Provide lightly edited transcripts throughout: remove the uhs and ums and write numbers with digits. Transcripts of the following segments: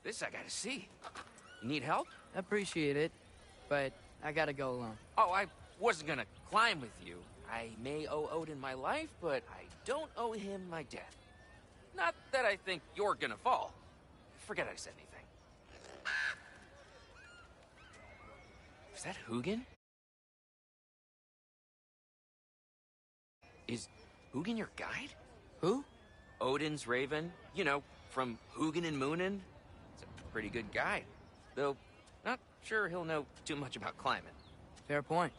This I gotta see. You need help? Appreciate it, but I gotta go alone. Oh, I wasn't gonna climb with you. I may owe Odin my life, but I don't owe him my death. Not that I think you're gonna fall. Forget I said anything. Is that Hugin? Is Hugin your guide? Who? Odin's Raven. You know, from Hugin and Moonin. It's a pretty good guide. Though, not sure he'll know too much about climbing. Fair point.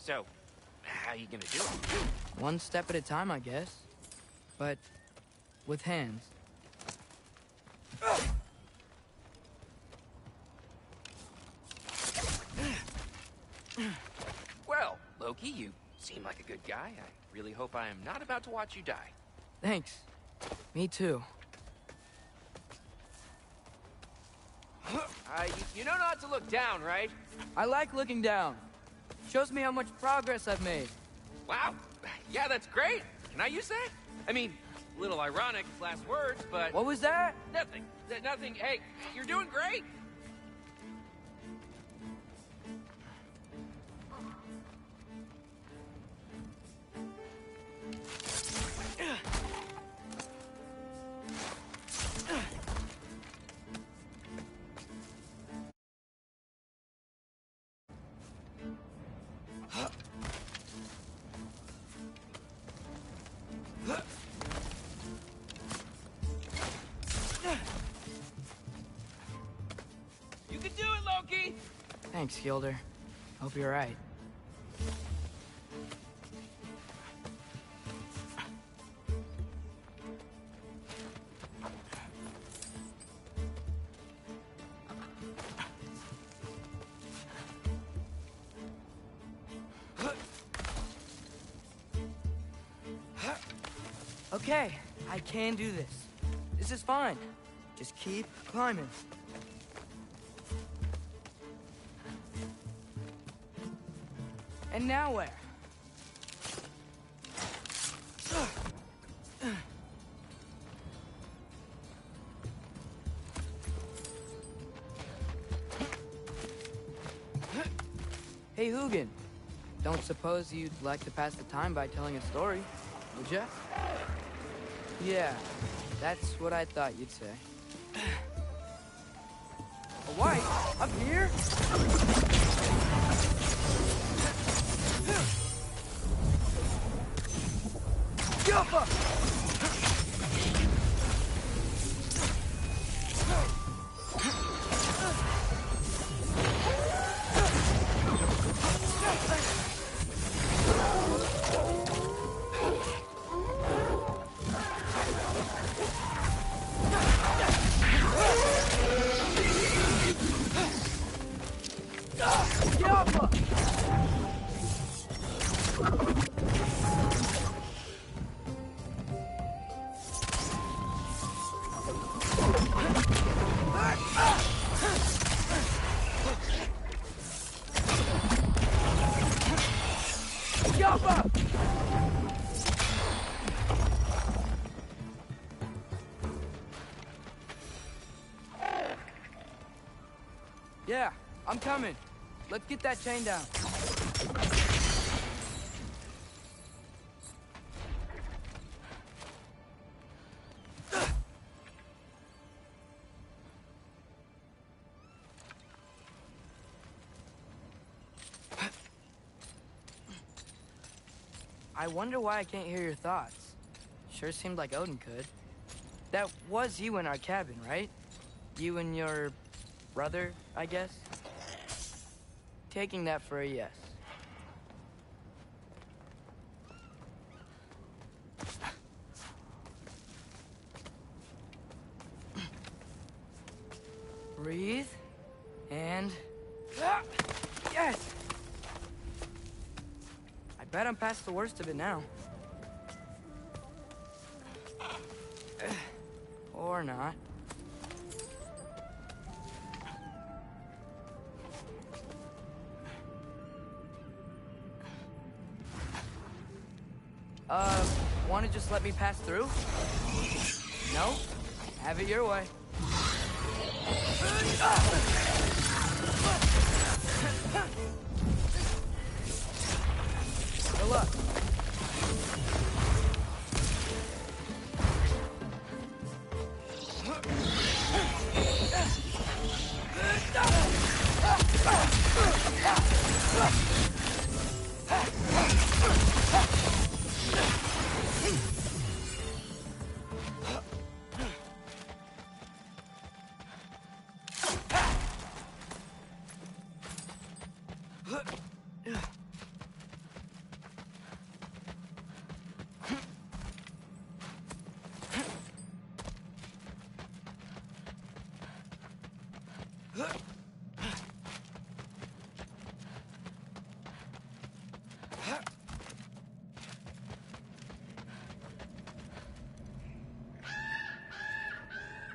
So, how you gonna do it? One step at a time, I guess. But with hands. Well, Loki, you seem like a good guy. I really hope I am not about to watch you die. Thanks. Me too. You know not to look down, right? I like looking down. Shows me how much progress I've made. Wow. Yeah, that's great. Can I use that? I mean, a little ironic, last words, but... What was that? Nothing. Nothing. Hey, you're doing great. You can do it, Loki! Thanks, Gilder. Hope you're right. Okay, I can do this. This is fine. Just keep climbing. And now where? Hey, Hugin. Don't suppose you'd like to pass the time by telling a story, would ya? Yeah, that's what I thought you'd say. A white? Up here? Jump! Yeah, I'm coming. Let's get that chain down. I wonder why I can't hear your thoughts. Sure seemed like Odin could. That was you in our cabin, right? You and your brother, I guess? Taking that for a yes. Breathe, and... Yes! I bet I'm past the worst of it now. Or not. Wanna just let me pass through? No? Have it your way. Good luck.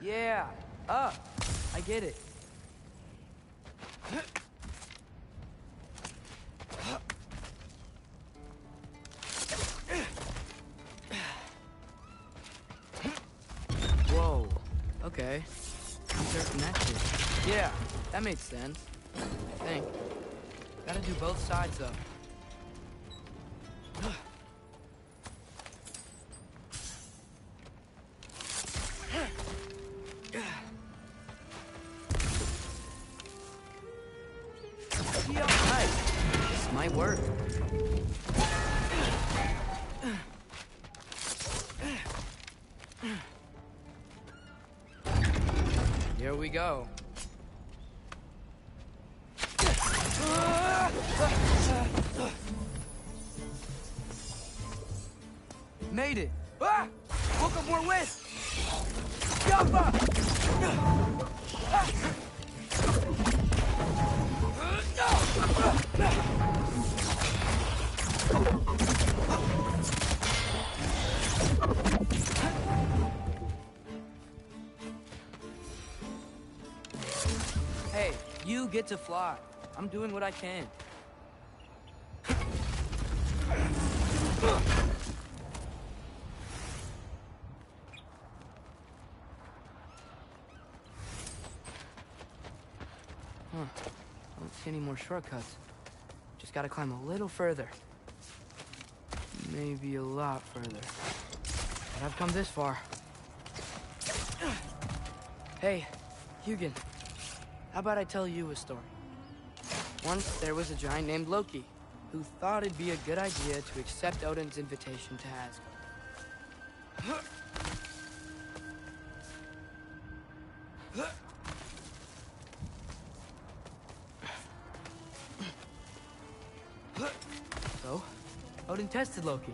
Yeah, up. I get it. Whoa, okay. These are connected. Yeah, that makes sense. I think. Gotta do both sides, though. This might work. Here we go. Made it. Ah! Woke up more wind. Jump! Hey, you get to fly. I'm doing what I can. Don't see any more shortcuts. Just gotta climb a little further. Maybe a lot further. But I've come this far. Hey, Hugin. How about I tell you a story? Once there was a giant named Loki, who thought it'd be a good idea to accept Odin's invitation to Asgard. So, Odin tested Loki,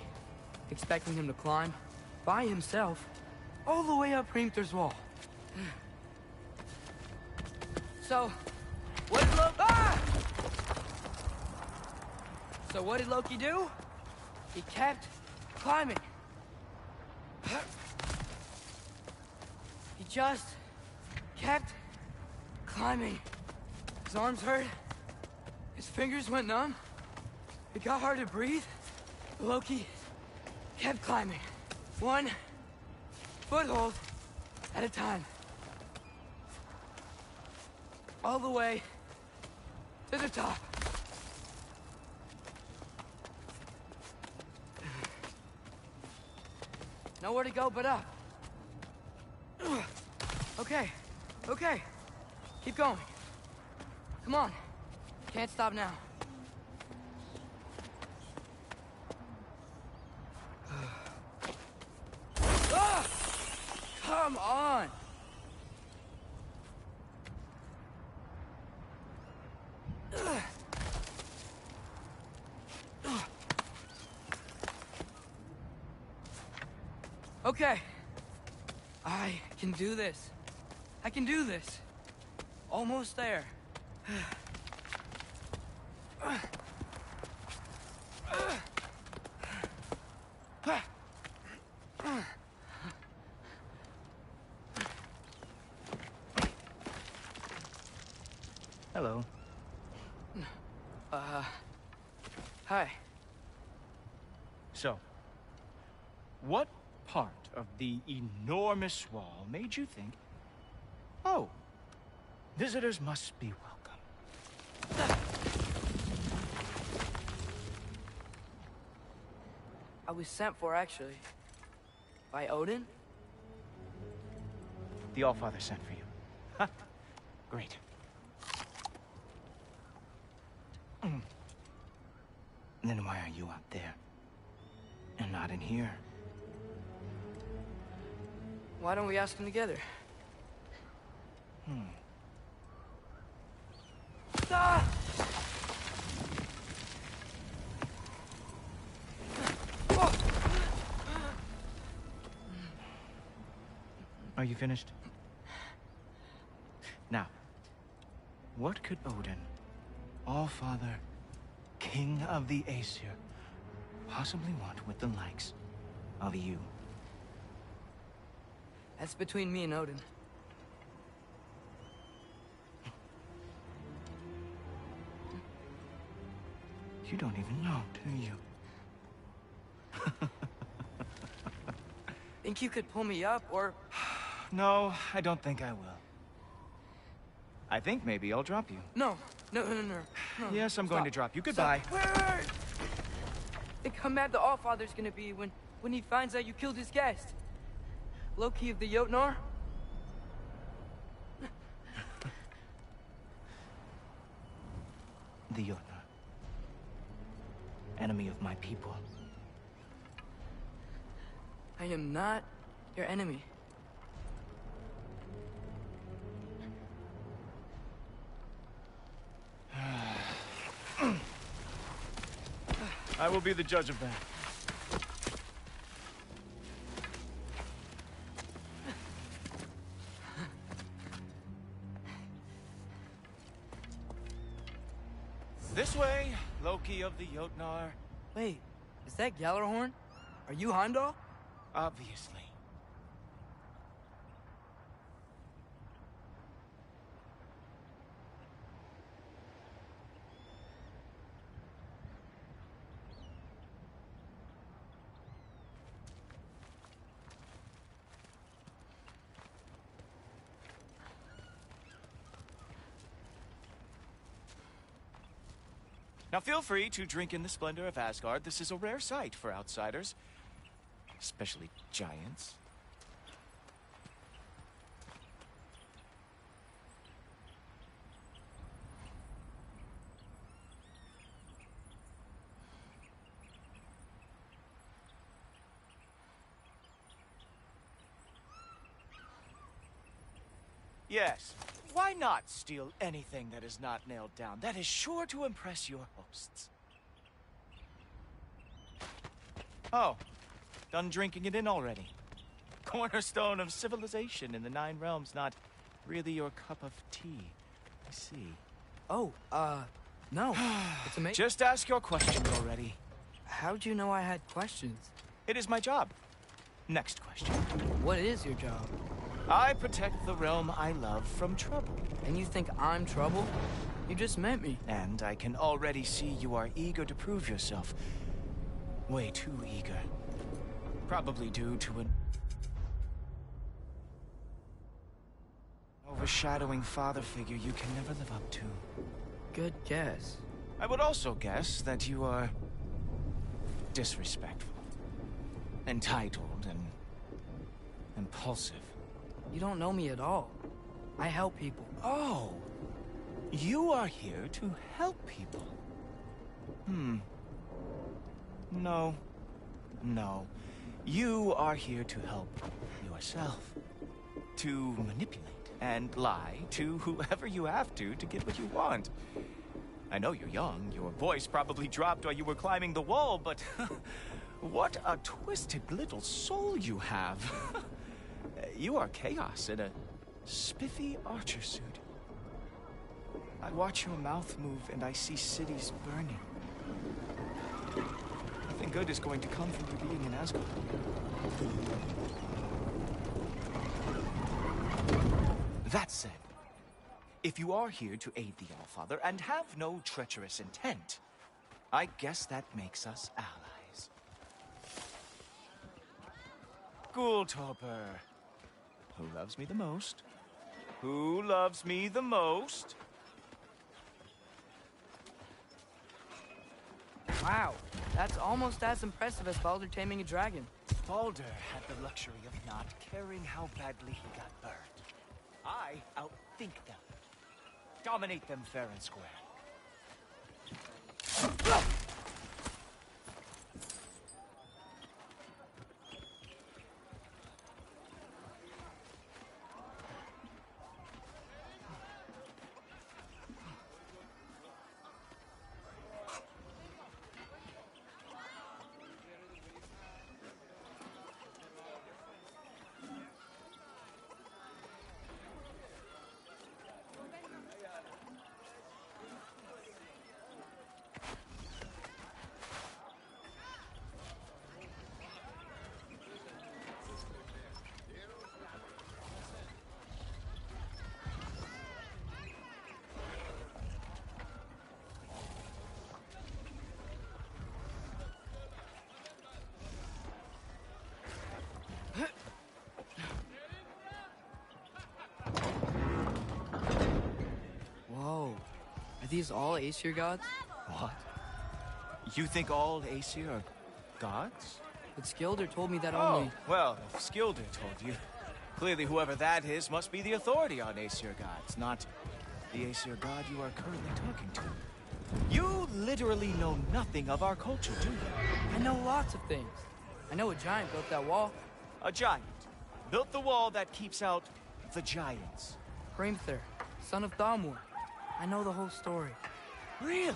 expecting him to climb, by himself, all the way up Hrimthur's wall. So, what did Loki do? He kept climbing. He just kept climbing. His arms hurt. His fingers went numb. It got hard to breathe. Loki kept climbing. One foothold at a time. All the way to the top. Nowhere to go but up. Okay, okay. Keep going. Come on. Can't stop now. Come on! Okay. I can do this. I can do this. Almost there. Hello. Hi. So, what part of the enormous wall made you think, oh, visitors must be welcome? I was sent for, actually. By Odin? The Allfather sent for you. Ha! Great. Then why are you out there? And not in here? Why don't we ask them together? Ah! Are you finished? Now, what could Odin, Allfather, King of the Aesir, possibly want with the likes of you? That's between me and Odin. You don't even know, do you? Think you could pull me up, or... No, I don't think I will. I think maybe I'll drop you. No. No. Yes, I'm going to drop you. Goodbye. Stop. Wait. Think how mad the Allfather's gonna be when he finds out you killed his guest. Loki of the Jotnar? The Jotnar. Enemy of my people. I am not your enemy. I will be the judge of that. This way, Loki of the Jotnar. Wait, is that Gallarhorn? Are you Heimdall? Obviously. Now feel free to drink in the splendor of Asgard. This is a rare sight for outsiders, especially giants. Yes. Why not steal anything that is not nailed down? That is sure to impress your hosts. Oh, done drinking it in already. Cornerstone of civilization in the 9 realms, not really your cup of tea. I see. Oh, no. It's amazing. Just ask your questions already. How'd you know I had questions? It is my job. Next question. What is your job? I protect the realm I love from trouble. And you think I'm trouble? You just met me. And I can already see you are eager to prove yourself. Way too eager. Probably due to an overshadowing father figure you can never live up to. Good guess. I would also guess that you are disrespectful, entitled, and impulsive. You don't know me at all. I help people. Oh, you are here to help people. No. You are here to help yourself. to manipulate and lie to whoever you have to get what you want. I know you're young. Your voice probably dropped while you were climbing the wall, but what a twisted little soul you have. You are chaos in a spiffy archer suit. I watch your mouth move and I see cities burning. Nothing good is going to come from you being in Asgard. That said, if you are here to aid the Allfather and have no treacherous intent, I guess that makes us allies. Ghoultorper. Who loves me the most? Who loves me the most? Wow, that's almost as impressive as Baldur taming a dragon. Baldur had the luxury of not caring how badly he got burned. I outthink them. Dominate them fair and square. Whoa, are these all Aesir gods? What? You think all Aesir are gods? But Skilder told me that Oh, only... well, if Skilder told you, clearly whoever that is must be the authority on Aesir gods, not the Aesir god you are currently talking to. You literally know nothing of our culture, do you? I know lots of things. I know a giant built that wall. A giant built the wall that keeps out the giants. Hrimthur, son of Thamur. I know the whole story. Really?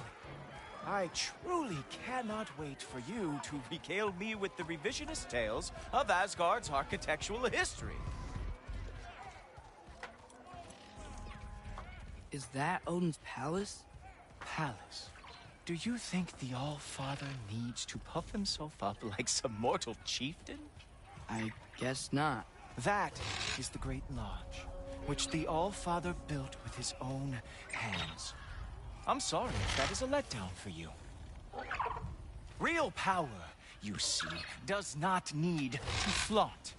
I truly cannot wait for you to regale me with the revisionist tales of Asgard's architectural history. Is that Odin's palace? Palace? Do you think the All-Father needs to puff himself up like some mortal chieftain? I guess not. That is the Great Lodge, which the All-Father built with his own hands. I'm sorry if that is a letdown for you. Real power, you see, does not need to flaunt.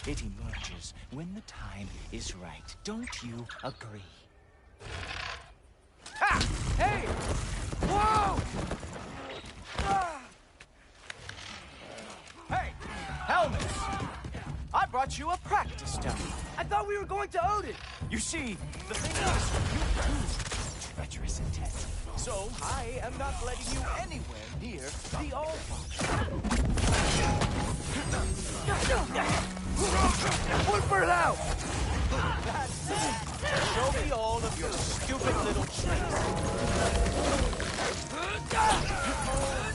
It emerges when the time is right. Don't you agree? Ha! Hey! Whoa! Hey! Helmet! I brought you a practice dummy. I thought we were going to Odin! You see, the thing is, you used treacherous intent. So, I am not letting you anywhere near the All-Father. One for now! That's it. Show me all of your stupid little tricks.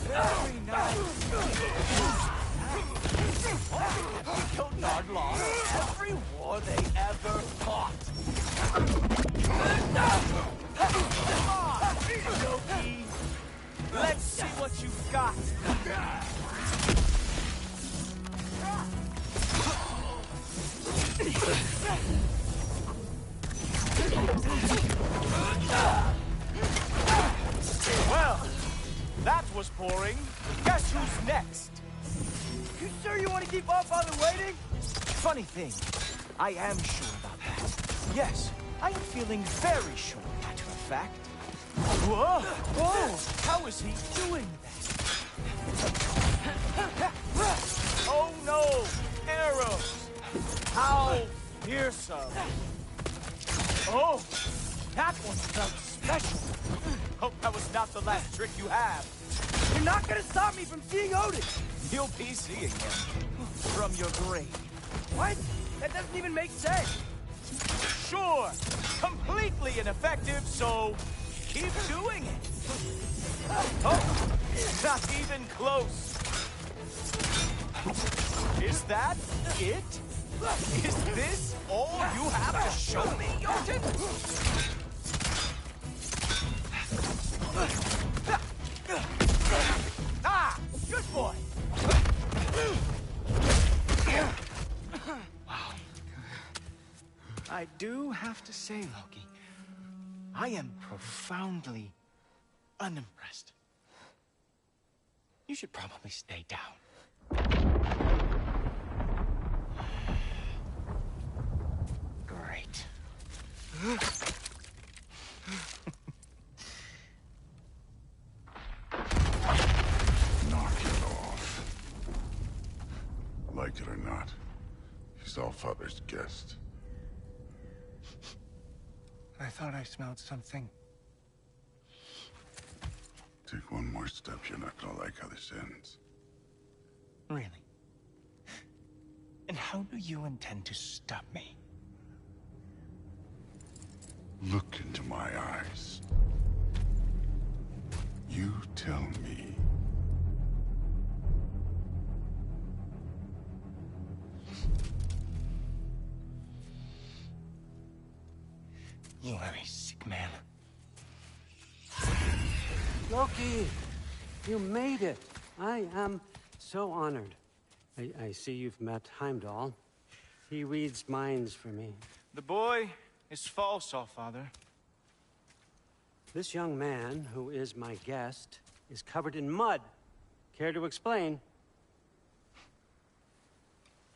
Very nice. Jotnar lost every war they ever fought. Come on, Loki. Let's see what you've got. Well, that was boring. Guess who's next? You sure you want to keep All-Father waiting? Funny thing, I am sure about that. Yes, I am feeling very sure, matter of fact. Whoa! Whoa! How is he doing that? Oh no! Arrows! How fearsome! Oh! That one felt special! Hope that was not the last trick you have. You're not gonna stop me from seeing Odin! You'll be seeing him from your grave. What? That doesn't even make sense. Sure, completely ineffective, so keep doing it. Oh, not even close. Is that it? Is this all you have to show me, Jotun? Ah, good boy. Wow. I do have to say, Loki, I am profoundly unimpressed. You should probably stay down. Great. Knock it off. Like it or not, he's all Father's guest. I thought I smelled something. Take one more step, you're not gonna like how this ends. Really? And how do you intend to stop me? Look into my eyes. You tell me. You are a sick man. Loki, you made it. I am so honored. I see you've met Heimdall. He reads minds for me. The boy is false, Allfather. This young man, who is my guest, is covered in mud. Care to explain?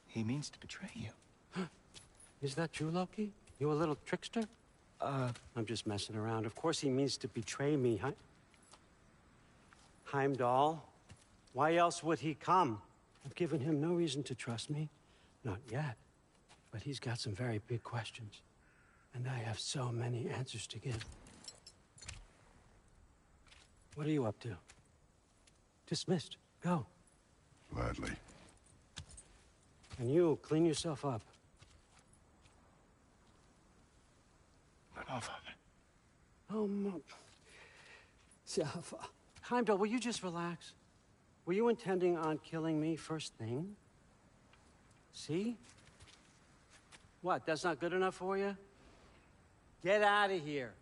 He means to betray you. Is that true, Loki? You a little trickster? I'm just messing around. Of course he means to betray me. Heimdall? Why else would he come? I've given him no reason to trust me. Not yet. But he's got some very big questions. And I have so many answers to give. What are you up to? Dismissed. Go. Gladly. And you, clean yourself up. But Allfather. Oh, Heimdall, will you just relax? Were you intending on killing me first thing? See? What, that's not good enough for you? Get out of here.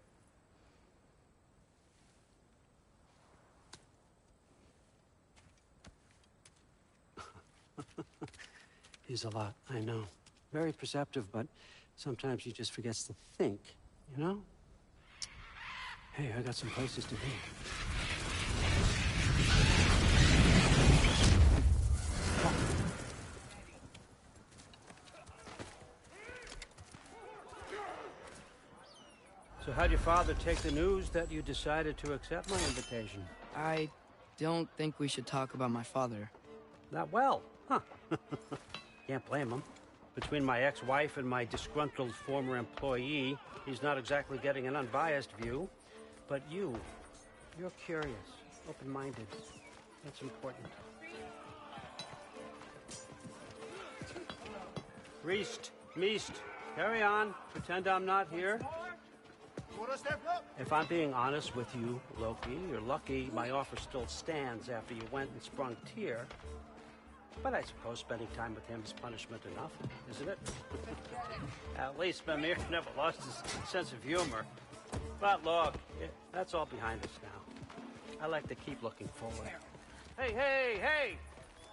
He's a lot, I know. Very perceptive, but sometimes he just forgets to think, you know? Hey, I got some places to be. So how'd your father take the news that you decided to accept my invitation? I don't think we should talk about my father. Not well, huh? Can't blame him. Between my ex-wife and my disgruntled former employee, he's not exactly getting an unbiased view. But you're curious, open-minded. That's important. Reist, Meest, carry on. Pretend I'm not here. If I'm being honest with you, Loki, you're lucky my offer still stands after you went and sprung Tyr. But I suppose spending time with him is punishment enough, isn't it? At least Mimir never lost his sense of humor. But look, that's all behind us now. I like to keep looking forward. Hey!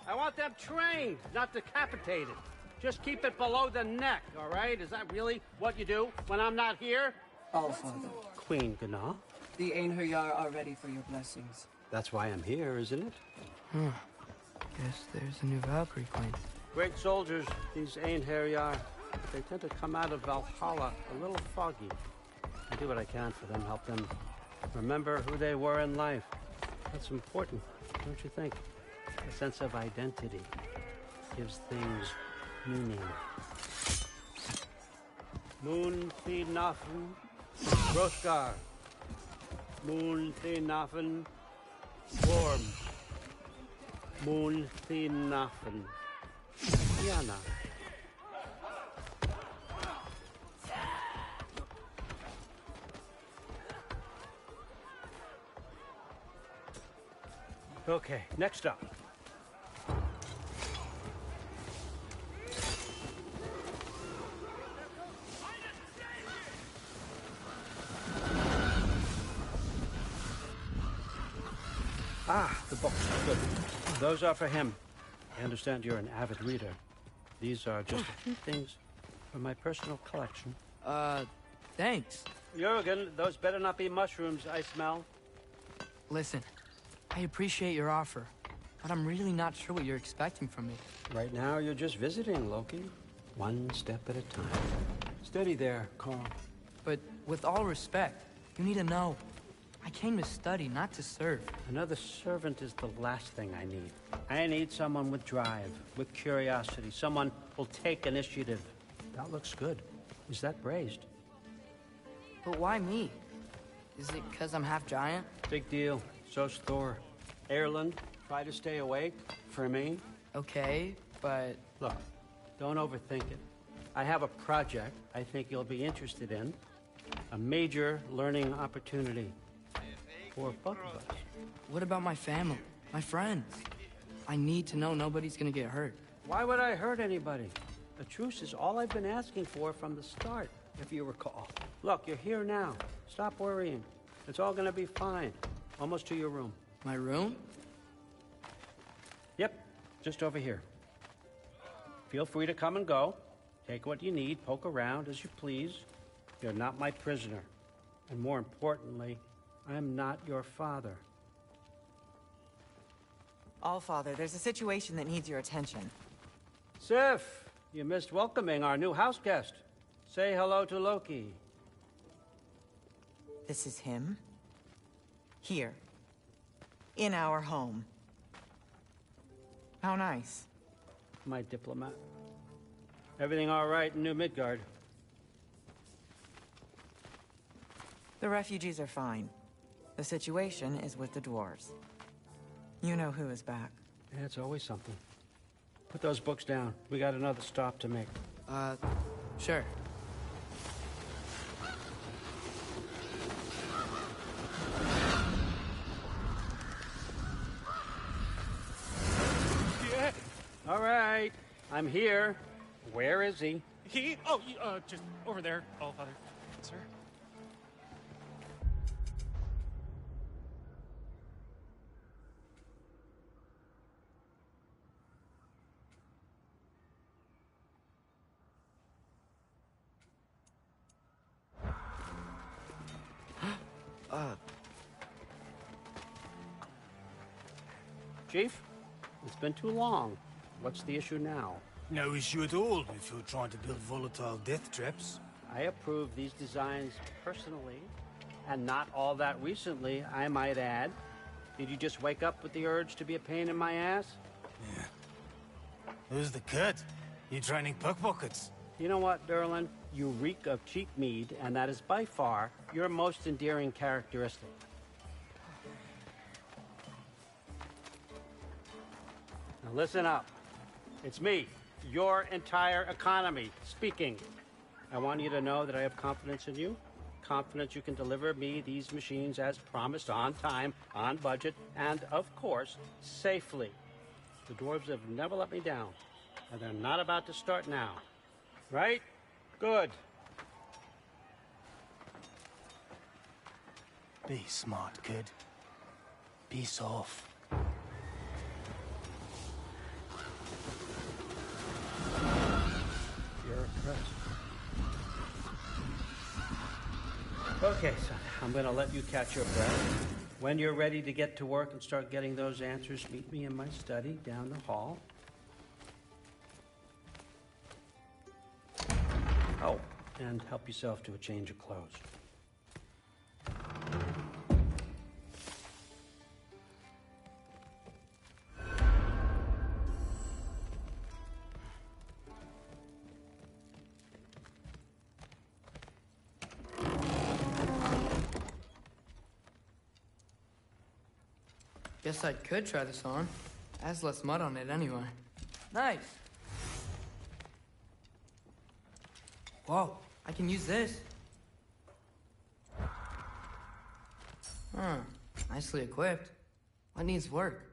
I want them trained, not decapitated. Just keep it below the neck, all right? Is that really what you do when I'm not here? Allfather, Queen Gná. the Einherjar are ready for your blessings. That's why I'm here, isn't it? Guess there's a new Valkyrie queen. Great soldiers, these Einherjar. They tend to come out of Valhalla a little foggy. I do what I can for them, help them remember who they were in life. That's important, don't you think? A sense of identity gives things meaning. Moon Thinafen, Hrothgar. Moon Thinafen, Worm. Moon Thinafen, Yana. Okay, next up. Ah, the books. Good. Those are for him. I understand you're an avid reader. These are just a few things from my personal collection. Thanks. Jurgen, those better not be mushrooms I smell. Listen, I appreciate your offer, but I'm really not sure what you're expecting from me. Right now, you're just visiting, Loki. One step at a time. Steady there, Carl. But with all respect, you need to know, I came to study, not to serve. Another servant is the last thing I need. I need someone with drive, with curiosity, someone who'll take initiative. That looks good. Is that braised? But why me? Is it because I'm half giant? Big deal. So's Thor. Ireland, try to stay awake. For me. Okay, but... Look, don't overthink it. I have a project I think you'll be interested in. A major learning opportunity. For both of us. What about my family? My friends? I need to know nobody's gonna get hurt. Why would I hurt anybody? A truce is all I've been asking for from the start, if you recall. Look, you're here now. Stop worrying. It's all gonna be fine. Almost to your room. My room? Yep, just over here. Feel free to come and go. Take what you need, poke around as you please. You're not my prisoner. And more importantly, I'm not your father. Allfather, there's a situation that needs your attention. Sif, you missed welcoming our new house guest. Say hello to Loki. This is him? Here. In our home. How nice. My diplomat. Everything all right in New Midgard? The refugees are fine. The situation is with the dwarves. You know who is back. Yeah, it's always something. Put those books down. We got another stop to make. Sure. Yeah. All right. I'm here. Where is he? Just over there, Allfather. Sir? Chief, it's been too long. What's the issue now? No issue at all if you're trying to build volatile death traps. I approve these designs personally, and not all that recently, I might add. Did you just wake up with the urge to be a pain in my ass? Yeah. Who's the cut? You training pickpockets? You know what, Derlin? You reek of cheap mead, and that is by far your most endearing characteristic. Now listen up. It's me, your entire economy, speaking. I want you to know that I have confidence in you. Confidence you can deliver me these machines as promised, on time, on budget, and, of course, safely. The dwarves have never let me down, and they're not about to start now. Right? Good. Be smart, kid. Be soft. Bureaucrats. Okay, son. I'm gonna let you catch your breath. When you're ready to get to work and start getting those answers, meet me in my study down the hall. Oh, and help yourself to a change of clothes. Guess I could try this on. Has less mud on it anyway. Nice. Whoa, I can use this. Huh, nicely equipped. What needs work?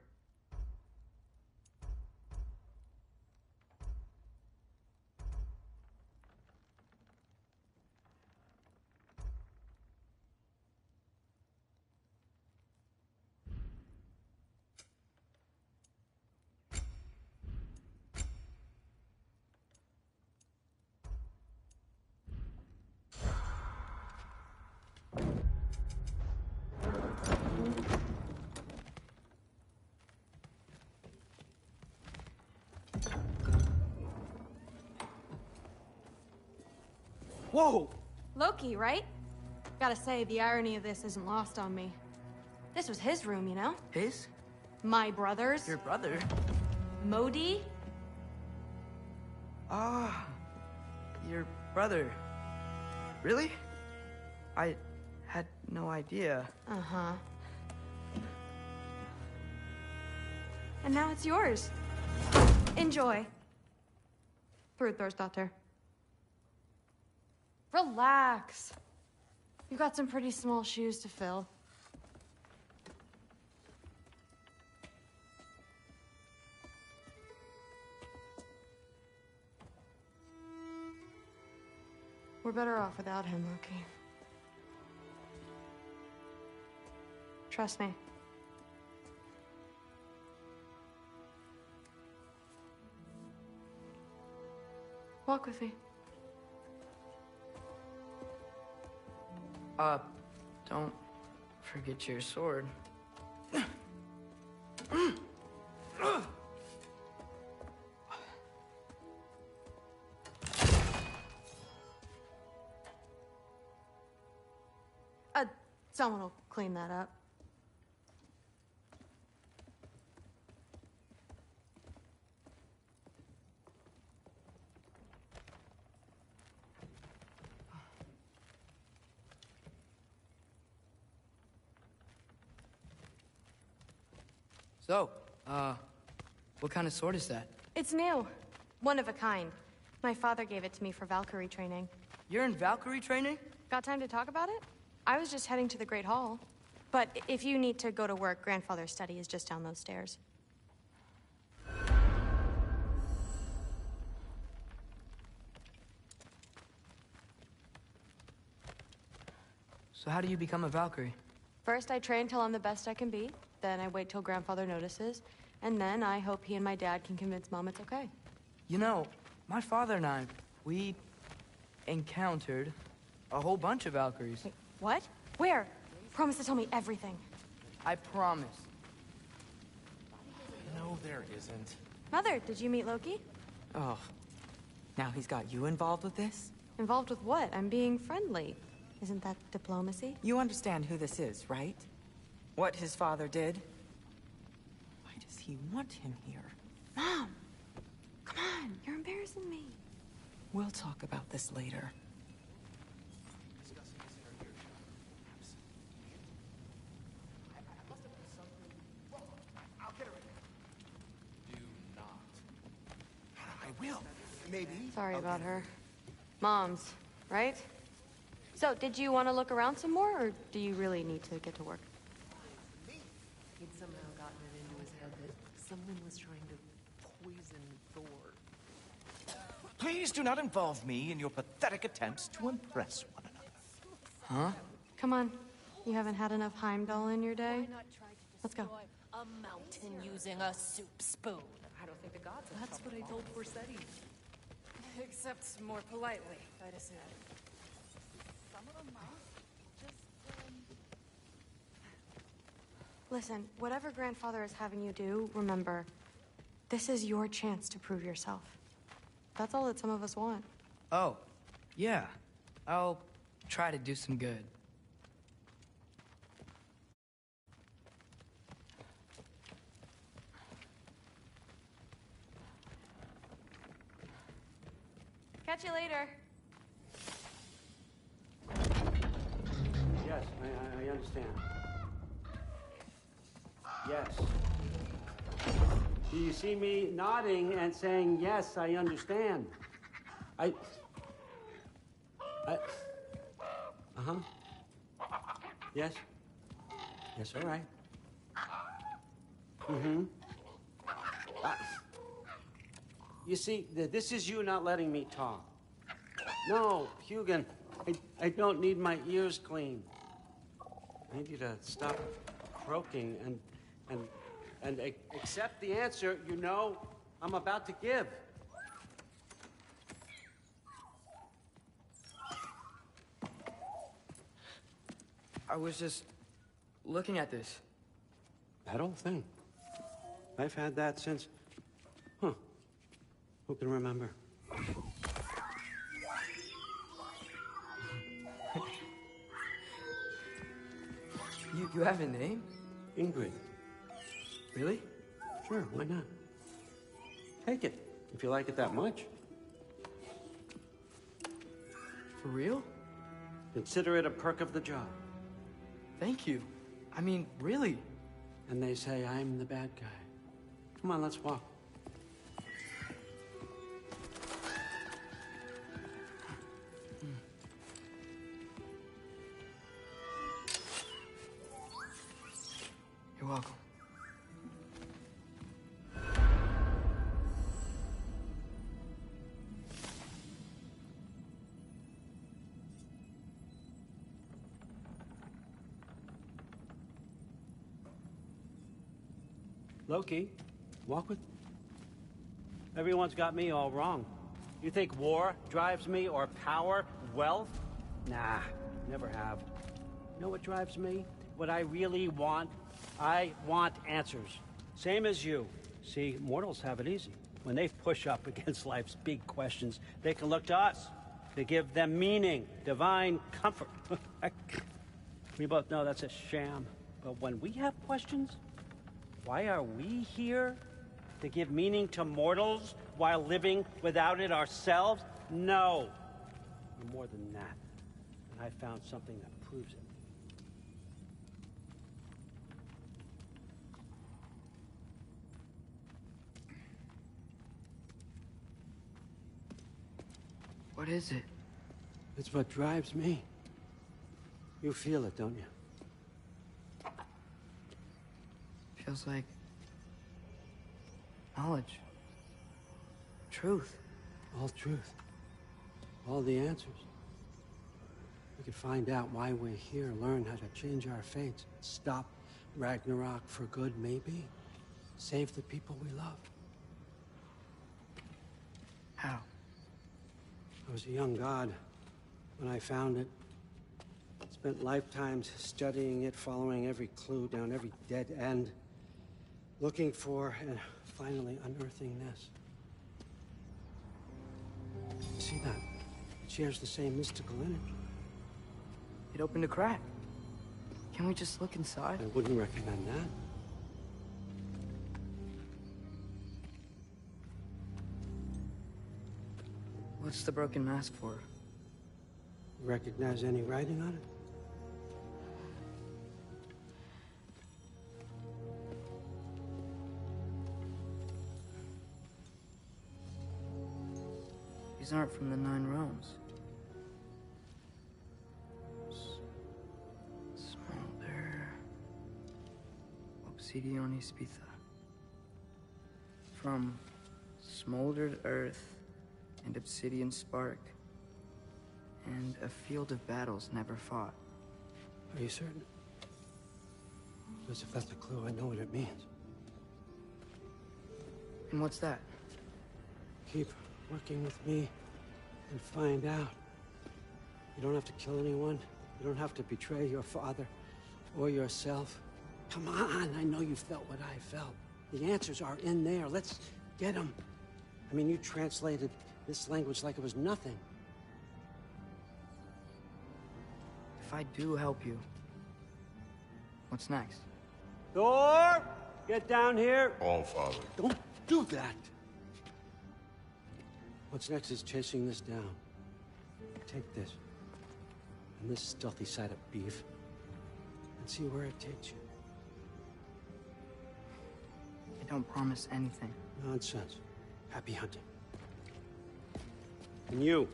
Whoa! Loki, right? Gotta say, the irony of this isn't lost on me. This was his room, you know? His? My brother's. Your brother? Modi? Ah, your brother. Really? I had no idea. Uh-huh. And now it's yours. Enjoy. Frukostdotter. Relax. You've got some pretty small shoes to fill. We're better off without him, Loki. Trust me. Walk with me. Don't forget your sword. Someone will clean that up. So, what kind of sword is that? It's new. One of a kind. My father gave it to me for Valkyrie training. You're in Valkyrie training? Got time to talk about it? I was just heading to the Great Hall. But if you need to go to work, Grandfather's study is just down those stairs. So how do you become a Valkyrie? First, I train till I'm the best I can be. Then I wait till Grandfather notices. And then I hope he and my dad can convince Mom it's okay. You know, my father and I, we encountered a whole bunch of Valkyries. Wait, what? Where? Promise to tell me everything. I promise. No, there isn't. Mother, did you meet Loki? Oh, now he's got you involved with this? Involved with what? I'm being friendly. Isn't that diplomacy? You understand who this is, right? What his father did? Why does he want him here? Mom! Come on, you're embarrassing me. We'll talk about this later. Sorry about her. Mom's, right? So, did you want to look around some more, or do you really need to get to work? He'd somehow gotten it into his head that someone was trying to poison Thor. Please do not involve me in your pathetic attempts to impress one another. Huh? Come on. You haven't had enough Heimdall in your day? Let's go. A mountain using a soup spoon. I don't think the gods. That's what I told Forseti. Except more politely, I'd have said. Some of them Listen, whatever Grandfather is having you do, remember, this is your chance to prove yourself. That's all that some of us want. Oh, yeah. I'll try to do some good. Catch you later. Yes, I understand. Yes. Do you see me nodding and saying, yes, I understand? Uh-huh. Yes? Yes, all right. Mm-hmm. You see, this is you not letting me talk. No, Hugin, I don't need my ears cleaned. I need you to stop croaking and accept the answer you know I'm about to give. I was just looking at this. That old thing. I've had that since... Who can remember? You have a name? Ingrid. Really? Sure, why not? Take it, if you like it that much. For real? Consider it a perk of the job. Thank you. I mean, really. And they say I'm the bad guy. Come on, let's walk. You're welcome. Loki, walk with... Everyone's got me all wrong. You think war drives me, or power, wealth? Nah, never have. You know what drives me? What I really want? I want answers. Same as you. See, mortals have it easy. When they push up against life's big questions, they can look to us to give them meaning, divine comfort. We both know that's a sham. But when we have questions, why are we here? To give meaning to mortals while living without it ourselves? No. We're more than that. And I found something that proves it. What is it? It's what drives me. You feel it, don't you? Feels like knowledge. Truth. All truth. All the answers. We could find out why we're here, learn how to change our fates, stop Ragnarok for good, maybe. Save the people we love. How? I was a young god when I found it. Spent lifetimes studying it, following every clue down every dead end, looking for and finally unearthing this. See that? It shares the same mystical energy. It opened a crack. Can we just look inside? I wouldn't recommend that. What's the broken mask for? Recognize any writing on it? These aren't from the Nine Realms. Smolder. Obsidion Ispitha. From smoldered earth and obsidian spark. And a field of battles never fought. Are you certain? Because if that's a clue, I know what it means. And what's that? Keep working with me and find out. You don't have to kill anyone. You don't have to betray your father or yourself. Come on, I know you felt what I felt. The answers are in there. Let's get them. I mean, you translated this language like it was nothing. If I do help you, what's next? Thor! Get down here! All father. Don't do that! What's next is chasing this down. Take this, and this stealthy side of beef, and see where it takes you. I don't promise anything. Nonsense. Happy hunting. And you,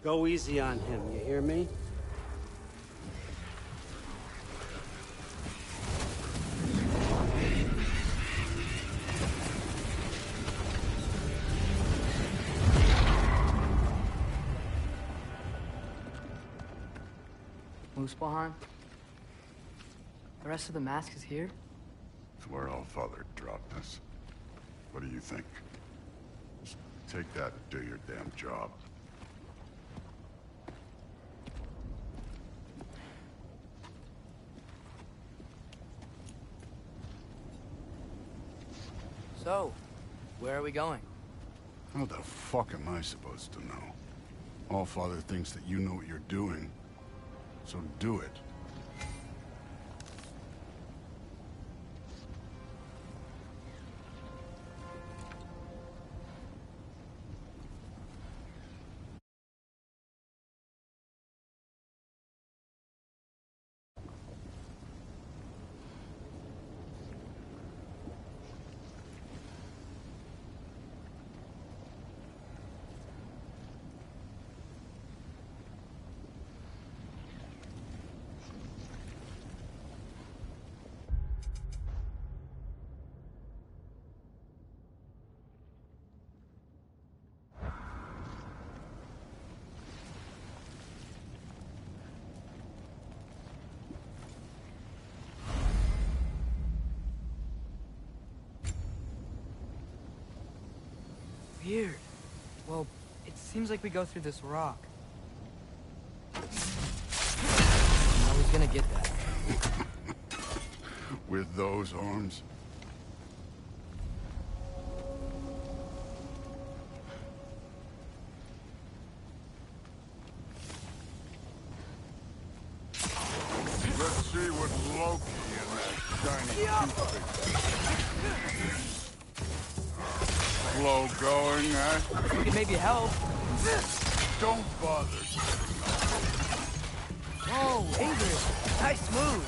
go easy on him, you hear me? Muspelheim? The rest of the mask is here? It's where all father dropped us. What do you think? Just take that and do your damn job. So, where are we going? How the fuck am I supposed to know? All father thinks that you know what you're doing, so do it. weird. Well, it seems like we go through this rock. I was gonna get that. With those arms? Let's see what Loki and that shiny toothpick. Slow going, eh? We can maybe help. Don't bother. Oh, Ingrid. Nice move.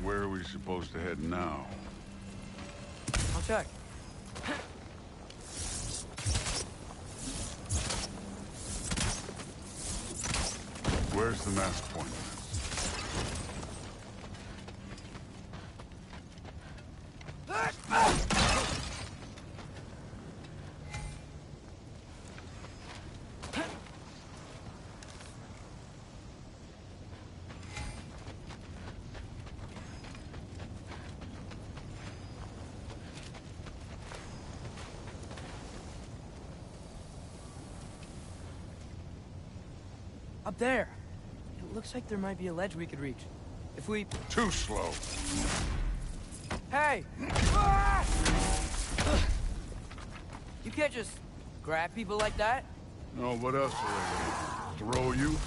Where are we supposed to head now? I'll check. Where's the mask point? Up there. It looks like there might be a ledge we could reach. If we... Too slow. Hey! You can't just grab people like that. No, what else are they gonna throw you?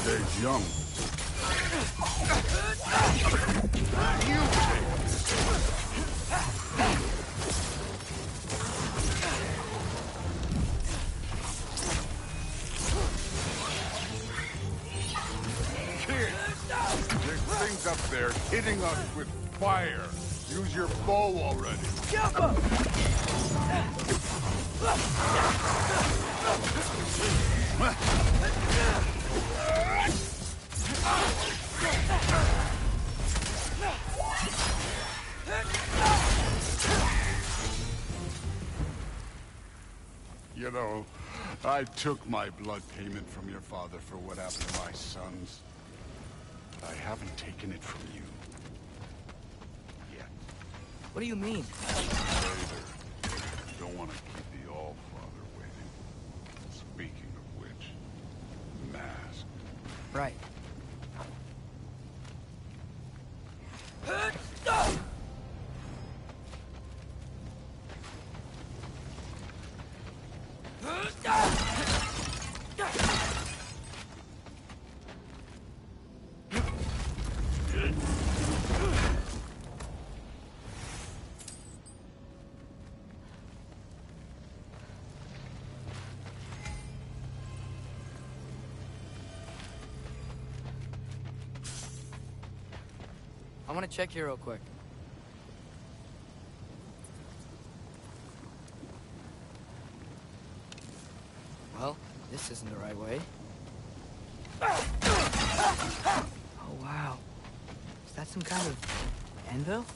Stay young. There's things up there hitting us with fire. Use your bow already. Jump up! You know, I took my blood payment from your father for what happened to my sons. But I haven't taken it from you. Yet. What do you mean? Later. Don't want to keep the All-Father waiting. Speaking of which, mask. Right. I want to check here real quick. Well, this isn't the right way. Oh, wow. Is that some kind of anvil?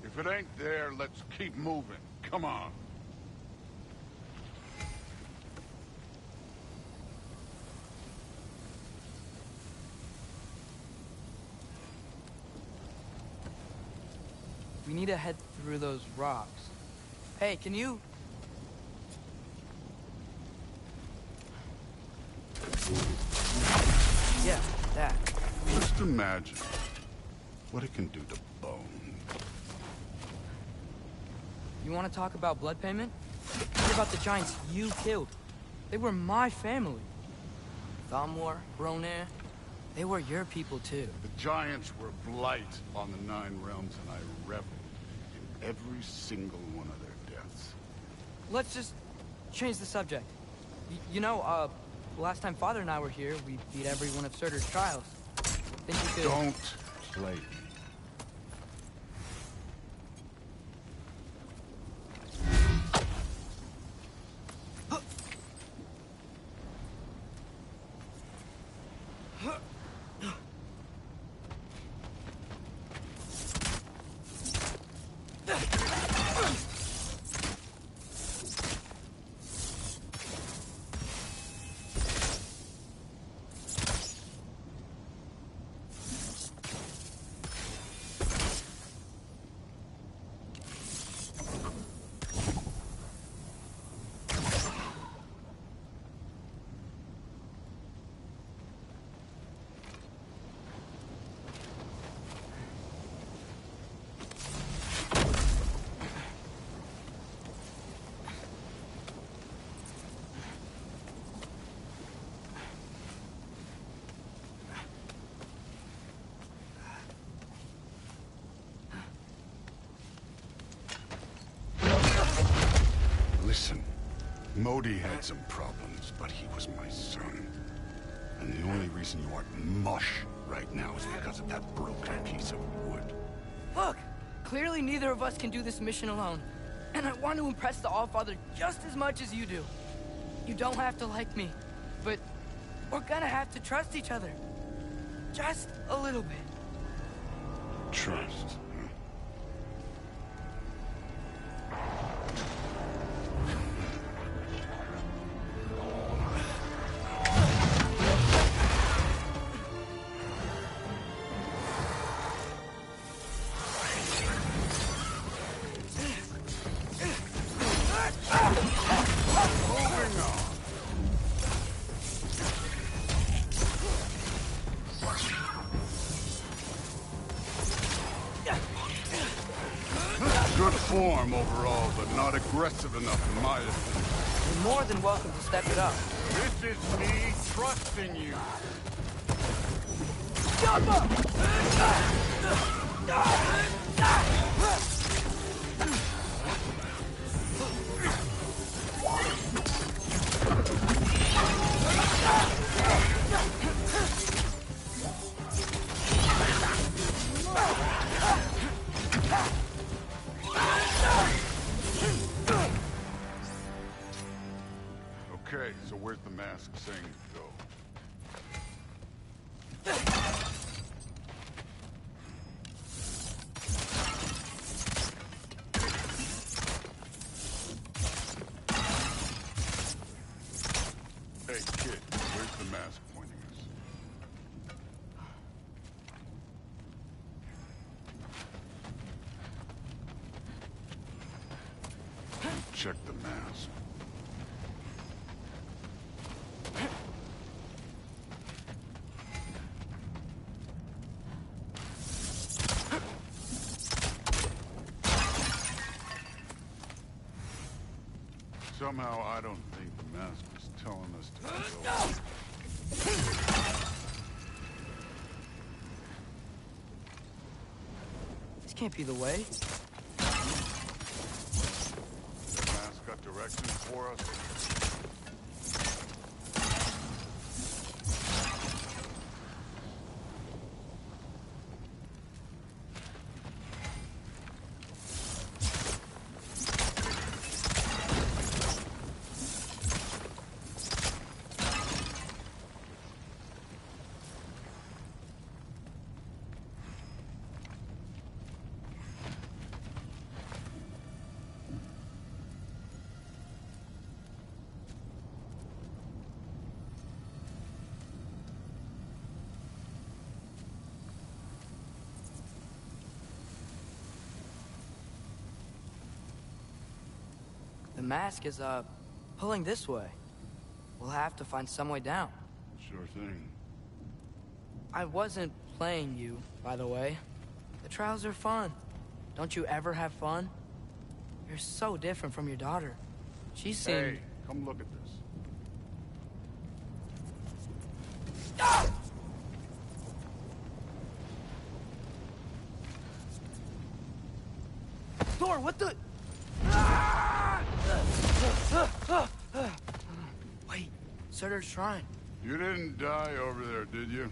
If it ain't there, let's keep moving. Come on. We need to head through those rocks. Hey, can you... Yeah, that. Just imagine what it can do to bone. You want to talk about blood payment? What about the giants you killed? They were my family. Thamor, Ronair, they were your people too. The giants were blight on the Nine Realms, and I reveled in every single one of their deaths. Let's just change the subject. You know, last time Father and I were here, we beat every one of Surtur's trials. Think you could... Don't play me. Listen, Modi had some problems, but he was my son. And the only reason you aren't mush right now is because of that broken piece of wood. Look! Clearly neither of us can do this mission alone. And I want to impress the Allfather just as much as you do. You don't have to like me, but we're gonna have to trust each other. Just a little bit. Trust. Good form overall, but not aggressive enough in my opinion. You're more than welcome to step it up. This is me trusting you. Okay, so where's the mask saying to go? Hey, kid, where's the mask pointing us? Check the mask. Somehow, I don't think the mask is telling us to go. This can't be the way. The mask got directions for us. The mask is, pulling this way. We'll have to find some way down. Sure thing. I wasn't playing you, by the way. The trials are fun. Don't you ever have fun? You're so different from your daughter. She seemed... Hey, come look at this. Ah! Thor, what the... Wait, Surtur's shrine. You didn't die over there, did you?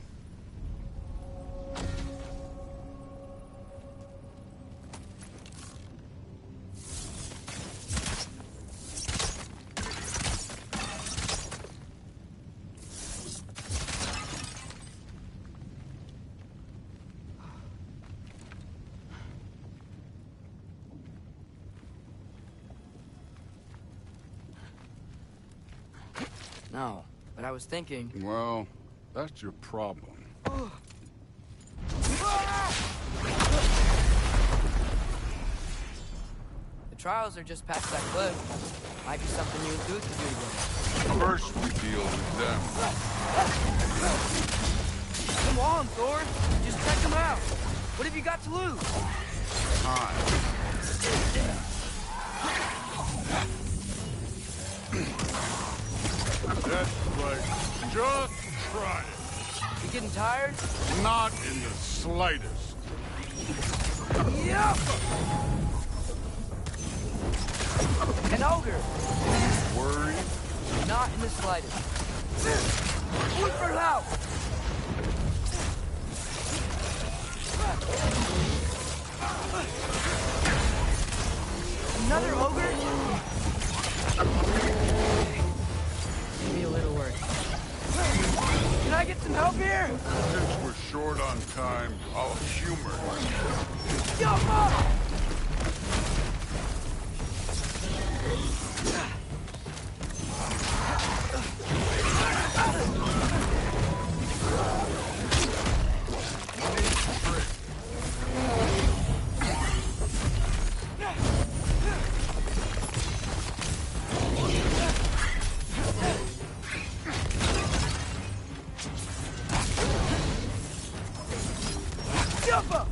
No, but I was thinking... Well, that's your problem. The trials are just past that cliff. Might be something you and Dude could do together. First, we deal with them. Come on, Thor. Just check them out. What have you got to lose? Time. That's right. Just try it. You getting tired? Not in the slightest. Yep! An ogre. Worried? Not in the slightest. Look for help! Another ogre? Maybe a little worried. Can I get some help here? Since we're short on time, I'll humor you. Jump up! Jump up!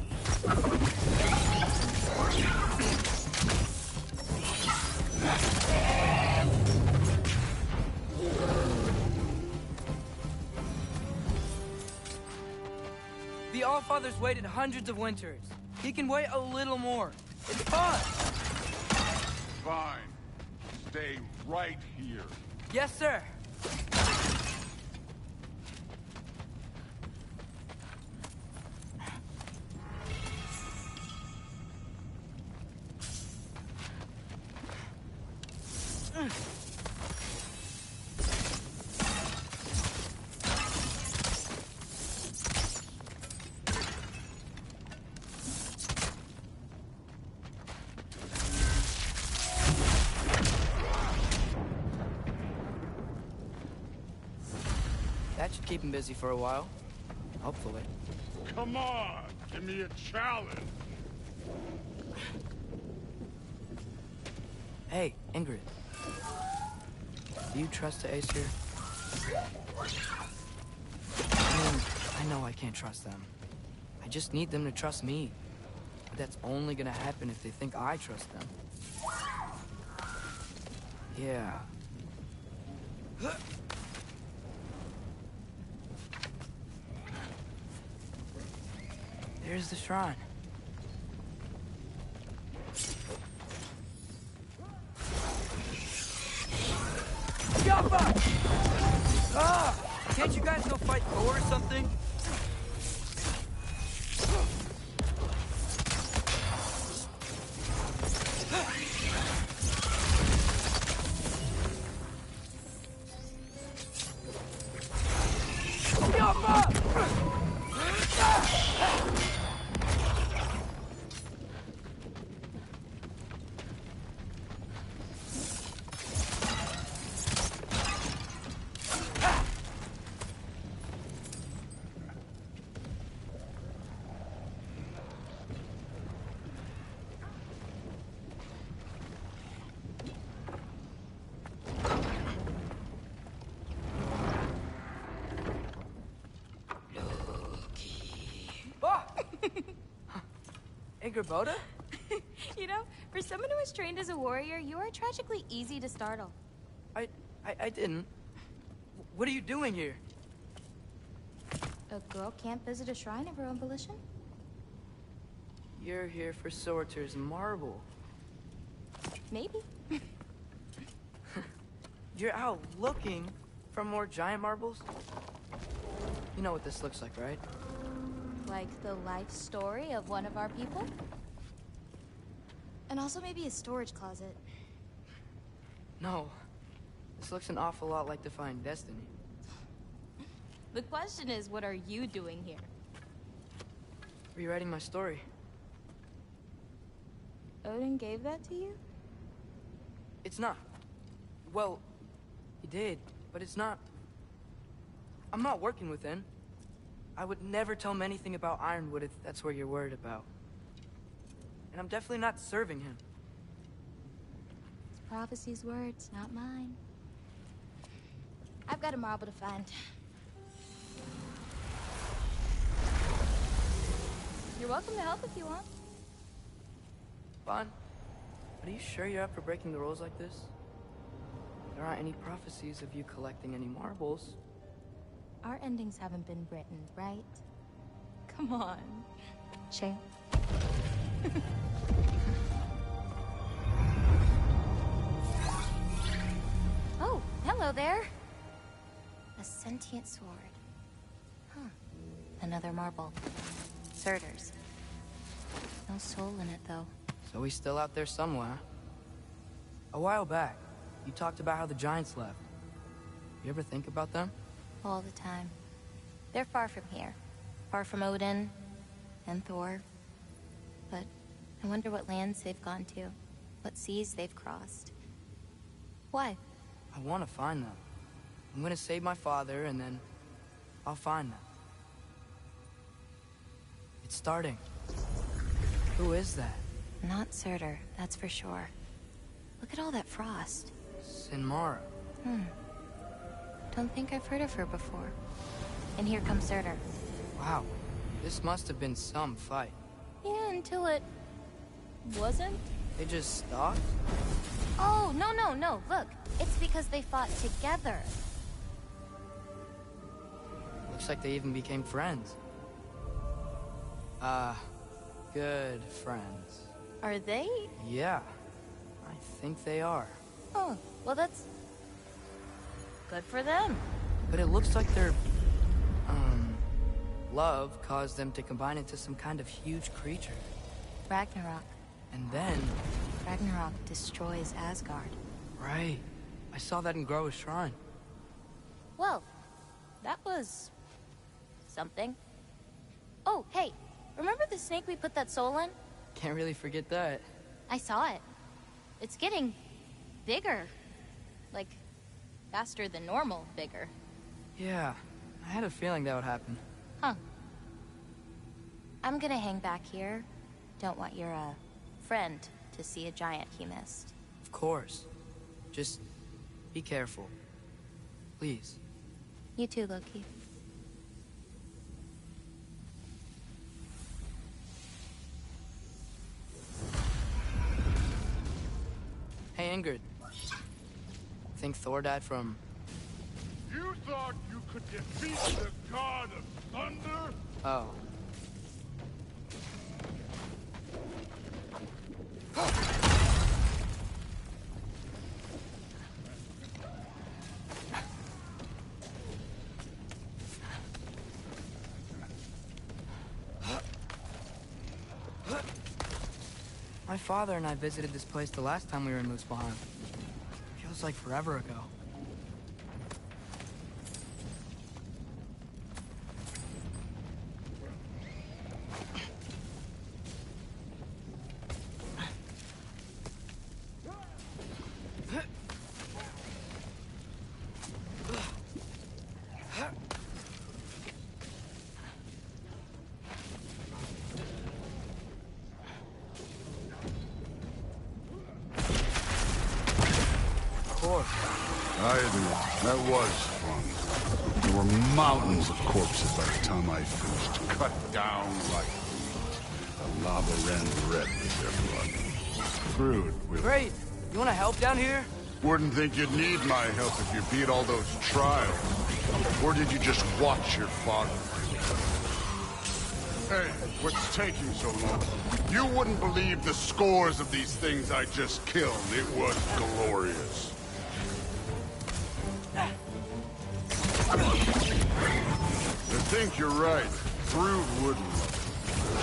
The Allfather's waited hundreds of winters. He can wait a little more. It's fun! Fine. Stay right here. Yes, sir. That should keep him busy for a while. Hopefully. Come on, give me a challenge. Hey, Ingrid. Do you trust the Aesir? I mean, I know I can't trust them. I just need them to trust me. But that's only gonna happen if they think I trust them. Yeah. There's the shrine. Jump up! Ah! Can't you guys go fight Thor or something? Jump up! Ingrid Boda? You know, for someone who was trained as a warrior, you are tragically easy to startle. I didn't. What are you doing here? A girl can't visit a shrine of her own volition? You're here for Sorter's marble. Maybe. You're out looking for more giant marbles? You know what this looks like, right? Like the life story of one of our people? And also maybe a storage closet. No. This looks an awful lot like Defying Destiny. The question is, what are you doing here? Rewriting my story. Odin gave that to you? It's not. Well, he did, but it's not. I'm not working with him. I would never tell him anything about Ironwood if that's what you're worried about. And I'm definitely not serving him. It's prophecy's words, not mine. I've got a marble to find. You're welcome to help if you want. Bon, are you sure you're up for breaking the rules like this? There aren't any prophecies of you collecting any marbles. Our endings haven't been written, right? Come on, champ. Oh, hello there. A sentient sword. Huh. Another marble. Surtur's. No soul in it, though. So he's still out there somewhere. A while back, you talked about how the Giants left. You ever think about them? All the time. They're far from here. Far from Odin and Thor. But I wonder what lands they've gone to. What seas they've crossed. Why? I want to find them. I'm gonna save my father, and then I'll find them. It's starting. Who is that? Not Surtur, that's for sure. Look at all that frost. Sinmara. Don't think I've heard of her before. And here comes Surtur. Wow. This must have been some fight. Yeah, until it... wasn't? They just stopped? Oh, no. Look, it's because they fought together. Looks like they even became friends. Good friends. Are they? Yeah, I think they are. Oh, well that's... good for them. But it looks like their, love caused them to combine into some kind of huge creature. Ragnarok. And then... Ragnarok destroys Asgard. Right. I saw that in GOWR's shrine. Well, that was... something. Oh, hey, remember the snake we put that soul in? Can't really forget that. I saw it. It's getting... bigger. Like, faster than normal bigger. Yeah, I had a feeling that would happen. Huh. I'm gonna hang back here. Don't want your, friend to see a giant he missed. Of course. Just be careful. Please. You too, Loki. Hey, Ingrid. Think Thor died from... You thought you could defeat the god of thunder? Oh. My father and I visited this place the last time we were in Muspelheim. Feels like forever ago. I admit, that was fun. There were mountains of corpses by the time I finished, cut down like weeds. A Lava ran red with their blood. Crude, really. Great. You want to help down here? Wouldn't think you'd need my help if you beat all those trials. Or did you just watch your father? Hey, what's taking so long? You wouldn't believe the scores of these things I just killed. It was glorious. I think you're right. Brood wouldn't.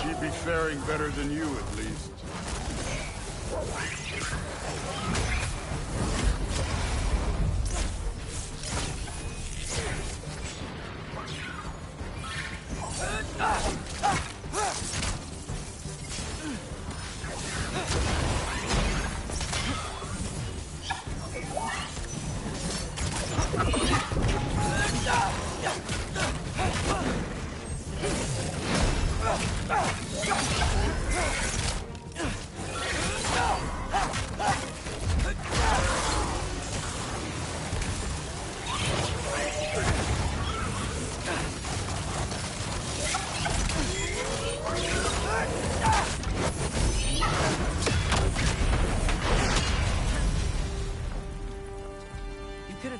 She'd be faring better than you, at least.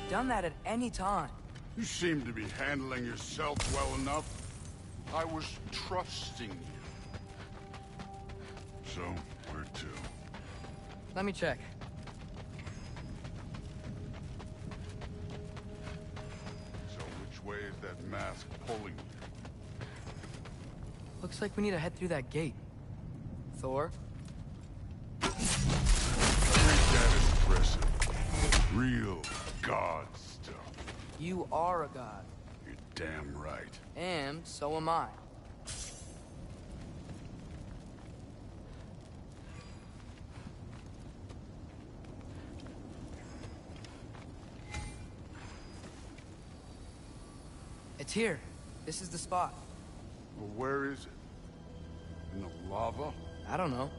Done that at any time. You seem to be handling yourself well enough. I was trusting you. So, where to? Let me check. So which way is that mask pulling you? Looks like we need to head through that gate. Thor? Ain't that impressive? Real god stuff. You are a god. You're damn right. And so am I. It's here. This is the spot. Well, where is it? In the lava? I don't know.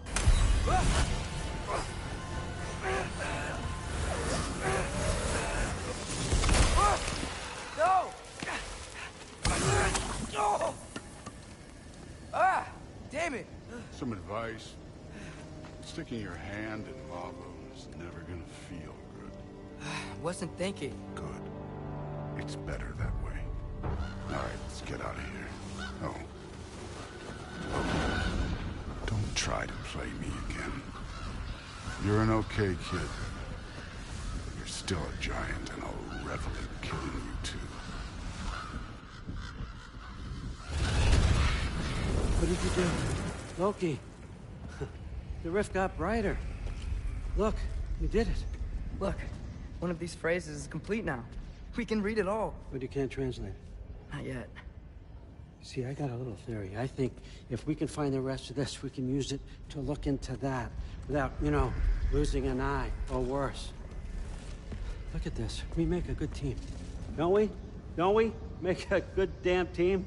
No! Oh! Ah! Damn it! Some advice. Sticking your hand in lava is never gonna feel good. Wasn't thinking. Good. It's better that way. Alright, let's get out of here. Oh. Don't try to play me again. You're an okay kid. But you're still a giant, and I'll revel in killing you too. What did you do? Loki. The rift got brighter. Look, you did it. Look, one of these phrases is complete now. We can read it all. But you can't translate it. Not yet. See, I got a little theory. I think if we can find the rest of this, we can use it to look into that without, you know, losing an eye or worse. Look at this. We make a good team. Don't we? Don't we? Make a good damn team?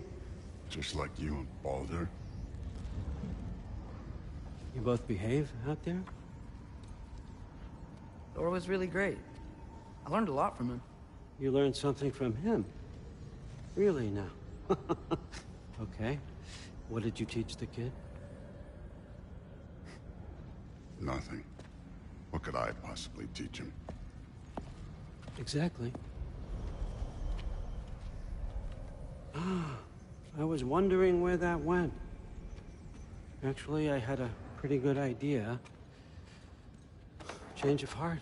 Just like you and Baldur. You both behave out there? Thor was really great. I learned a lot from him. You learned something from him? Really now? Okay. What did you teach the kid? Nothing. What could I possibly teach him? Exactly. I was wondering where that went. Actually, I had a pretty good idea. Change of heart.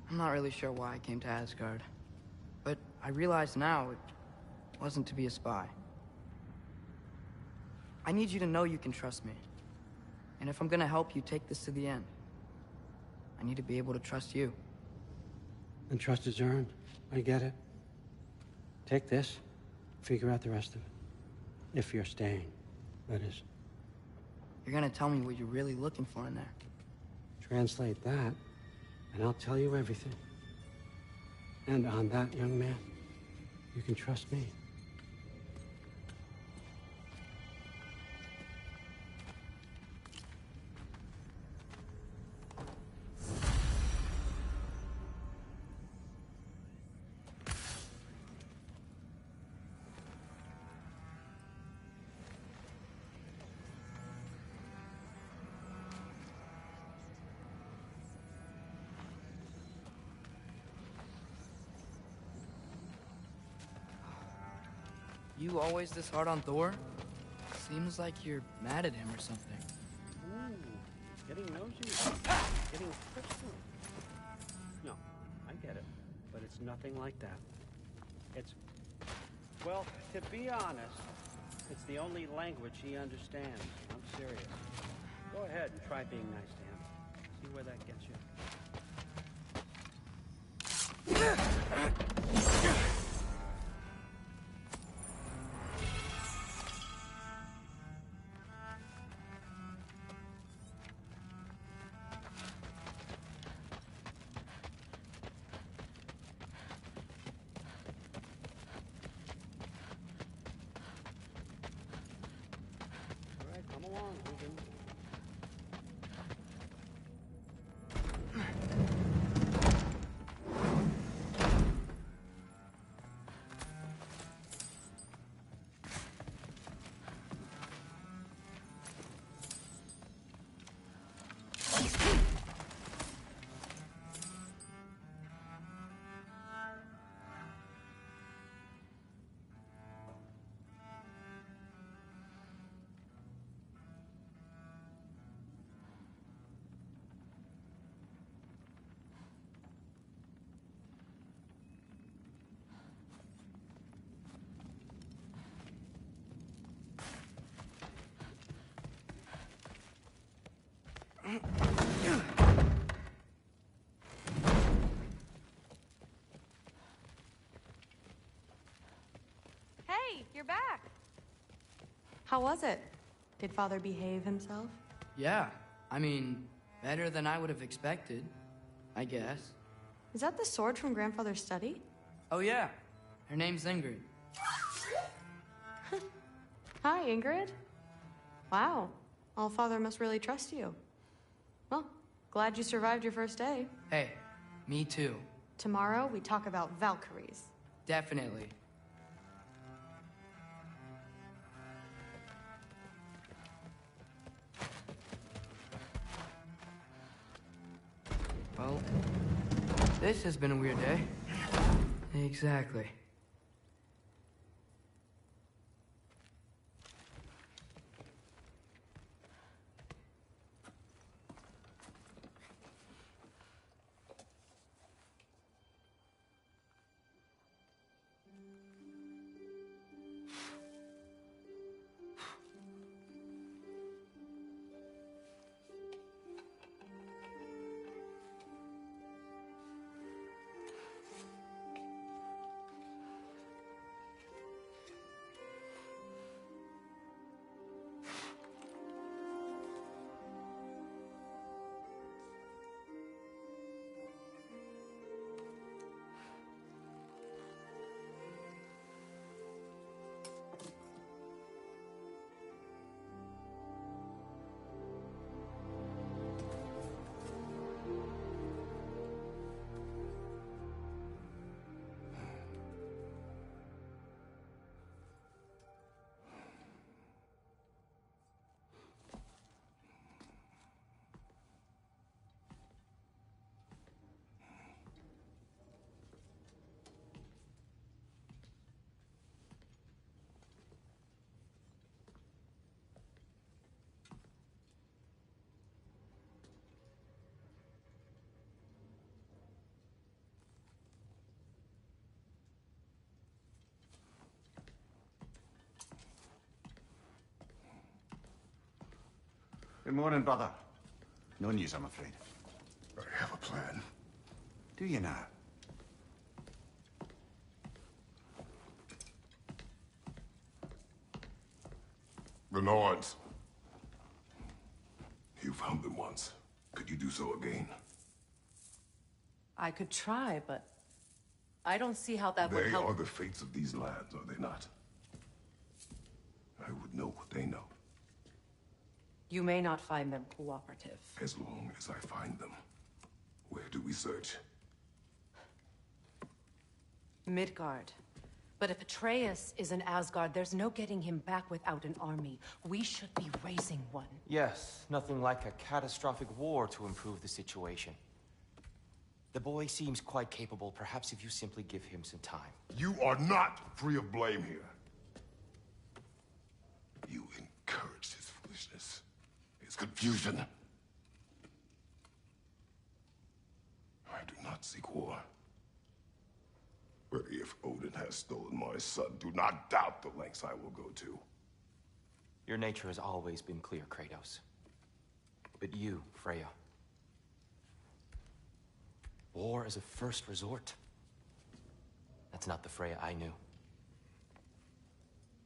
I'm not really sure why I came to Asgard. But I realize now it wasn't to be a spy. I need you to know you can trust me. And if I'm gonna help you take this to the end, I need to be able to trust you. And trust is earned. I get it. Take this, figure out the rest of it. If you're staying, that is. You're gonna tell me what you're really looking for in there. Translate that, and I'll tell you everything. And on that, young man, you can trust me. You always this hard on Thor? Seems like you're mad at him or something. Ooh, getting nosy. Getting personal. No, I get it. But it's nothing like that. It's... Well, to be honest, it's the only language he understands. I'm serious. Go ahead and try being nice to him. See where that gets you. All right, come along, Hogan. Hey, you're back. How was it? Did Father behave himself? Yeah, I mean, better than I would have expected, I guess. Is that the sword from Grandfather's study? Oh yeah, her name's Ingrid. Hi, Ingrid. Wow, All-Father must really trust you. Well, glad you survived your first day. Hey, me too. Tomorrow, we talk about Valkyries. Definitely. Well, this has been a weird day. Exactly. Good morning, brother. No news, I'm afraid. I have a plan. Do you now? The Nords. You found them once. Could you do so again? I could try, but I don't see how that would They help. are the fates of these lands, are they not? I would know what they know. You may not find them cooperative. As long as I find them. Where do we search? Midgard. But if Atreus is in Asgard, there's no getting him back without an army. We should be raising one. Yes, nothing like a catastrophic war to improve the situation. The boy seems quite capable. Perhaps if you simply give him some time. You are not free of blame here. You encouraged his foolishness, his confusion. I do not seek war. But if Odin has stolen my son, do not doubt the lengths I will go to. Your nature has always been clear, Kratos. But you, Freya. War is a first resort. That's not the Freya I knew.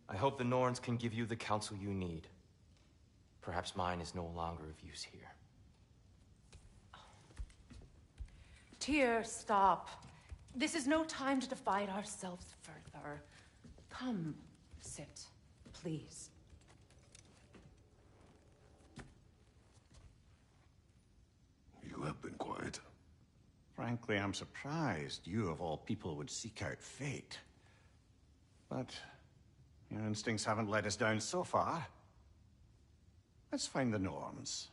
I hope the Norns can give you the counsel you need. Perhaps mine is no longer of use here. Tyr, stop. This is no time to divide ourselves further. Come, sit, please. You have been quiet. Frankly, I'm surprised you, of all people, would seek out fate. But your instincts haven't let us down so far. Let's find the Norns.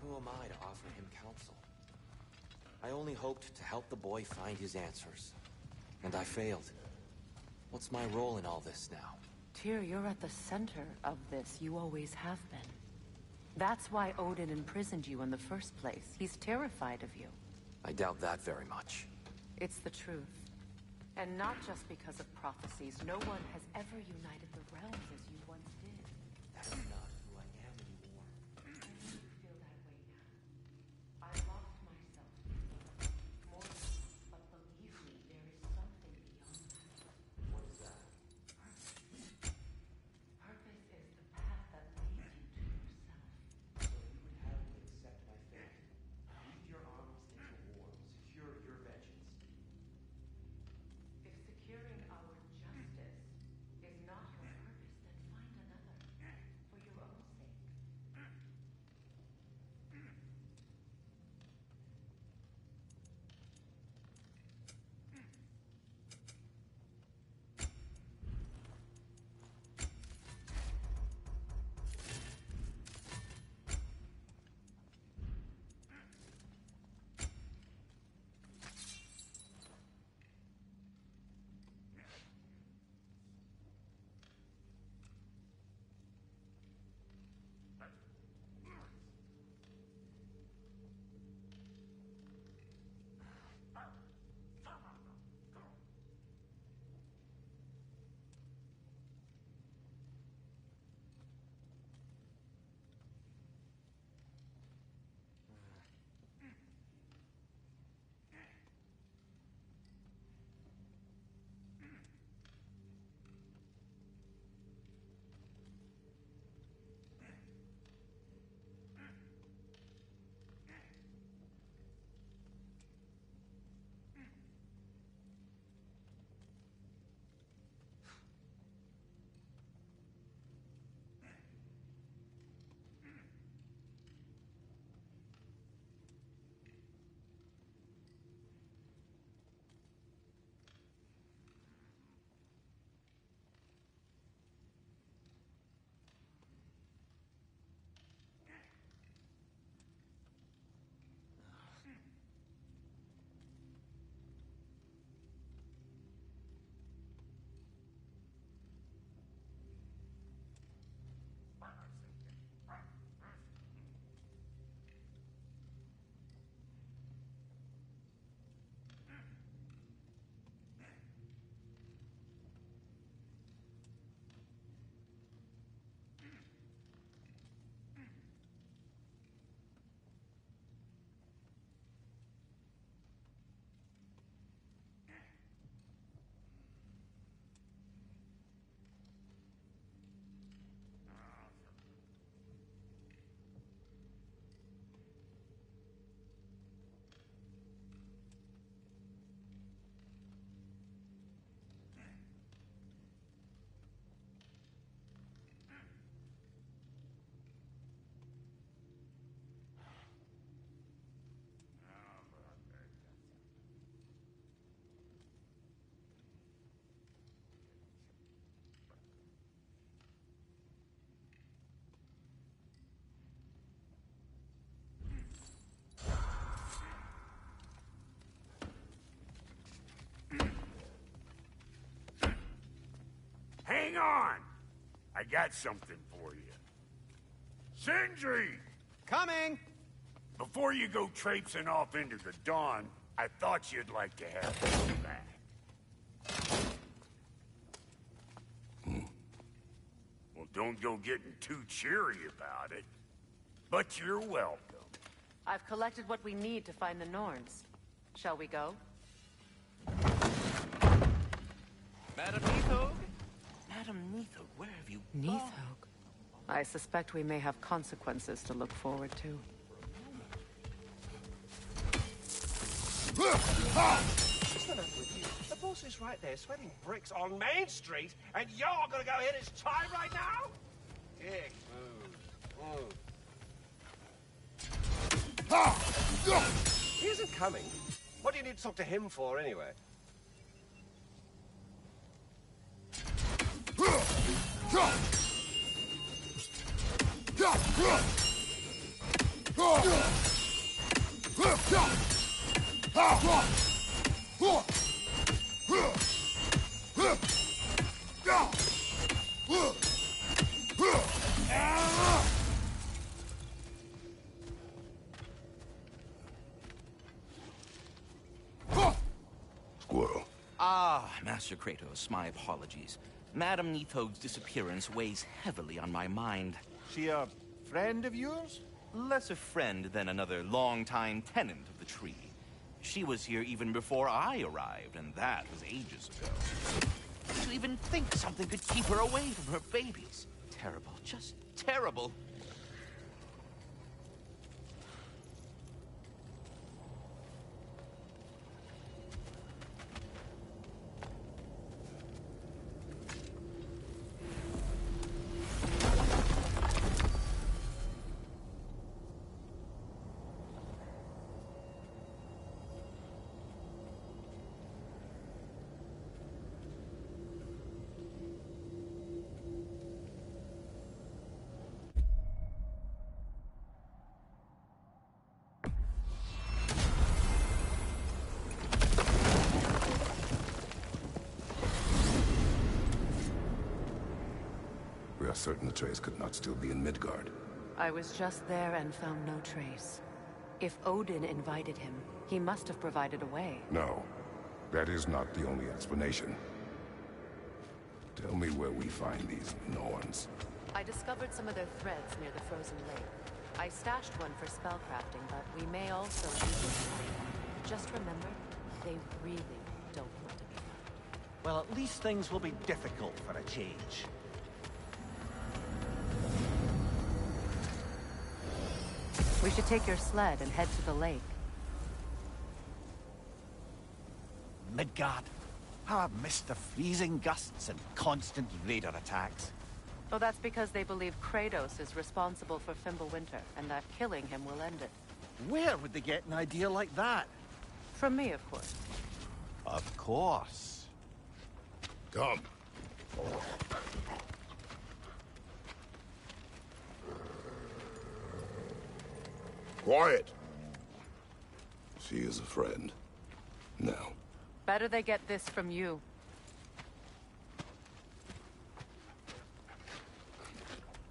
Who am I to offer him counsel? I only hoped to help the boy find his answers. And I failed. What's my role in all this now? Tyr, you're at the center of this. You always have been. That's why Odin imprisoned you in the first place. He's terrified of you. I doubt that very much. It's the truth. And not just because of prophecies. No one has ever united the realms as you once did. That's not who I am anymore. I know you feel that way now. I lost myself. More than, but believe me, there is something beyond that. What is that? Purpose is the path that leads you to yourself. So you would have me accept my fate. Lead your armies into war. Secure your vengeance. If securing our justice is not your purpose, on! I got something for you. Sindri! Coming! Before you go traipsing off into the dawn, I thought you'd like to have this back. Well, don't go getting too cheery about it. But you're welcome. I've collected what we need to find the Norns. Shall we go? Madam Neathog? Madam Neathog, where have you gone? Neathog? I suspect we may have consequences to look forward to. What's the matter with you? The boss is right there sweating bricks on Main Street, and you're gonna go hit his time right now? Dick, move. He isn't coming. What do you need to talk to him for, anyway? Squirrel. Ah, Master Kratos, my apologies. Madam Neathog's disappearance weighs heavily on my mind. She a friend of yours? Less a friend than another longtime tenant of the tree. She was here even before I arrived, and that was ages ago. To even think something could keep her away from her babies. Terrible, just terrible. We are certain the trace could not still be in Midgard. I was just there and found no trace. If Odin invited him, he must have provided a way. No, that is not the only explanation. Tell me where we find these Norns. I discovered some of their threads near the frozen lake. I stashed one for spellcrafting, but we may also use it. Just remember, they really don't want to be found. Well, at least things will be difficult for a change. We should take your sled and head to the lake. Midgard. How I've missed the freezing gusts and constant raider attacks. Oh, that's because they believe Kratos is responsible for Fimbulwinter, and that killing him will end it. Where would they get an idea like that? From me, of course. Of course. Come. Quiet. She is a friend. Now. Better they get this from you.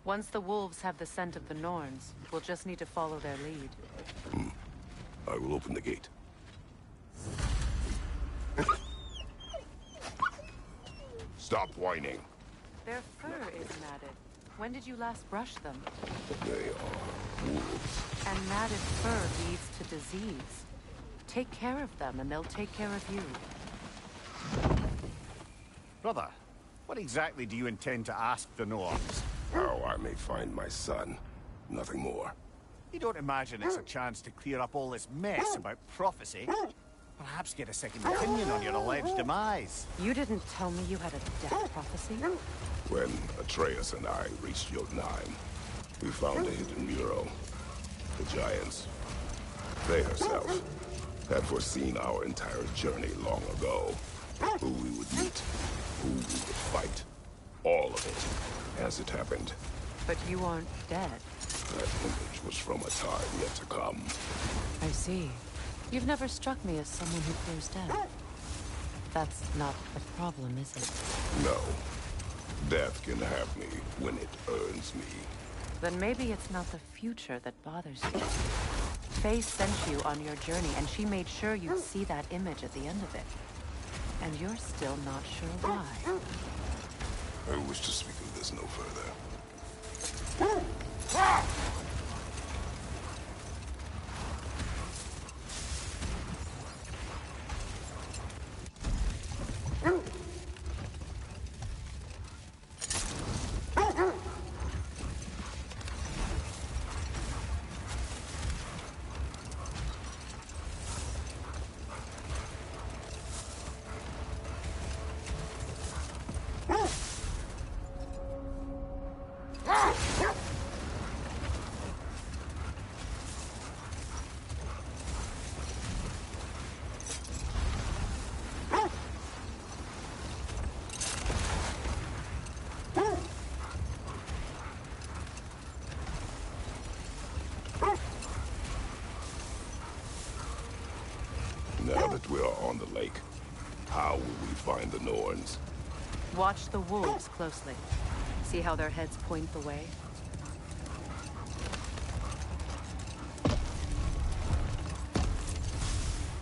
Once the wolves have the scent of the Norns, we'll just need to follow their lead. I will open the gate. Stop whining. Their fur is matted. When did you last brush them? They are wolves. And matted fur leads to disease. Take care of them, and they'll take care of you. Brother, what exactly do you intend to ask the Norns? How I may find my son. Nothing more. You don't imagine it's a chance to clear up all this mess about prophecy? Perhaps get a second opinion on your alleged demise. You didn't tell me you had a death prophecy? When Atreus and I reached Jotunheim, we found a hidden mural. The Giants, they herself, had foreseen our entire journey long ago. Who we would meet, who we would fight. All of it, as it happened. But you aren't dead. That image was from a time yet to come. I see. You've never struck me as someone who fears death. That's not a problem, is it? No. Death can have me when it earns me. Then maybe it's not the future that bothers you. Faye sent you on your journey, and she made sure you'd see that image at the end of it. And you're still not sure why. I wish to speak of this no further. Now that we are on the lake, how will we find the Norns? Watch the wolves closely. See how their heads point the way?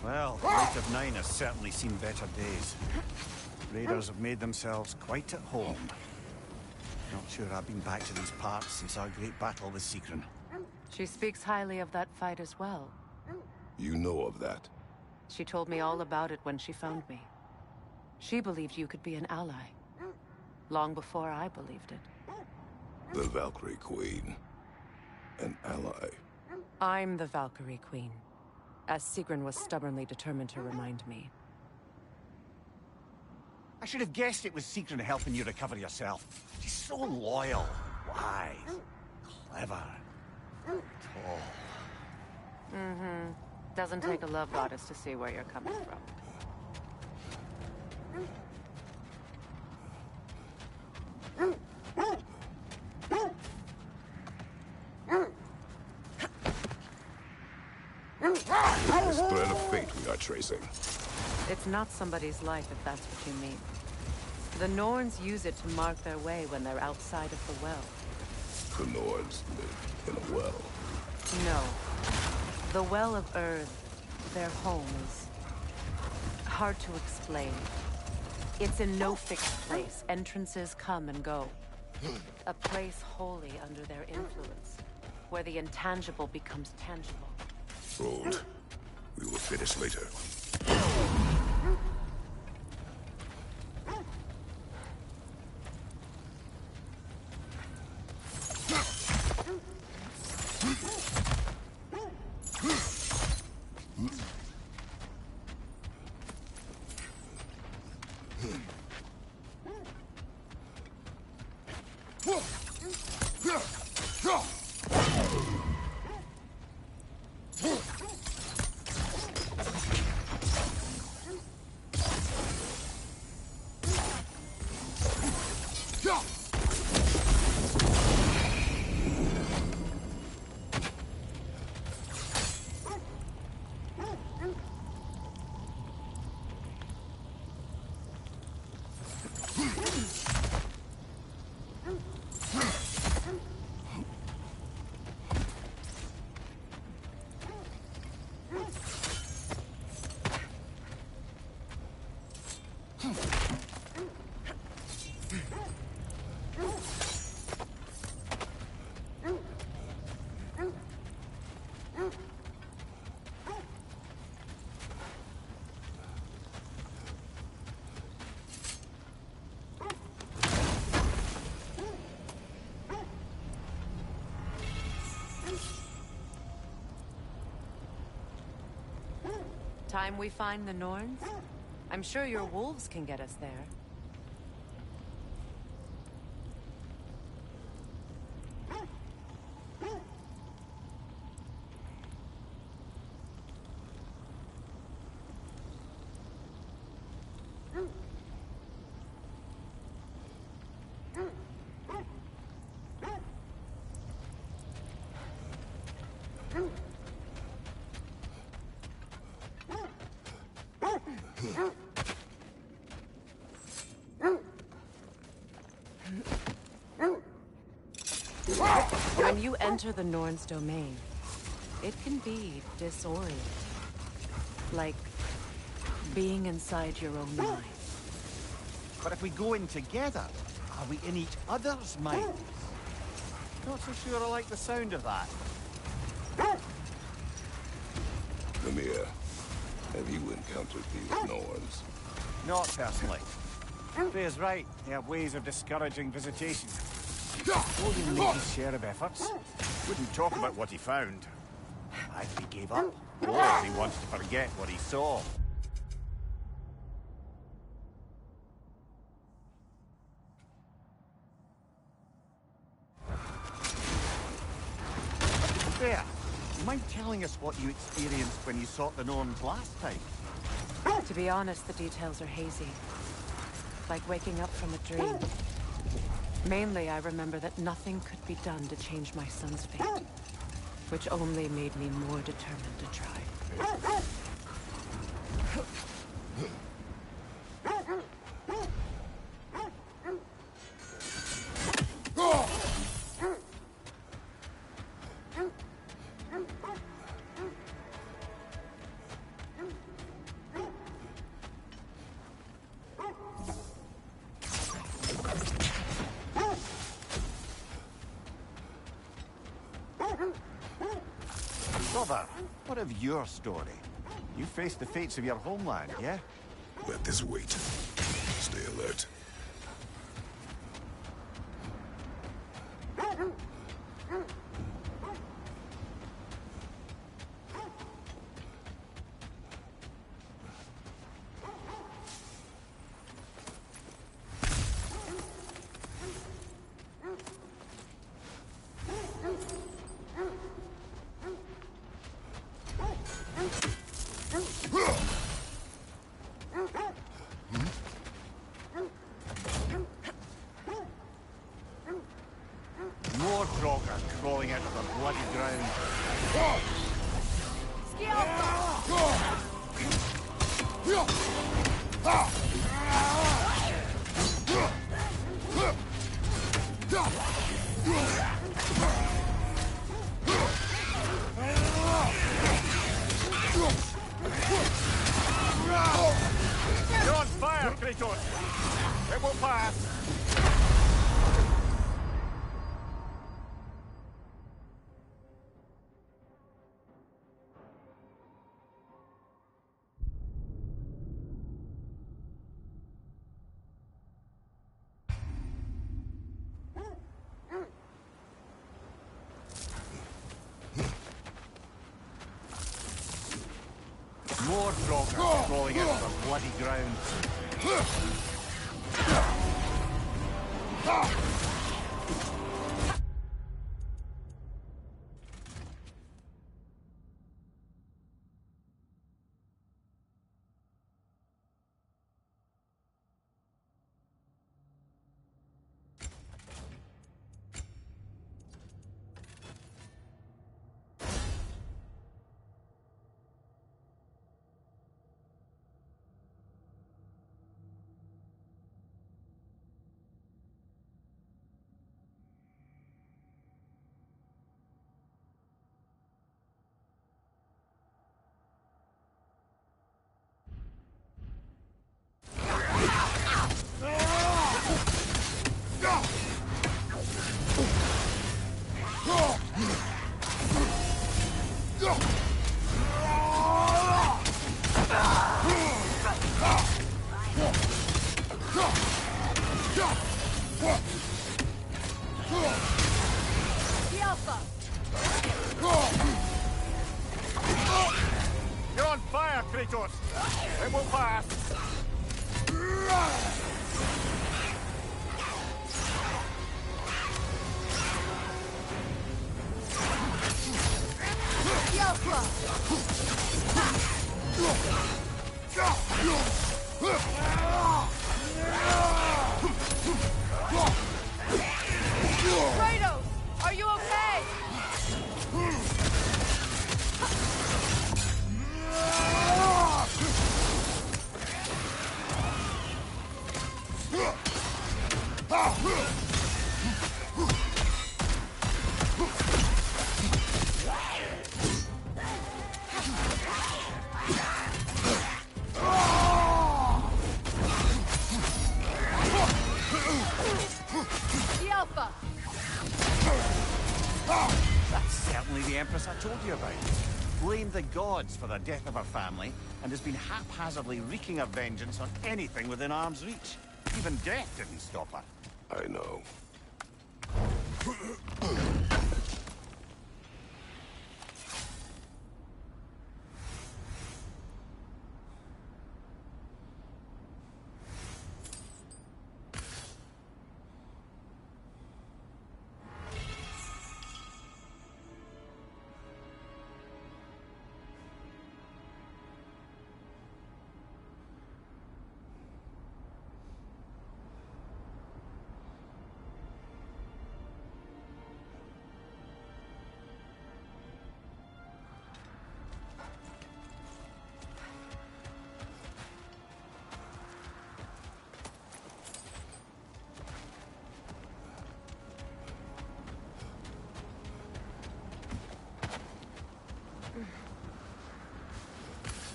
Well, the Lake of Nine has certainly seen better days. Raiders have made themselves quite at home. Not sure I've been back to these parts since our great battle with Seekron. She speaks highly of that fight as well. You know of that? She told me all about it when she found me. She believed you could be an ally. Long before I believed it. The Valkyrie Queen. An ally. I'm the Valkyrie Queen. As Seekron was stubbornly determined to remind me. I should have guessed it was Seekron helping you recover yourself. She's so loyal, wise, clever, tall. Mm-hmm. Doesn't take a love goddess to see where you're coming from. This thread of fate we are tracing. It's not somebody's life, if that's what you mean. The Norns use it to mark their way when they're outside of the well. The Norns live in a well. No. The Well of Earth, their home, is hard to explain. It's in no fixed place. Entrances come and go. A place wholly under their influence, where the intangible becomes tangible. Hold. We will finish later. Time we find the Norns? I'm sure your wolves can get us there. When you enter the Norn's domain, it can be disorienting. Like being inside your own mind. But if we go in together, are we in each other's minds? Not so sure I like the sound of that. Lemire, have you encountered these Norns? Not personally. Freya's right. They have ways of discouraging visitation. Odin made his share of efforts. Wouldn't talk about what he found. Either he gave up, or he wants to forget what he saw. Freya, you mind telling us what you experienced when you sought the Norns last time? To be honest, the details are hazy. Like waking up from a dream. Mainly, I remember that nothing could be done to change my son's fate. Which only made me more determined to try. Brother, what of your story? You faced the fates of your homeland, yeah? Let this wait. Stay alert. More Draugr crawling out of the bloody ground. You're on fire, Kratos! It will pass! More Draugr crawling out of the bloody ground. You're on fire, Kratos! It will pass! Kratos, are you okay? Empress I told you about. Blamed the gods for the death of her family, and has been haphazardly wreaking her vengeance on anything within arm's reach. Even death didn't stop her. I know.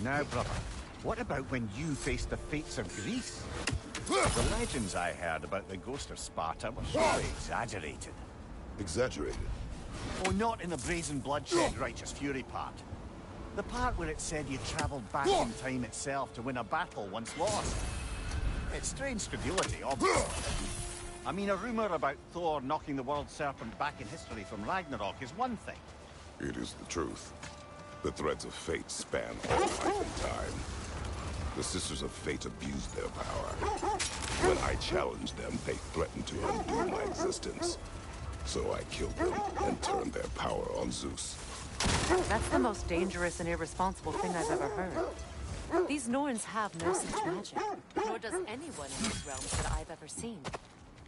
Now, brother, what about when you faced the fates of Greece? The legends I heard about the ghost of Sparta were surely exaggerated. Exaggerated? Oh, not in the brazen bloodshed righteous fury part. The part where it said you travelled back in time itself to win a battle once lost. It's strange credulity, obviously. I mean, a rumour about Thor knocking the world serpent back in history from Ragnarok is one thing. It is the truth. The threads of fate span all life and time. The Sisters of Fate abused their power. When I challenged them, they threatened to undo my existence. So I killed them and turned their power on Zeus. That's the most dangerous and irresponsible thing I've ever heard. These Norns have no such magic, nor does anyone in these realms that I've ever seen.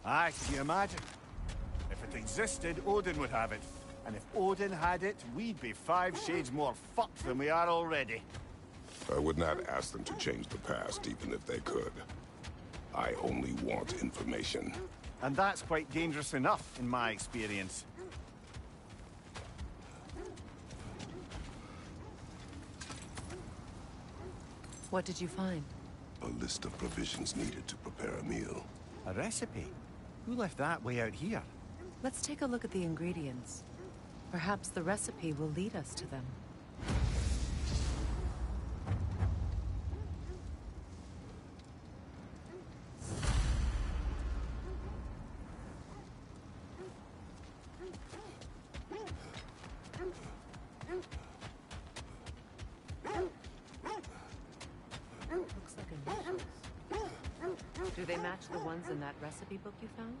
Aye, can you imagine? If it existed, Odin would have it. And if Odin had it, we'd be 5 shades more fucked than we are already. I would not ask them to change the past, even if they could. I only want information. And that's quite dangerous enough, in my experience. What did you find? A list of provisions needed to prepare a meal. A recipe? Who left that way out here? Let's take a look at the ingredients. Perhaps the recipe will lead us to them. Looks like initials. Do they match the ones in that recipe book you found?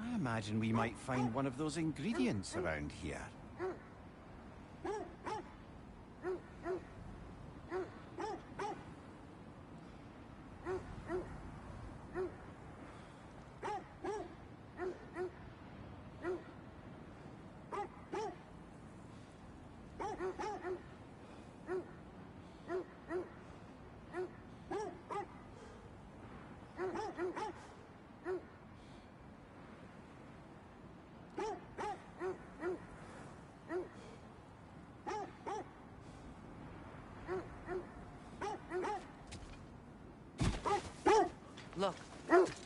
I imagine we might find one of those ingredients around here. Look,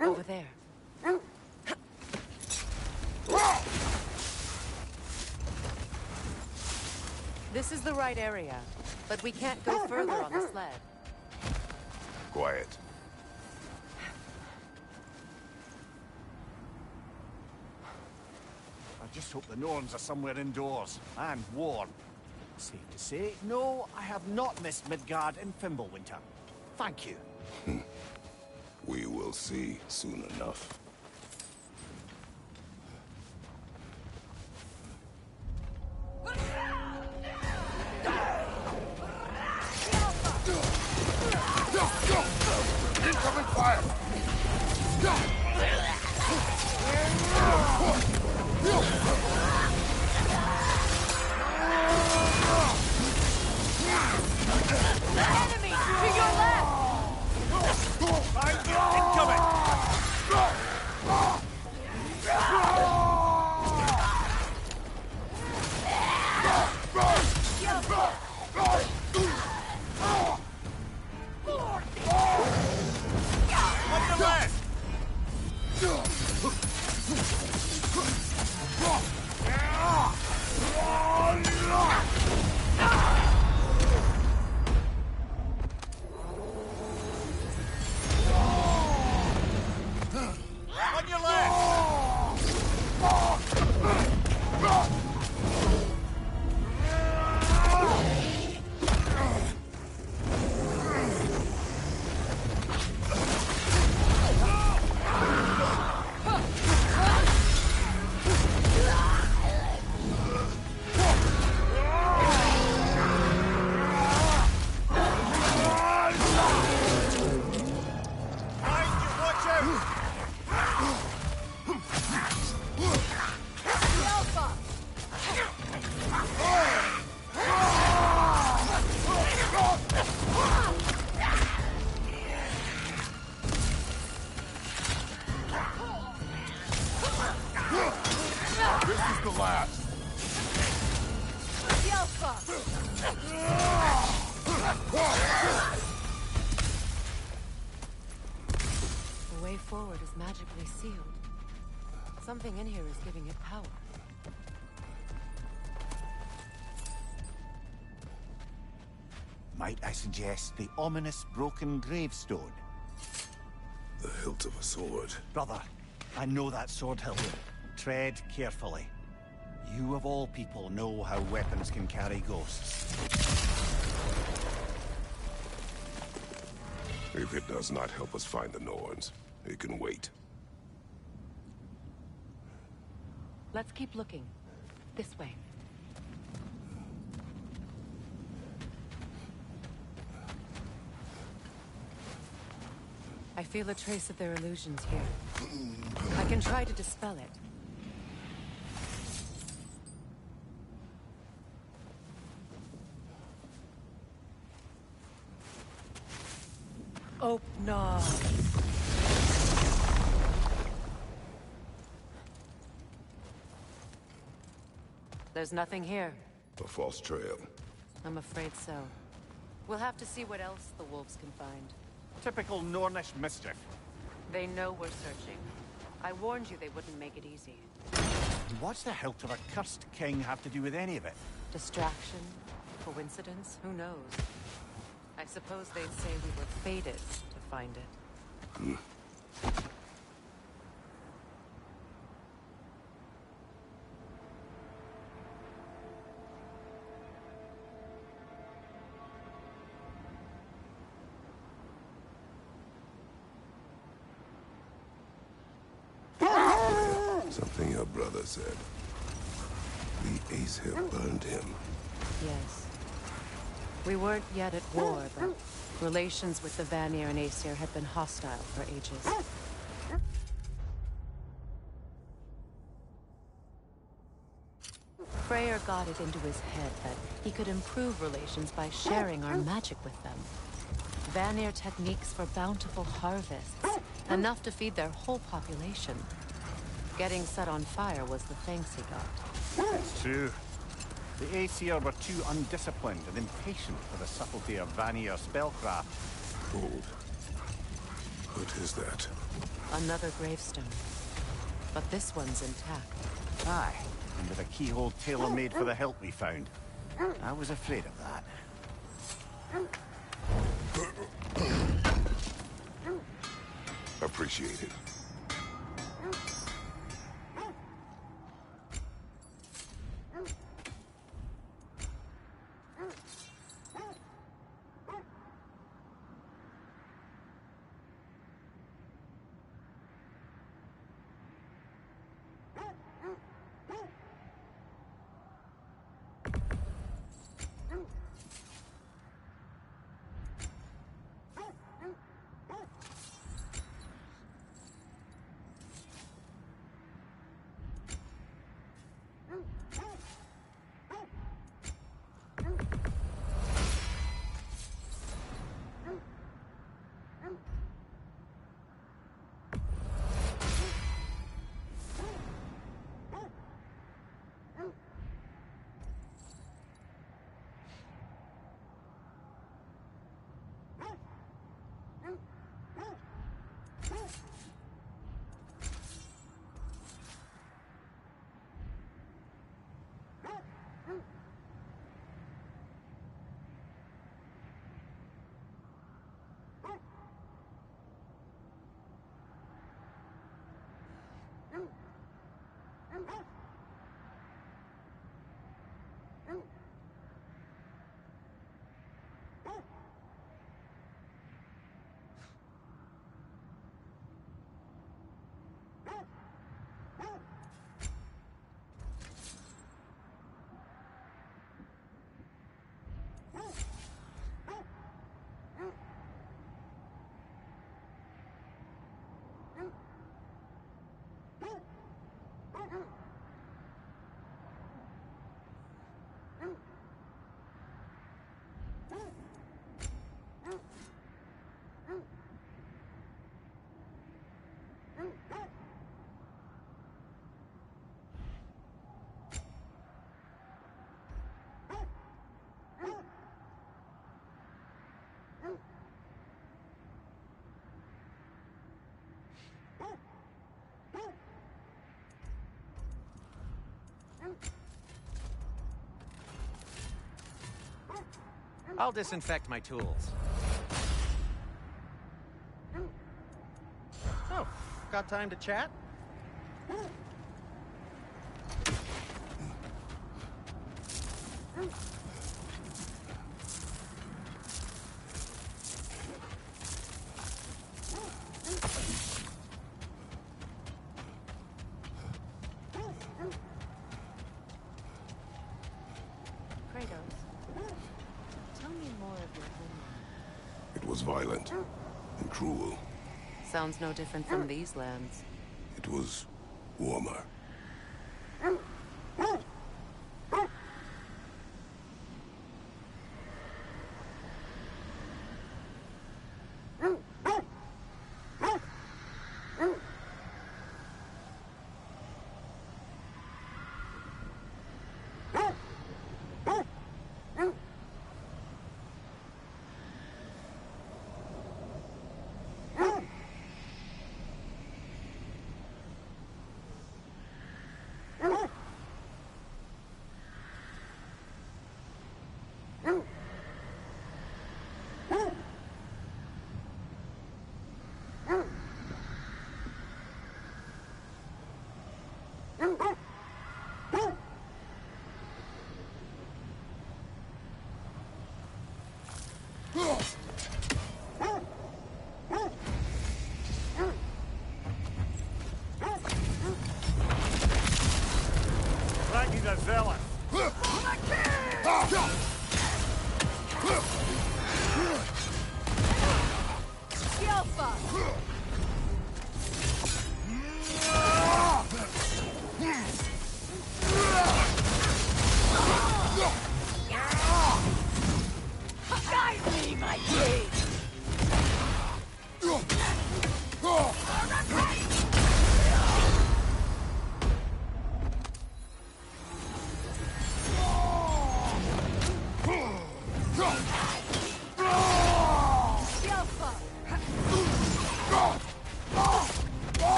over there. This is the right area, but we can't go further on the sled. Quiet. I just hope the Norns are somewhere indoors, and warm. Safe to say, no, I have not missed Midgard in Fimbulwinter. Thank you. We will see soon enough. Incoming fire! Enemy to your left! Incoming! On the left! The way forward is magically sealed. Something in here is giving it power. Might I suggest the ominous broken gravestone? The hilt of a sword. Brother, I know that sword hilt. Tread carefully. You of all people know how weapons can carry ghosts. If it does not help us find the Norns, it can wait. Let's keep looking. This way. I feel a trace of their illusions here. I can try to dispel it. Oh, no. There's nothing here. A false trail. I'm afraid so. We'll have to see what else the wolves can find. Typical Nornish mischief. They know we're searching. I warned you they wouldn't make it easy. What's the hilt of a cursed king have to do with any of it? Distraction? Coincidence? Who knows? I suppose they'd say we were fated to find it. Something your brother said. The Ace Hill burned him. Yes. We weren't yet at war, but relations with the Vanir and Aesir had been hostile for ages. Freyr got it into his head that he could improve relations by sharing our magic with them. Vanir techniques for bountiful harvests, enough to feed their whole population. Getting set on fire was the thanks he got. It's true. The Aesir were too undisciplined and impatient for the subtlety of Vanir spellcraft. Hold. What is that? Another gravestone. But this one's intact. Aye, and with a keyhole tailor-made for the hilt we found. I was afraid of that. Appreciate it. I'll disinfect my tools. Oh, got time to chat? Tell me more of your homeland. It was violent and cruel. Sounds no different from these lands. It was warmer. Frankie's a zealot. Guide me, my king!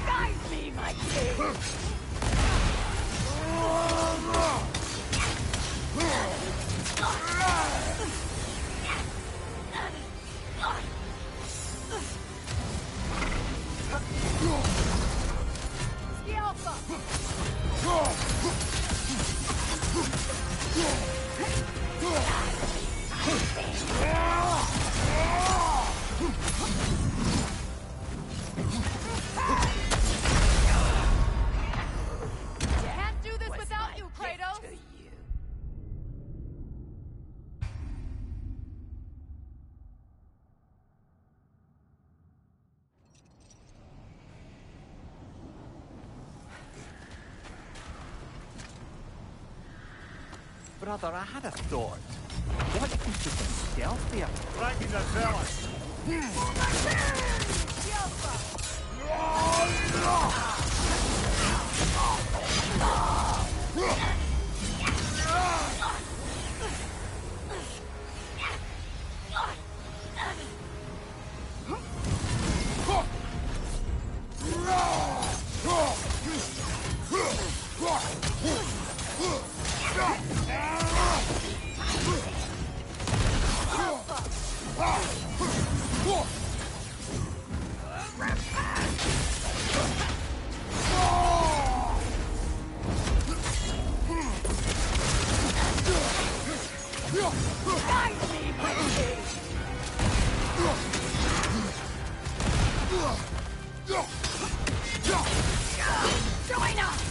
Guide me, my king! Can't do this without you, Kratos! Brother, I had a thought. What if we took a stealth there? Frankie's a zealot. Join us!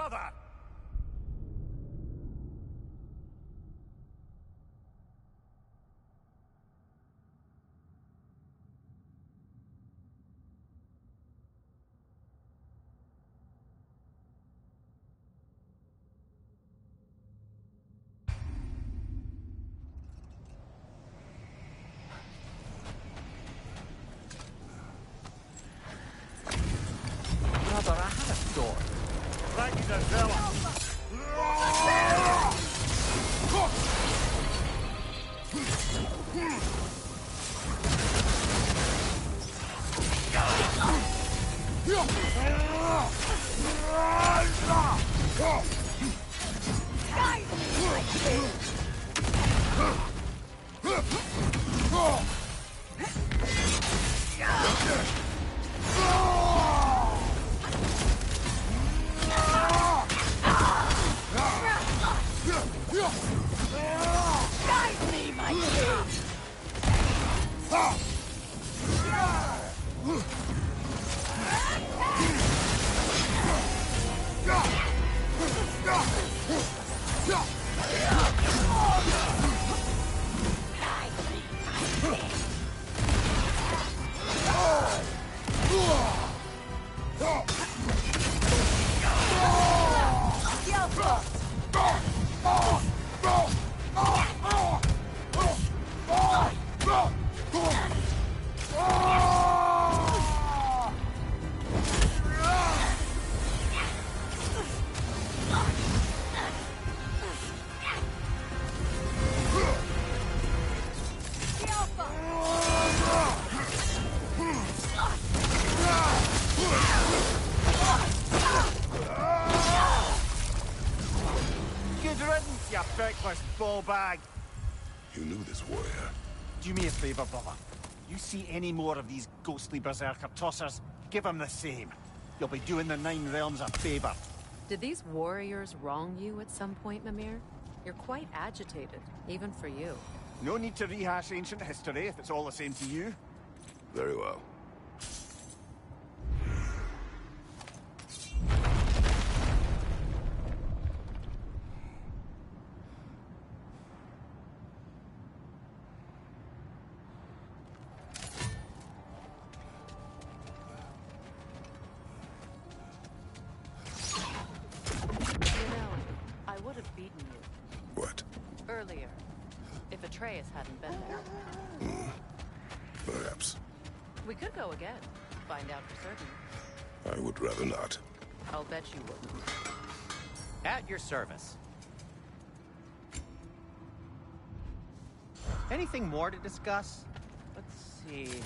other! Brother, I had a thought. Thank you, Denzel. Guide me, my king! Good riddance, you feckless ball bag. You knew this warrior. Do me a favor, brother. You see any more of these ghostly berserker tossers, give them the same. You'll be doing the Nine Realms a favor. Did these warriors wrong you at some point, Mimir? You're quite agitated, even for you. No need to rehash ancient history if it's all the same to you. Very well. You know, I would have beaten you. What? Earlier. If Atreus hadn't been there. Perhaps. We could go again. Find out for certain. I would rather not. I'll bet you wouldn't. At your service. Anything more to discuss? Let's see.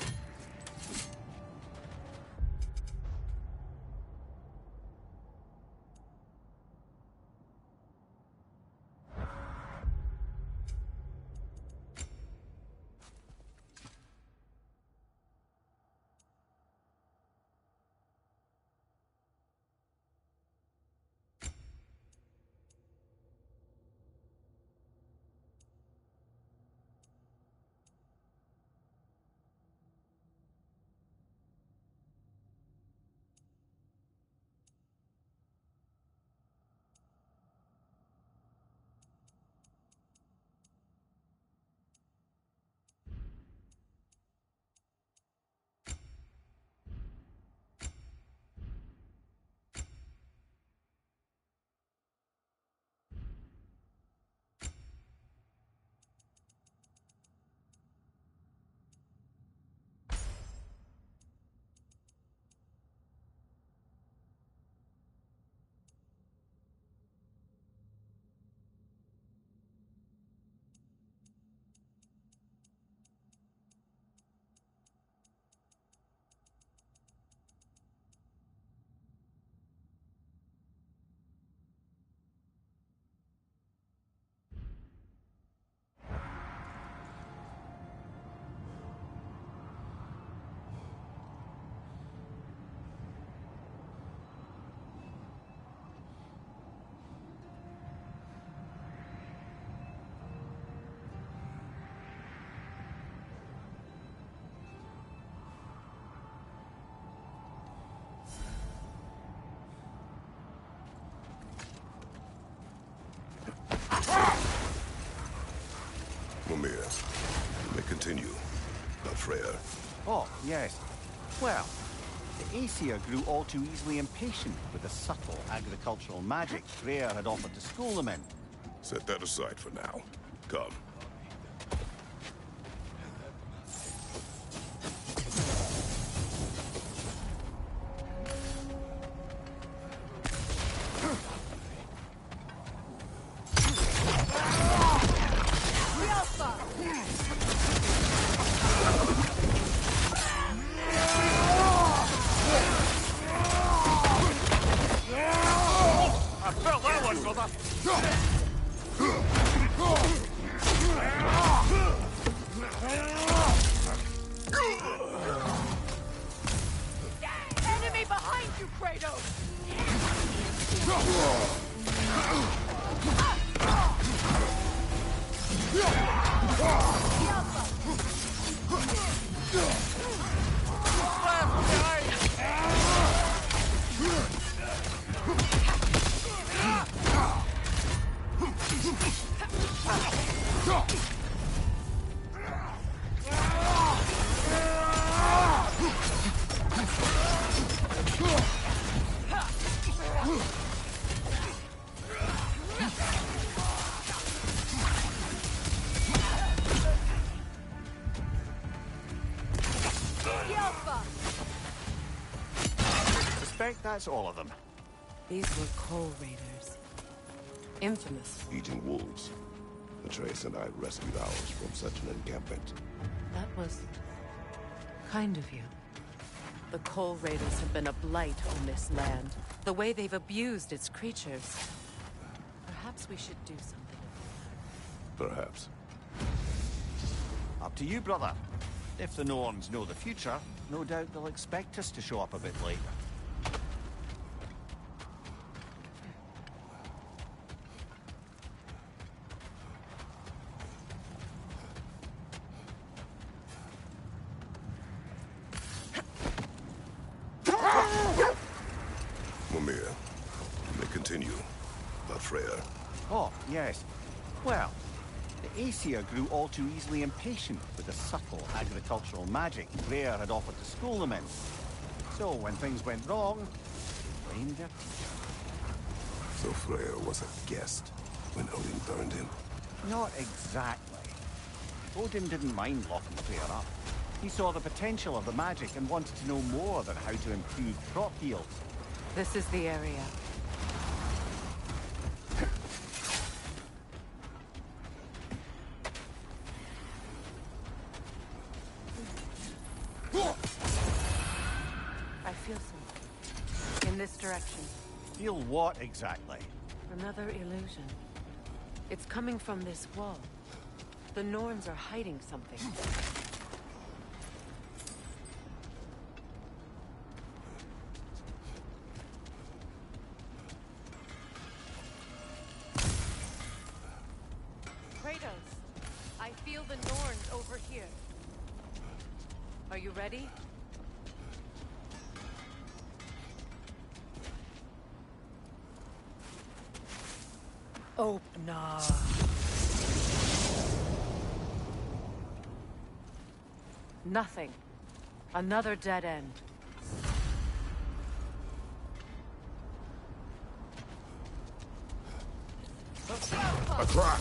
continue, not Freya. Oh, yes. Well, the Aesir grew all too easily impatient with the subtle agricultural magic Freya had offered to school them in. Set that aside for now. Come. Enemy behind you, Kratos! Suspect that's all of them. These were coal raiders. Infamous. Eating wolves. Atreus and I rescued ours from such an encampment. That was kind of you. The coal raiders have been a blight on this land. The way they've abused its creatures. Perhaps we should do something. Perhaps. Up to you, brother. If the Norns know the future, no doubt they'll expect us to show up a bit late. Mimir, you may continue. About Freya. Oh, yes. Well, the Aesir grew all too easily impatient with the subtle agricultural magic Freya had offered to school them in. So when things went wrong, they blamed their teacher. So Freya was a guest when Odin burned him? Not exactly. Odin didn't mind locking Freya up. He saw the potential of the magic and wanted to know more than how to improve crop yields. This is the area. I feel something. In this direction. Feel what exactly? Another illusion. It's coming from this wall. The Norns are hiding something. Kratos, I feel the Norns over here. Are you ready? Open up. Nothing. Another dead end. A trap!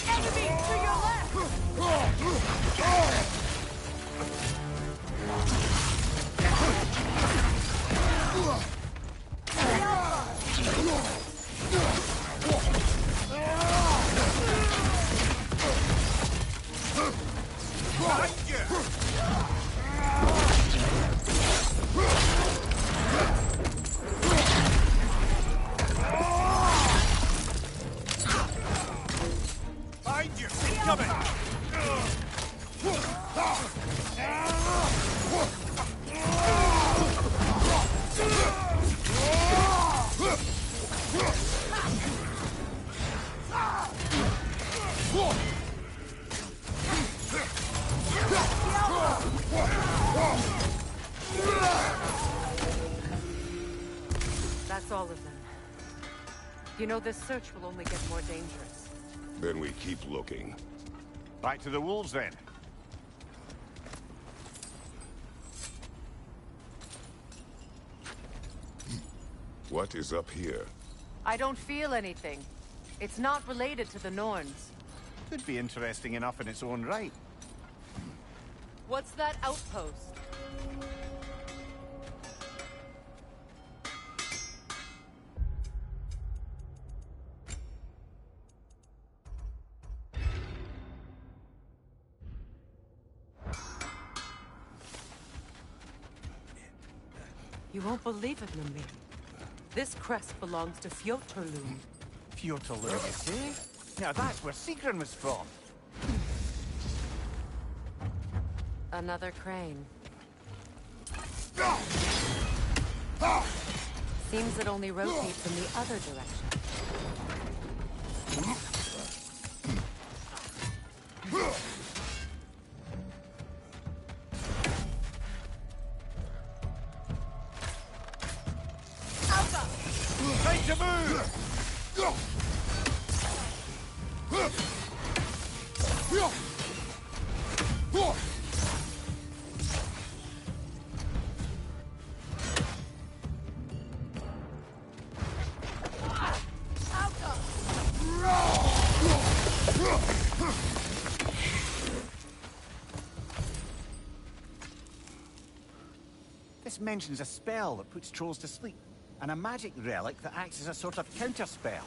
Enemy to your left! Find you! Coming! That's all of them. You know, this search will only get more dangerous. Then we keep looking. Back to the wolves, then. What is up here? I don't feel anything. It's not related to the Norns. Could be interesting enough in its own right. What's that outpost? You won't believe it, Mimir. This crest belongs to Fjotorlund. Fjotorlund, you say? Now that's where Sigrun was from. Another crane. Seems it only rotates in the other direction. Time to move! This mentions a spell that puts trolls to sleep, and a magic relic that acts as a sort of counterspell.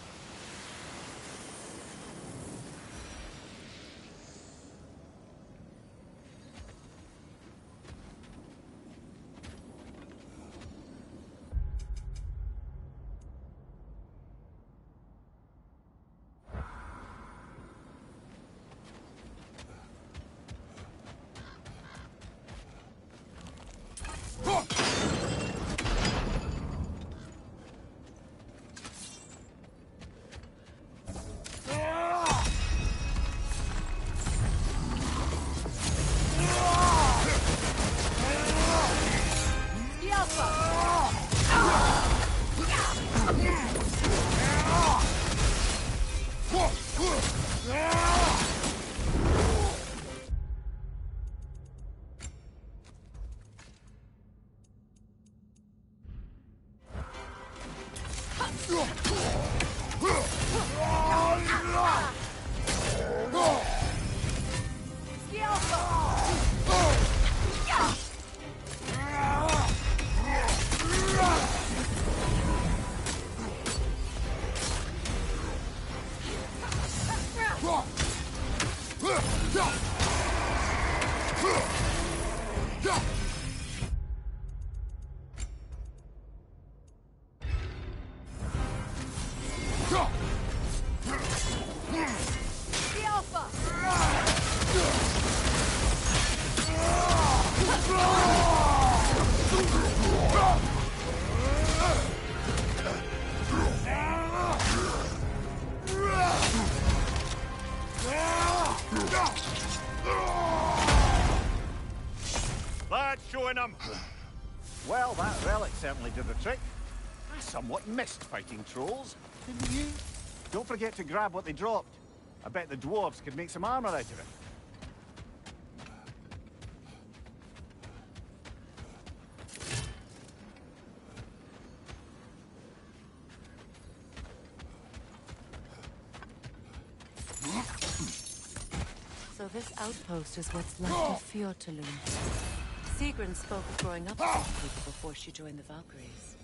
That's showing them. Well, that relic certainly did the trick. I somewhat missed fighting trolls, didn't you? Don't forget to grab what they dropped. I bet the dwarves could make some armor out of it. So this outpost is what's left of Fjotorlund. Sigrun spoke of growing up with these people before she joined the Valkyries.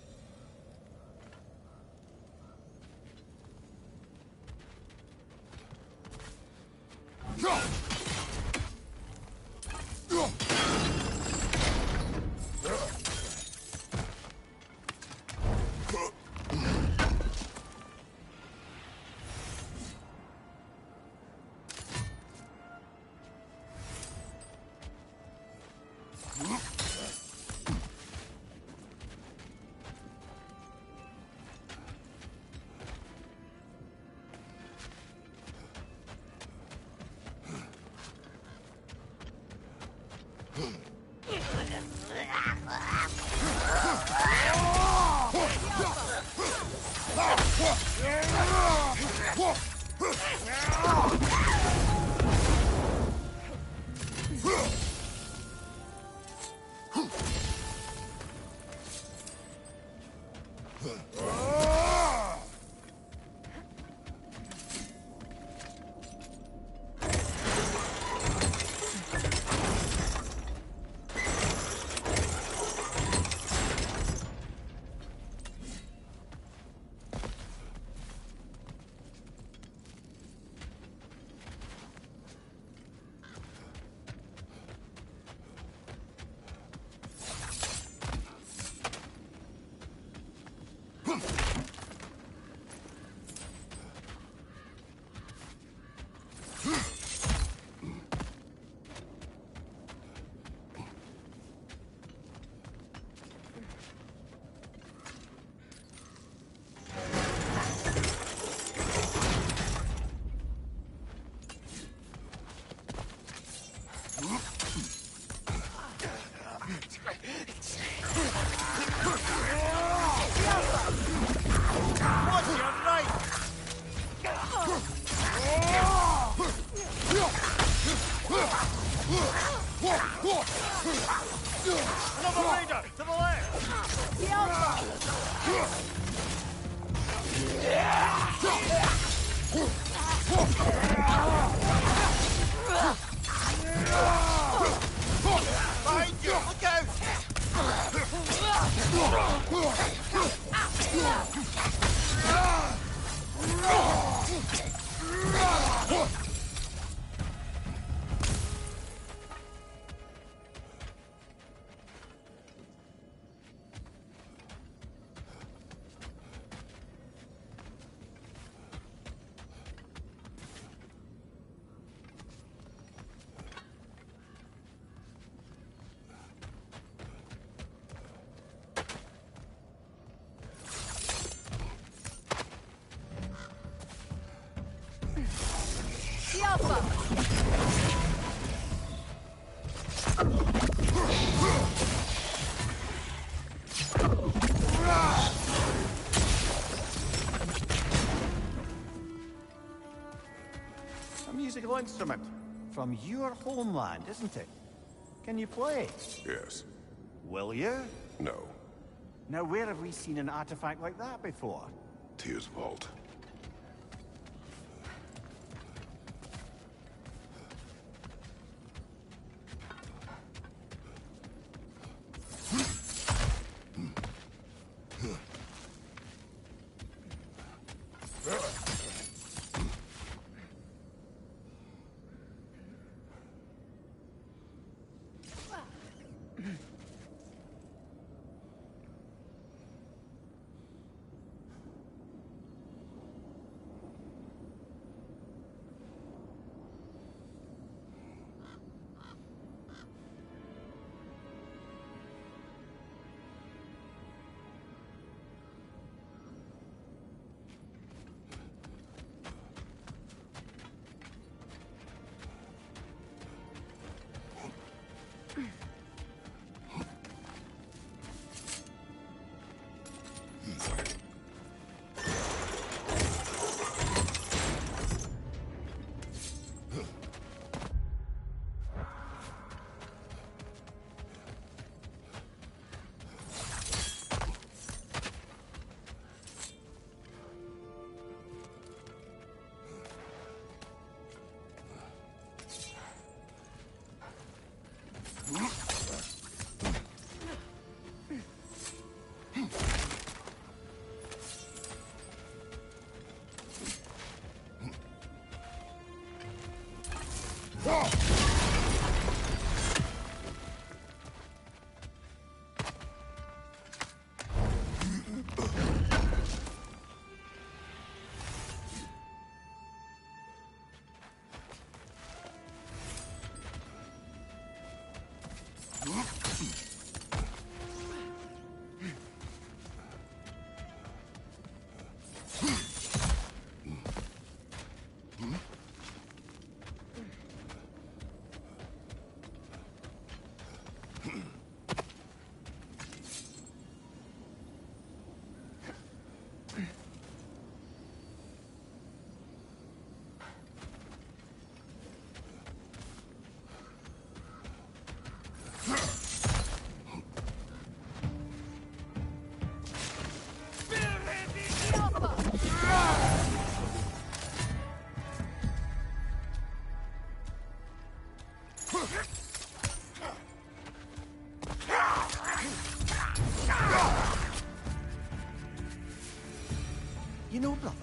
Another leader, to the left! Behind you, look out! A musical instrument from your homeland, isn't it? Can you play? Yes. Will you? No. Now, where have we seen an artifact like that before? Tyr's vault. You know, brother,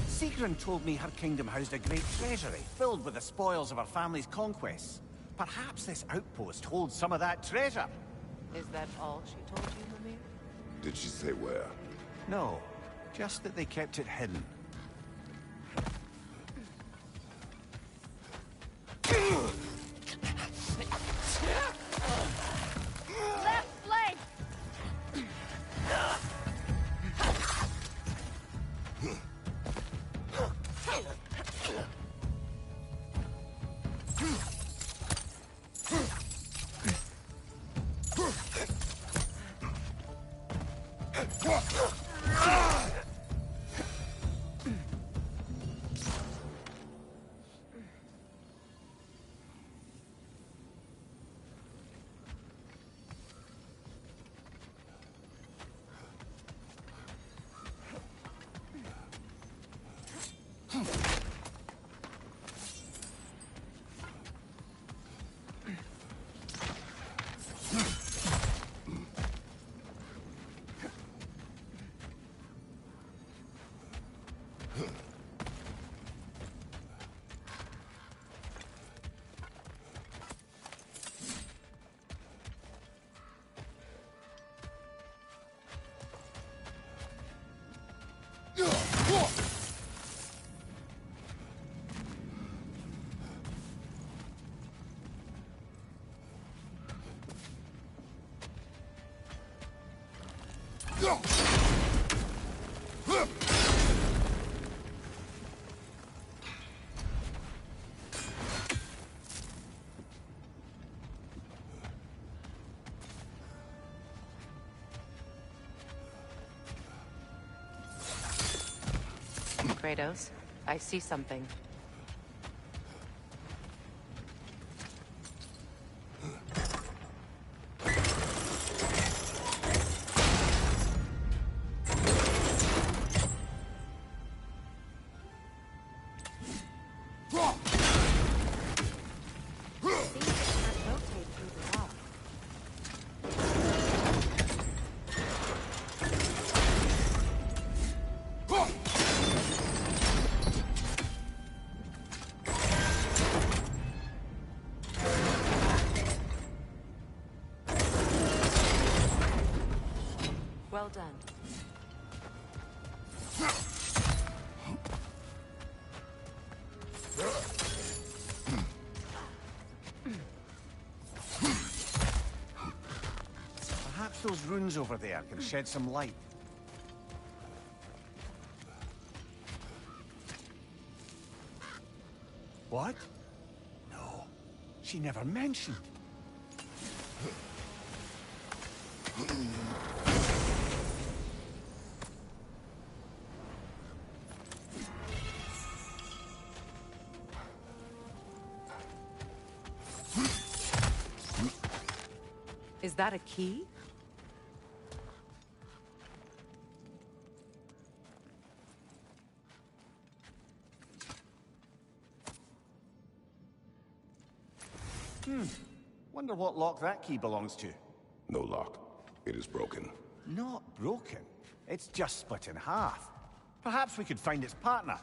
Sigrun told me her kingdom housed a great treasury filled with the spoils of her family's conquests. Perhaps this outpost holds some of that treasure. Is that all she told you, Mimir? Did she say where? No, just that they kept it hidden. Left flank! Kratos, I see something. Well done. Perhaps those runes over there can shed some light. What? No, she never mentioned. Is that a key? Wonder what lock that key belongs to. No lock. It is broken. Not broken. It's just split in half. Perhaps we could find its partner.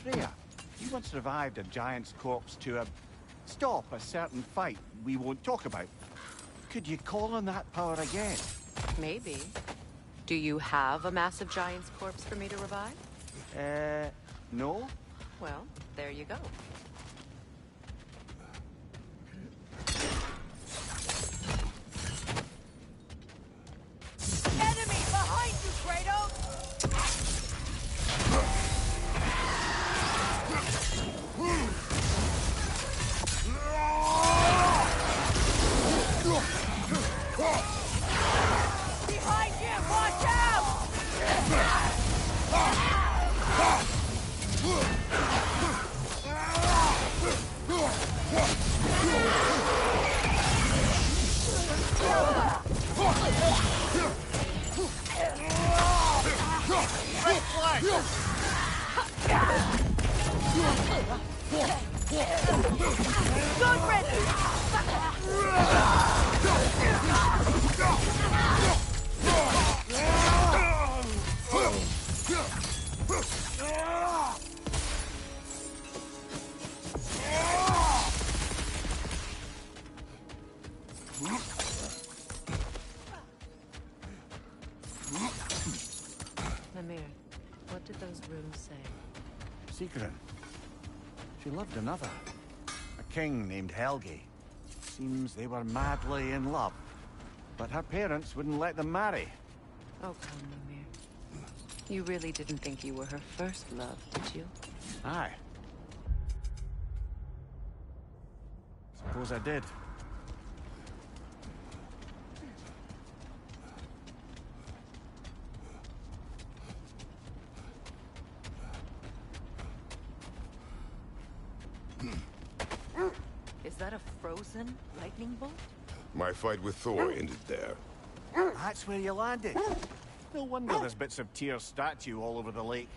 Freya, you once revived a giant's corpse to stop a certain fight we won't talk about. Could you call on that power again? Maybe. Do you have a massive giant's corpse for me to revive? No? Well, there you go. Mimir, what did those runes say? Secret. She loved another. A king named Helgi. Seems they were madly in love. But her parents wouldn't let them marry. Oh, come, Mimir. You really didn't think you were her first love, did you? Aye. Suppose I did. Is that a frozen lightning bolt? My fight with Thor ended there. That's where you landed. No wonder there's bits of Tyr's statue all over the lake.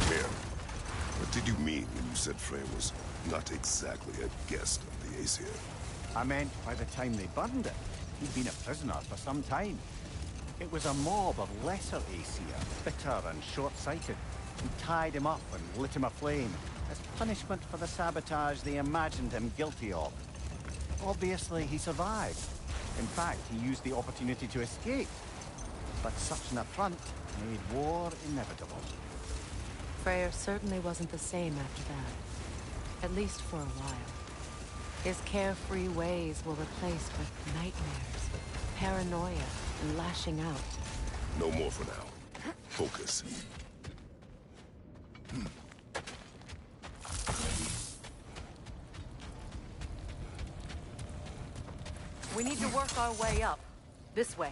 Mir, what did you mean when you said Frey was not exactly a guest of the Aesir? I meant by the time they burned it, he'd been a prisoner for some time. It was a mob of lesser Aesir, bitter and short-sighted, who tied him up and lit him aflame as punishment for the sabotage they imagined him guilty of. Obviously, he survived. In fact, he used the opportunity to escape. But such an affront made war inevitable. Freyr certainly wasn't the same after that. At least for a while. His carefree ways were replaced with nightmares, paranoia, and lashing out. No more for now. Focus. We need to work our way up. This way.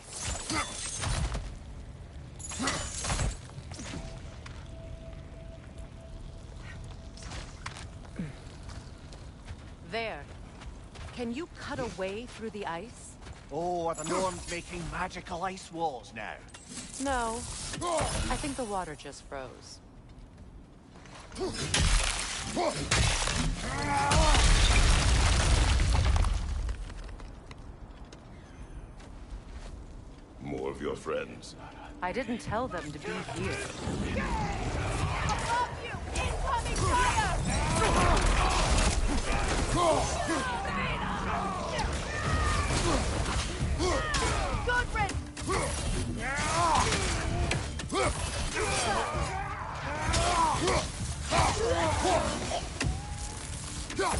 There. Can you cut a way through the ice? Oh, are the Norns making magical ice walls now? No. I think the water just froze. More of your friends. I didn't tell them to be here. Godfrey!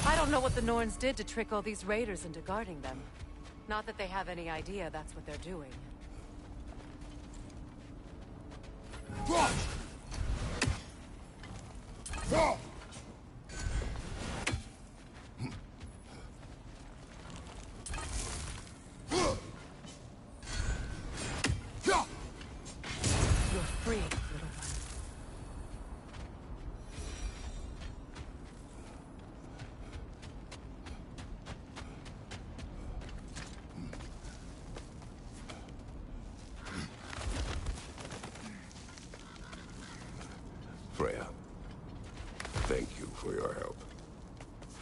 I don't know what the Norns did to trick all these raiders into guarding them. Not that they have any idea that's what they're doing. You're free, little one. Freya, thank you for your help.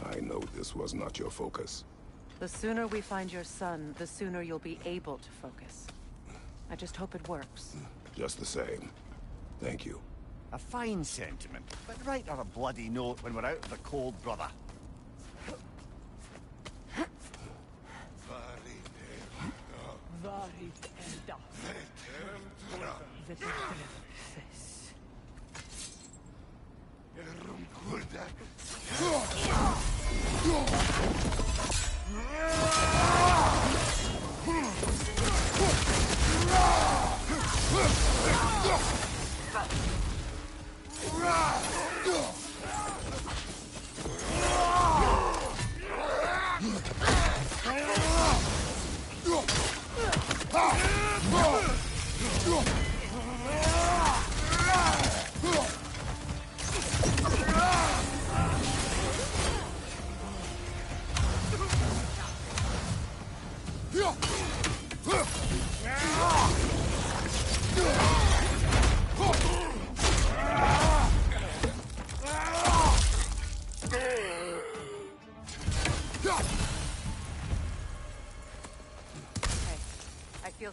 I know this was not your focus. The sooner we find your son, the sooner you'll be able to focus. I just hope it works. Just the same. Thank you. A fine sentiment, but write her a bloody note when we're out of the cold, brother.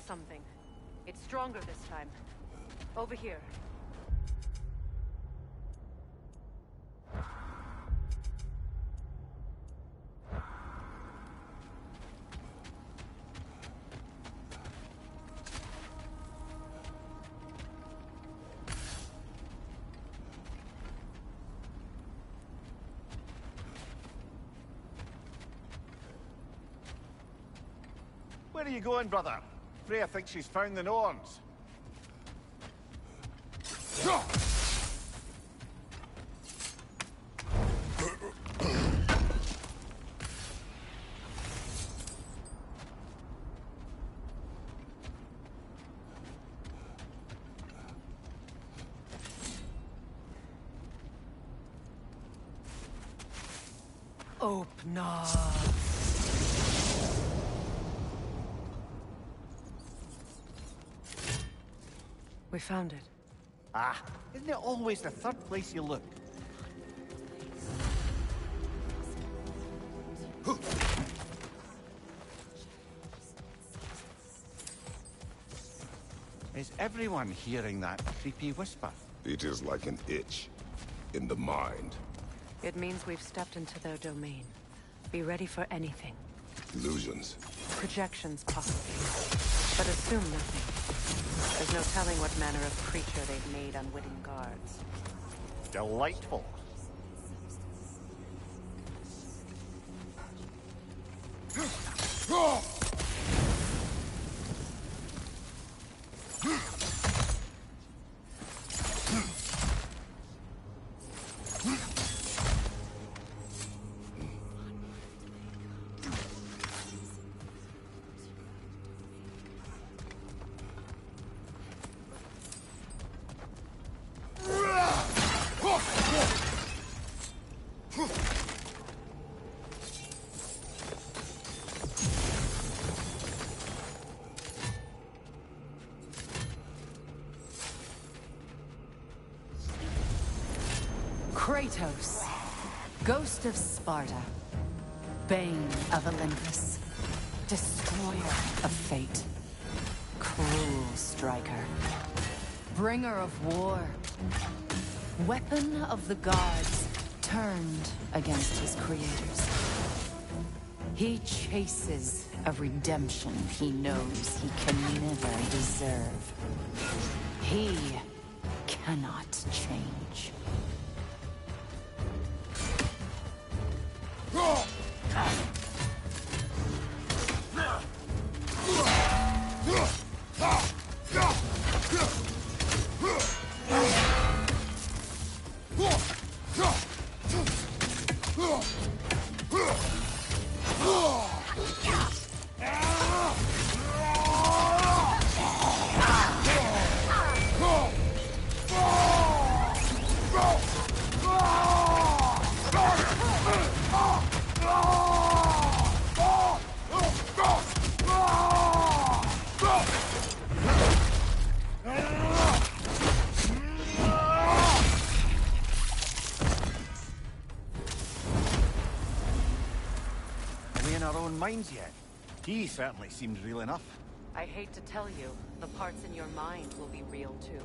something. It's stronger this time. Over here. Where are you going, brother? Freya thinks she's found the Norns. Open up. We found it. Ah, isn't it always the third place you look? Is everyone hearing that creepy whisper? It is like an itch in the mind. It means we've stepped into their domain. Be ready for anything. Illusions. Projections, possibly. But assume nothing. There's no telling what manner of creature they've made unwitting guards. Delightful. Kratos, Ghost of Sparta, Bane of Olympus, Destroyer of Fate, Cruel Striker, Bringer of War, Weapon of the Gods, turned against his creators. He chases a redemption he knows he can never deserve. He cannot change. Minds yet. He certainly seemed real enough. I hate to tell you, the parts in your mind will be real too.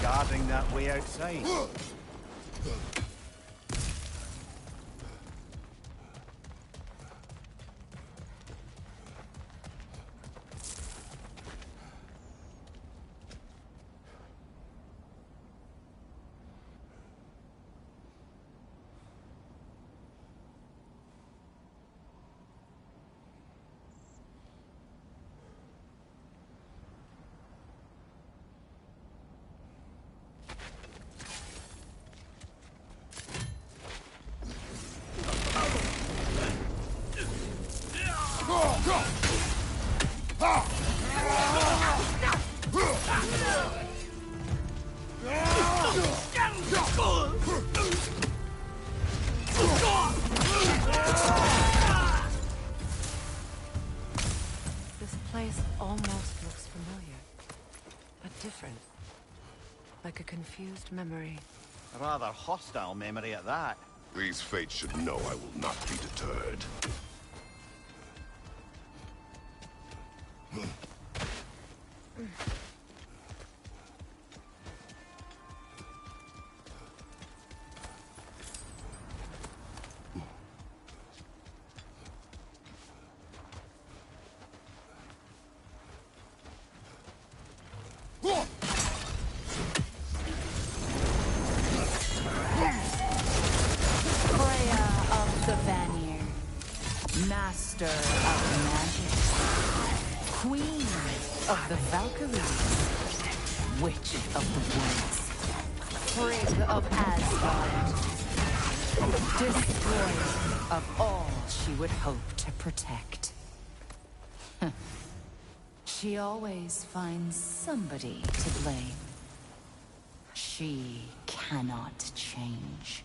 Guarding that way outside. confused memory. A rather hostile memory at that. These fates should know I will not be deterred. Master of magic, Queen of the Valkyries, Witch of the Woods, Frigg of Asgard, destroyer of all she would hope to protect. She always finds somebody to blame. She cannot change.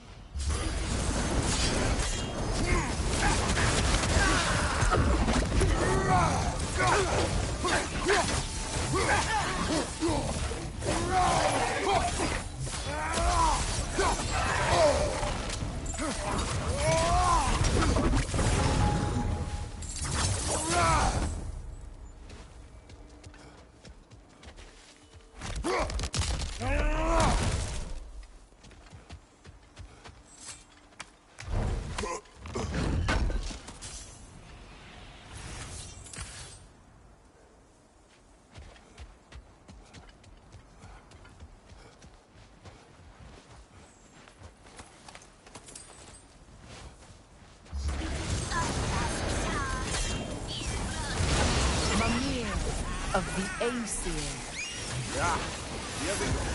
Of the Aesir,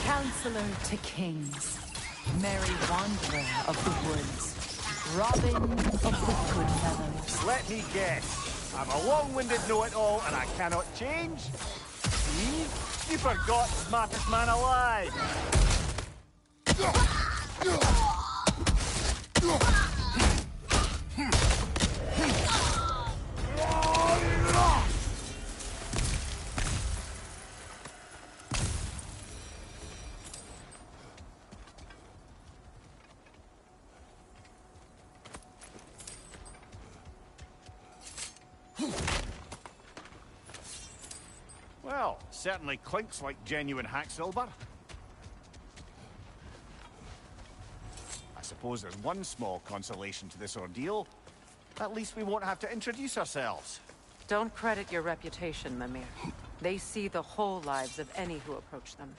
Counselor to Kings, Merry Wanderer of the Woods, Robin of the Goodfellows. Let me guess. I'm a long-winded know-it-all and I cannot change? See? You forgot smartest man alive! Well, certainly clinks like genuine hack silver. I suppose there's one small consolation to this ordeal. At least we won't have to introduce ourselves. Don't credit your reputation, Mimir. They see the whole lives of any who approach them.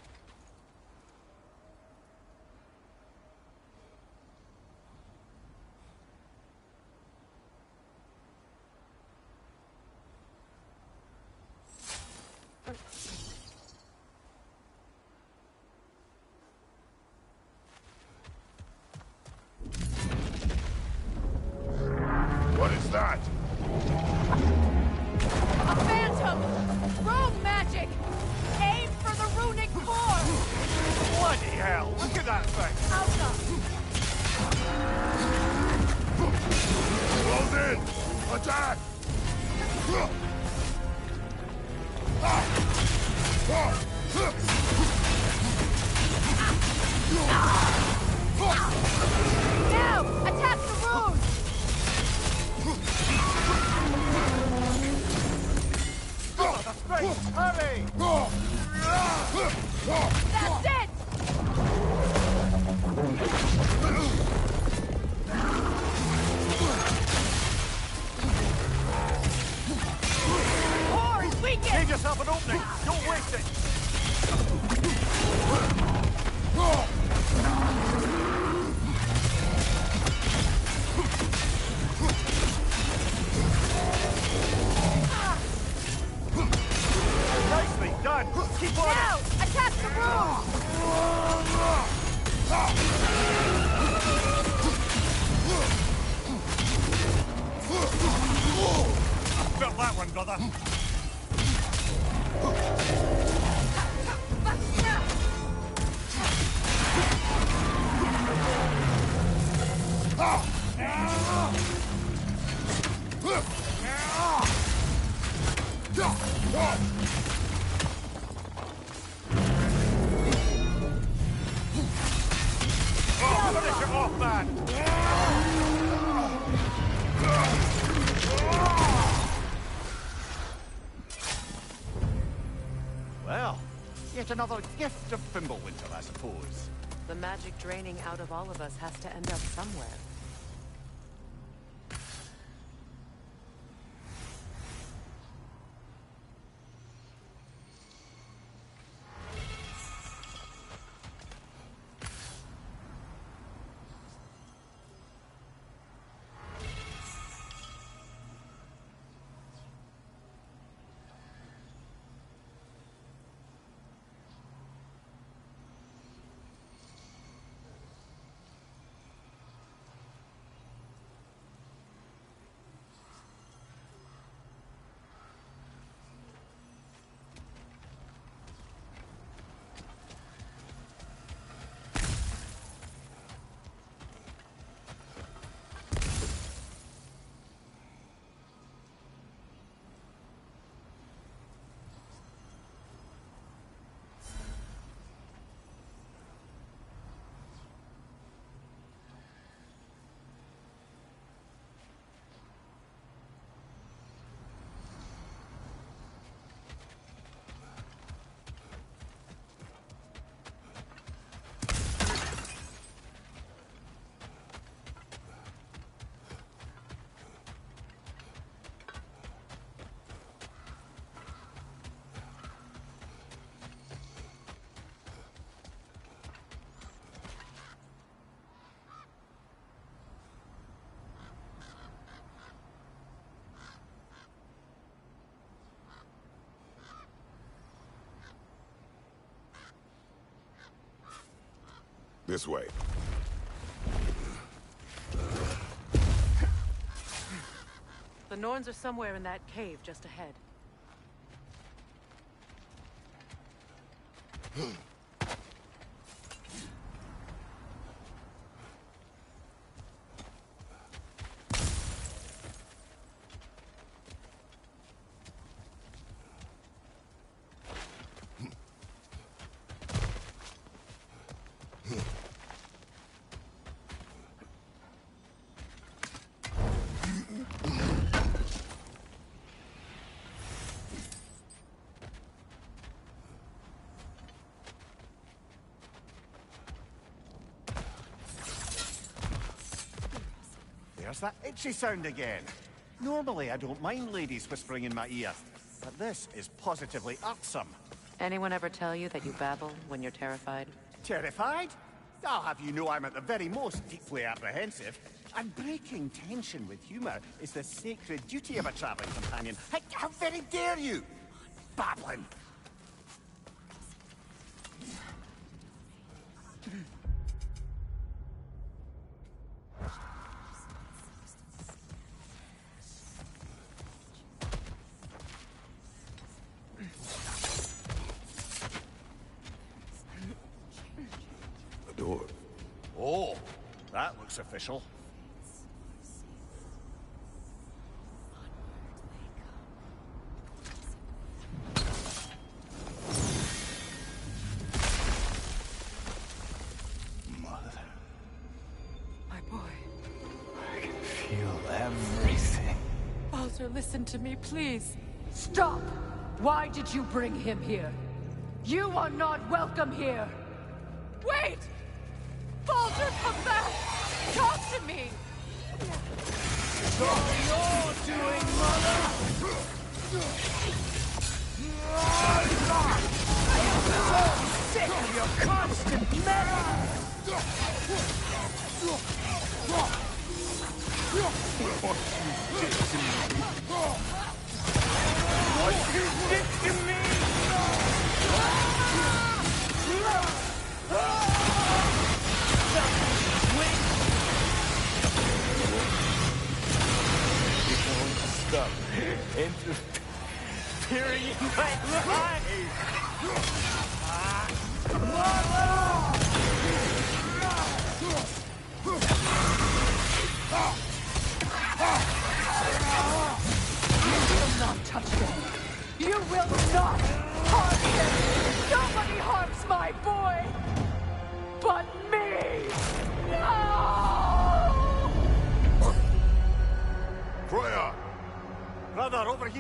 What is that? A phantom! Rogue magic! Aim for the runic core! Bloody hell! Look at that thing! Close in! Attack! Now! Attack the rune! Right, hurry! That's it! Core is weakened! Give yourself an opening! Don't waste it! Nicely done! Keep on Now! it! Attack the rune! Felt that one, brother! off, man! Well, yet another gift of Fimbulwinter, I suppose. The magic draining out of all of us has to end up somewhere. This way. The Norns are somewhere in that cave just ahead. There's that itchy sound again. Normally, I don't mind ladies whispering in my ear, but this is positively irksome. Anyone ever tell you that you babble when you're terrified? Terrified? I'll have you know I'm at the very most deeply apprehensive. And breaking tension with humor is the sacred duty of a traveling companion. How very dare you? Babbling. Oh, that looks official. Mother. My boy. I can feel everything. Baldur, listen to me, please. Stop! Why did you bring him here? You are not welcome here! Wait! Baldur, come back! Talk to me! It's all you're doing, Mother! I am so sick of your constant meddling! What you did to me! Stop interfering in my life! You will not touch them! You will not harm him! Nobody harms my boy! But me! No!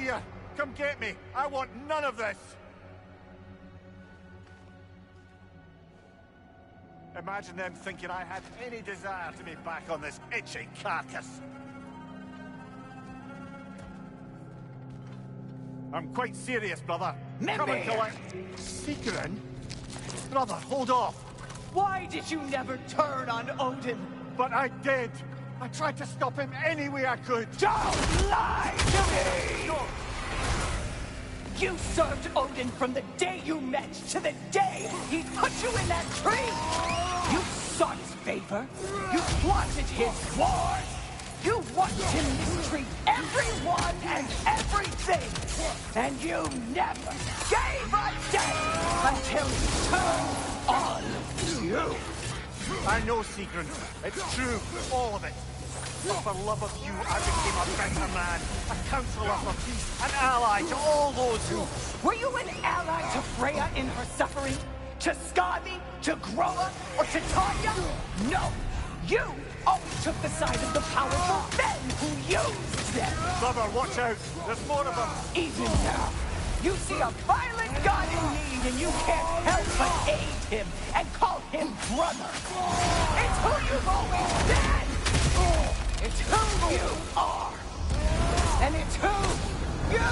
here! Come get me! I want none of this! Imagine them thinking I had any desire to be back on this itchy carcass. I'm quite serious, brother. Come and collect... Secret? Brother, hold off. Why did you never turn on Odin? But I did. I tried to stop him any way I could. Don't lie to me! No. You served Odin from the day you met to the day he put you in that tree! You sought his favor. You wanted his wars. You watched him mistreat everyone and everything. And you never gave a damn until he turned on you. I know, Sigrun. It's true, all of it. But for love of you, I became a better man, a counselor for peace, an ally to all those who... Were you an ally to Freya in her suffering? To Skadi? To Groa? Or to Tanya? No! You always took the side of the powerful men who used them! Brother, watch out! There's more of them! Even now, you see a violent god in need and you can't help but aid him and call him brother! It's who you've always been! It's who you are! And it's who you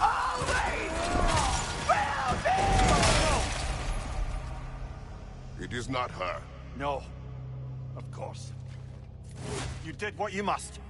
always will be! It is not her. No. Of course. You did what you must.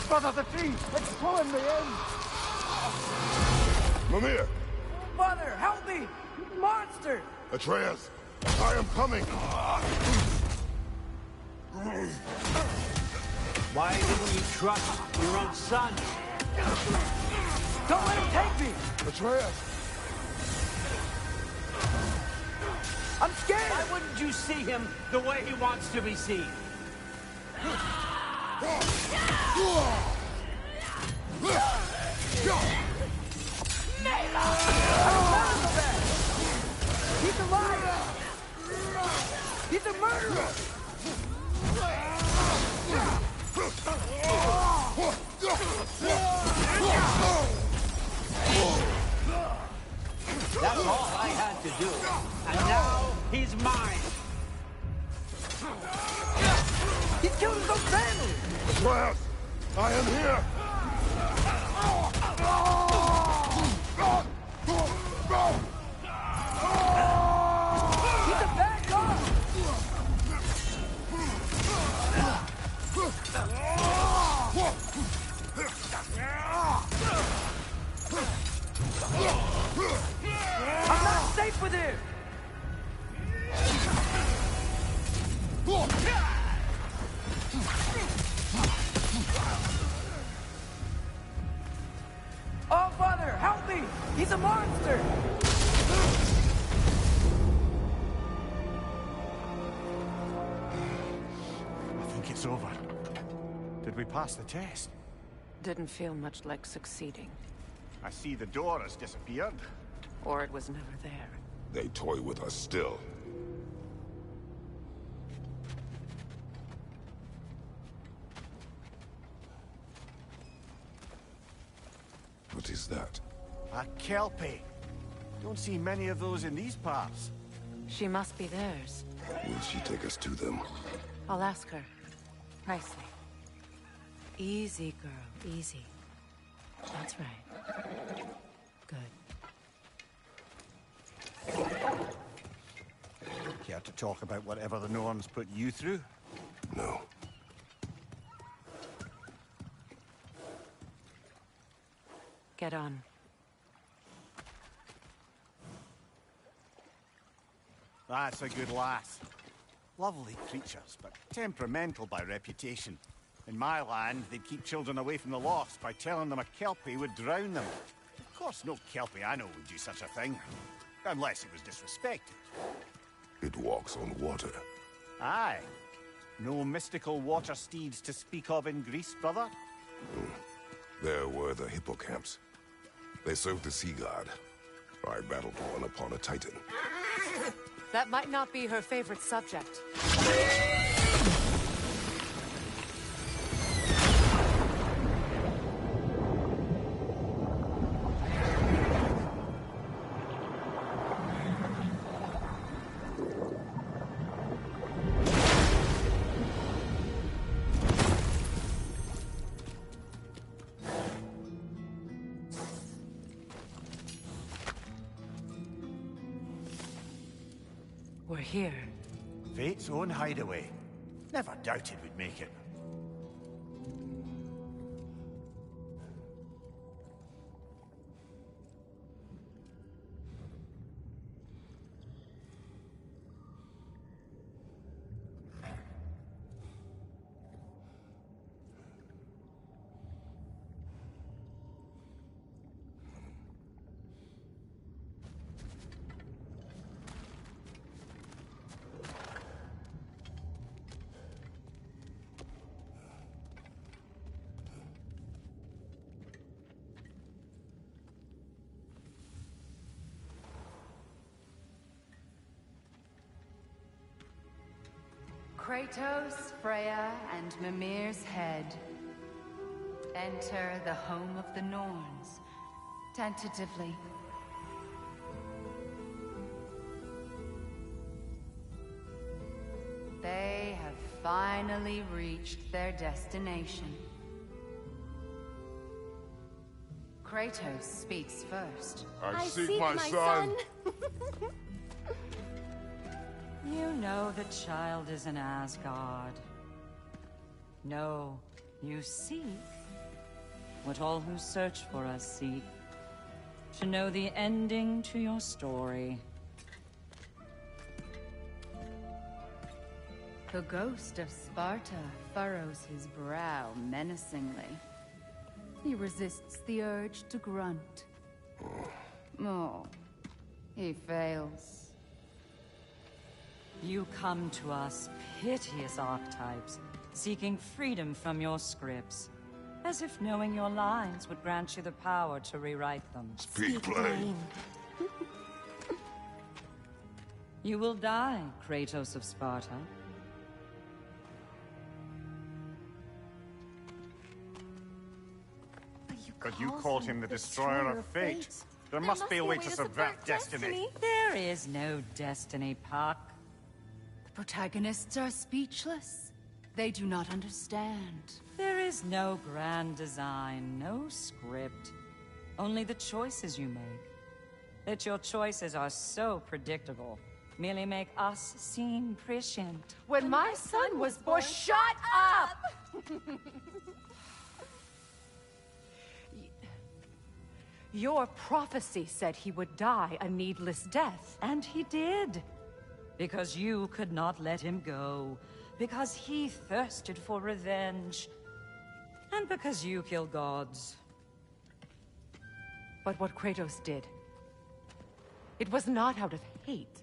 Brother, the tree! It's pulling me in! Mimir! Mother, help me! Monster! Atreus! I am coming! Why didn't you trust your own son? Don't let him take me! Atreus! I'm scared! Why wouldn't you see him the way he wants to be seen? He's alive! He's a murderer! That's all I had to do. And now he's mine. He's killed his own family! Atreus! I am here! He's a bad guy! I'm not safe with him! Oh, Father, help me! He's a monster! I think it's over. Did we pass the test? Didn't feel much like succeeding. I see the door has disappeared. Or it was never there. They toy with us still. What is that? A Kelpie. Don't see many of those in these parts. She must be theirs. Will she take us to them? I'll ask her. Nicely. Easy, girl. Easy. That's right. Good. Care to talk about whatever the Norns put you through? No. Get on. That's a good lass. Lovely creatures, but temperamental by reputation. In my land, they'd keep children away from the lost by telling them a Kelpie would drown them. Of course, no Kelpie I know would do such a thing. Unless it was disrespected. It walks on water. Aye. No mystical water steeds to speak of in Greece, brother? There were the hippocamps. They served the sea god. I battled one upon a titan. That might not be her favorite subject. We're here. Fate's own hideaway. Never doubted we'd make it. Kratos, Freya, and Mimir's head. Enter the home of the Norns, tentatively. They have finally reached their destination. Kratos speaks first. I seek my son. You know the child is in Asgard. No, you seek what all who search for us seek. To know the ending to your story. The ghost of Sparta furrows his brow menacingly. He resists the urge to grunt. Oh, he fails. You come to us, piteous archetypes, seeking freedom from your scripts. As if knowing your lines would grant you the power to rewrite them. Speak plain. You will die, Kratos of Sparta. But you called him the Destroyer of Fate. There must be a way to subvert destiny. There is no destiny, Puck. The protagonists are speechless. They do not understand. There is no grand design, no script. Only the choices you make. That your choices are so predictable, merely make us seem prescient. When my son was born... Shut up! Your prophecy said he would die a needless death. And he did. Because you could not let him go. Because he thirsted for revenge. And because you kill gods. But what Kratos did, it was not out of hate.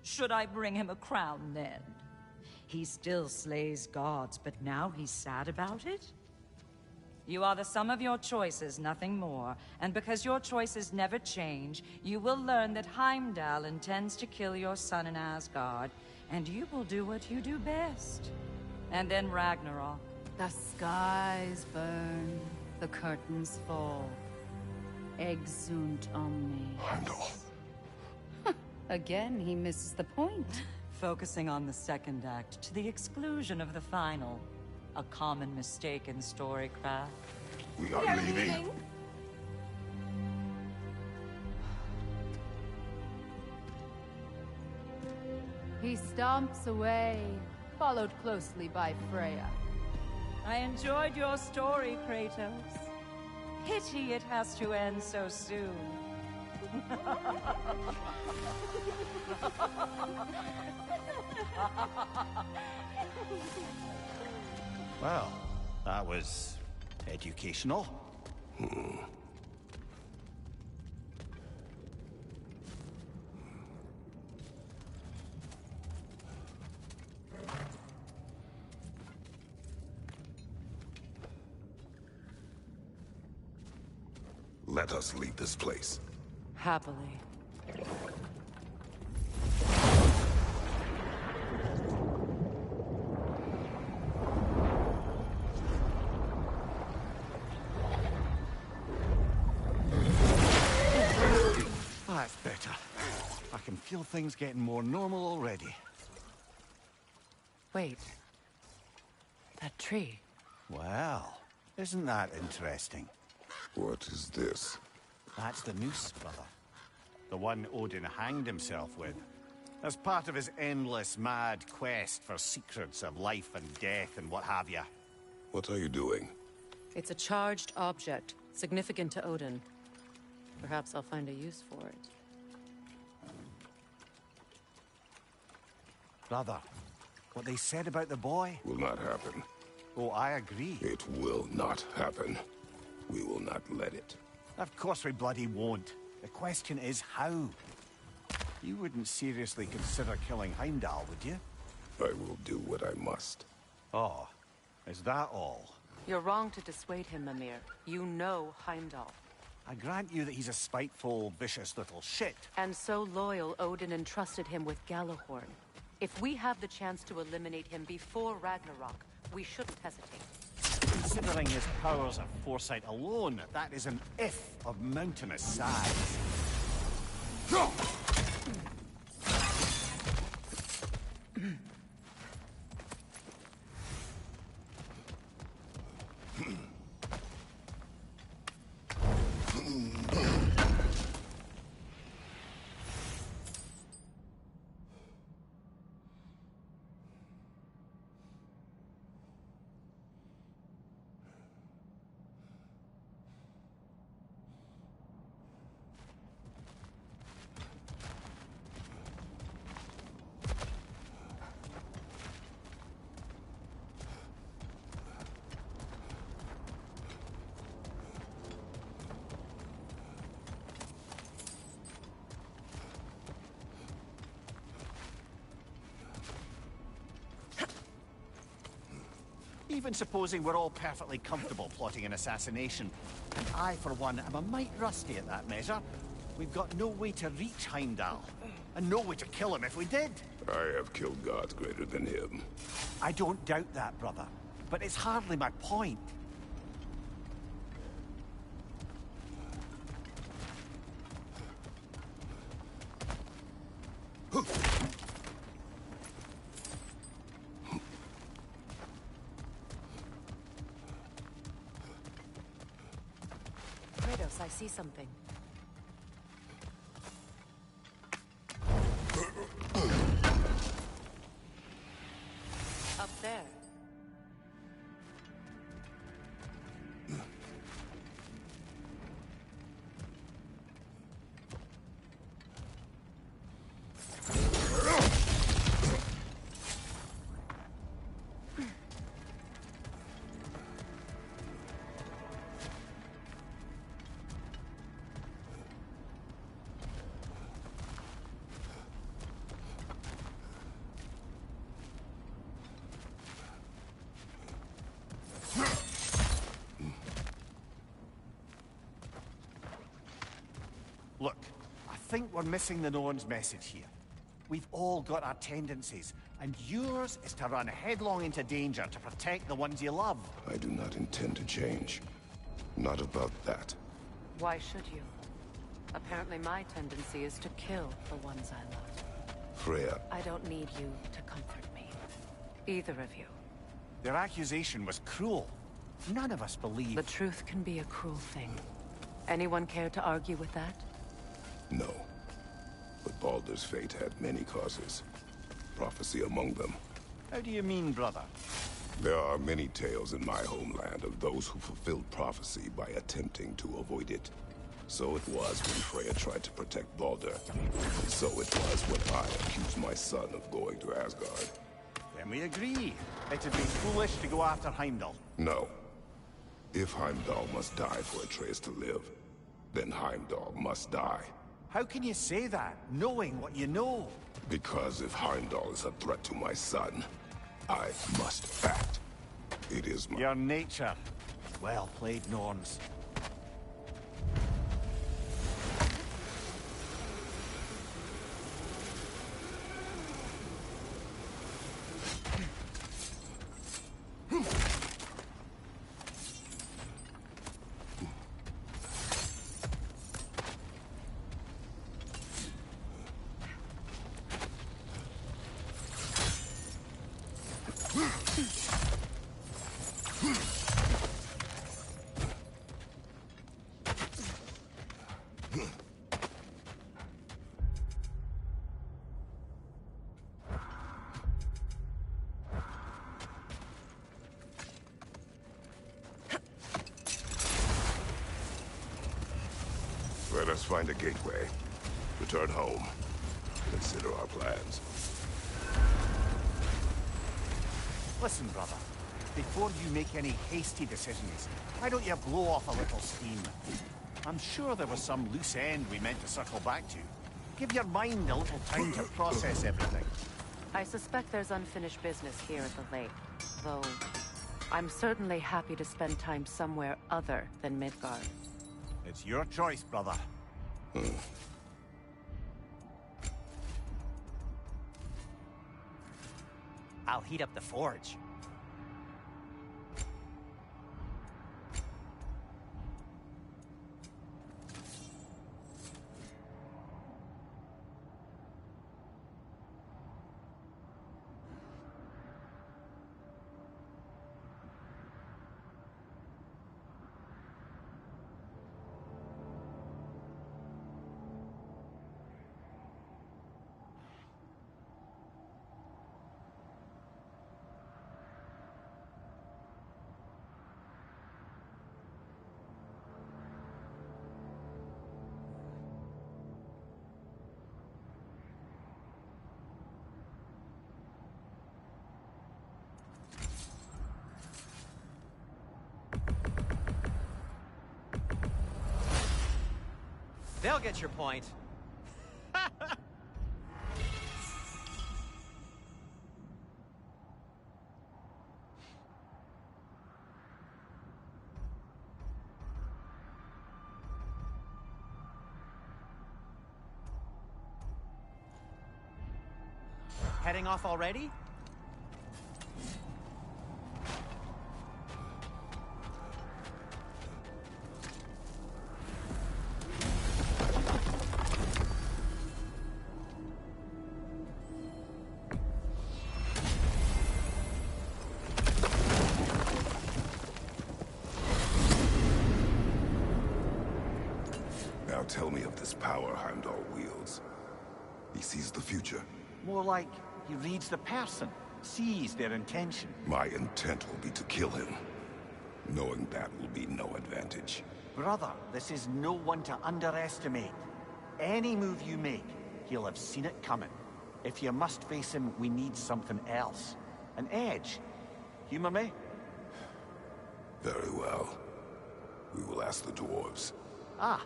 Should I bring him a crown then? He still slays gods, but now he's sad about it? You are the sum of your choices, nothing more. And because your choices never change, you will learn that Heimdall intends to kill your son in Asgard, and you will do what you do best. And then Ragnarok. The skies burn, the curtains fall. Exunt omnes. Heimdall. Again, he misses the point. Focusing on the second act to the exclusion of the final. A common mistake in storycraft. We are leaving. He stomps away, followed closely by Freya. I enjoyed your story, Kratos. Pity it has to end so soon. Well, that was educational. Let us leave this place. Happily. That's better. I can feel things getting more normal already. Wait. That tree. Well, isn't that interesting? What is this? That's the noose, brother. The one Odin hanged himself with. As part of his endless, mad quest for secrets of life and death and what have you. What are you doing? It's a charged object, significant to Odin. Perhaps I'll find a use for it. Brother, what they said about the boy? Will not happen. Oh, I agree. It will not happen. We will not let it. Of course we bloody won't. The question is how. You wouldn't seriously consider killing Heimdall, would you? I will do what I must. Oh, is that all? You're wrong to dissuade him, Mimir. You know Heimdall. I grant you that he's a spiteful, vicious little shit. And so loyal, Odin entrusted him with Gjallarhorn. If we have the chance to eliminate him before Ragnarok, we shouldn't hesitate. Considering his powers of foresight alone, that is an if of mountainous size. Even supposing we're all perfectly comfortable plotting an assassination, and I, for one, am a mite rusty at that measure, we've got no way to reach Heimdall, and no way to kill him if we did. I have killed gods greater than him. I don't doubt that, brother, but it's hardly my point. Kratos, I see something. Up there. Look, I think we're missing the Norn's message here. We've all got our tendencies, and yours is to run headlong into danger to protect the ones you love. I do not intend to change. Not about that. Why should you? Apparently my tendency is to kill the ones I love. Freya. I don't need you to comfort me. Either of you. Their accusation was cruel. None of us believe... The truth can be a cruel thing. Anyone care to argue with that? No. But Baldur's fate had many causes. Prophecy among them. How do you mean, brother? There are many tales in my homeland of those who fulfilled prophecy by attempting to avoid it. So it was when Freya tried to protect Baldur. And so it was when I accused my son of going to Asgard. Then we agree. It'd be foolish to go after Heimdall. No. If Heimdall must die for Atreus to live, then Heimdall must die. How can you say that, knowing what you know? Because if Heimdall is a threat to my son, I must act. It is my... Your nature. Well played, Norns. Let us find a gateway. Return home. Consider our plans. Listen, brother. Before you make any hasty decisions, why don't you blow off a little steam? I'm sure there was some loose end we meant to circle back to. Give your mind a little time to process everything. I suspect there's unfinished business here at the lake, though I'm certainly happy to spend time somewhere other than Midgard. It's your choice, brother. I'll heat up the forge. They'll get your point. Heading off already? Now tell me of this power Heimdall wields. He sees the future. More like he reads the person, sees their intention. My intent will be to kill him. Knowing that will be no advantage. Brother, this is no one to underestimate. Any move you make, he'll have seen it coming. If you must face him, we need something else. An edge. Humor me? Very well. We will ask the dwarves. Ah,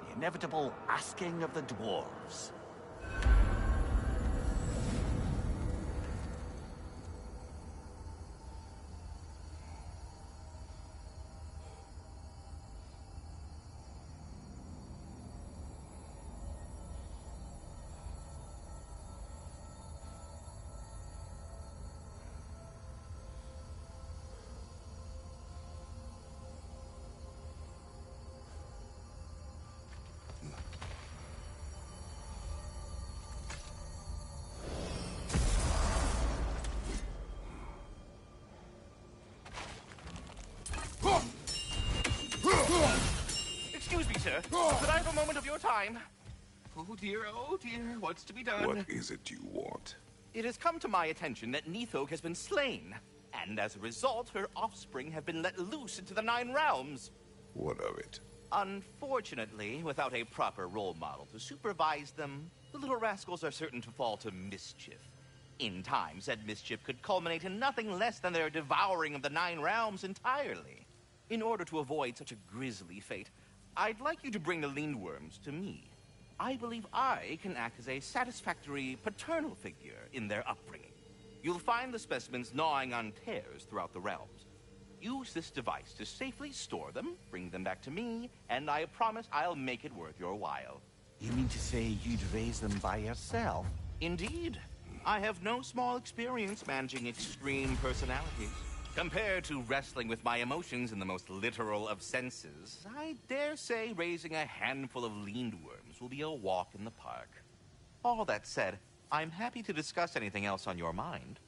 the inevitable asking of the dwarves. Excuse me, sir. Could I have a moment of your time? Oh dear, what's to be done? What is it you want? It has come to my attention that Nithog has been slain, and as a result, her offspring have been let loose into the Nine Realms. What of it? Unfortunately, without a proper role model to supervise them, the little rascals are certain to fall to mischief. In time, said mischief could culminate in nothing less than their devouring of the 9 realms entirely. In order to avoid such a grisly fate, I'd like you to bring the Lindworms to me. I believe I can act as a satisfactory paternal figure in their upbringing. You'll find the specimens gnawing on tears throughout the realms. Use this device to safely store them, bring them back to me, and I promise I'll make it worth your while. You mean to say you'd raise them by yourself? Indeed. I have no small experience managing extreme personalities. Compared to wrestling with my emotions in the most literal of senses, I dare say raising a handful of Lindworms will be a walk in the park. All that said, I'm happy to discuss anything else on your mind.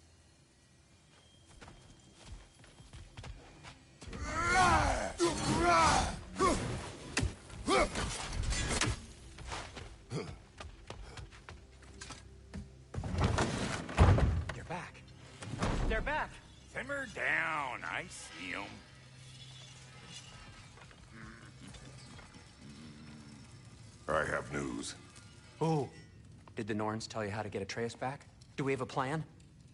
They're back. They're back. Simmer down. I see them. I have news. Oh. Did the Norns tell you how to get Atreus back? Do we have a plan?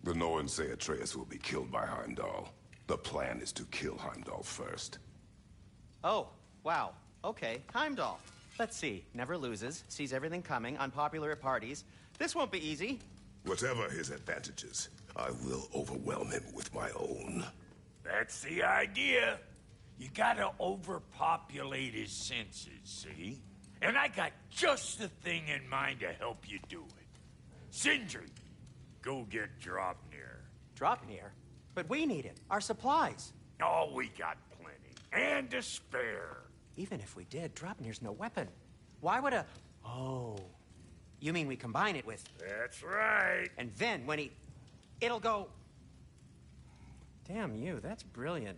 The Norns say Atreus will be killed by Heimdall. The plan is to kill Heimdall first. Oh, wow. Okay, Heimdall. Let's see. Never loses, sees everything coming, unpopular at parties. This won't be easy. Whatever his advantages, I will overwhelm him with my own. That's the idea. You gotta overpopulate his senses, see? And I got just the thing in mind to help you do it. Sindri, go get Dropnir. Dropnir? But we need it. Our supplies. Oh, we got plenty. And to spare. Even if we did, Dropnir's no weapon. Why would a... Oh. You mean we combine it with... That's right. And then when he... It'll go... Damn you, that's brilliant.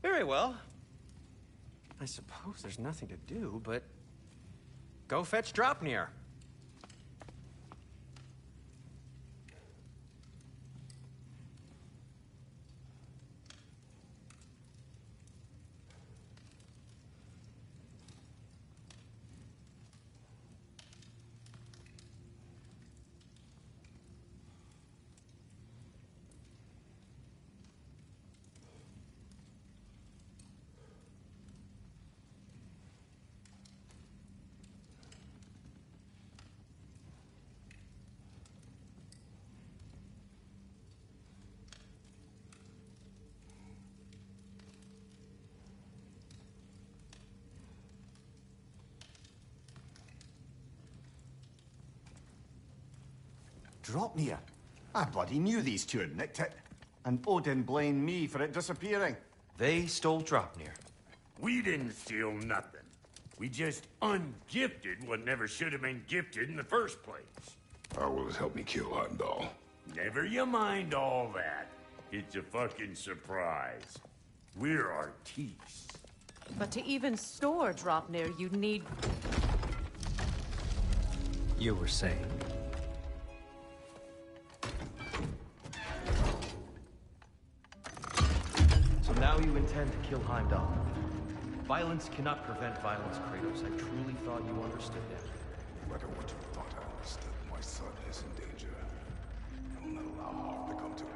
Very well. I suppose there's nothing to do, but... Go fetch Dropnir. Dropnir. I bloody knew these two had nicked it. And Odin blamed me for it disappearing. They stole Dropnir. We didn't steal nothing. We just ungifted what never should have been gifted in the first place. How will it help me kill Heimdall? Never you mind all that. It's a fucking surprise. We're artistes. But to even store Dropnir, you'd need... You were saying... So now you intend to kill Heimdall. Violence cannot prevent violence, Kratos. I truly thought you understood that. No matter what you thought I understood, my son is in danger. I will not allow harm to come to him.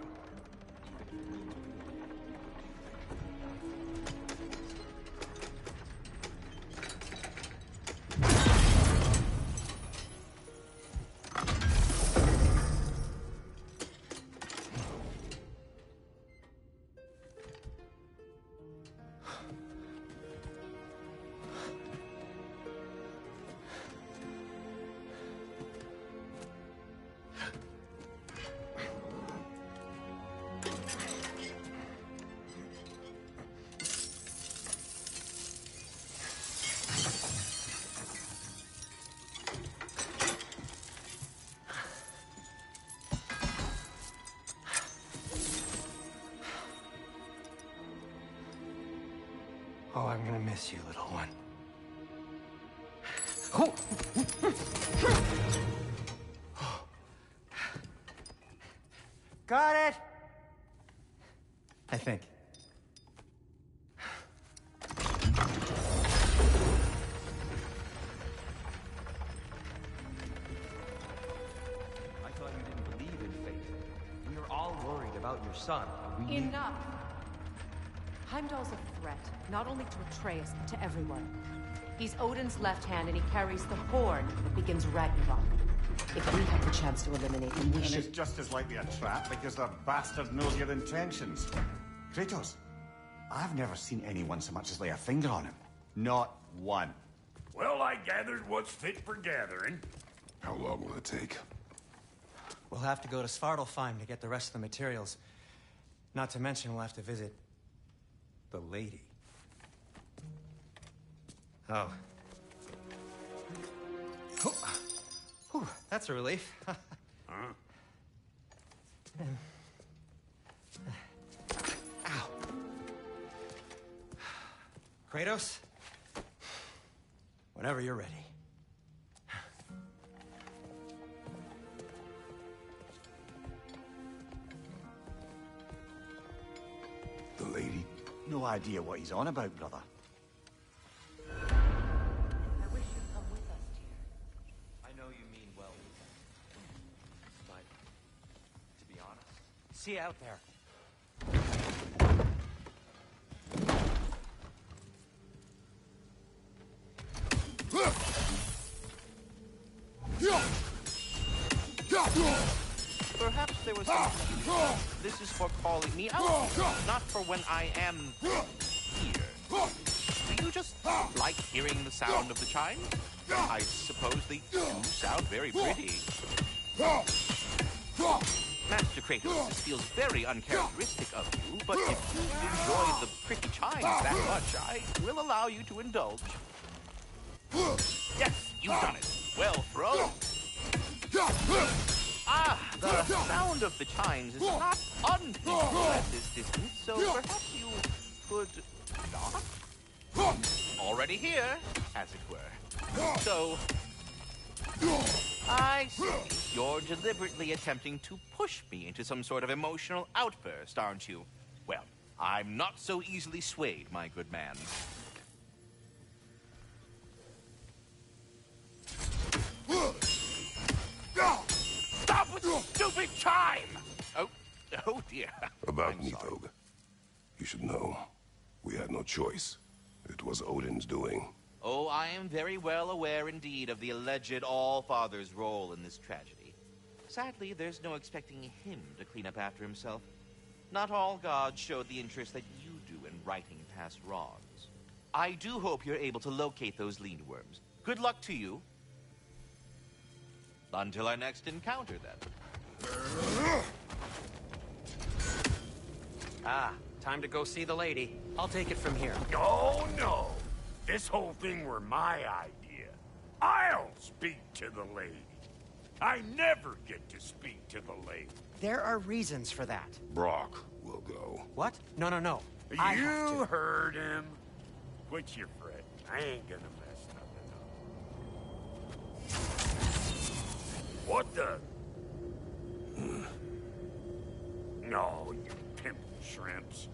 Oh, I'm gonna miss you, little one. Got it! I think. I thought you didn't believe in your son. We need... Enough! Heimdall's a threat, not only to Atreus, but to everyone. He's Odin's left hand, and he carries the horn that begins Ragnarok. If we have the chance to eliminate him, we And should... it's just as likely a trap because the bastard knows your intentions. Kratos, I've never seen anyone so much as lay a finger on him. Not one. Well, I gathered what's fit for gathering. How long will it take? We'll have to go to Svartalfheim to get the rest of the materials. Not to mention we'll have to visit the lady. Oh. Whew, that's a relief. Ow. Kratos? Whenever you're ready. The lady? No idea what he's on about, brother. I wish you'd come with us, dear. I know you mean well, but to be honest, See you out there. Perhaps there was some confusion. This is for calling me out, not for when I am here. Do you just like hearing the sound of the chimes? I suppose they do sound very pretty. Master Kratos, this feels very uncharacteristic of you, but if you enjoy the pretty chimes that much, I will allow you to indulge. Yes, you've done it. Well thrown. Ah, the sound of the chimes is not unpeaceful at this distance, so perhaps you could not? Already here, as it were. So, I see. You're deliberately attempting to push me into some sort of emotional outburst, aren't you? Well, I'm not so easily swayed, my good man. Stop with the stupid chime! Oh dear. About Nithog. You should know. We had no choice. It was Odin's doing. Oh, I am very well aware indeed of the alleged All-Father's role in this tragedy. Sadly, there's no expecting him to clean up after himself. Not all gods showed the interest that you do in righting past wrongs. I do hope you're able to locate those lean worms. Good luck to you. Until our next encounter, then. Ah, time to go see the lady. I'll take it from here. Oh, no. This whole thing were my idea. I'll speak to the lady. I never get to speak to the lady. There are reasons for that. Brock will go. What? No. I have You to. heard him. Quit your fret. I ain't gonna mess nothing up. What the? No, you pimp shrimps.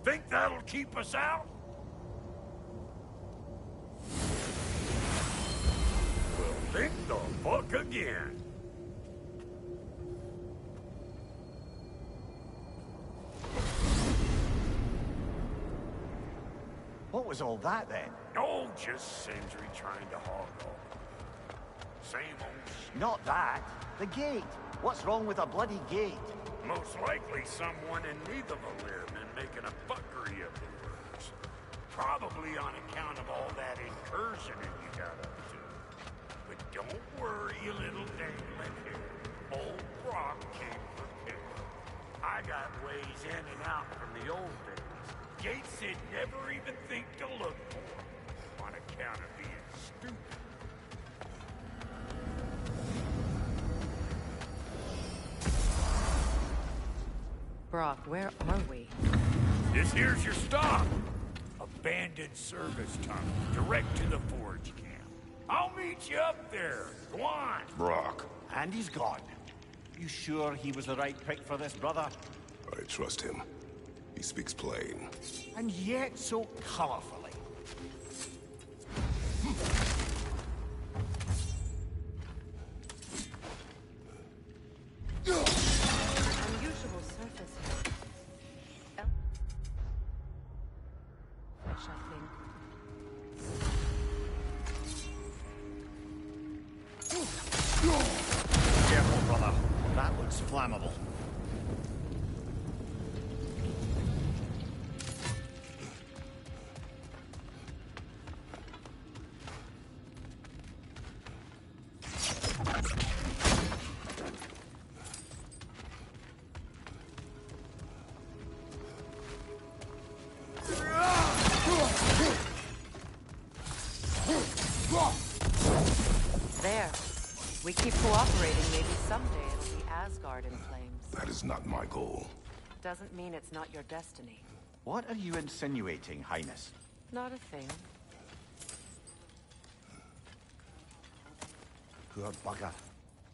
Think that'll keep us out? Well, think the fuck again. What was all that then? Oh, just Sindri trying to hog off. Same old shit. Not that. The gate. What's wrong with a bloody gate? Most likely someone in need of a limb and making a fuckery of the works. Probably on account of all that incursioning you got up to. But don't worry, you little dangling here. Old Brock came prepared. I got ways in and out from the old days. Gates he'd never even think to look for. On account of being stupid. Brock, where are we? This here's your stop. Abandoned service tunnel, direct to the forge camp. I'll meet you up there. Go on. Brock. And he's gone. You sure he was the right pick for this, brother? I trust him. He speaks plain. And yet so colorfully. Unusual looks flammable. There. We keep cooperating, maybe someday it'll be Asgard in flames. That is not my goal. Doesn't mean it's not your destiny. What are you insinuating, Highness? Not a thing. Poor bugger.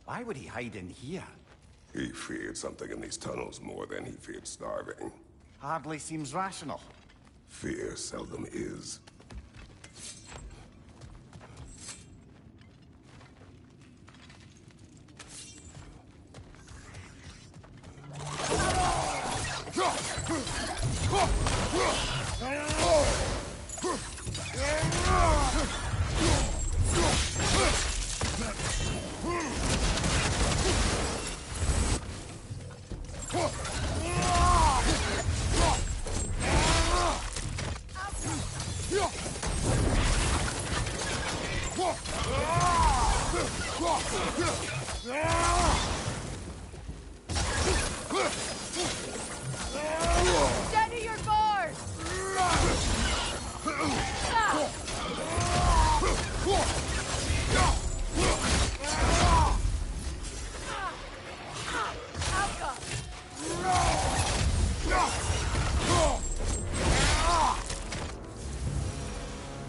Why would he hide in here? He feared something in these tunnels more than he feared starving. Hardly seems rational. Fear seldom is. Steady your guard!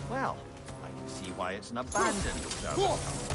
Well, I can see why it's an abandoned service.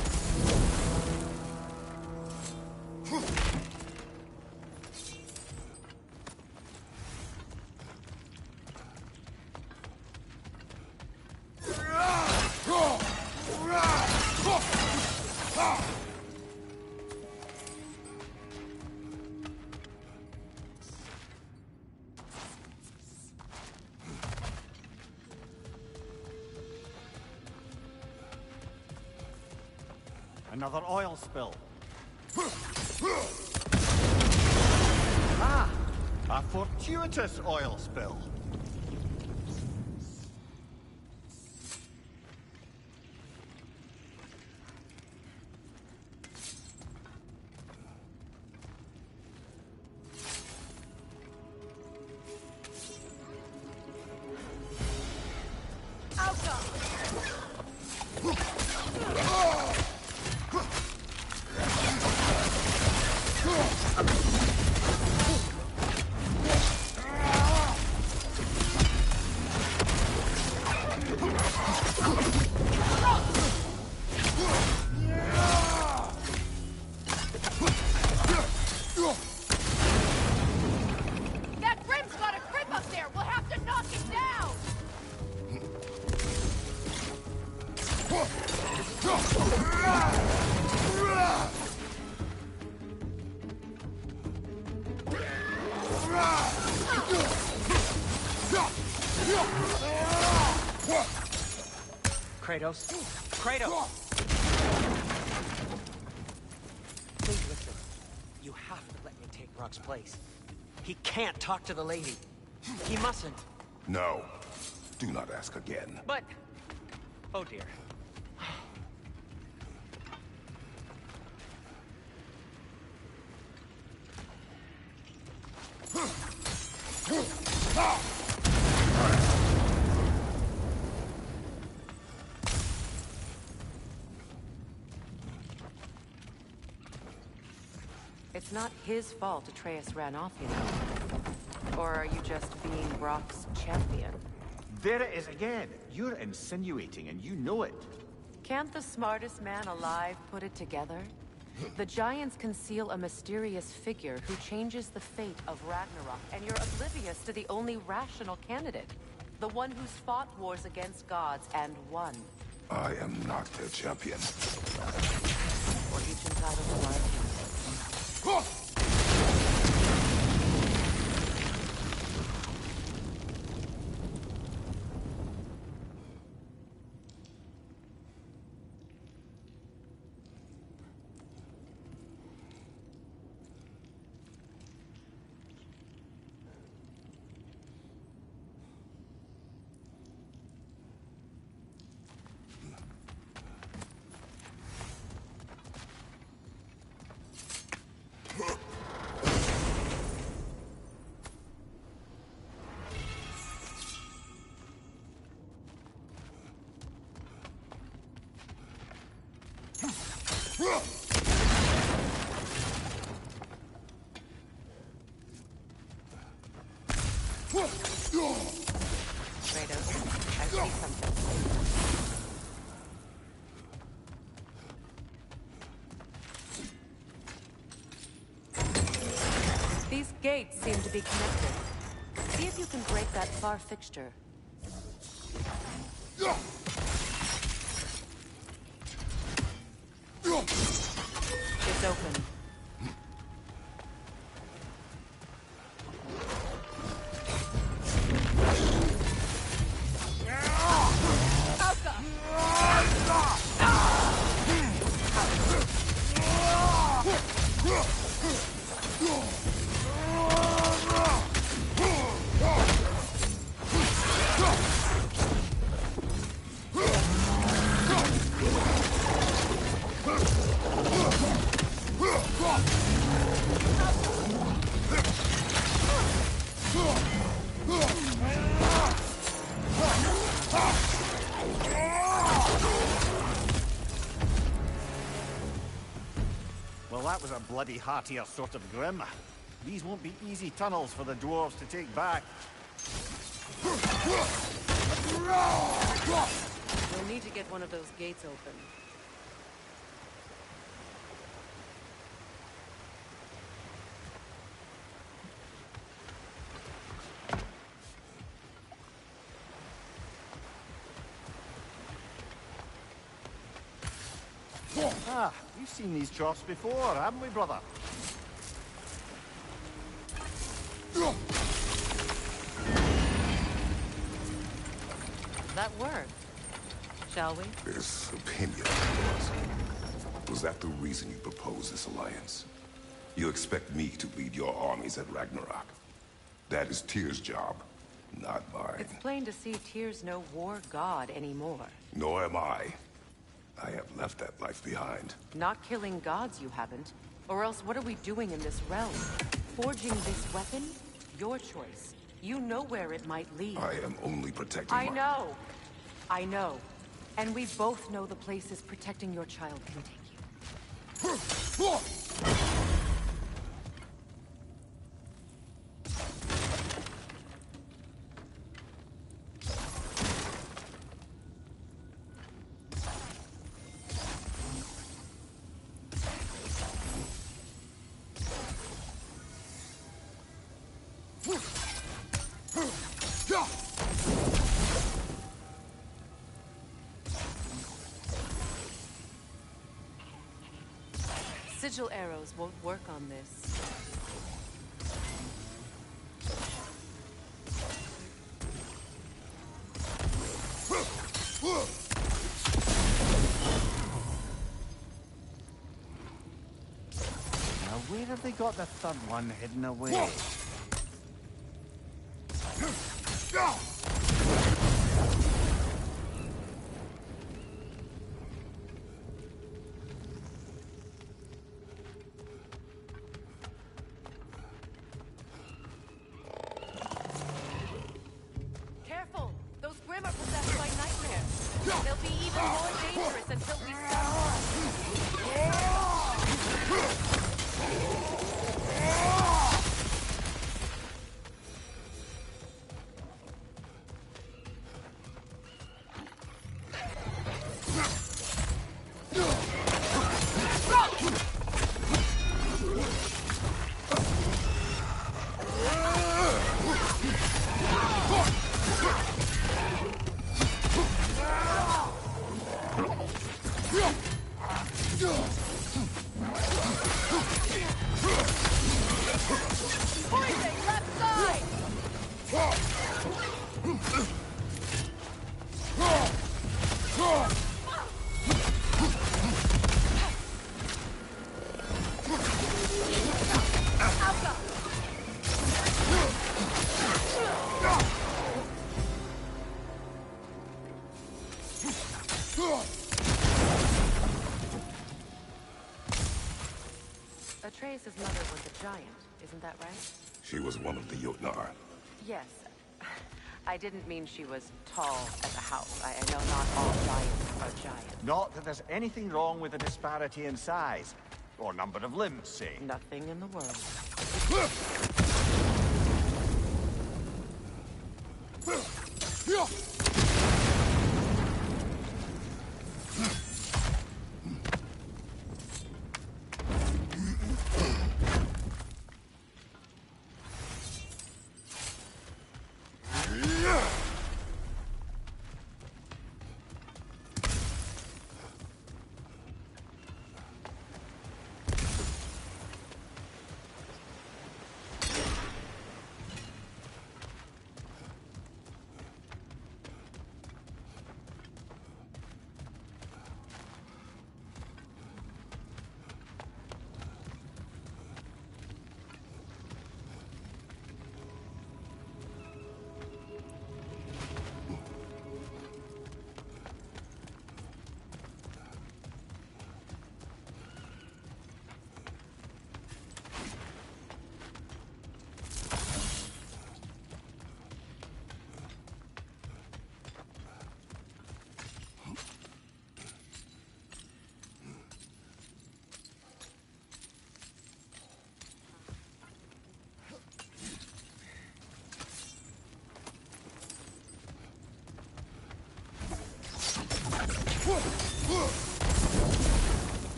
Another oil spill. Ah! A fortuitous oil spill. That Grim's got a crib up there! We'll have to knock it down! Kratos? Kratos! Please listen. You have to let me take Rock's place. He can't talk to the lady. He mustn't. No. Do not ask again. But... Oh dear. It's not his fault Atreus ran off, you know. Or are you just being Brock's champion? There it is again. You're insinuating and you know it. Can't the smartest man alive put it together? The Giants conceal a mysterious figure who changes the fate of Ragnarok, and you're oblivious to the only rational candidate. The one who's fought wars against gods and won. I am not their champion. Or each entitled to our Kratos, I see something. These gates seem to be connected. See if you can break that far fixture. It's open. Well, that was a bloody heartier sort of grim. These won't be easy tunnels for the dwarves to take back. We'll need to get one of those gates open. Ah, we've seen these troughs before, haven't we, brother? That worked. Shall we? This opinion of yours, was that the reason you proposed this alliance? You expect me to lead your armies at Ragnarok? That is Tyr's job, not mine. It's plain to see Tyr's no war god anymore. Nor am I. I have left that life behind. Not killing gods, you haven't. Or else what are we doing in this realm? Forging this weapon? Your choice. You know where it might lead. I am only protecting I know. I know. And we both know the places protecting your child can take you. Sigil arrows won't work on this. Now, where have they got the third one hidden away? Careful! Those Grim are possessed by nightmares. They'll be even more dangerous until we stop. Poison left side! Atreus' mother was a giant, isn't that right? She was one of the Jotnar. Yes. I didn't mean she was tall as a house. I know not all giants are giants. Not that there's anything wrong with the disparity in size. Or number of limbs, say. Nothing in the world.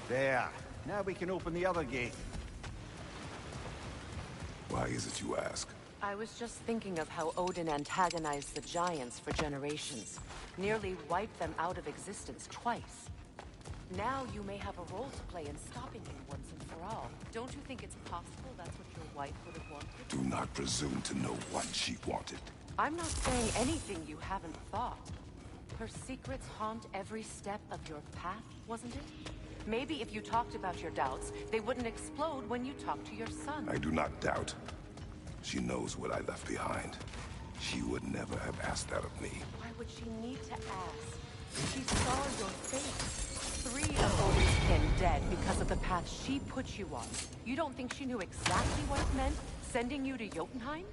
There. Now we can open the other gate. Why is it you ask? I was just thinking of how Odin antagonized the Giants for generations. Nearly wiped them out of existence twice. Now you may have a role to play in stopping him once and for all. Don't you think it's possible that's what your wife would have wanted? Do not presume to know what she wanted. I'm not saying anything you haven't thought. Her secrets haunt every step of your path, wasn't it? Maybe if you talked about your doubts, they wouldn't explode when you talked to your son. I do not doubt. She knows what I left behind. She would never have asked that of me. Why would she need to ask? She saw your face. 3 of Odin's kin dead because of the path she put you on. You don't think she knew exactly what it meant, sending you to Jotunheim?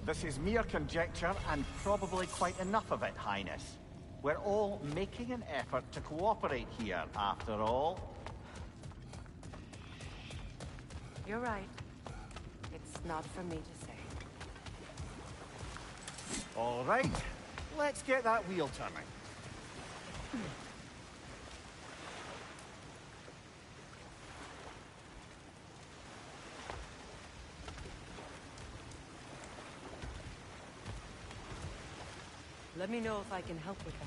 This is mere conjecture, and probably quite enough of it, Highness. We're all making an effort to cooperate here, after all. You're right. It's not for me to say. All right. Let's get that wheel turning. Let me know if I can help with that.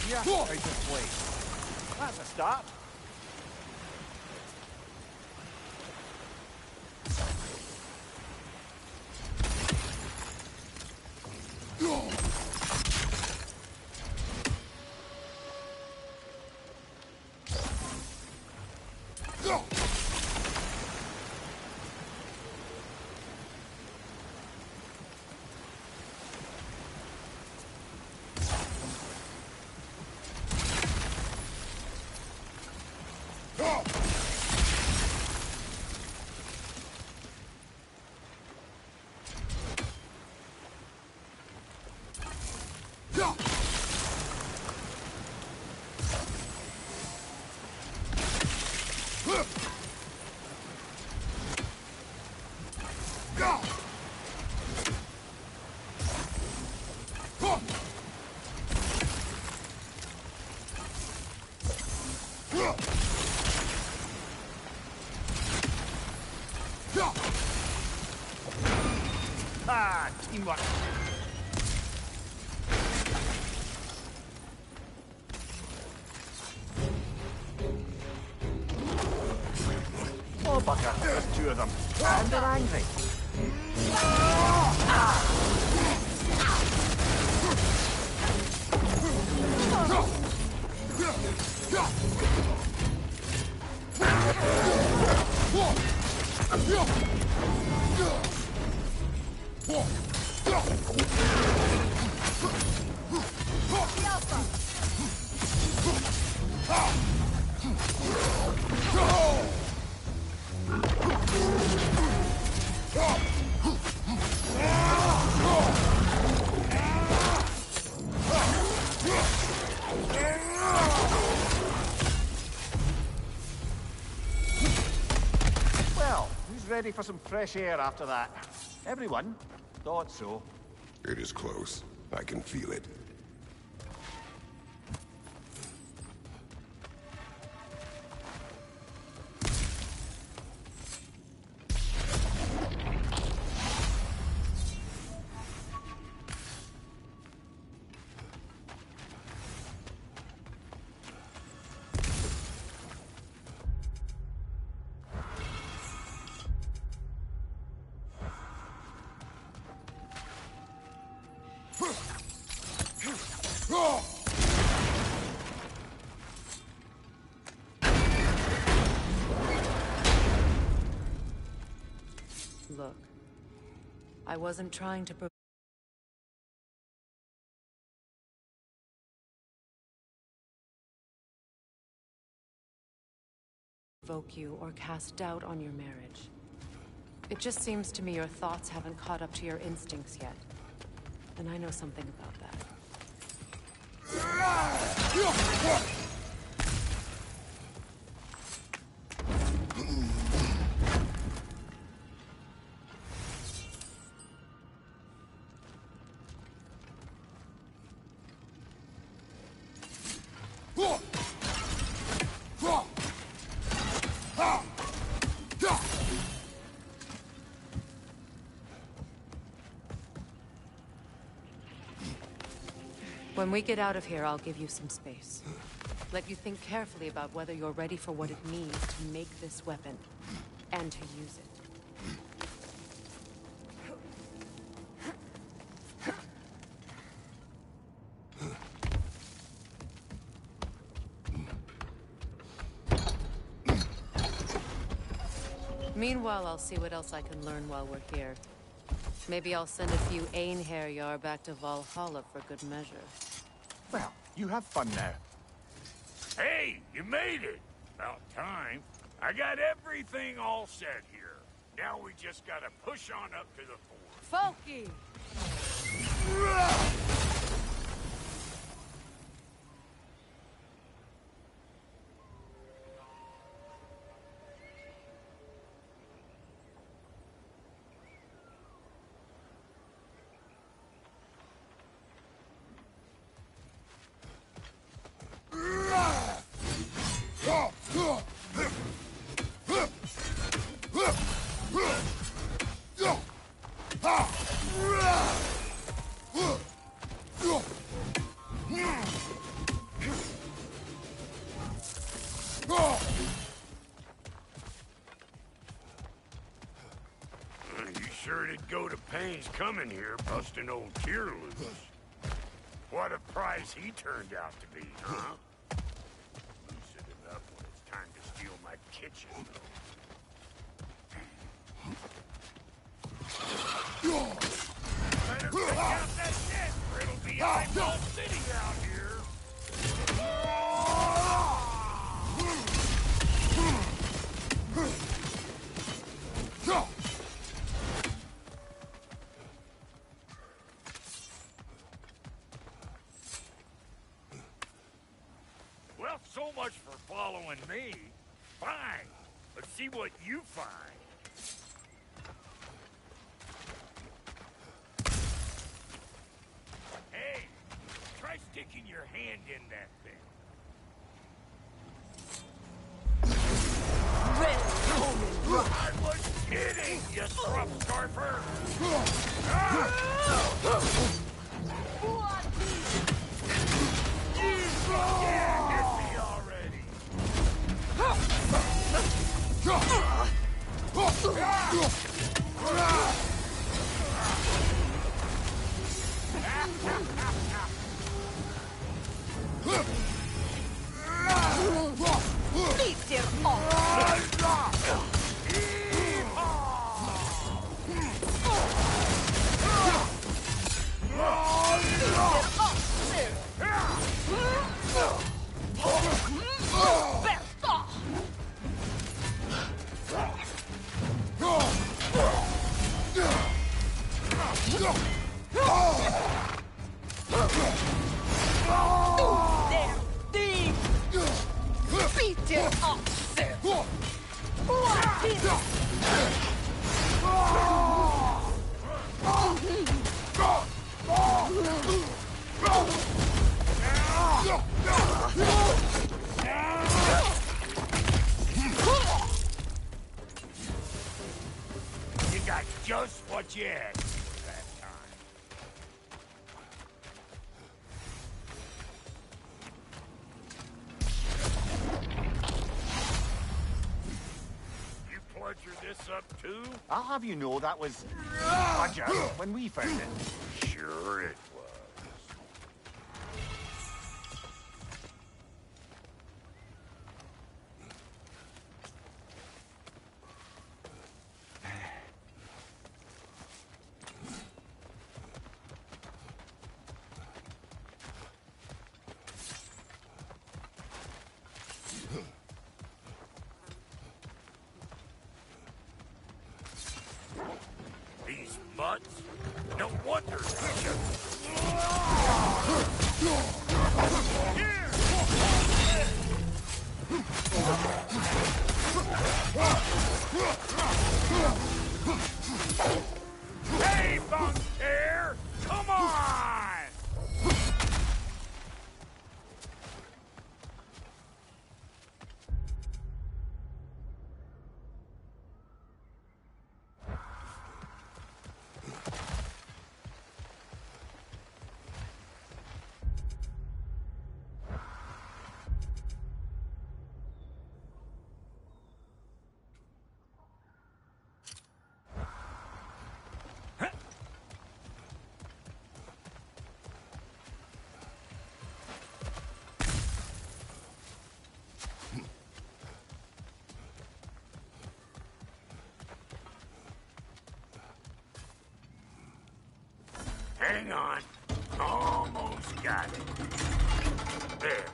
Yeah, out of place. That's a start. Ah, teamwork. Oh, bugger. There's 2 of them. And they're angry. ready for some fresh air after that. Everyone thought so. It is close. I can feel it. Look, I wasn't trying to provoke you or cast doubt on your marriage. It just seems to me your thoughts haven't caught up to your instincts yet. And I know something about that. When we get out of here, I'll give you some space. Let you think carefully about whether you're ready for what it means to make this weapon, and to use it. Meanwhile, I'll see what else I can learn while we're here. Maybe I'll send a few Einherjar back to Valhalla for good measure. Well, you have fun now. Hey, you made it! About time. I got everything all set here. Now we just gotta push on up to the fort. Folky! You sure did go to pains coming here, busting old Tyr loose. What a prize he turned out to be, huh? Loosen him up when it's time to steal my kitchen, Better pick out that shit, or it'll be eyeball city out here. Well, so much for following me. Fine. Let's see what you find. Hey, try sticking your hand in that thing. I was kidding, you scrub scarfer! Yeah, hit me already! had for that time. You pleasure this up too? I'll have you know that was Roger when we found it. Sure it was. These mutts? No wonder Hey, bunk hair! Come on! Hang on. Almost got it. There.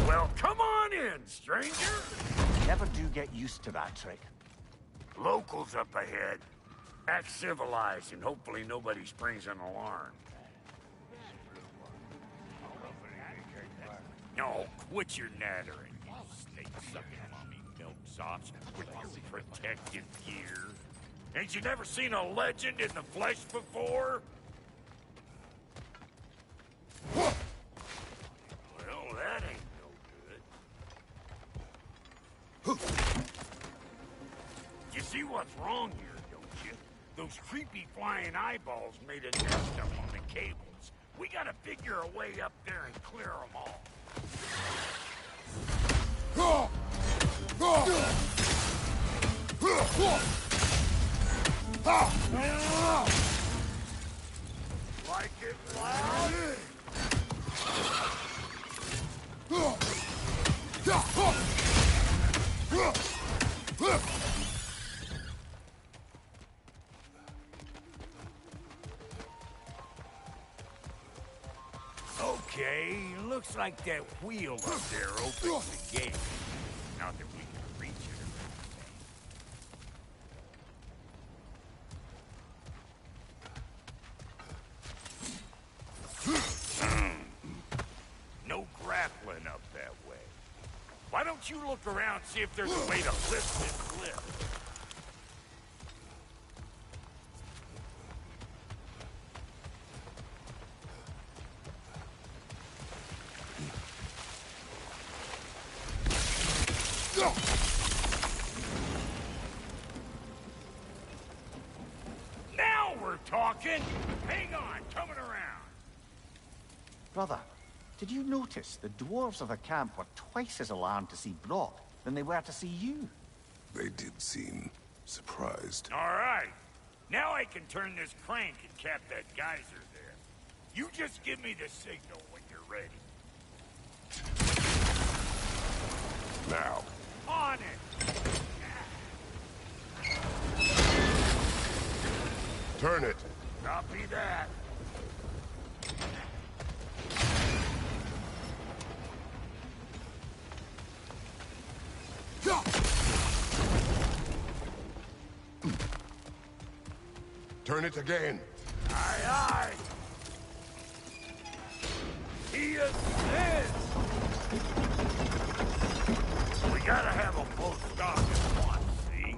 Well, come on in, stranger. Never do get used to that trick. Locals up ahead. Act civilized and hopefully nobody springs an alarm. No, quit your nattering, you snake-sucking mommy milksops with your protective gear. Ain't you never seen a legend in the flesh before? Well, that ain't no good. You see what's wrong here, don't you? Those creepy flying eyeballs made a nest up on the cables. We gotta figure a way up there and clear them all. Like it loud? Okay, looks like that wheel up there opens the gate. Not that we can reach it or anything. No grappling up that way. Why don't you look around and see if there's a way to lift this lift? Now we're talking! Hang on, coming around. Brother, did you notice the dwarves of the camp were twice as alarmed to see Brock than they were to see you? They did seem surprised. All right. Now I can turn this crank and cap that geyser there. You just give me the signal when you're ready. Now. On it! Turn it. Copy that. Turn it again. Aye, aye. He assists. We gotta have them both stop at once, see?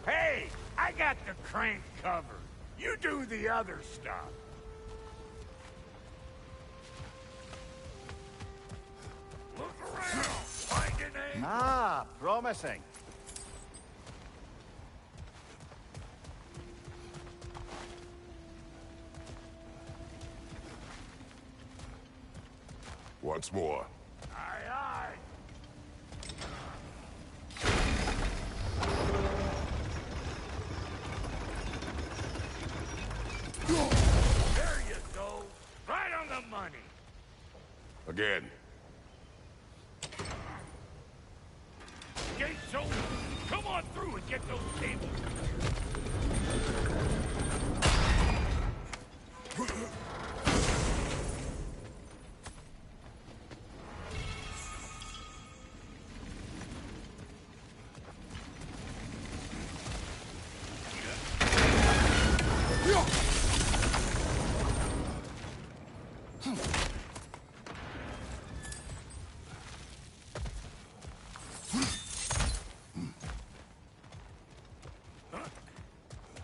Hey, I got the crank covered. You do the other stuff. Ah, promising. Once more. Aye, aye. There you go. Right on the money. Again. Gates open. Come on through and get those tables.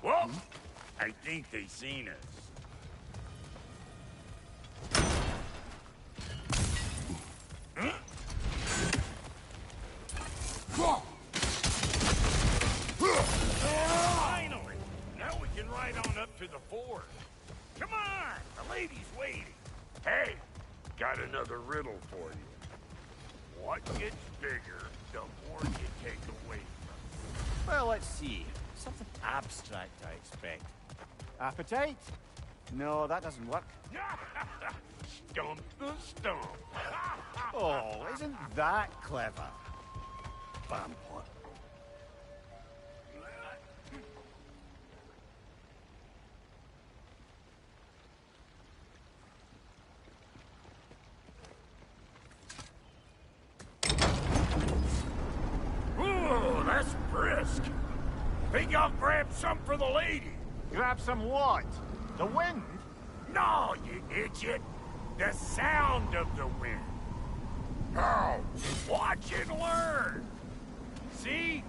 Well, I think they seen us. Huh? Finally! Now we can ride on up to the fort. Come on! The lady's waiting. Hey, got another riddle for you. What gets bigger, the more you take away from it. Well, let's see. Something abstract, I expect. Appetite? No, that doesn't work. Stump the stump. Oh, isn't that clever? Bam. Ooh, that's brisk. Think I'll grab some for the lady. Grab some what? The wind? No, you idiot. The sound of the wind. How? Watch and learn. See?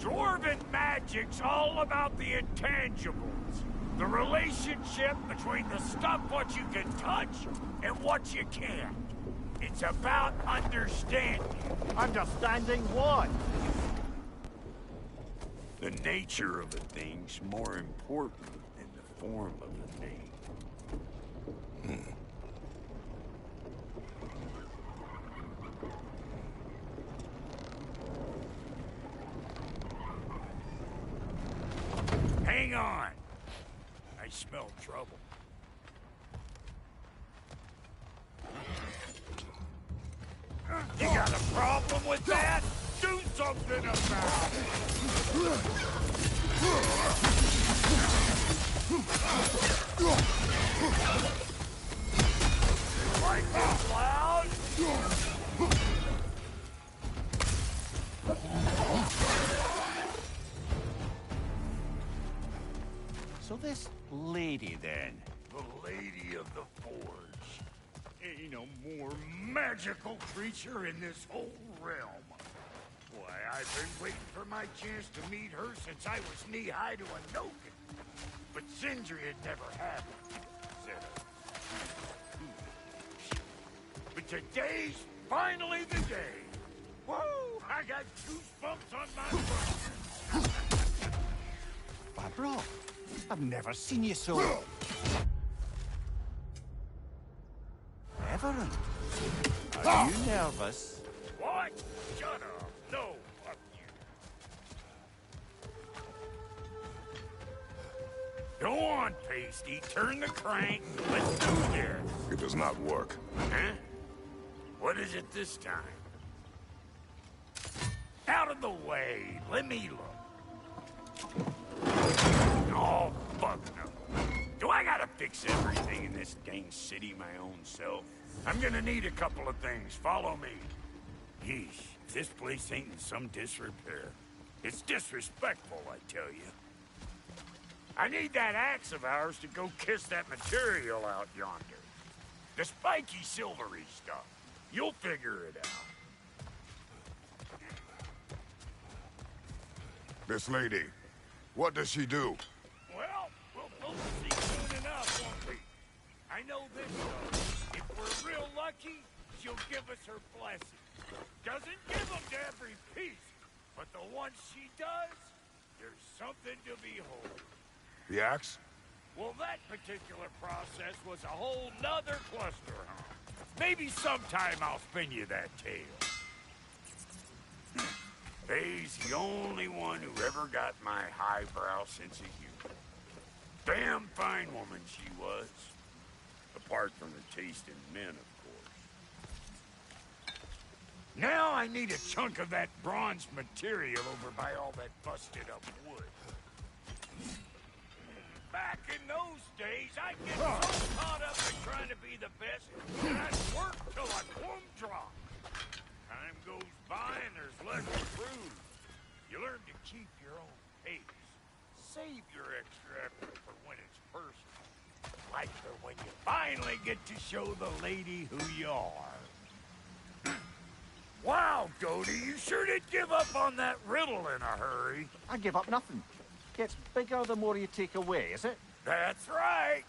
Dwarven magic's all about the intangibles. The relationship between the stuff what you can touch and what you can't. It's about understanding. Understanding what? The nature of a thing's more important than the form of a thing. Hang on. I smell trouble. You got a problem with that? Do something about it. Like that loud? So this lady, then? The Lady of the Forge. Ain't no more magical creature in this whole realm. Why, I've been waiting for my chance to meet her since I was knee-high to a Noken. But Sindri had never happened, said her. But today's finally the day. Woo! I got goosebumps on my butt. Barbara, I've never seen you so... Reverend, are you nervous? What? Shut up. No, fuck you. Go on, Pasty. Turn the crank. Let's do this. It does not work. Huh? What is it this time? Out of the way. Let me look. Oh, fuck no. Do I gotta fix everything in this dang city my own self? I'm gonna need a couple of things. Follow me. Yeesh, if this place ain't in some disrepair. It's disrespectful, I tell you. I need that axe of ours to go kiss that material out yonder. The spiky, silvery stuff. You'll figure it out. This lady, what does she do? Well, we'll both see soon enough, won't we? I know this, though. If we're real lucky, she'll give us her blessing. Doesn't give them to every piece, but the ones she does, there's something to behold. The axe? Well, that particular process was a whole nother cluster, huh? Maybe sometime I'll spin you that tale. Faye's the only one who ever got my highbrow sense of humor. Damn fine woman she was. Apart from the taste in men, of course. Now I need a chunk of that bronze material over by all that busted up wood. Back in those days, I'd get so caught up in trying to be the best that I'd work till I plumb drop. Time goes by and there's less to prove. You learn to keep your own pace. Save your extra effort for when it's personal. Like for when you finally get to show the lady who you are. Wow, Cody, you sure did give up on that riddle in a hurry. I give up nothing. Gets bigger the more you take away, is it? That's right.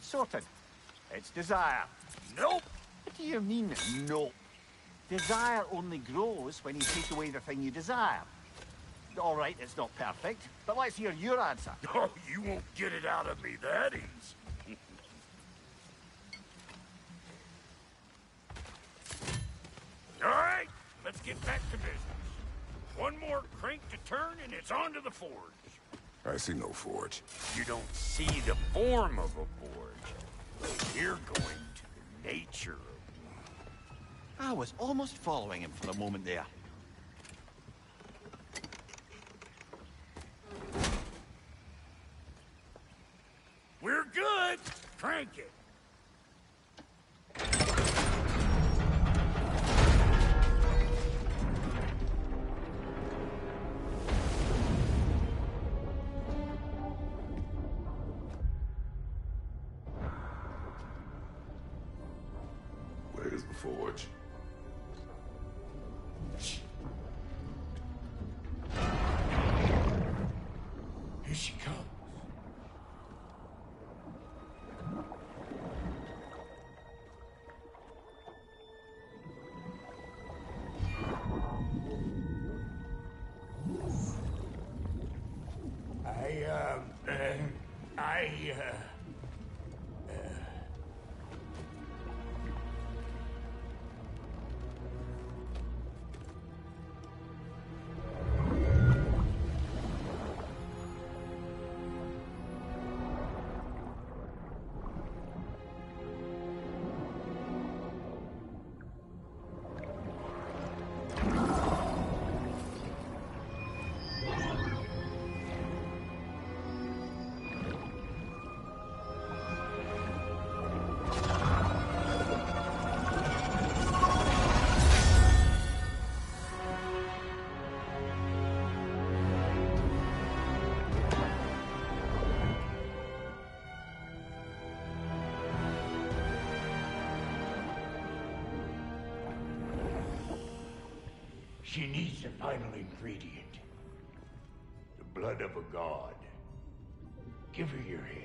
Sorted. It's desire. Nope. What do you mean, nope? Desire only grows when you take away the thing you desire. All right, it's not perfect, but let's hear your answer. Oh, you won't get it out of me that easy. All right, let's get back to business. One more crank to turn and it's on to the forge. I see no forge. You don't see the form of a forge. You're going to the nature of I was almost following him for a moment there. We're good. Crank it. Where's the forge? Here she comes. She needs the final ingredient. The blood of a god. Give her your hand.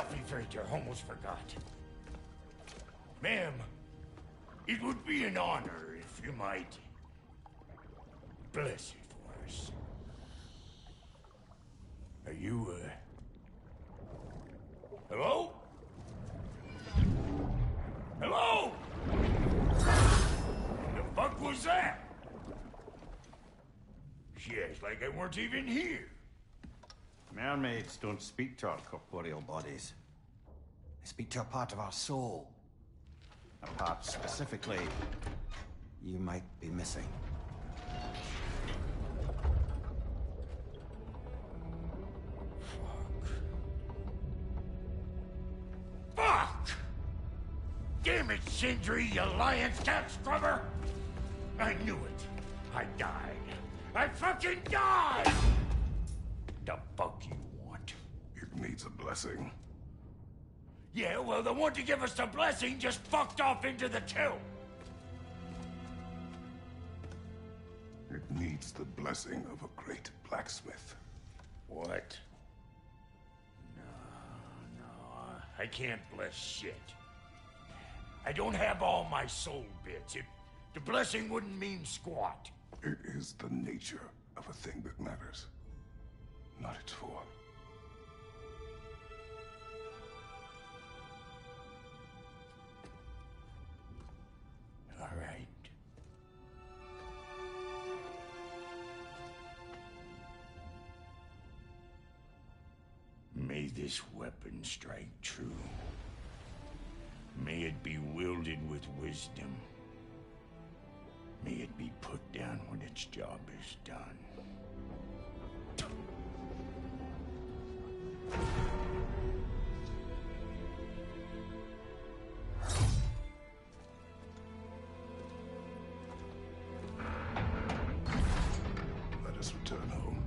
coffee filter, almost forgot. Ma'am, it would be an honor if you might bless it for us. Are you, hello? Hello? The fuck was that? She acts like I weren't even here. Mermaids don't speak to our corporeal bodies. They speak to a part of our soul. A part specifically you might be missing. Fuck! Damn it, Sindri, you lion's cat scrubber! I knew it. I died. I fucking died! The fuck you want? It needs a blessing. Yeah, well, the one to give us the blessing just fucked off into the tomb. It needs the blessing of a great blacksmith. What? No, I can't bless shit. I don't have all my soul bits. The blessing wouldn't mean squat. It is the nature of a thing that matters, not its form. All right. May this weapon strike true. May it be wielded with wisdom. May it be put down when its job is done. Let us return home.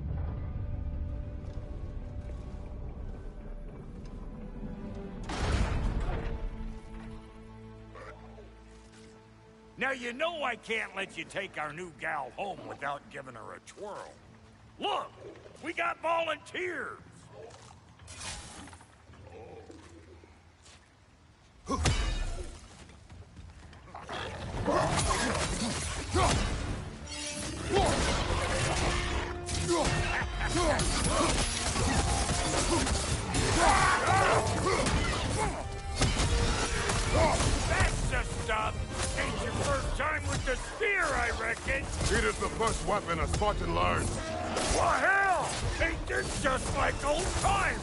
Now you know I can't let you take our new gal home without giving her a twirl. Look, we got volunteers. That's the stuff. Ain't your first time with the spear, I reckon. It is the first weapon a Spartan learned. Well, hell! Ain't this just like old times?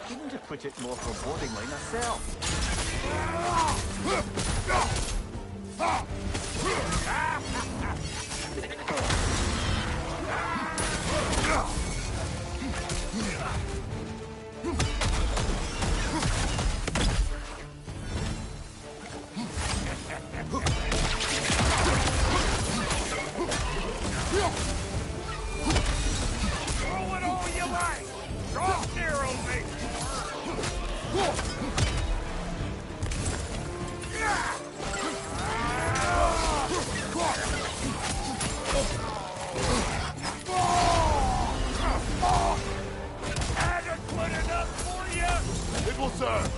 Couldn't have put it more forebodingly myself. Throw it all you like! Drop narrow me! Adequate enough for you? It will serve.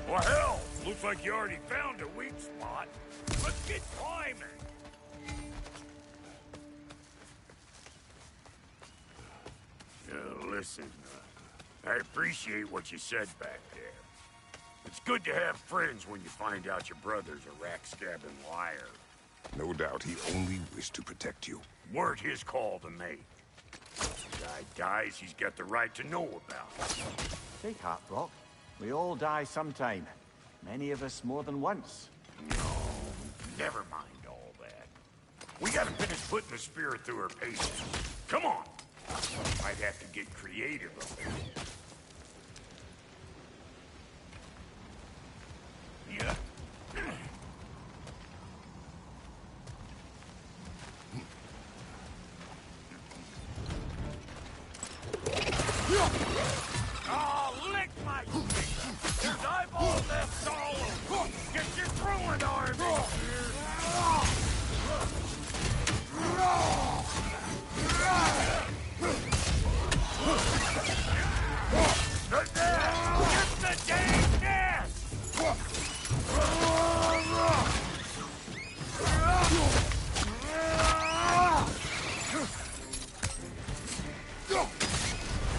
Well, hell, looks like you already found a weak spot. Let's get climbing. Listen, I appreciate what you said back there. It's good to have friends when you find out your brother's a rack-stabbing liar. No doubt he only wished to protect you. Weren't his call to make. If the guy dies, he's got the right to know about it. Take heart, Brock. We all die sometime. Many of us more than once. No, never mind all that. We gotta finish putting the spear through her patience. Come on, Might have to get creative a bit. Yeah. Oh, lick my finger! There's eyeball left all over! Get your throwing arm in here! Get the dang nest!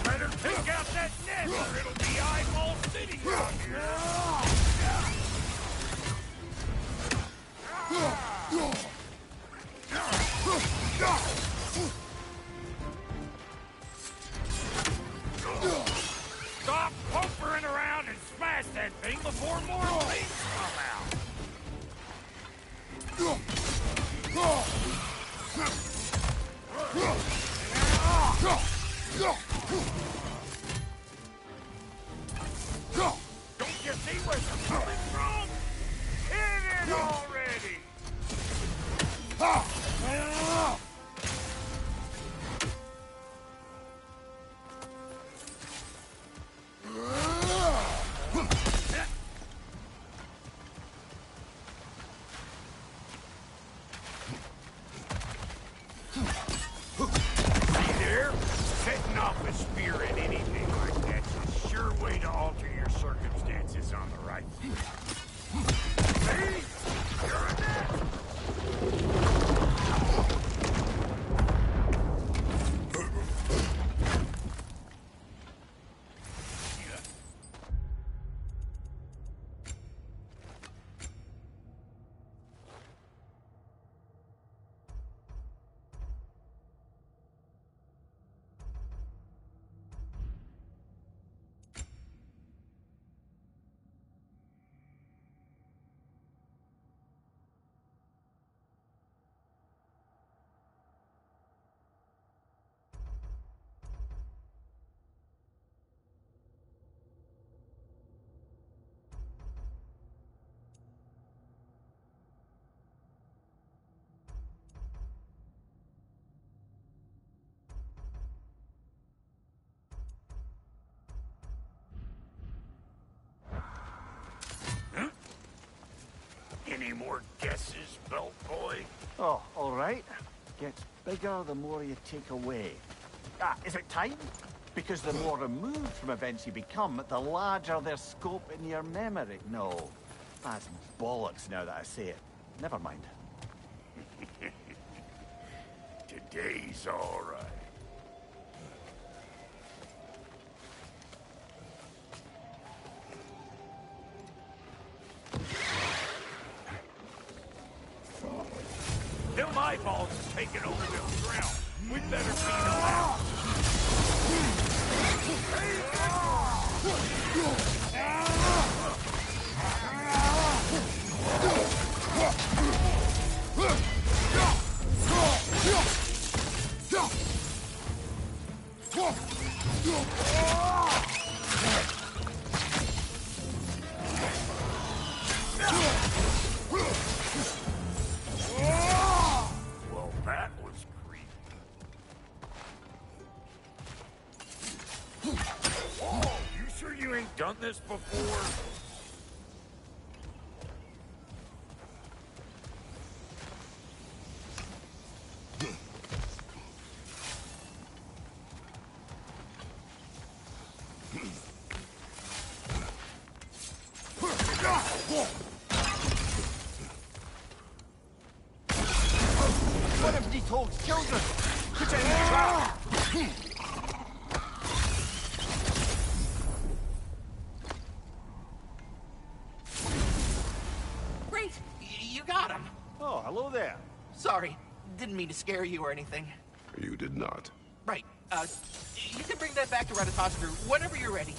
Better take out that net or it'll be eyeball city out here! Stop pumpering around and smash that thing before more things come out! Don't you see where they're coming from? Hit it already! See there? Setting off a spear at anything like that's a sure way to alter your circumstances on the right. See? You're a net! Any more guesses, belt boy? Oh, all right. Gets bigger the more you take away. Ah, is it time? Because the more removed from events you become, the larger their scope in your memory. No, that's bollocks now that I say it. Never mind. Today's all right. Them eyeballs are taking over this ground. We'd better clean them out. Well, that was creepy. Whoa, you sure you ain't done this before? One of Detox's children! Put it in the trap! Great! You got him! Oh, hello there. Sorry, didn't mean to scare you or anything. You did not. Right, you can bring that back to Ratatoster whenever you're ready.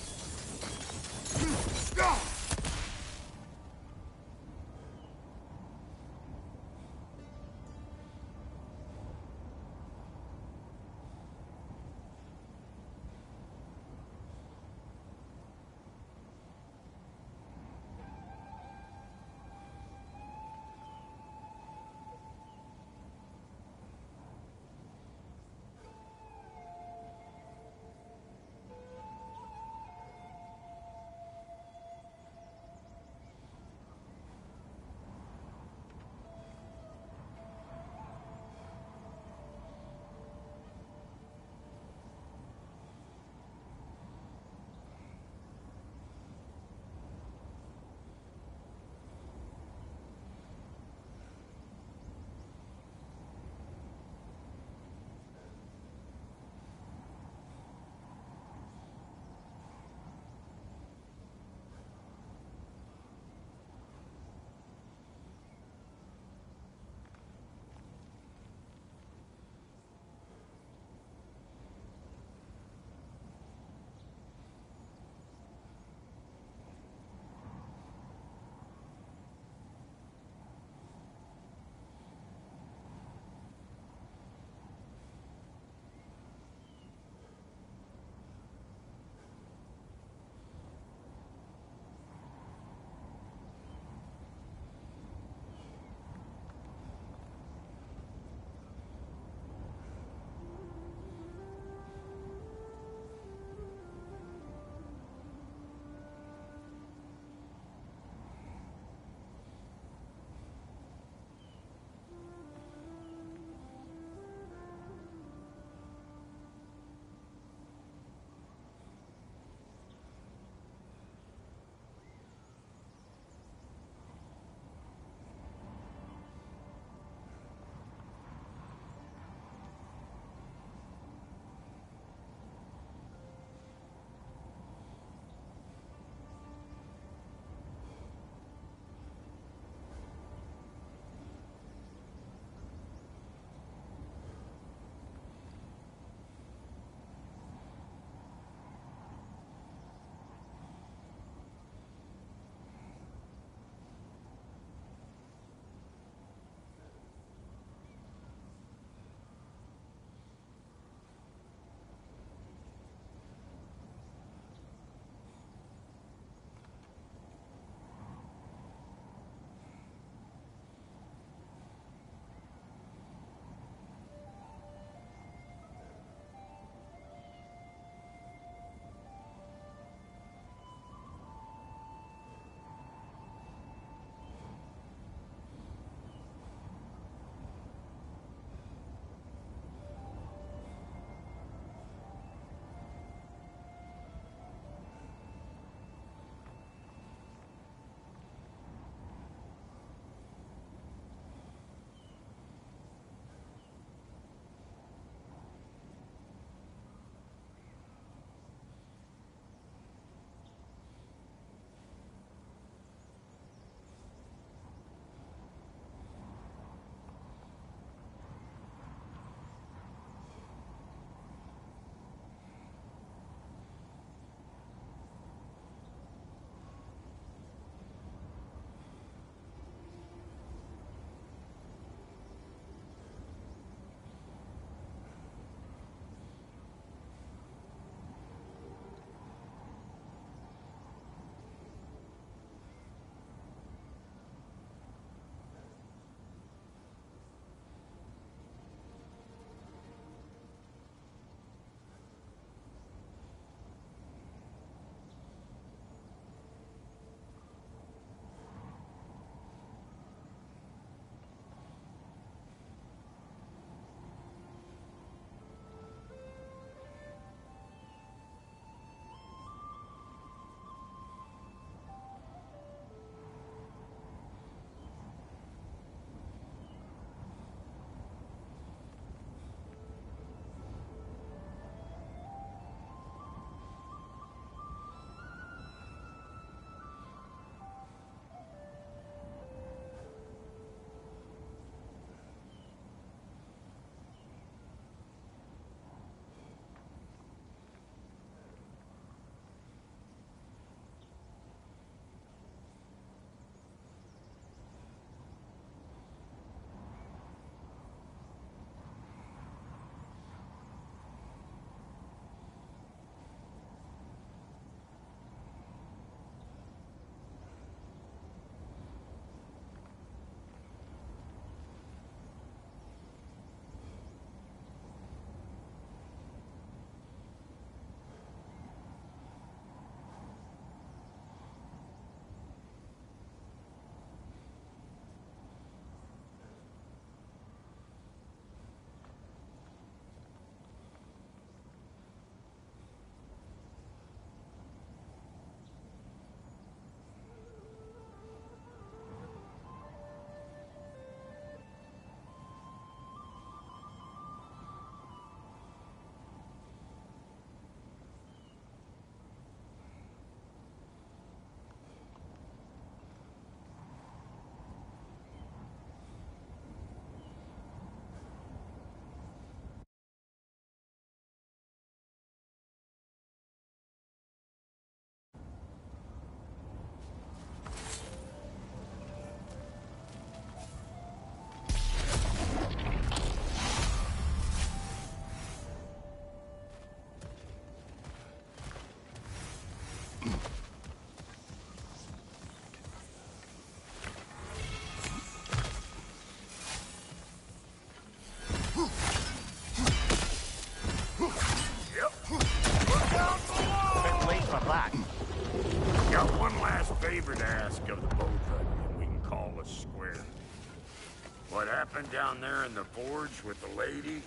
What happened down there in the forge with the lady?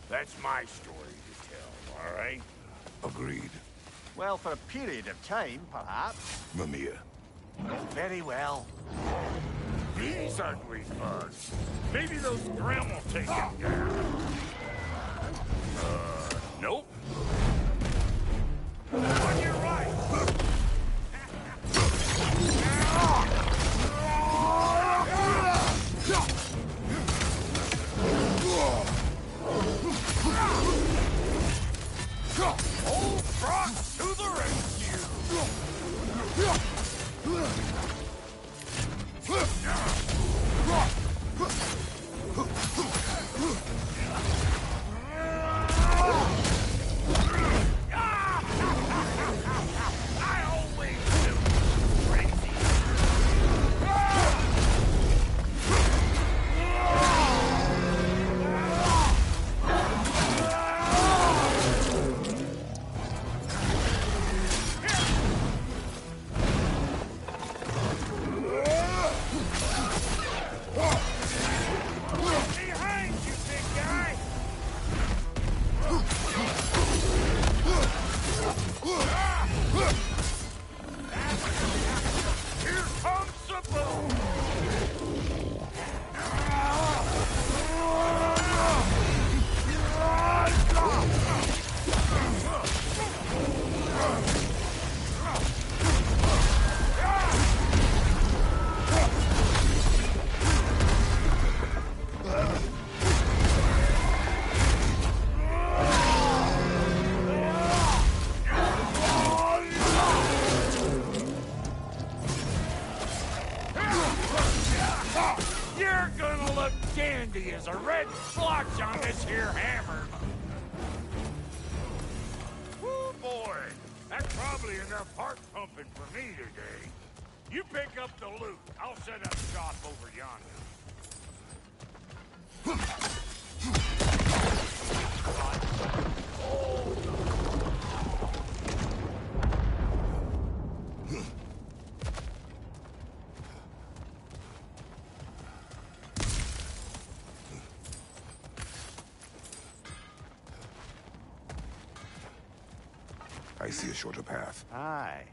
That's my story to tell, all right? Agreed. Well, for a period of time, perhaps. Mamiya. Very well. These ugly bugs. Maybe those Grim will take him down. Nope. On your right. Old Brock to the rescue! I always do. Crazy. Behind you, big guy! Here comes the boom! You're gonna look dandy as a red splotch on this here hammer. Woo, boy. That's probably enough heart pumping for me today. You pick up the loot. I'll set up shop over yonder. I see a shorter path. Aye.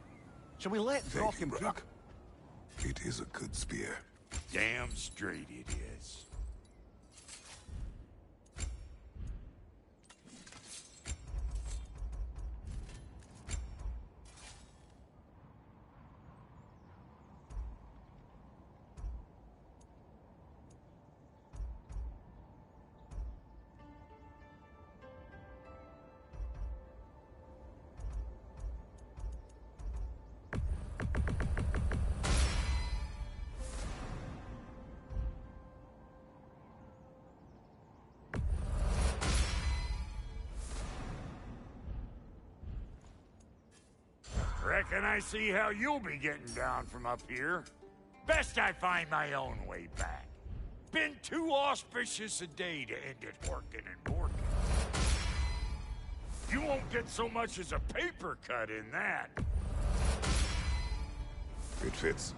Shall we let Thank Brock you, and Brock. It is a good spear. Damn straight it is. Reckon I see how you'll be getting down from up here. Best I find my own way back. Been too auspicious a day to end it working and working. You won't get so much as a paper cut in that. It fits.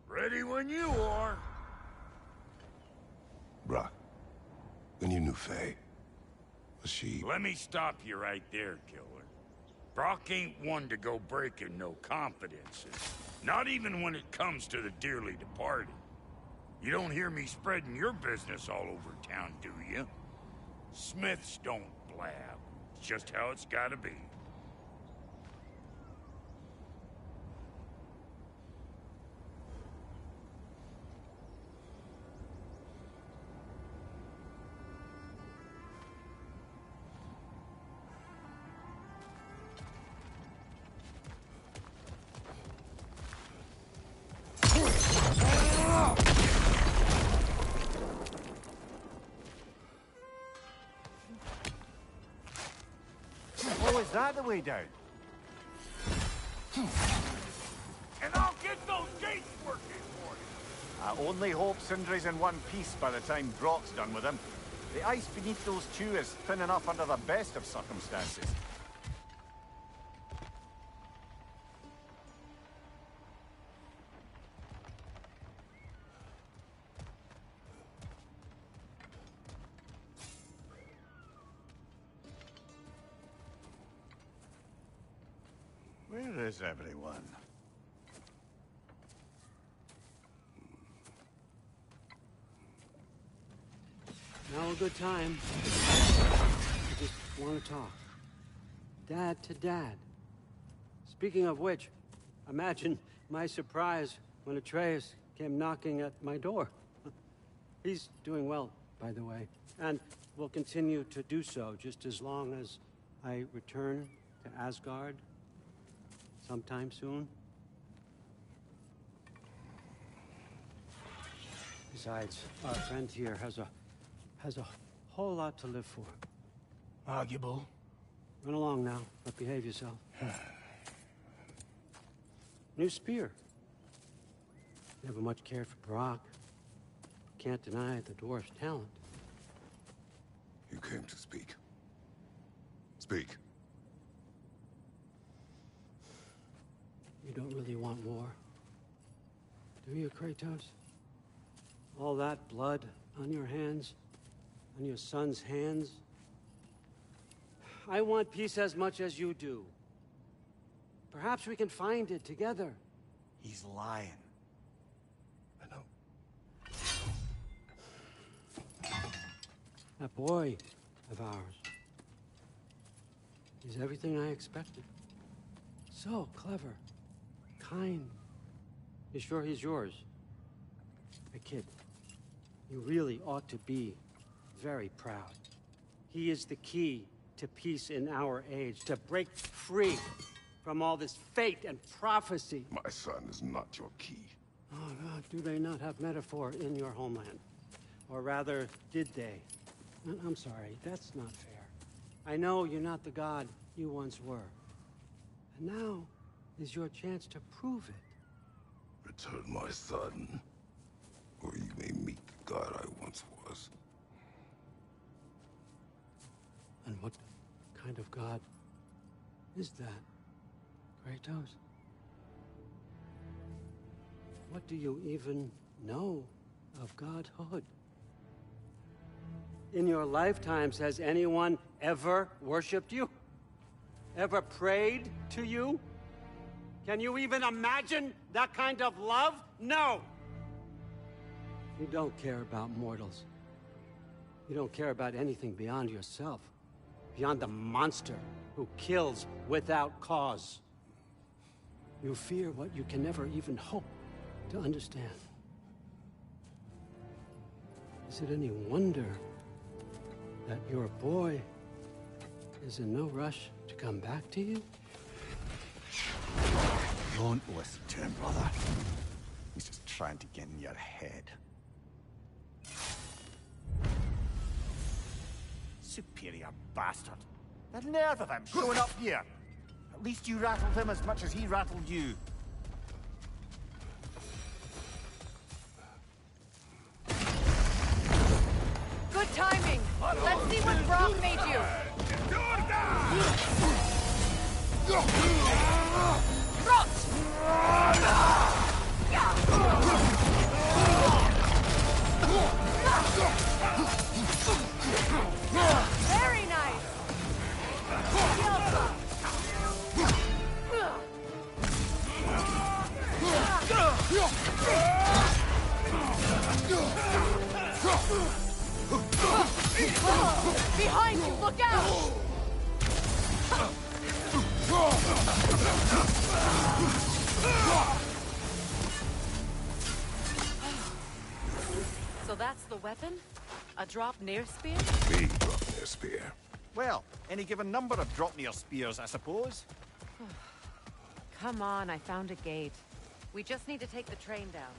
Ready when you are. Brock, when you knew Faye, was she... Let me stop you right there, killer. Brock ain't one to go breaking no confidences. Not even when it comes to the dearly departed. You don't hear me spreading your business all over town, do you? Smiths don't blab. It's just how it's gotta be. Oh, is that the way down? And I'll get those gates working for you. I only hope Sindri's in one piece by the time Brock's done with him. The ice beneath those two is thin enough under the best of circumstances. Where is everyone? Now a good time. I just want to talk. Dad to Dad. Speaking of which, imagine my surprise when Atreus came knocking at my door. He's doing well, by the way, and will continue to do so just as long as I return to Asgard sometime soon. Besides, our friend here has a whole lot to live for. Arguable. Run along now, but behave yourself. New spear. Never much cared for Brock. Can't deny the dwarf's talent. You came to speak. Speak. You don't really want war, do you, Kratos? All that blood on your hands, on your son's hands. I want peace as much as you do. Perhaps we can find it together. He's lying. I know. That boy of ours. He's everything I expected. So clever. Kind. You sure he's yours? A kid. You really ought to be very proud. He is the key to peace in our age, to break free from all this fate and prophecy. My son is not your key. Oh, God, do they not have metaphor in your homeland? Or rather, did they? I'm sorry, that's not fair. I know you're not the god you once were. And now is your chance to prove it. Return my son, or you may meet the god I once was. And what kind of god is that, Kratos? What do you even know of godhood? In your lifetimes, has anyone ever worshipped you? Ever prayed to you? Can you even imagine that kind of love? No! You don't care about mortals. You don't care about anything beyond yourself. Beyond the monster who kills without cause. You fear what you can never even hope to understand. Is it any wonder that your boy is in no rush to come back to you? Don't listen to him, brother. He's just trying to get in your head. Superior bastard. The nerve of him showing up here. At least you rattled him as much as he rattled you. Good timing. Let's see what Brock made you. Very nice. Behind you, look out! So that's the weapon? A drop near spear? Me drop their spear. Well, any given number of drop-near spears, I suppose. Come on, I found a gate. We just need to take the train down.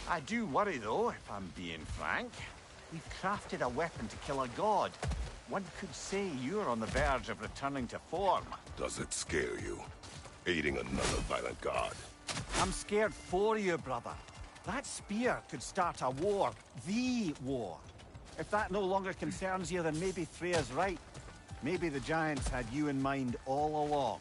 I do worry, though, if I'm being frank. We've crafted a weapon to kill a god. one could say you're on the verge of returning to form. Does it scare you? Aiding another violent god? I'm scared for you, brother. That spear could start a war. The war. If that no longer concerns you, then maybe Freya's right. Maybe the Giants had you in mind all along.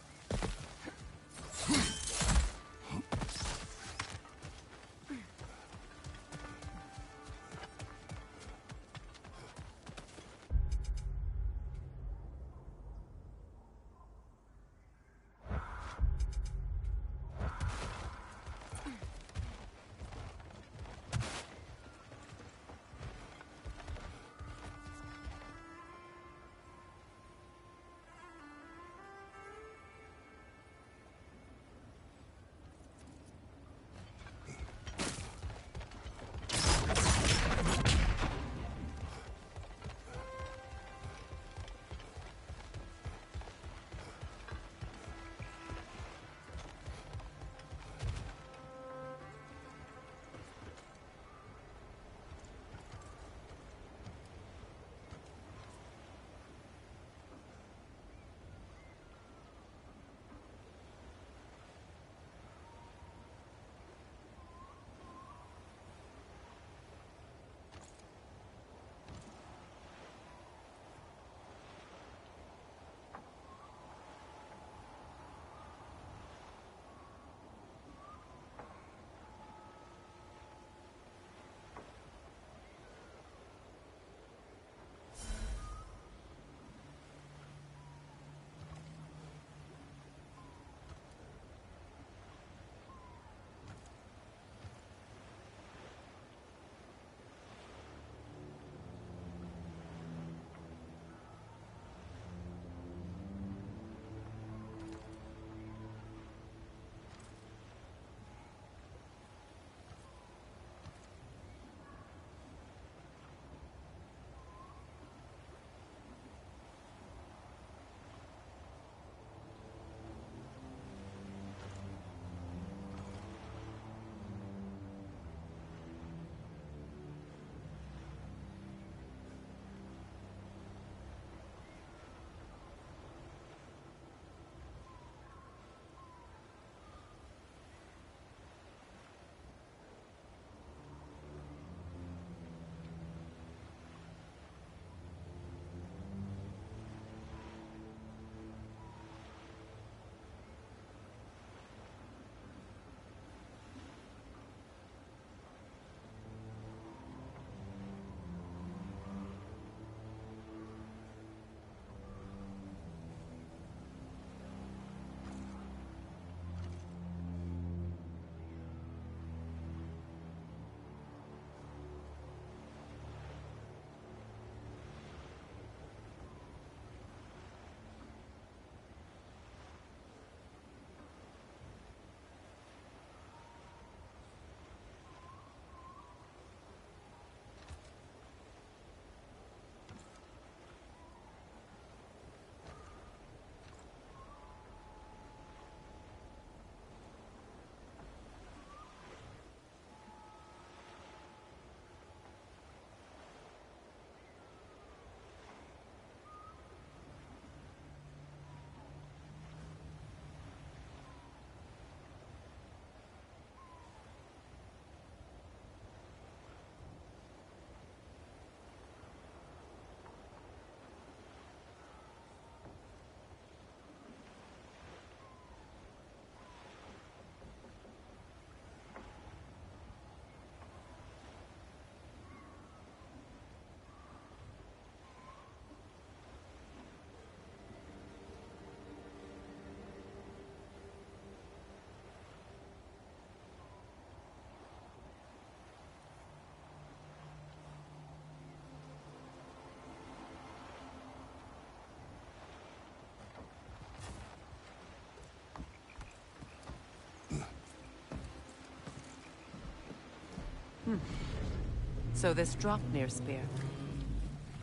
So this Draupnir spear,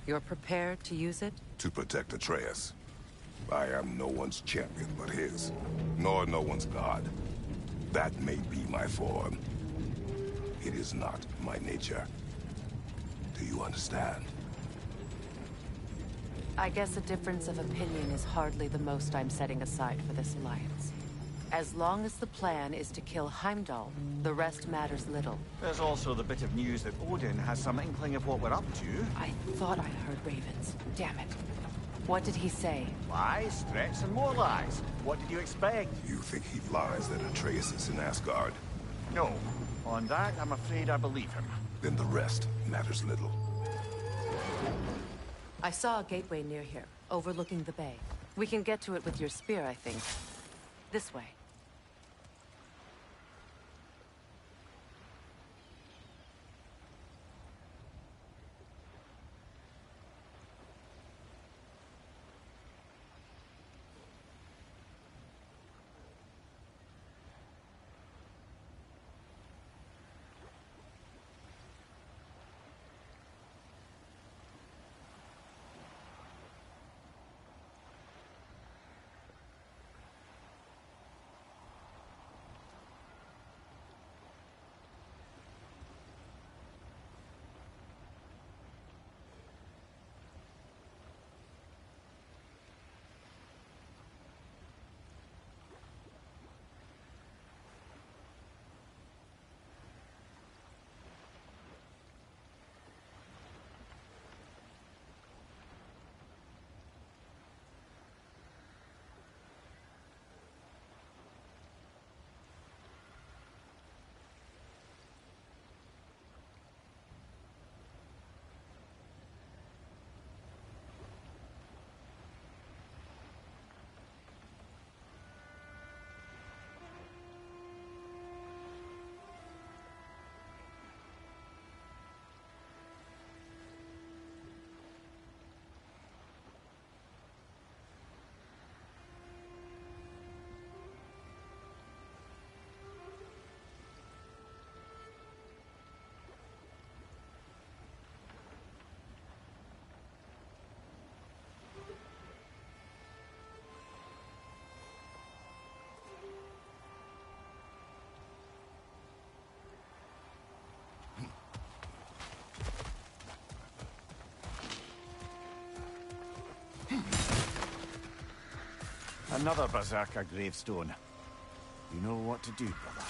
you're prepared to use it? To protect Atreus. I am no one's champion but his, nor no one's god. That may be my form. It is not my nature. Do you understand? I guess a difference of opinion is hardly the most I'm setting aside for this alliance. As long as the plan is to kill Heimdall, the rest matters little. There's also the bit of news that Odin has some inkling of what we're up to. I thought I heard ravens. Damn it. What did he say? Lies, threats, and more lies. What did you expect? You think he lies that Atreus is in Asgard? No. On that, I'm afraid I believe him. Then the rest matters little. I saw a gateway near here, overlooking the bay. We can get to it with your spear, I think. This way. Another Berserker gravestone. You know what to do, brother.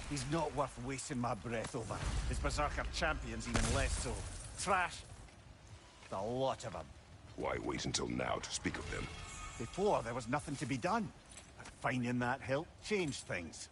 He's not worth wasting my breath over. His Berserker champions even less so. Trash. The lot of them. Why wait until now to speak of them? Before, there was nothing to be done. But finding that help changed things.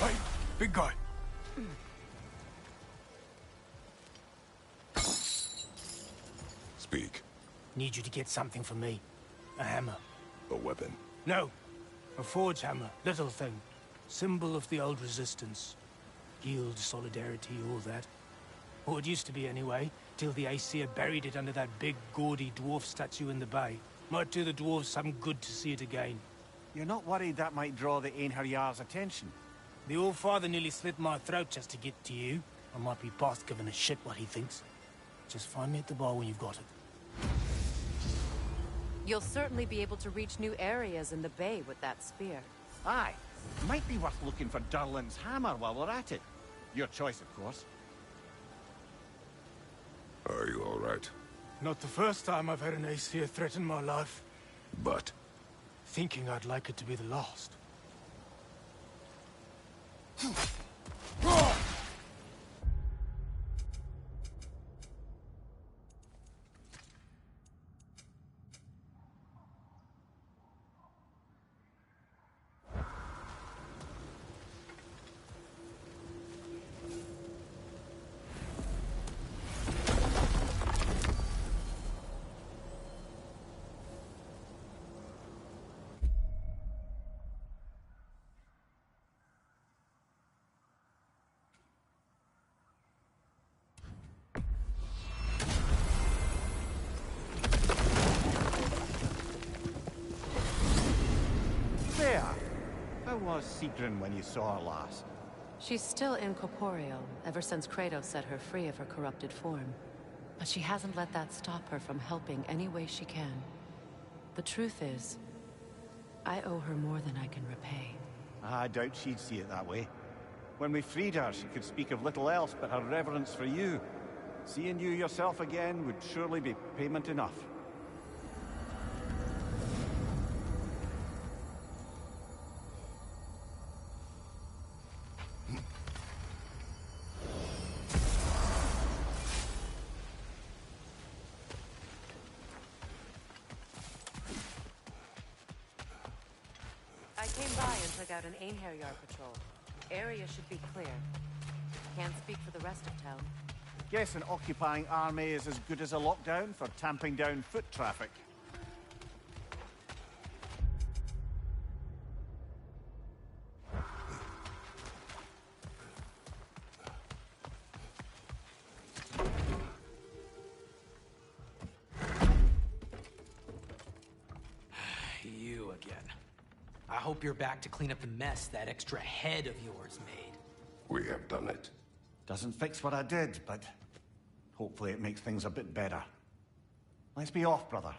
Hey, big guy. Speak. Need you to get something for me. A hammer. A weapon. No. A forge hammer. Little thing. Symbol of the old resistance. Guild, solidarity, all that. Or it used to be anyway, till the Aesir buried it under that big, gaudy dwarf statue in the bay. Might do the dwarves some good to see it again. You're not worried that might draw the Einherjar's attention? The All-Father nearly slit my throat just to get to you. I might be past giving a shit what he thinks. Just find me at the bar when you've got it. You'll certainly be able to reach new areas in the bay with that spear. Aye. Might be worth looking for Durlin's hammer while we're at it. Your choice, of course. Are you all right? Not the first time I've had an Aesir threaten my life. But? Thinking I'd like it to be the last. There. How was Sigrun when you saw her last? She's still incorporeal, ever since Kratos set her free of her corrupted form. But she hasn't let that stop her from helping any way she can. The truth is, I owe her more than I can repay. I doubt she'd see it that way. When we freed her, she could speak of little else but her reverence for you. Seeing you yourself again would surely be payment enough. I came by and took out an Einherjar patrol. Area should be clear. Can't speak for the rest of town. Guess an occupying army is as good as a lockdown for tamping down foot traffic. You again. I hope you're back to clean up the mess that extra head of yours made. We have done it. Doesn't fix what I did, but hopefully it makes things a bit better. Let's be off, brother.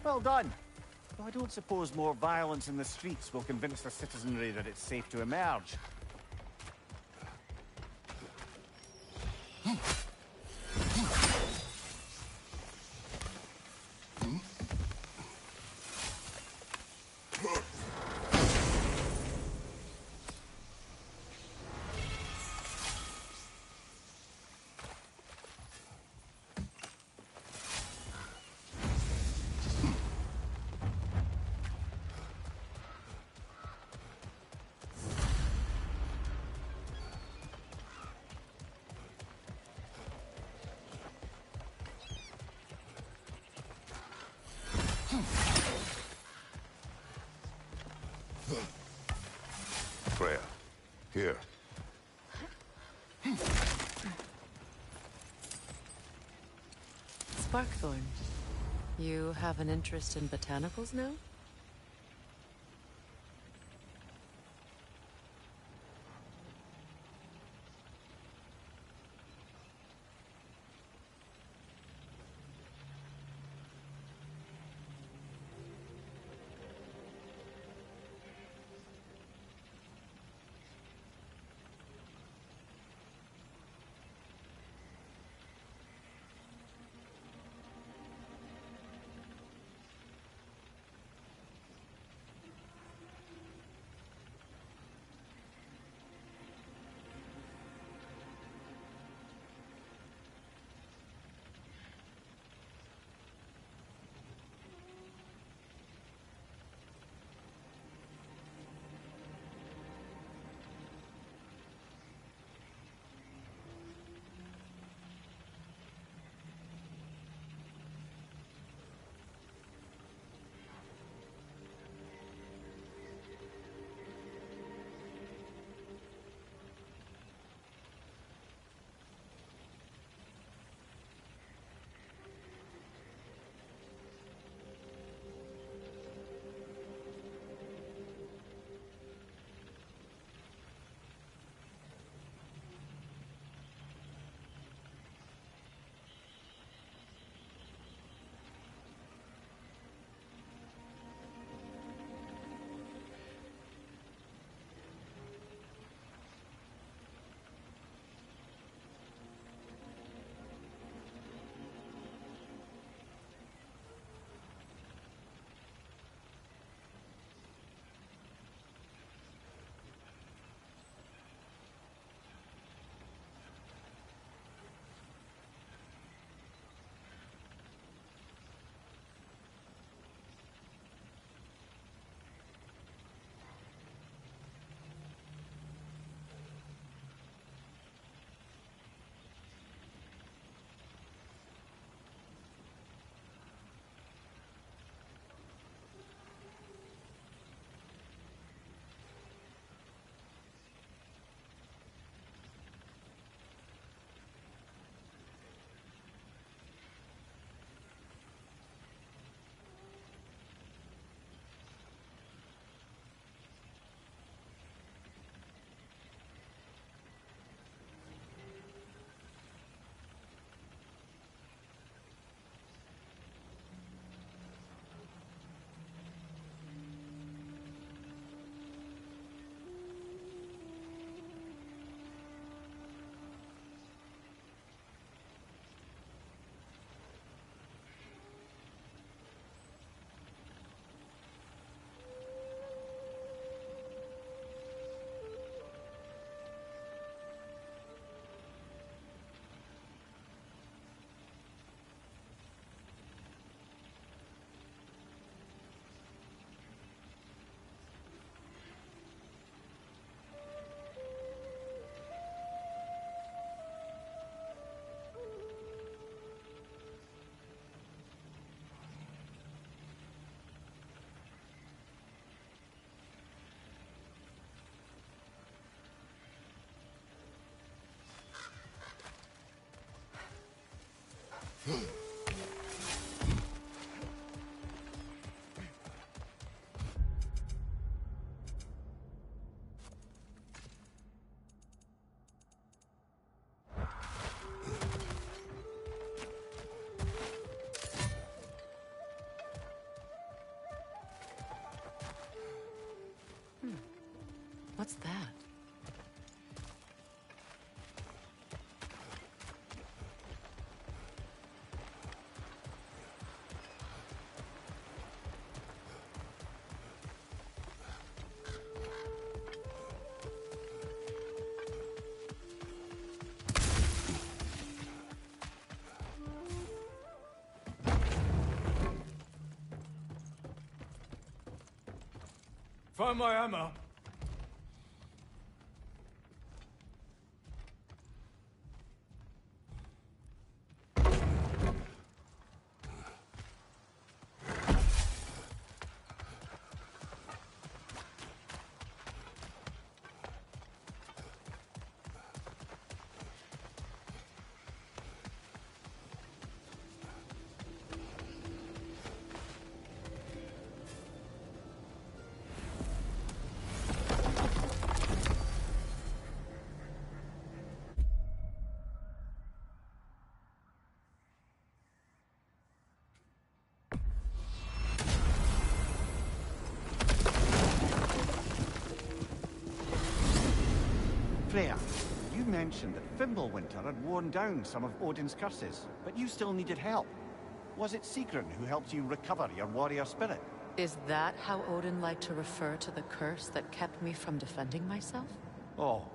Well done. Though I don't suppose more violence in the streets will convince the citizenry that it's safe to emerge. Freya, here. Sparkthorn, you have an interest in botanicals now? What's that? Find my ammo. Freya, you mentioned that Fimbulwinter had worn down some of Odin's curses, but you still needed help. Was it Sigrun who helped you recover your warrior spirit? Is that how Odin liked to refer to the curse that kept me from defending myself? Oh,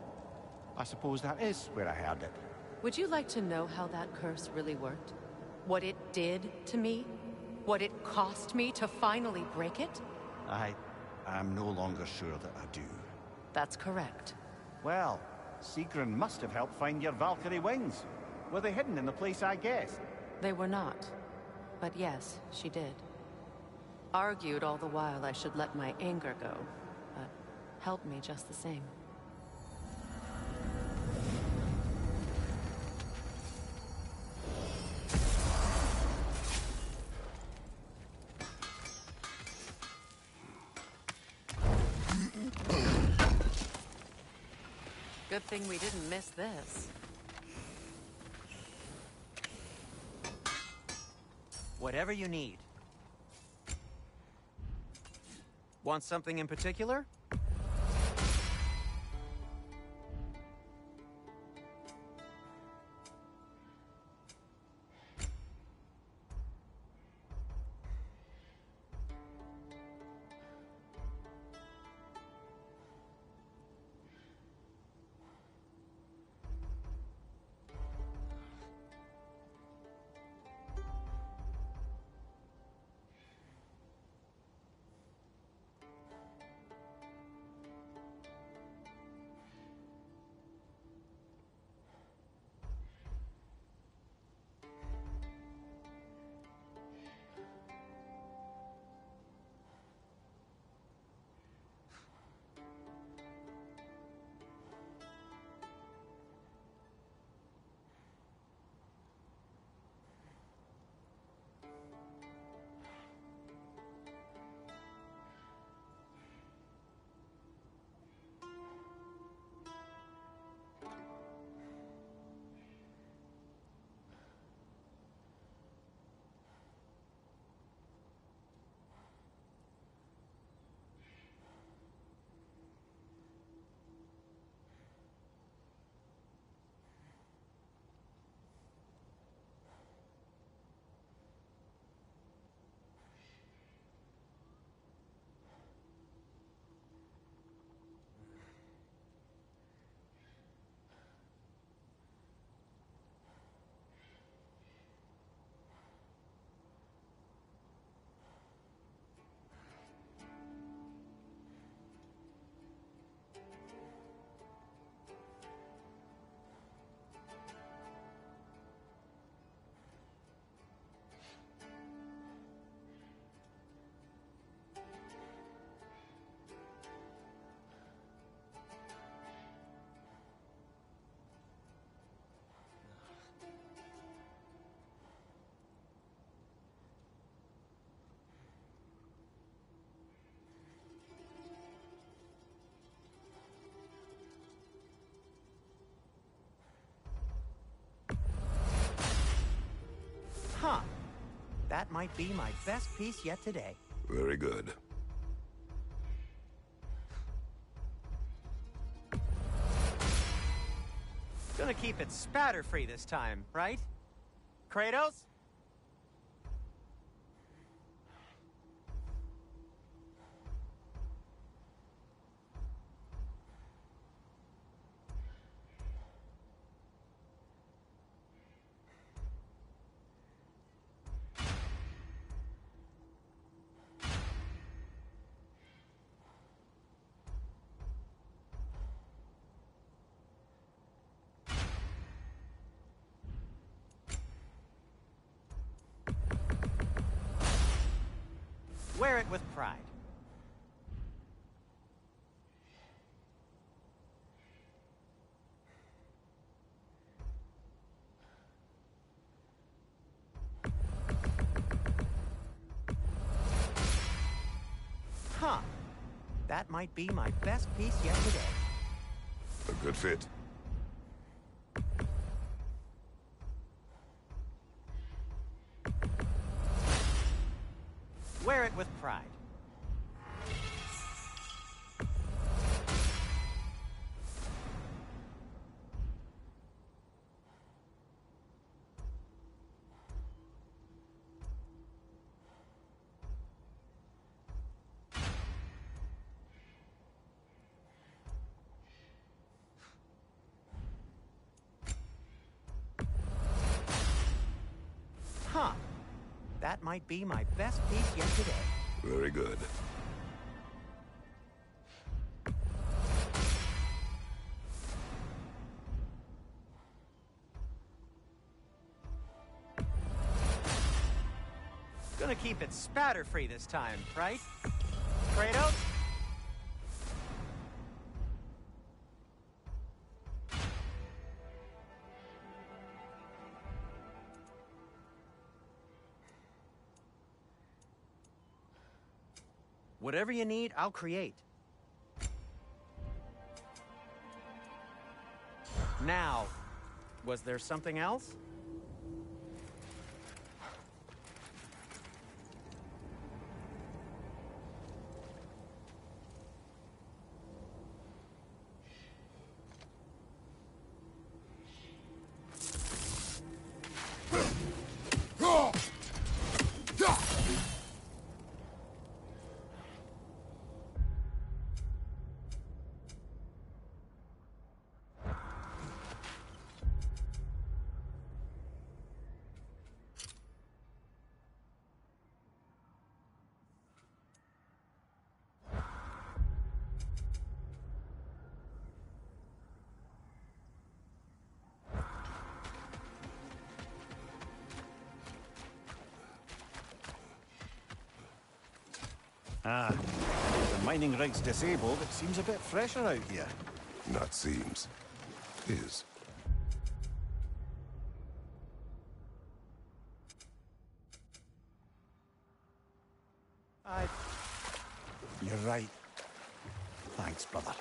I suppose that is where I heard it. Would you like to know how that curse really worked? What it did to me? What it cost me to finally break it? I'm no longer sure that I do. That's correct. Well, Sigrun must have helped find your Valkyrie wings. Were they hidden in the place I guessed? They were not. But yes, she did. Argued all the while I should let my anger go, but helped me just the same. Good thing we didn't miss this. Whatever you need. Want something in particular? Huh. That might be my best piece yet today. Very good. Gonna keep it spatter-free this time, right? Kratos? Wear it with pride. Huh. That might be my best piece yet today. A good fit. Wear it with pride. that might be my best piece yet today. Very good. Gonna keep it spatter-free this time, right? Kratos? Whatever you need, I'll create. Now, was there something else? Ah, the mining rig's disabled. It seems a bit fresher out here. Not seems. Is. You're right. Thanks, brother.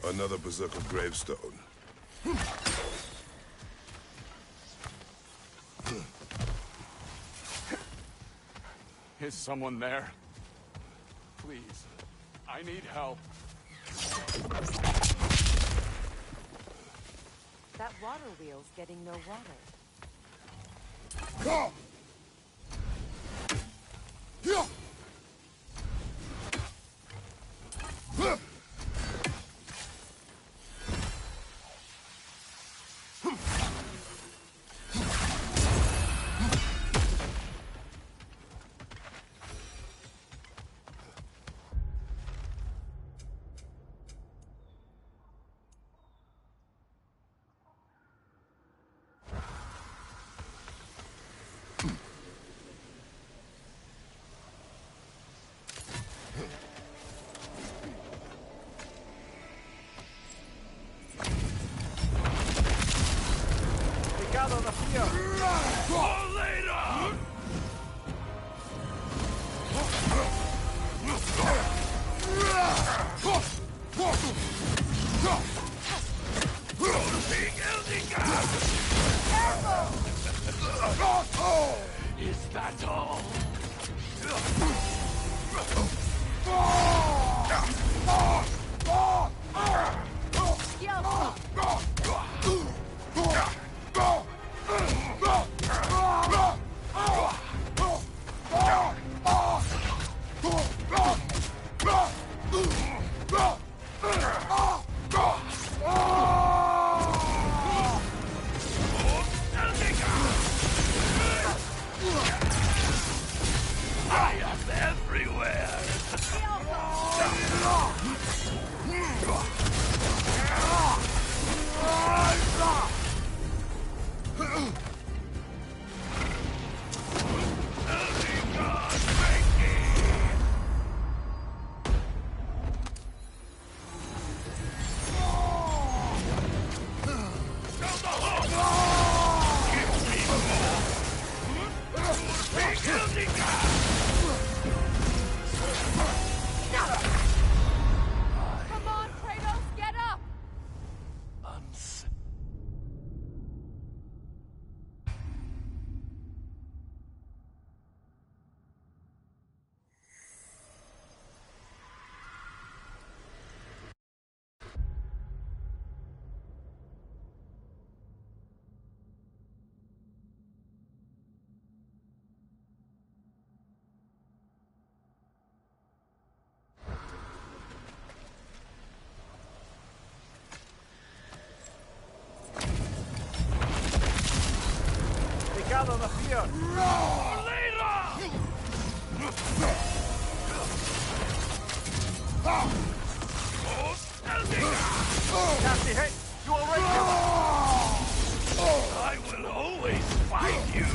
Another berserker gravestone. Is someone there? Please, I need help. That water wheel's getting no water. Go! Picado da fia! For later! Is that all? I am everywhere! Come on, Kratos, get up! Picado da fia! Nasty hit! You will raise him! I will always find you!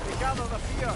Picado da fia!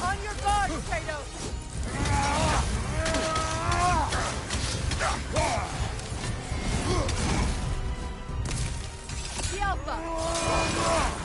On your guard, Kratos! The Alpha!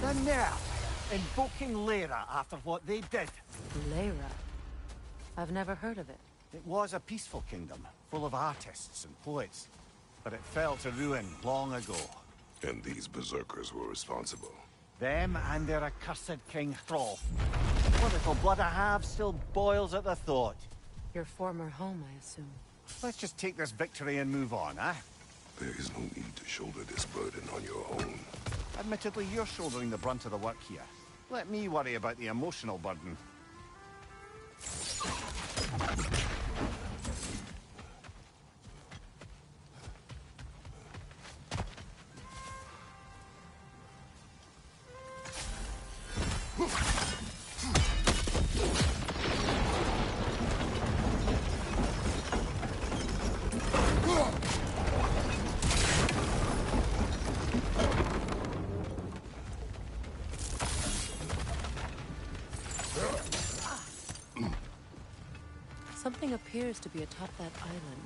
The nerve! Invoking Lyra after what they did. Lyra? I've never heard of it. It was a peaceful kingdom, full of artists and poets. But it fell to ruin long ago. And these berserkers were responsible. Them and their accursed King Hrolf. What little blood I have still boils at the thought. Your former home, I assume. Let's just take this victory and move on, eh? There is no need to shoulder this burden on your own. Admittedly, you're shouldering the brunt of the work here. Let me worry about the emotional burden. Something appears to be atop that island.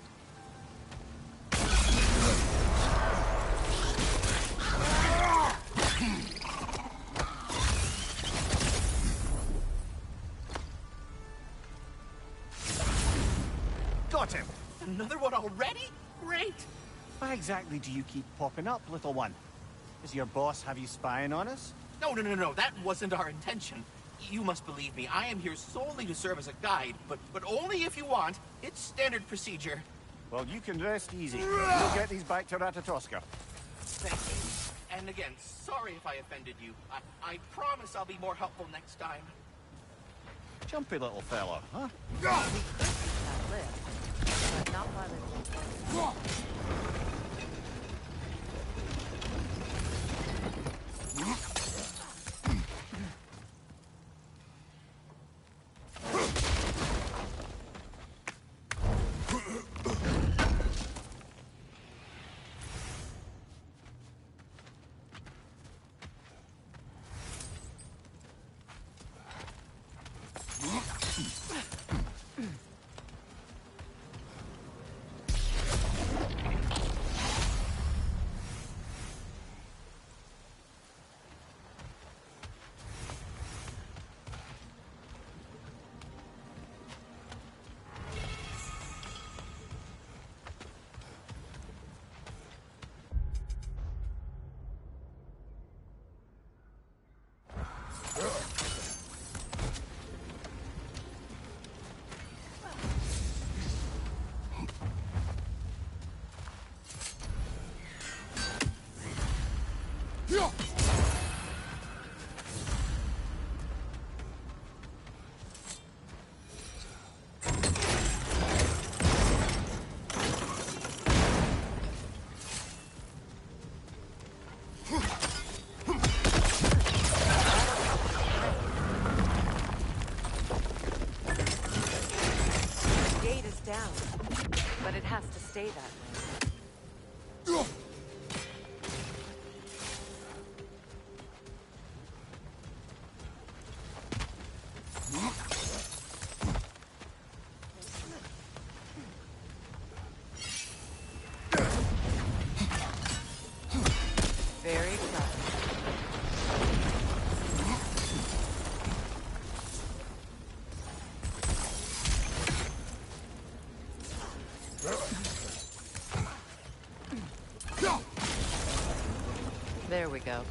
Got him! Another one already? Great! Why exactly do you keep popping up, little one? Does your boss have you spying on us? No, that wasn't our intention. You must believe me, I am here solely to serve as a guide, but only if you want. It's standard procedure. Well, you can rest easy. We'll get these back to Ratatoska. Thank you. And again, sorry if I offended you. I promise I'll be more helpful next time. Jumpy little fella, huh? We could use that lift, but not while it's down, but it has to stay that way. Very clever. There we go.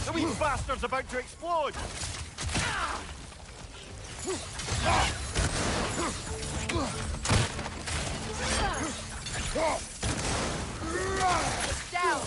The wee bastard's about to explode! Down!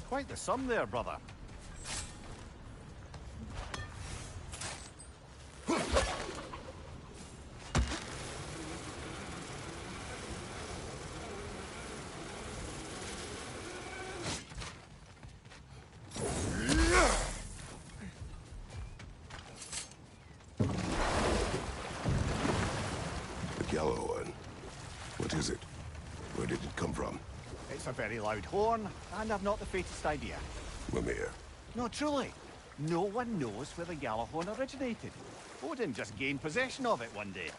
Quite the sum there, brother. The yellow one. What is it? Where did it come from? It's a very loud horn, and I've not the faintest idea. Mimir. No, truly. No one knows where the Gjallarhorn originated. Odin just gained possession of it one day.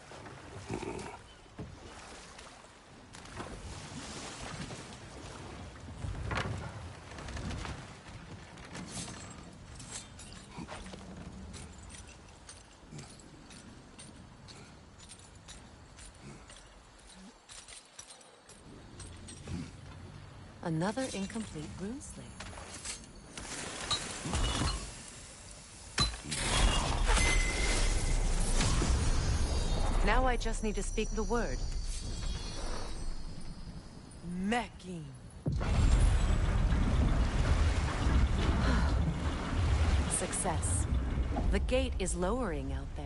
Another incomplete rune slate. Now I just need to speak the word. Mecking. Success. The gate is lowering out there.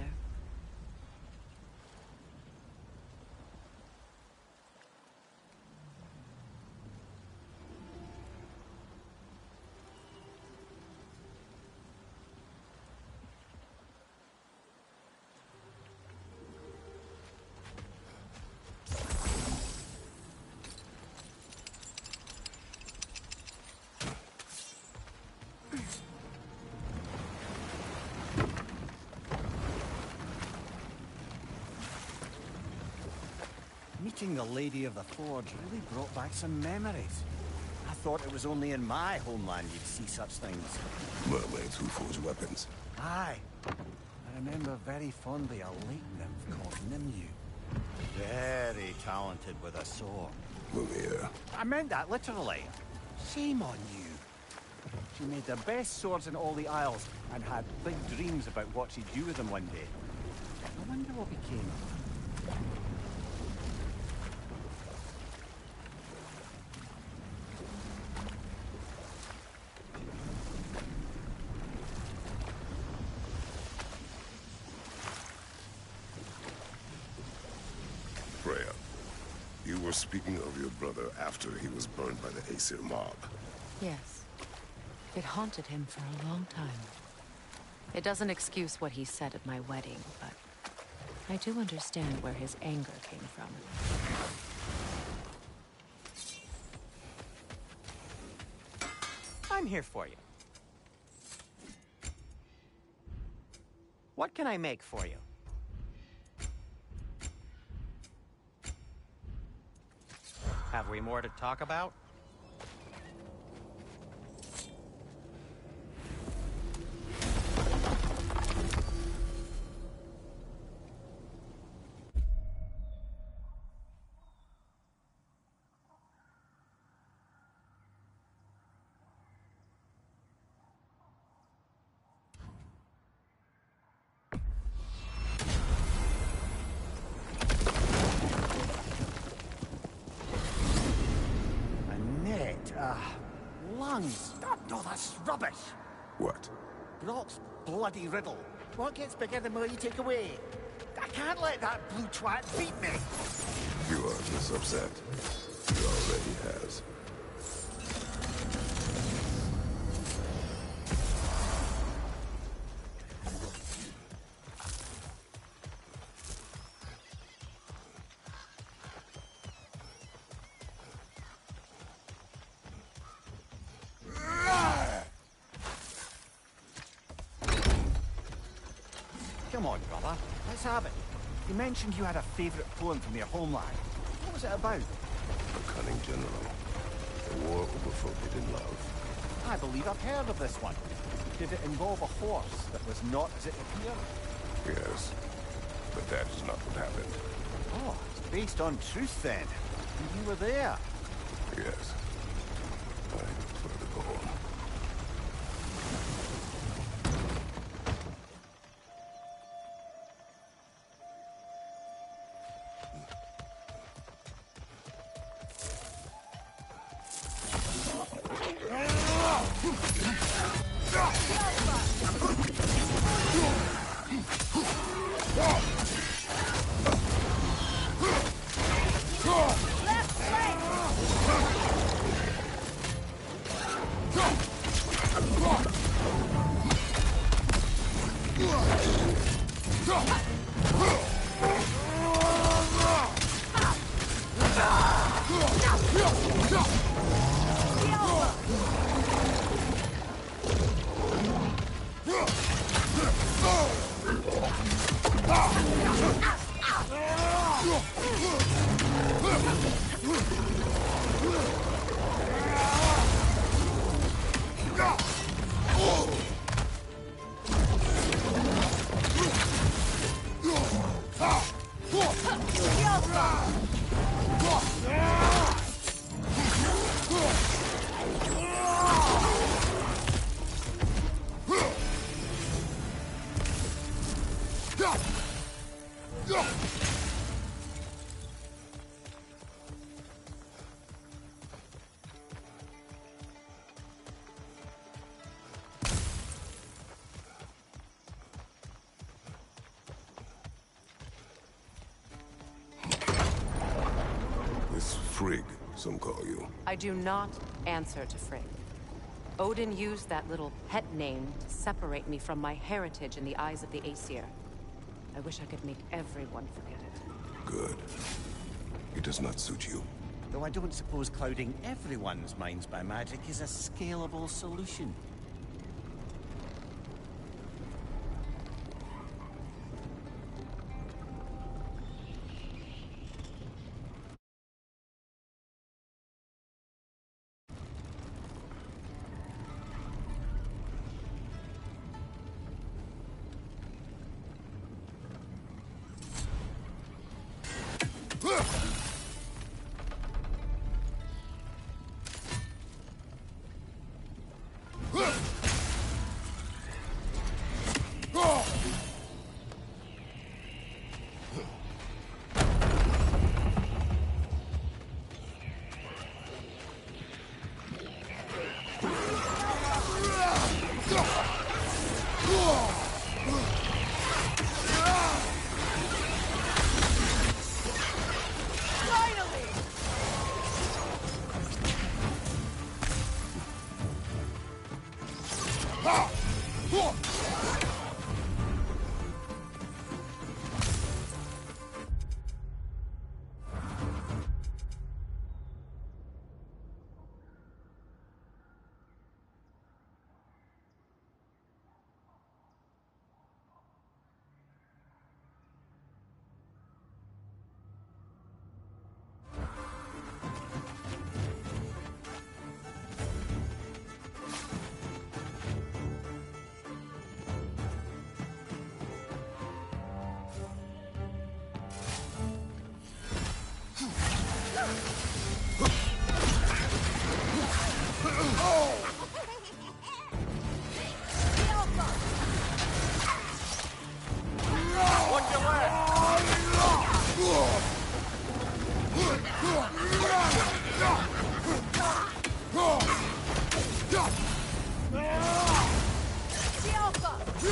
Meeting the Lady of the Forge really brought back some memories. I thought it was only in my homeland you'd see such things. Mermaids who forge weapons. Aye. I remember very fondly a lake nymph called Nimue. Very talented with a sword. Mimir. I meant that literally. Shame on you. She made the best swords in all the Isles and had big dreams about what she'd do with them one day. I wonder what became of her. Freya, you were speaking of your brother after he was burned by the Aesir mob. Yes. It haunted him for a long time. It doesn't excuse what he said at my wedding, but I do understand where his anger came from. I'm here for you. What can I make for you? Have we more to talk about? Lungs. No, that's rubbish. What? Brock's bloody riddle. What gets bigger the more you take away? I can't let that blue twat beat me. You are this upset. He already has. Come on, brother. Let's have it. You mentioned you had a favourite poem from your homeland. What was it about? A cunning general. A war over forbidden love. I believe I've heard of this one. Did it involve a horse that was not as it appeared? Yes. But that is not what happened. Oh, it's based on truth then. And you were there. Yes. I prefer the poem. Frigg, some call you. I do not answer to Frigg. Odin used that little pet name to separate me from my heritage in the eyes of the Aesir. I wish I could make everyone forget it. Good. It does not suit you. Though I don't suppose clouding everyone's minds by magic is a scalable solution. Your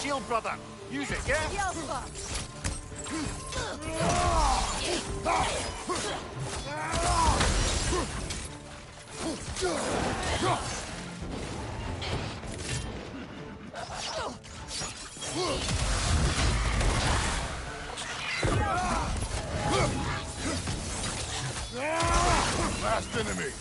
shield, brother. Use it, yeah? Last enemy.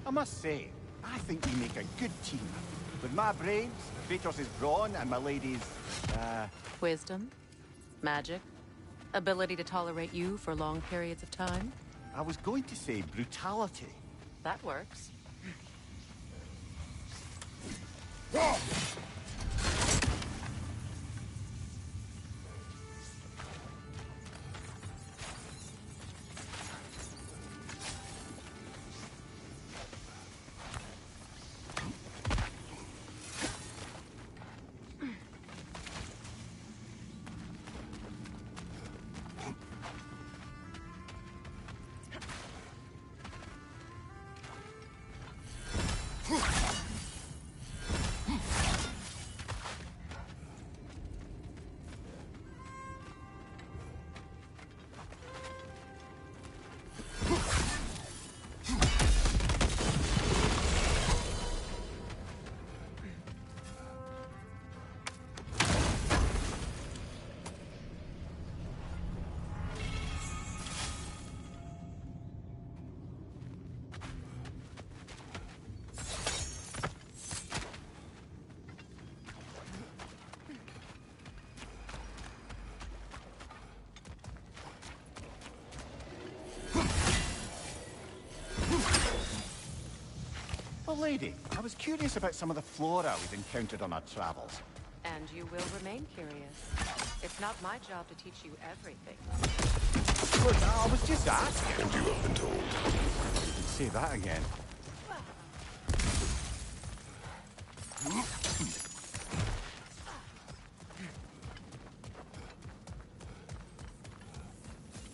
I must say, I think we make a good team. With my brains, Kratos' brawn, and my lady's, Wisdom? Magic? Ability to tolerate you for long periods of time? I was going to say brutality. That works. Well, lady, I was curious about some of the flora we've encountered on our travels. And you will remain curious. It's not my job to teach you everything. Look, I was just asking. And you have been told. Say that again.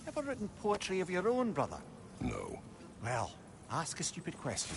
Ever written poetry of your own, brother? No. Well, ask a stupid question.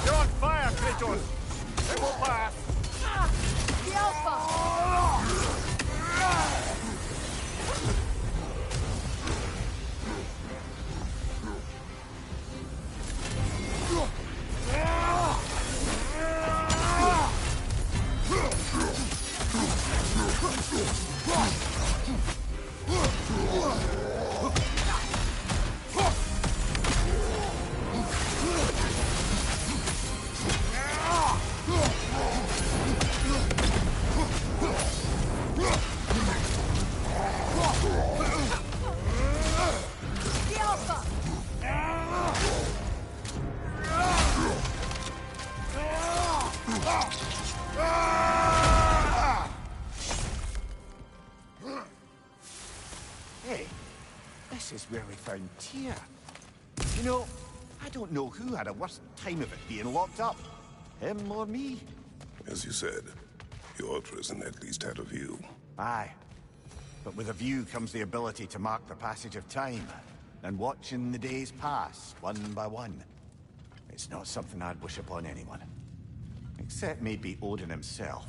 You're on fire, Kratos! It won't pass! The Alpha! The Alpha! Hey, this is where we found Tyr. You know, I don't know who had a worse time of it being locked up. Him or me? As you said, your prison at least had a view. Aye. But with a view comes the ability to mark the passage of time, and watching the days pass, one by one. It's not something I'd wish upon anyone. Except maybe Odin himself.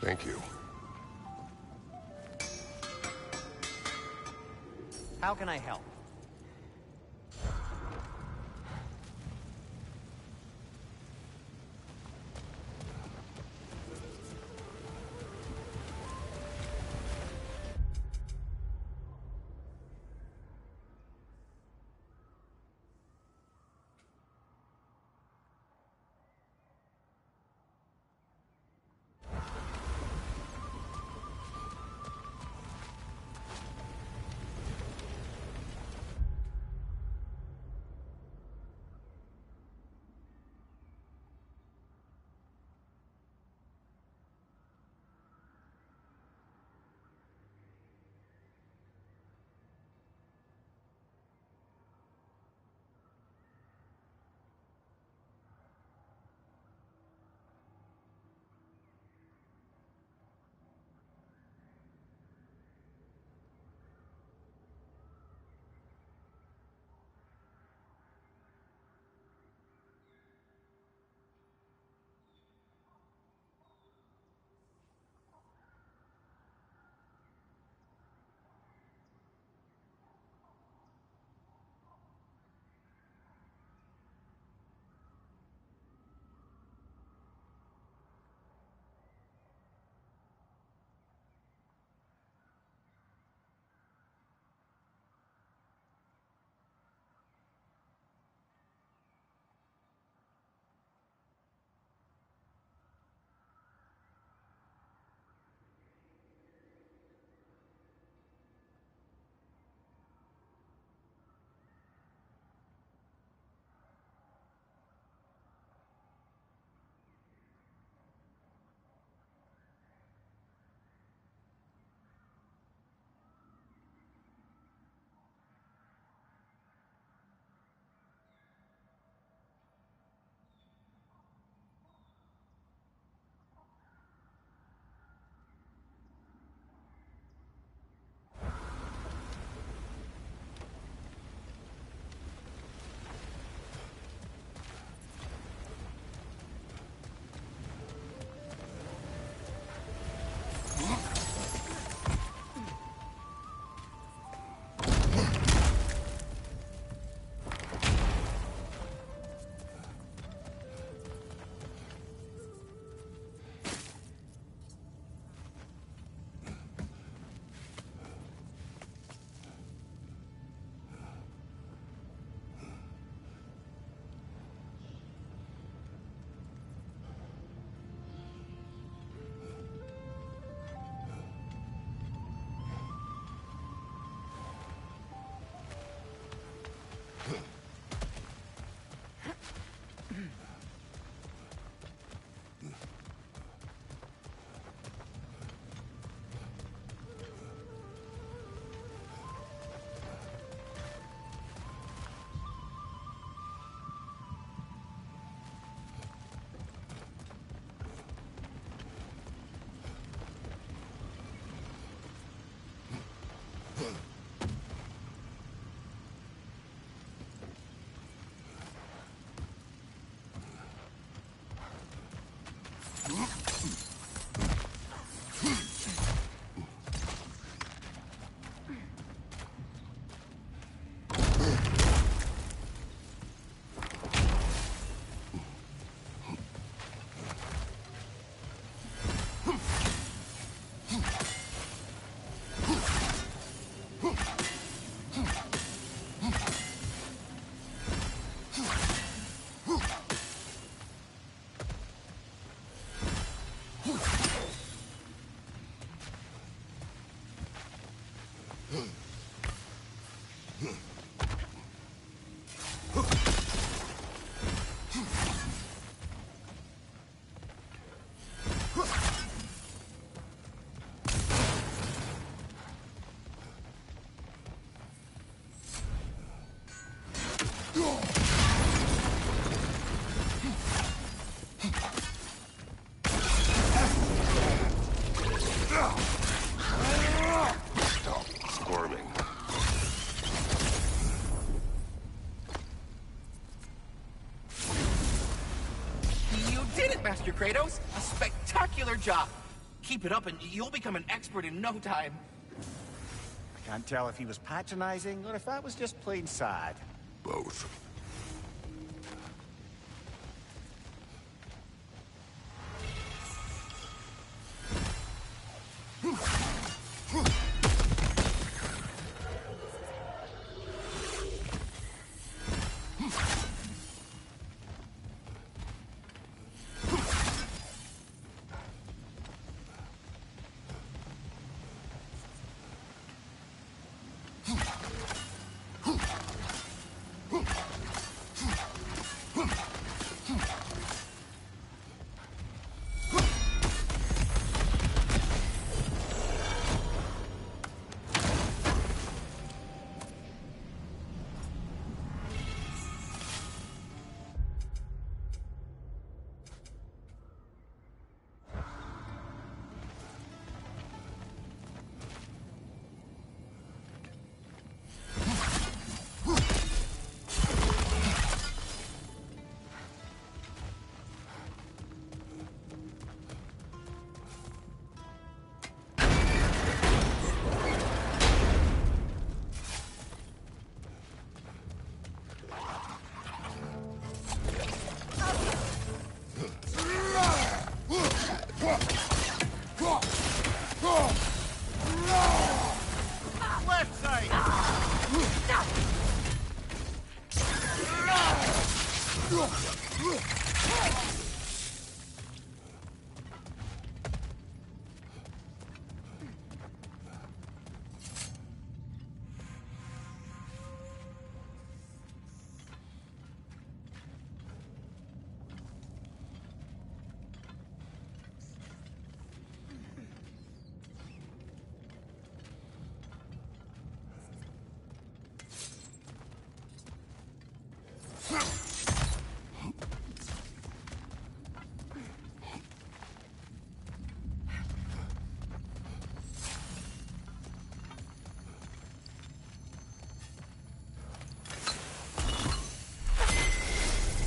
Thank you. How can I help? Master Kratos. A spectacular job. Keep it up and you'll become an expert in no time. I can't tell if he was patronizing or if that was just plain sad. Both. Left side!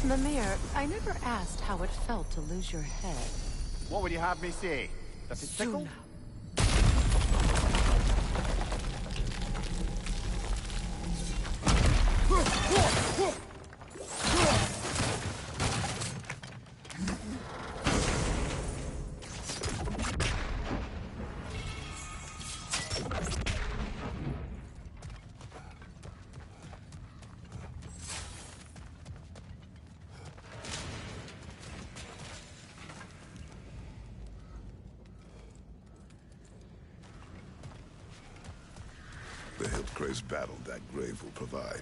The mayor, I never asked how it felt to lose your head. What would you have me say? Does it tickle? The hill-crazed battle that grave will provide.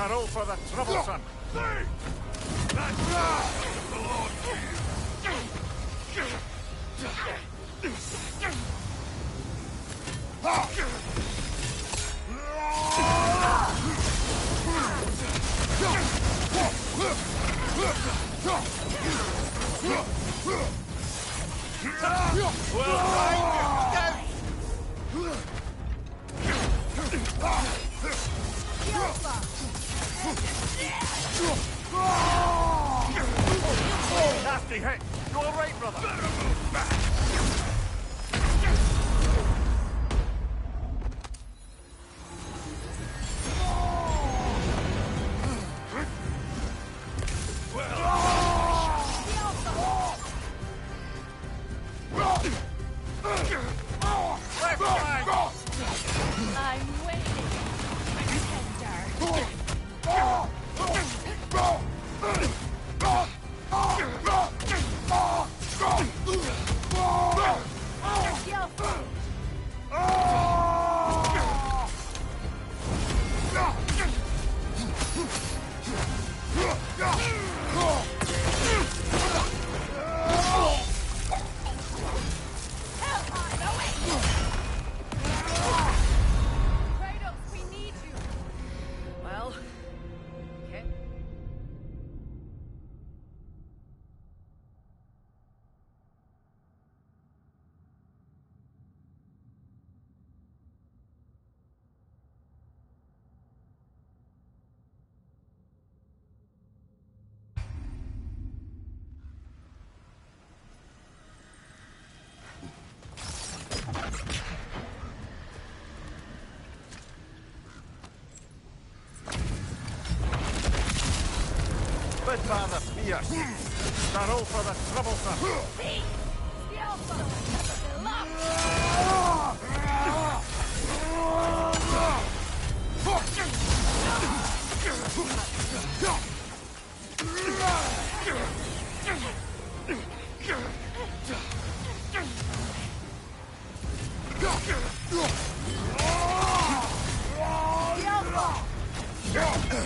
Startle for the troublesome. Nasty hit. You all right, brother? Better move back. I'm waiting. Kratos, we need you. Well, okay. Father fierce. Startle for the troublesome.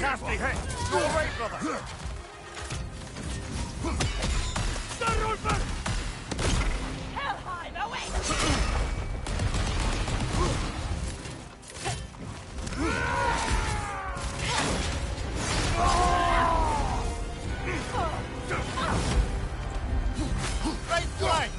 Nasty hit. Go right, brother. Right flank!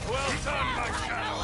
Well done, my shadow.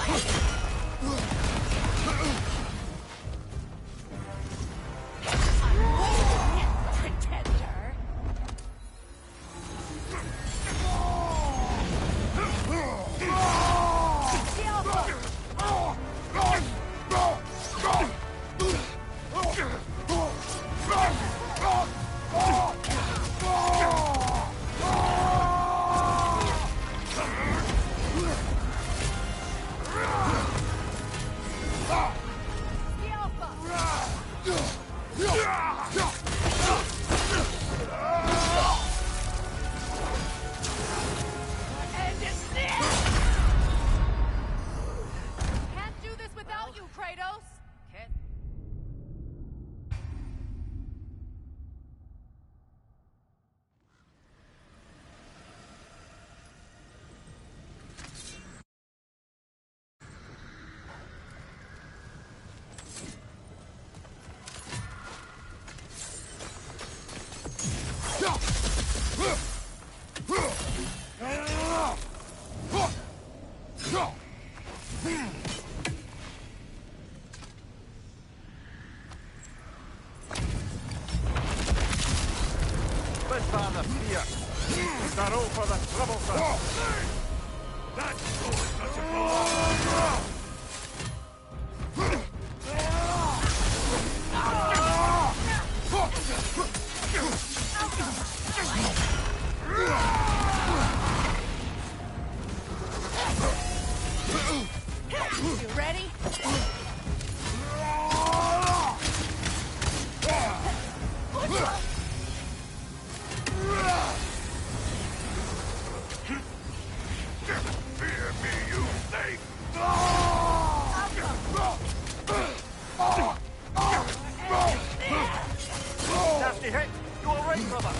barrel for the troublesome. That sword doesn't belong. You ready? Fear me, you snake! Nasty hit! You alright, brother?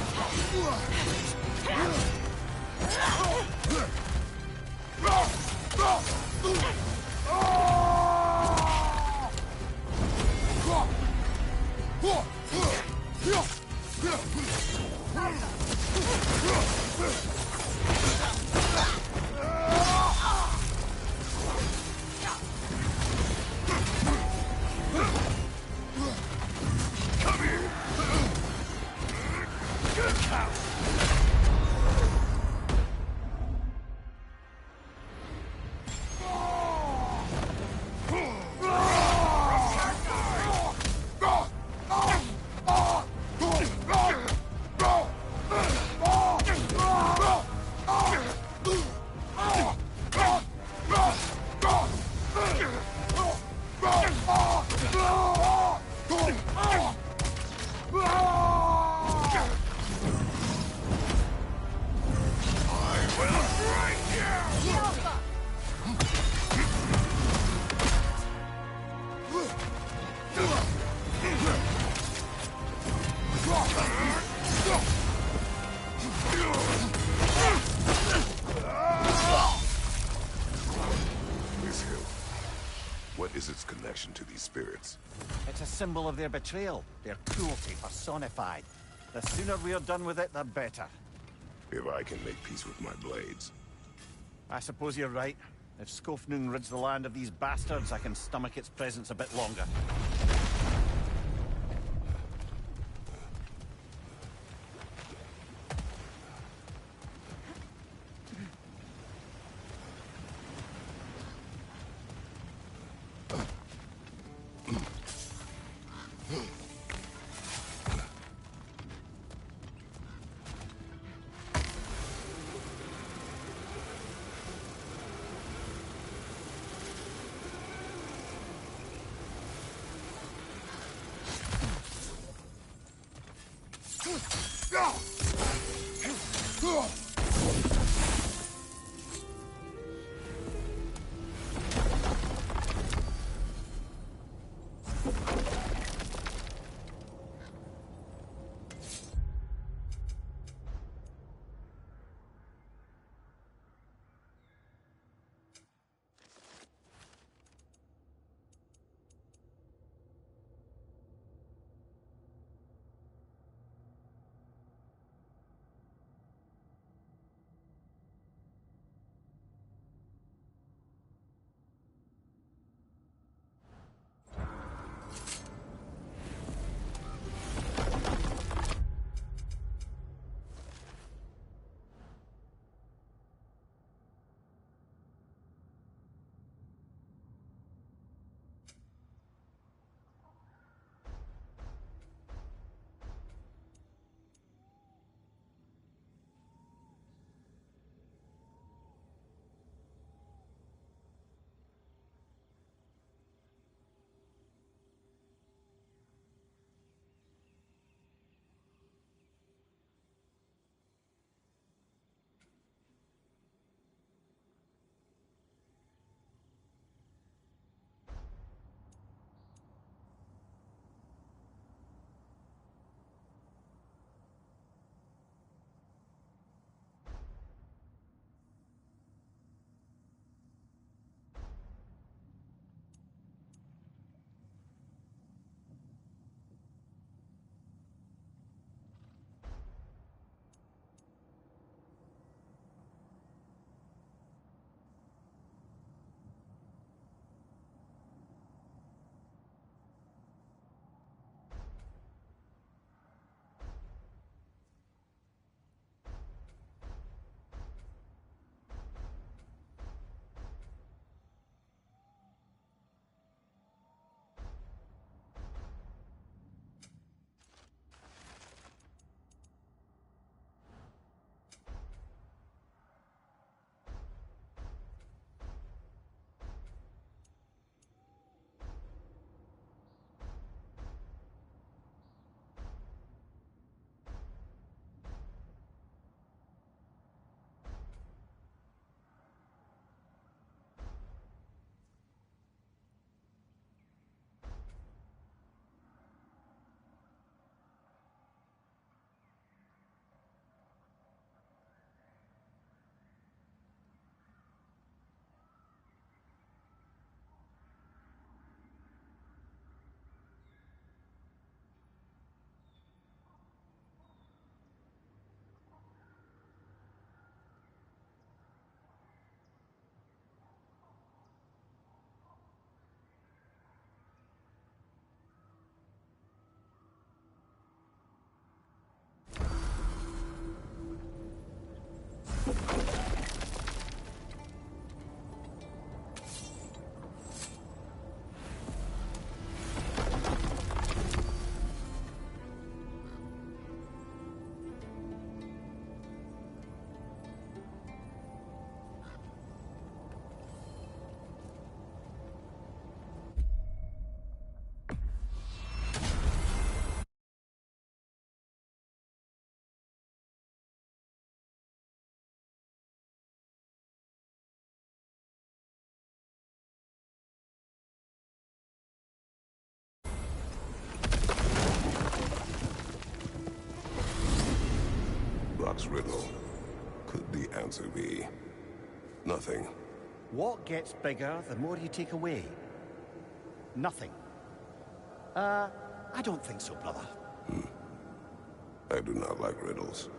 This hill. What is its connection to these spirits? It's a symbol of their betrayal, their cruelty personified. The sooner we're done with it, the better. If I can make peace with my blades. I suppose you're right. If Skofnung rids the land of these bastards, I can stomach its presence a bit longer. Locke's riddle, could the answer be nothing? What gets bigger the more you take away? Nothing. I don't think so, brother. I do not like riddles.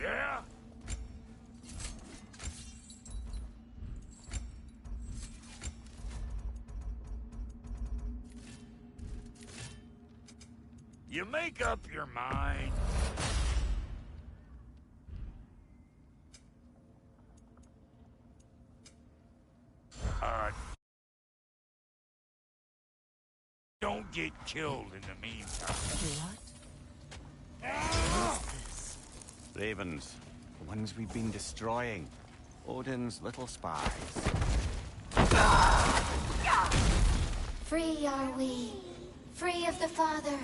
Yeah? You make up your mind. Don't get killed in the meantime. Ravens. The ones we've been destroying. Odin's little spies. Free are we. Free of the Father.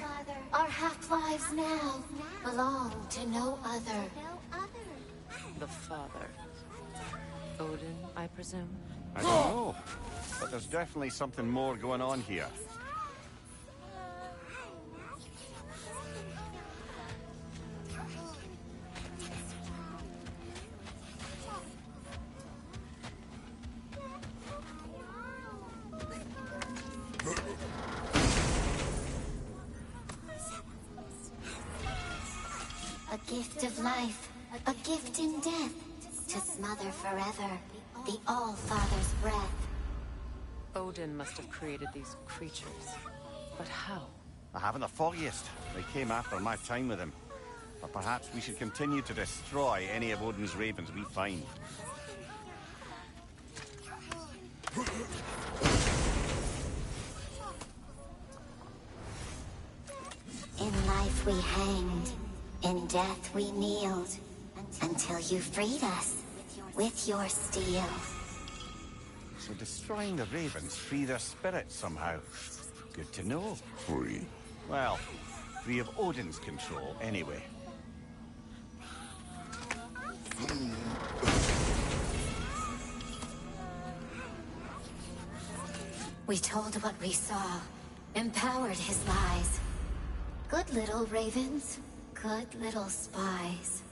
Our half-lives now belong to no other. The Father. Odin, I presume? I don't know. But there's definitely something more going on here. A gift of life, a gift in death, to smother forever the All-Father's breath. Odin must have created these creatures. But how? I haven't the foggiest. They came after my time with him. But perhaps we should continue to destroy any of Odin's ravens we find. In life we hanged, in death we kneeled, until you freed us with your steel. So destroying the ravens free their spirits somehow. Good to know. Free? Well, free of Odin's control, anyway. We told what we saw, empowered his lies. Good little ravens, good little spies.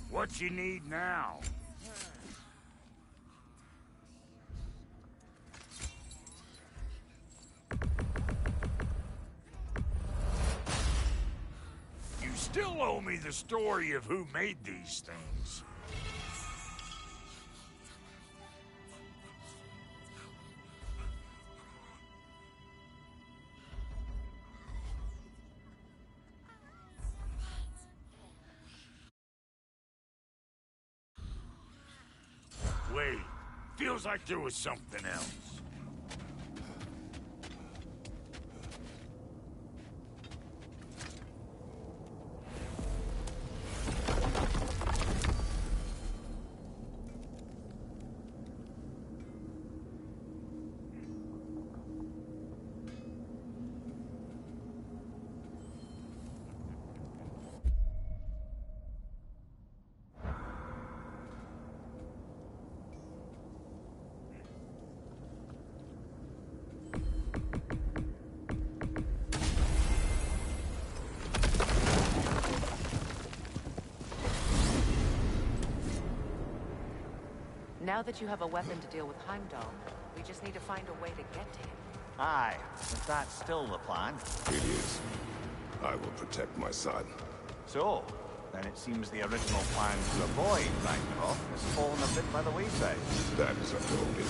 What you need now? You still owe me the story of who made these things. Wait, feels like there was something else. Now that you have a weapon to deal with Heimdall, we just need to find a way to get to him. Aye, but that's still the plan. It is. I will protect my son. So, then it seems the original plan to avoid Ragnarok has fallen a bit by the wayside. That is unfolded.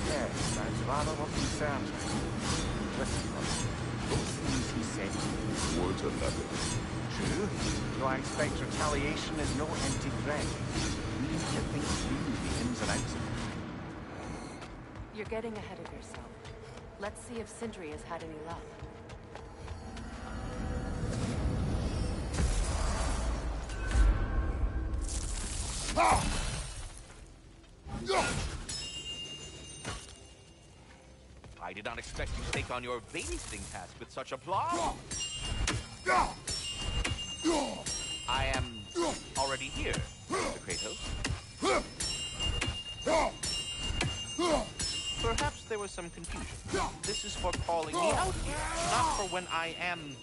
Yes, that's rather what concerns me. Listen, brother, those things he said to you. Words are nothing. True, though I expect retaliation is no empty threat. We need to think through the ins and outs of it. You're getting ahead of yourself. Let's see if Sindri has had any luck. I did not expect you to take on your babysitting task with such aplomb. I am already here, Mr. Kratos. Perhaps there was some confusion. This is for calling me out here, not for when I am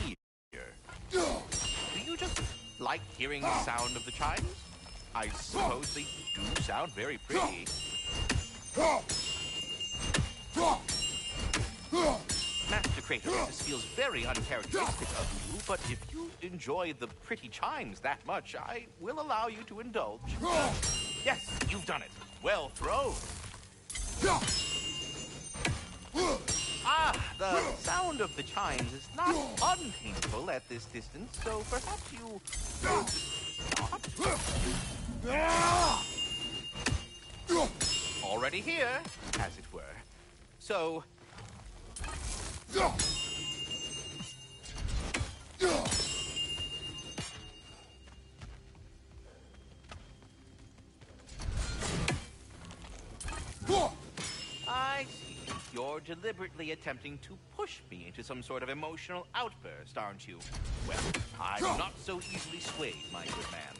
here. Do you just like hearing the sound of the chimes? I suppose they do sound very pretty. Master Kratos, this feels very uncharacteristic of you, but if you enjoy the pretty chimes that much, I will allow you to indulge. Yes, you've done it. Well thrown. Ah, the sound of the chimes is not unpainful at this distance, so perhaps you... Already here, as it were. So... I see. You're deliberately attempting to push me into some sort of emotional outburst, aren't you? Well, I'm not so easily swayed, my good man.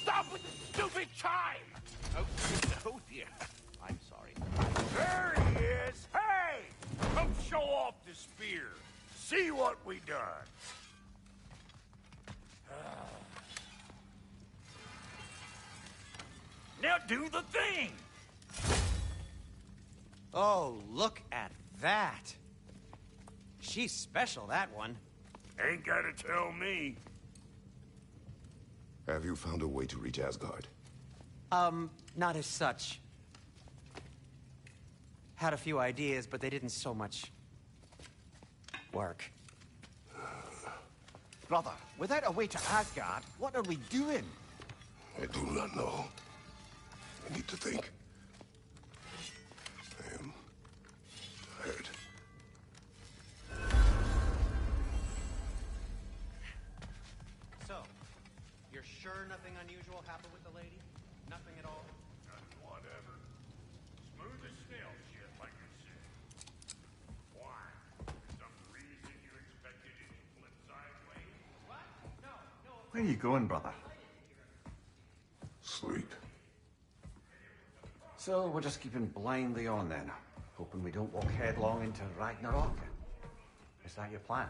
Stop with the stupid chime! Oh dear. I'm sorry. There he is! Hey! Come show off the spear. See what we done. Now do the thing! Oh, look at that. She's special, that one. Ain't gotta tell me. Have you found a way to reach Asgard? Not as such. Had a few ideas, but they didn't so much work. Brother, without a way to Asgard, what are we doing? I do not know. I need to think. I am tired. So, you're sure nothing unusual happened with the lady? Nothing at all? Whatever. Smooth as snail shit, like I said. Why? Some reason you expected it to flip sideways? What? No. Where are you going, brother? Sleep. So we're just keeping blindly on then, hoping we don't walk headlong into Ragnarok. Is that your plan?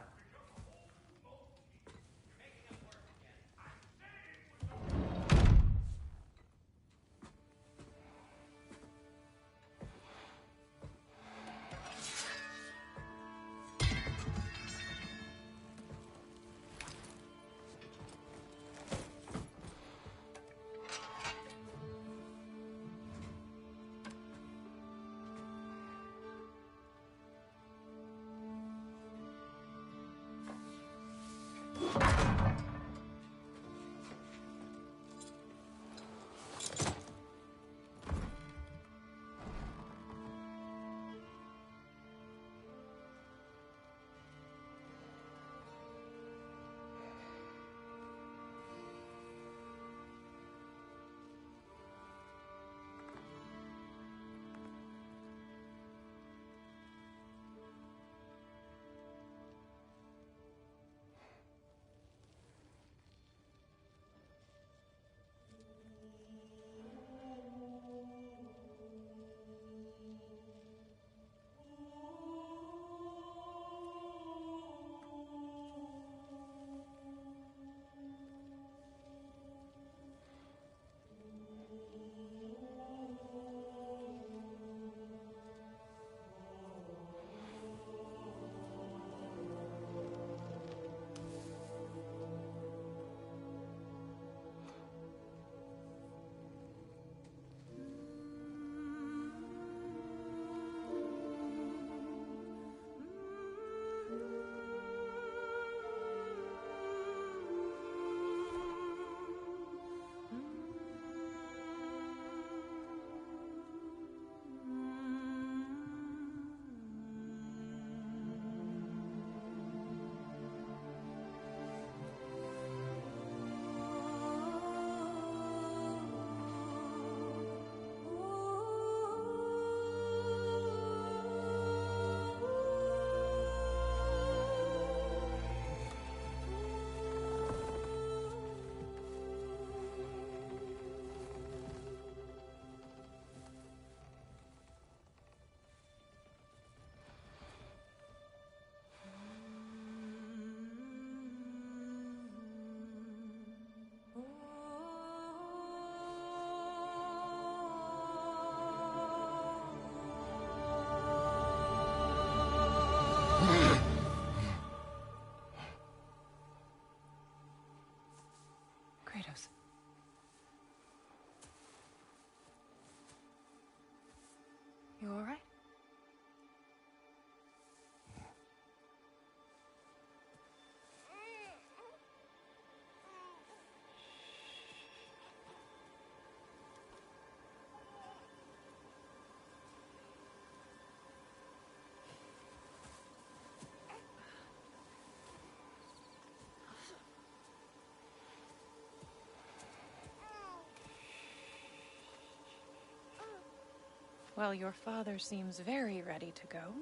Well, your father seems very ready to go.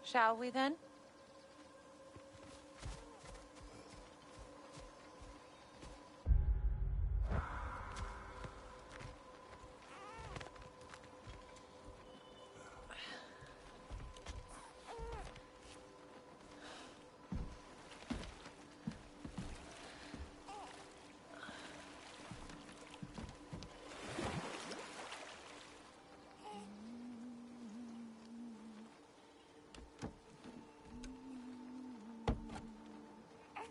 Shall we then?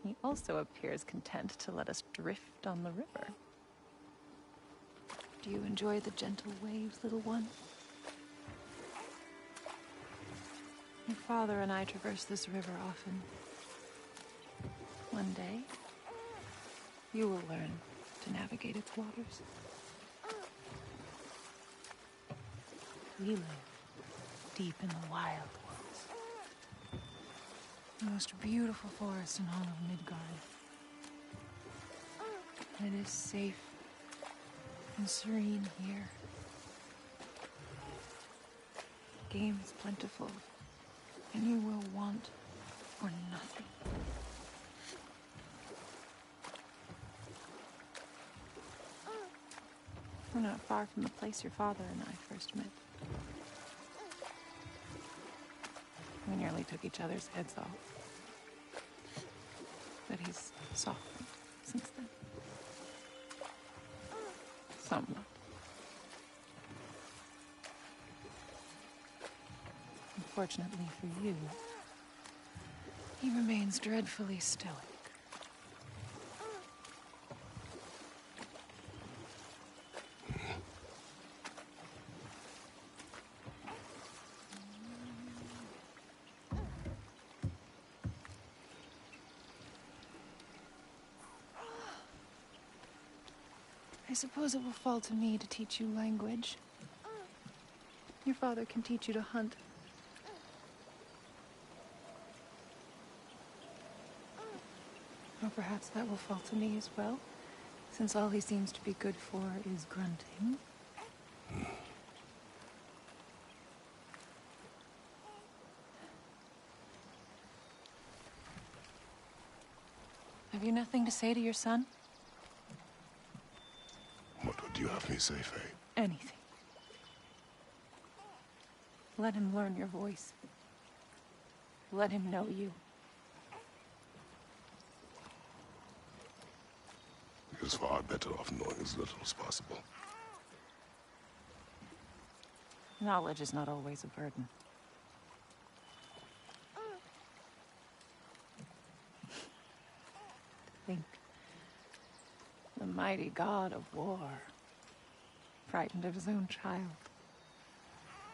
He also appears content to let us drift on the river. Do you enjoy the gentle waves, little one? Your father and I traverse this river often. One day, you will learn to navigate its waters. We live deep in the wild woods. The most beautiful forest in all of Midgard. And it is safe and serene here. Game is plentiful, and you will want for nothing. We're not far from the place your father and I first met. We nearly took each other's heads off. But he's softened since then. Somewhat. Unfortunately for you, he remains dreadfully stoic. I suppose it will fall to me to teach you language. Your father can teach you to hunt. Or perhaps that will fall to me as well, since all he seems to be good for is grunting. Have you nothing to say to your son? What would you have me say, Faye? Anything. Let him learn your voice. Let him know you. He is far better off knowing as little as possible. Knowledge is not always a burden. Think. The mighty god of war, frightened of his own child.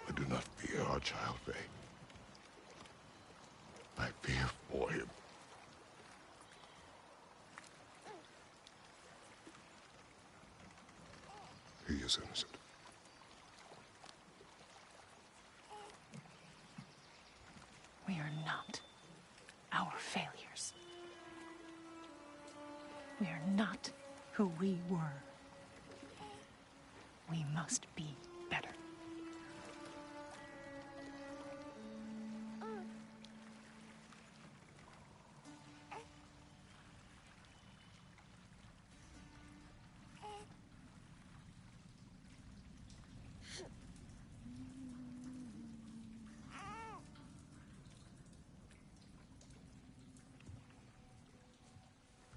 I do not fear our child, Faye. I fear for him. He is innocent. We are not our failures. We are not who we were. We must be better.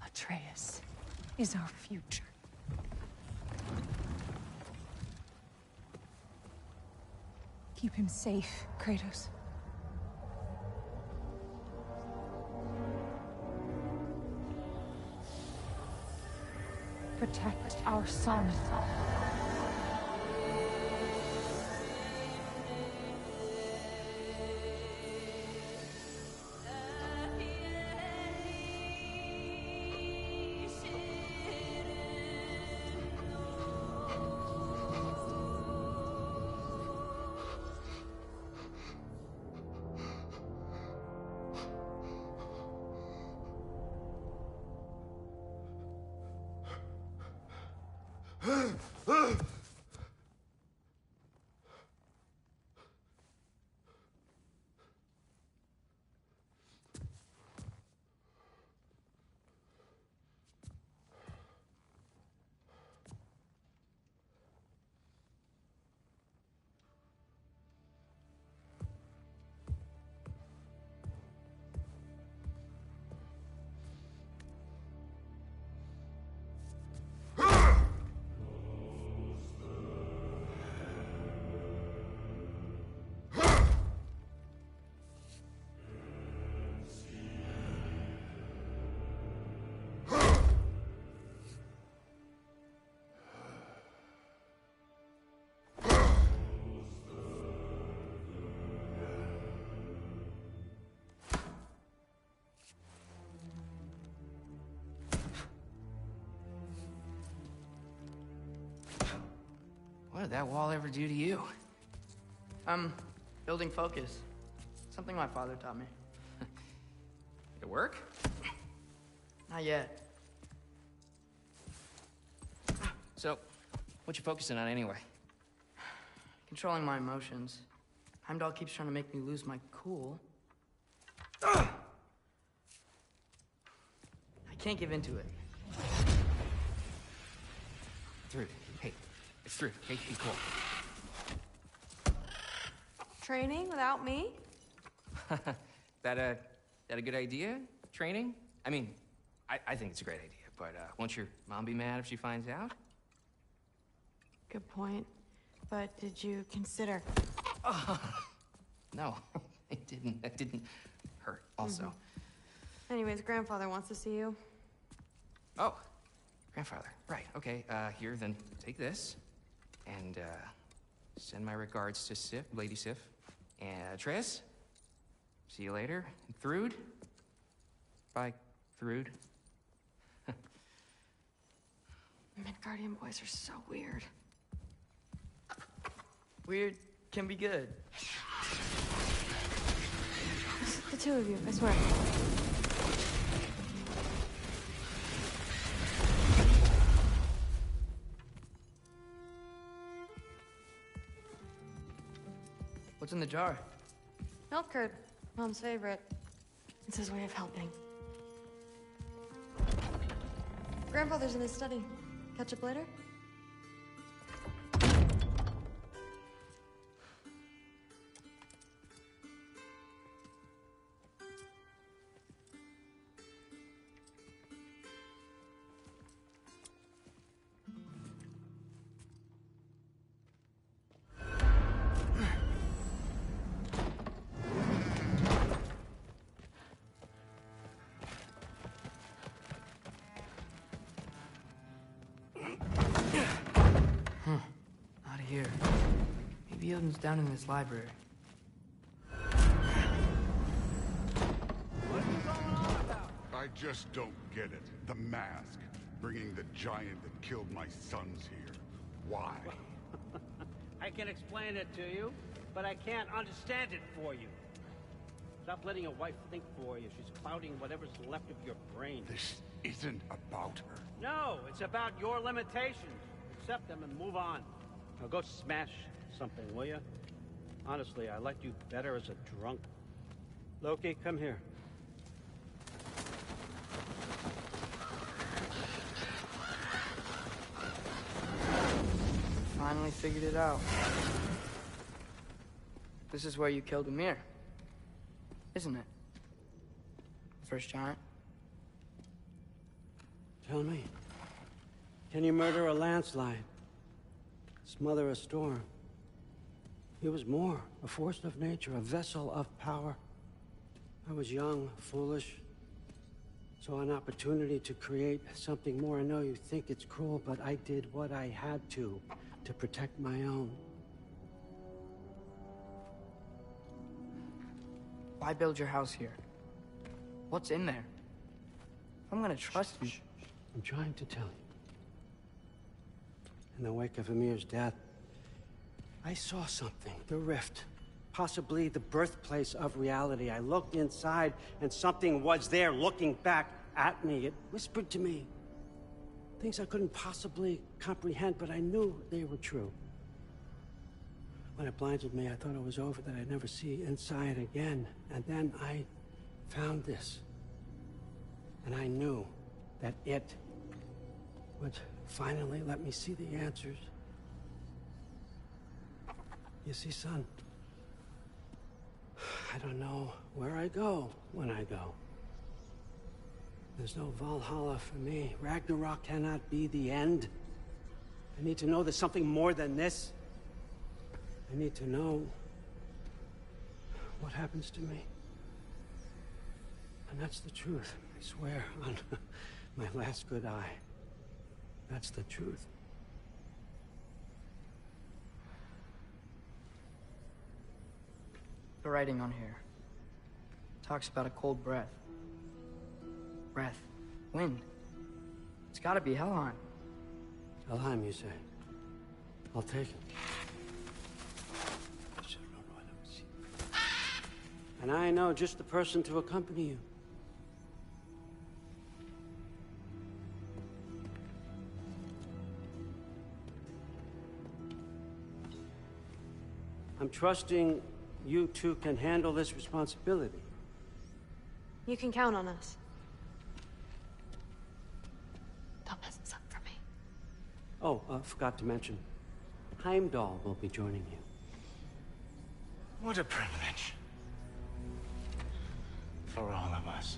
Atreus is our future. Keep him safe, Kratos. Protect our son. What did that wall ever do to you? Building focus. Something my father taught me. It work? Not yet. So, what you focusing on anyway? Controlling my emotions. Heimdall keeps trying to make me lose my cool. I can't give into it. Through. Hey, it's through. Hey, be cool. Training without me? That a good idea? Training? I mean, I think it's a great idea, but won't your mom be mad if she finds out? Good point. But did you consider... No, it didn't. That didn't hurt, also. Anyways, grandfather wants to see you. Oh, grandfather. Right, okay. Here, then take this. And, send my regards to Sif, Lady Sif. And Atreus, see you later. And Thrud. Bye, Thrud. Midgardian boys are so weird. Weird can be good. The two of you, I swear. What's in the jar? Milk curd, Mom's favorite. It's his way of helping. Grandfather's in his study. Catch up later? Out of here. Maybe Odin's down in this library. I just don't get it. The mask. Bringing the giant that killed my sons here. Why? I can explain it to you, but I can't understand it for you. Stop letting your wife think for you. She's clouding whatever's left of your brain. This isn't about her. No, it's about your limitations. Accept them and move on. Now go smash something, will you? Honestly, I liked you better as a drunk. Loki, come here. Finally figured it out. This is where you killed Ymir. Isn't it? The first giant? Tell me, can you murder a landslide? Smother a storm? He was more, a force of nature, a vessel of power. I was young, foolish, saw an opportunity to create something more. I know you think it's cruel, but I did what I had to protect my own. Why build your house here? What's in there? I'm gonna trust you. I'm trying to tell you. In the wake of Ymir's death, I saw something. The rift. Possibly the birthplace of reality. I looked inside, and something was there looking back at me. It whispered to me things I couldn't possibly comprehend, but I knew they were true. When it blinded me, I thought it was over, that I'd never see inside again. And then I found this. And I knew that it would finally let me see the answers. You see, son, I don't know where I go when I go. There's no Valhalla for me. Ragnarok cannot be the end. I need to know there's something more than this. I need to know what happens to me. And that's the truth, I swear, on my last good eye. That's the truth. The writing on here talks about a cold breath. Breath. Wind. It's gotta be Helheim. Helheim, you say? I'll take it. And I know just the person to accompany you. I'm trusting you two can handle this responsibility. You can count on us. Don't mess this up for me. Oh, forgot to mention. Heimdall will be joining you. What a privilege. For all of us.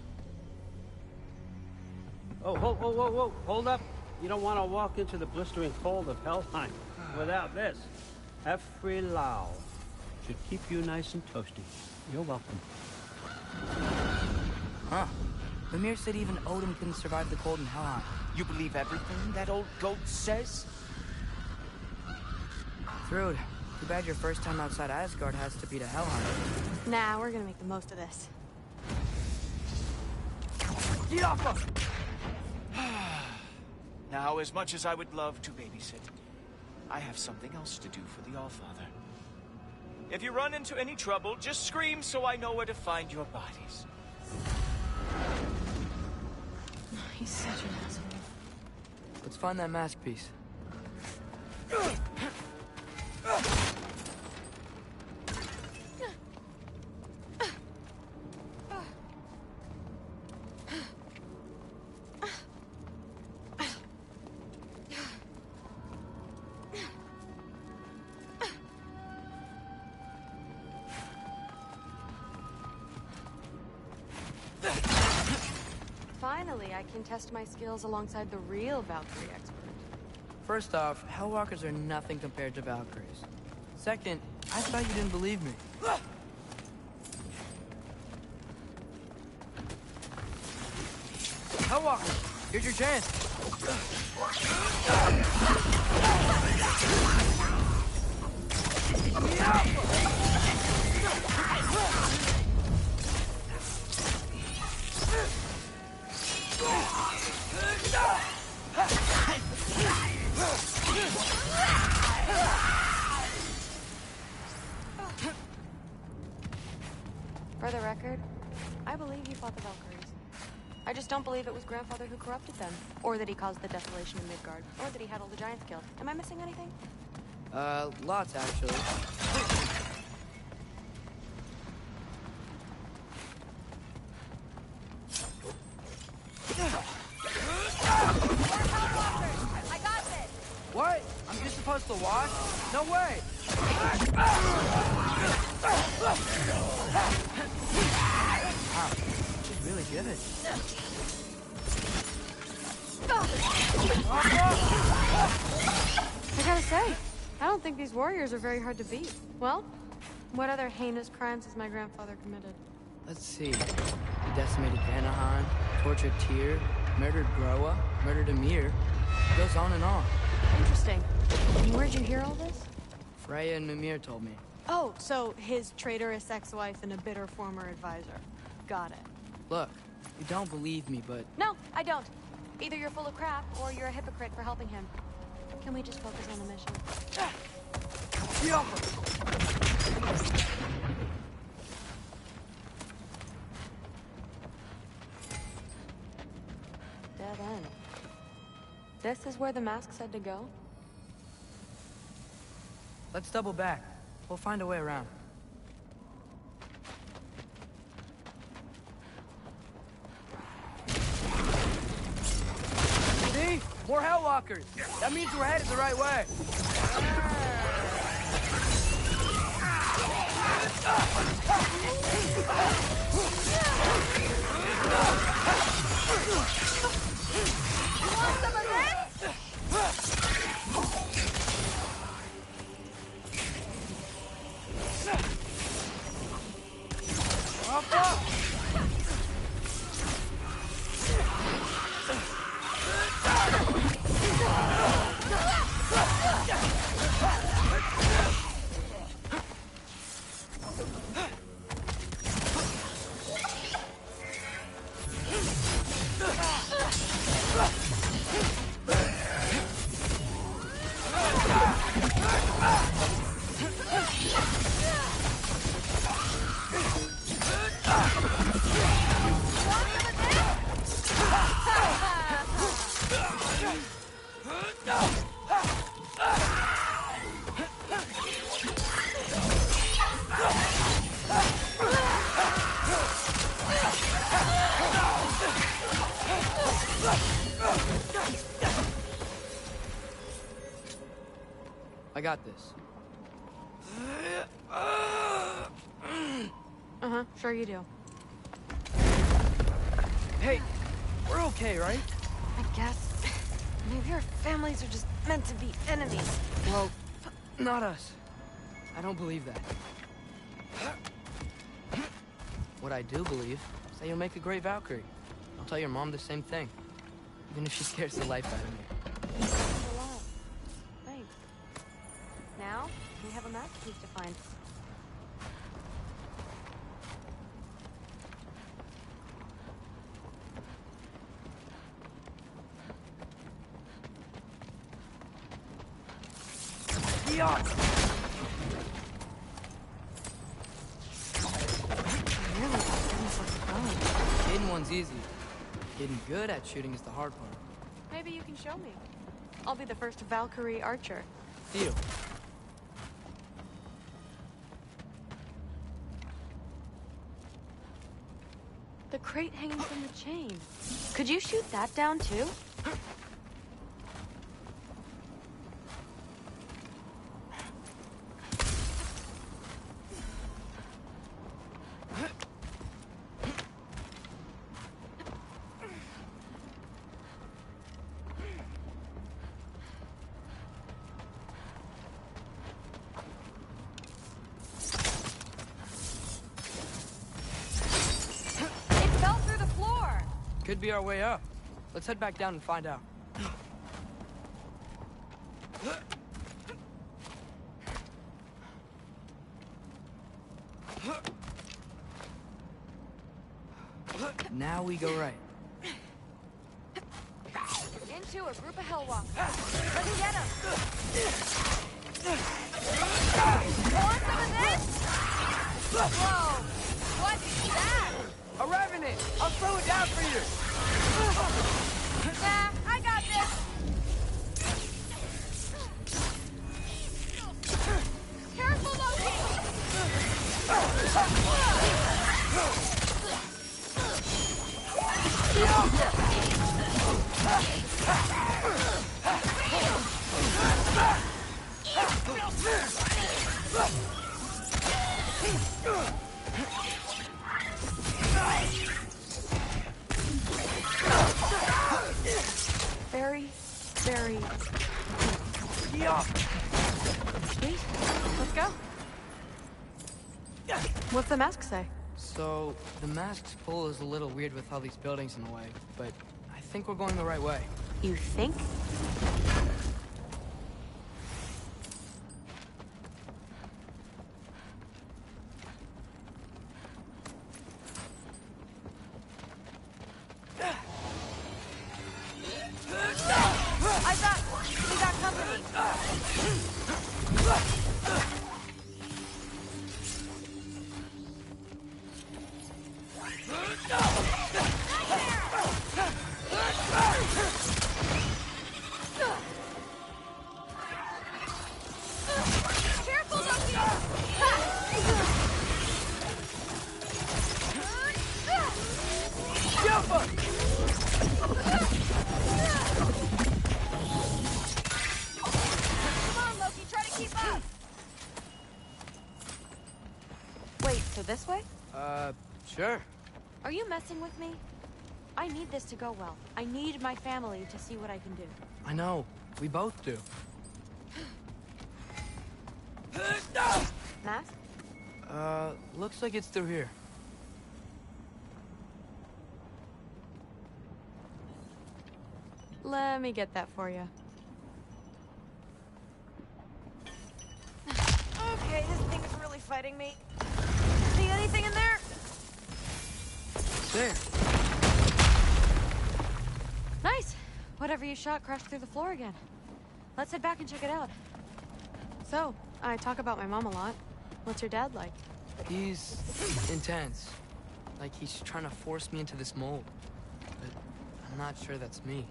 Oh, whoa, hold up. You don't want to walk into the blistering cold of Helheim without this. Every Lau should keep you nice and toasty. You're welcome. Huh. Mimir said even Odin couldn't survive the cold in Helheim. You believe everything that old goat says? Thrud, too bad your first time outside Asgard has to be to Helheim. Nah, we're gonna make the most of this. Get off us! Now, as much as I would love to babysit, I have something else to do for the Allfather. If you run into any trouble, just scream so I know where to find your bodies. He's such an asshole. Let's find that masterpiece. Finally, I can test my skills alongside the real Valkyrie expert. First off, Hellwalkers are nothing compared to Valkyries. Second, I thought you didn't believe me. Hellwalkers, here's your chance. For the record, I believe you fought the Valkyries. I just don't believe it was Grandfather who corrupted them, or that he caused the desolation in Midgard, or that he had all the giants killed. Am I missing anything? Lots actually. I got this! What? I'm just supposed to watch? No way! Wow, she's really good. I gotta say, I don't think these warriors are very hard to beat. Well, what other heinous crimes has my grandfather committed? Let's see. He decimated Vanaheim, tortured Tyr, murdered Groa, murdered Ymir. It goes on and on. Interesting. And where'd you hear all this? Freya and Mimir told me. Oh, so his traitorous ex-wife and a bitter former advisor. Got it. Look, you don't believe me, but... No, I don't. Either you're full of crap, or you're a hypocrite for helping him. Can we just focus on the mission? Dead end. This is where the mask said to go? Let's double back. We'll find a way around. See? More Hellwalkers! That means we're headed the right way! You want some of this? I got this. Uh-huh, sure you do. Hey, we're okay, right? I guess. Maybe our families are just meant to be enemies. Well, not us. I don't believe that. What I do believe is that you'll make a great Valkyrie. I'll tell your mom the same thing, even if she scares the life out of me. Thanks a lot. Thanks. Now, we have a masterpiece to find. Yeah. Getting one's easy. Getting good at shooting is the hard part. Maybe you can show me. I'll be the first Valkyrie archer. Deal. The crate hanging from the chain. Could you shoot that down too? Could be our way up. Let's head back down and find out. Now we go right. Into a group of hellwalkers. Let's get them! Want some of this? Whoa! What's that? A revenant! I'll throw it down for you! Nah, I got this! Careful, Loki! Very, very... Sweet. Let's go. What's the mask say? So, the mask's pull is a little weird with all these buildings in the way, but I think we're going the right way. You think? I thought we got company. Careful, Loki! Jump up! Come on, Loki, try to keep up! Wait, so this way? Sure. Are you messing with me? I need this to go well. I need my family to see what I can do. I know. We both do. Mask? Looks like it's through here. Let me get that for you. Okay, this thing's really fighting me. See anything in there? There. Nice. Whatever you shot crashed through the floor again. Let's head back and check it out. So, I talk about my mom a lot. What's your dad like? He's intense. Like he's trying to force me into this mold. But I'm not sure that's me.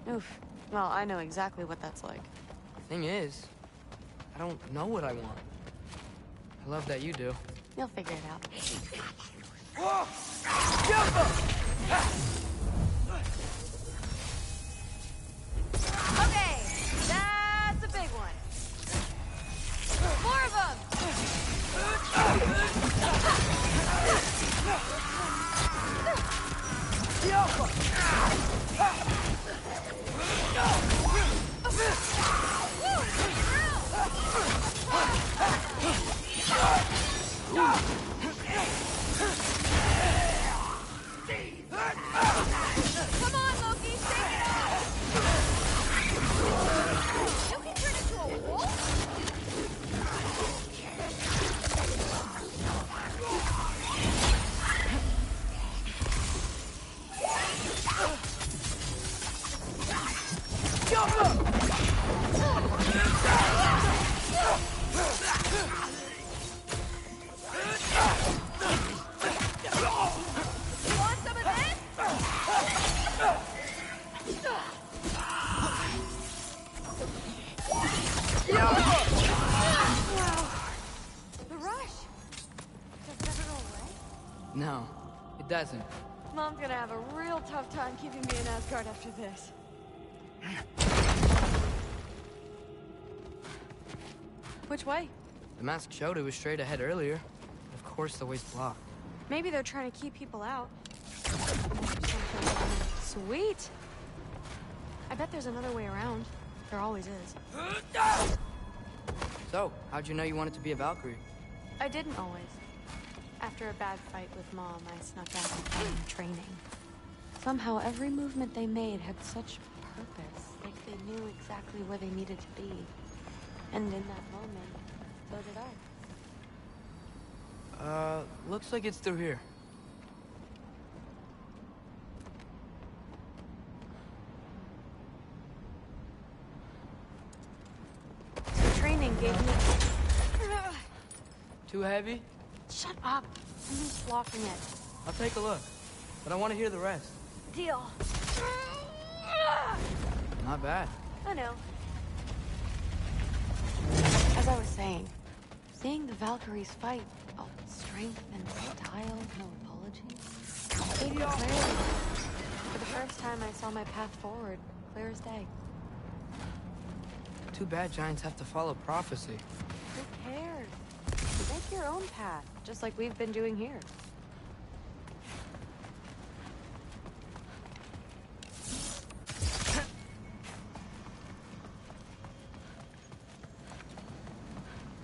Oof. Well, I know exactly what that's like. Thing is, I don't know what I want. I love that you do. You'll figure it out. Okay, that's a big one. More of them! Come on, Loki, shake it off! You can turn into a wolf? No, it doesn't. Mom's gonna have a real tough time keeping me in Asgard after this. Which way? The mask showed it was straight ahead earlier. Of course the way's blocked. Maybe they're trying to keep people out. Sweet! I bet there's another way around. There always is. So, how'd you know you wanted to be a Valkyrie? I didn't always. After a bad fight with Mom, I snuck out and found training. Somehow, every movement they made had such purpose. Like they knew exactly where they needed to be. And in that moment, so did I. Looks like it's through here. The training gave me... Too heavy? Shut up! Something's blocking it. I'll take a look, but I want to hear the rest. Deal. Not bad. I know. As I was saying, seeing the Valkyries fight, all strength and style, no apologies. Gave me clarity. For the first time, I saw my path forward, clear as day. Too bad giants have to follow prophecy. Who cares? Make your own path, just like we've been doing here.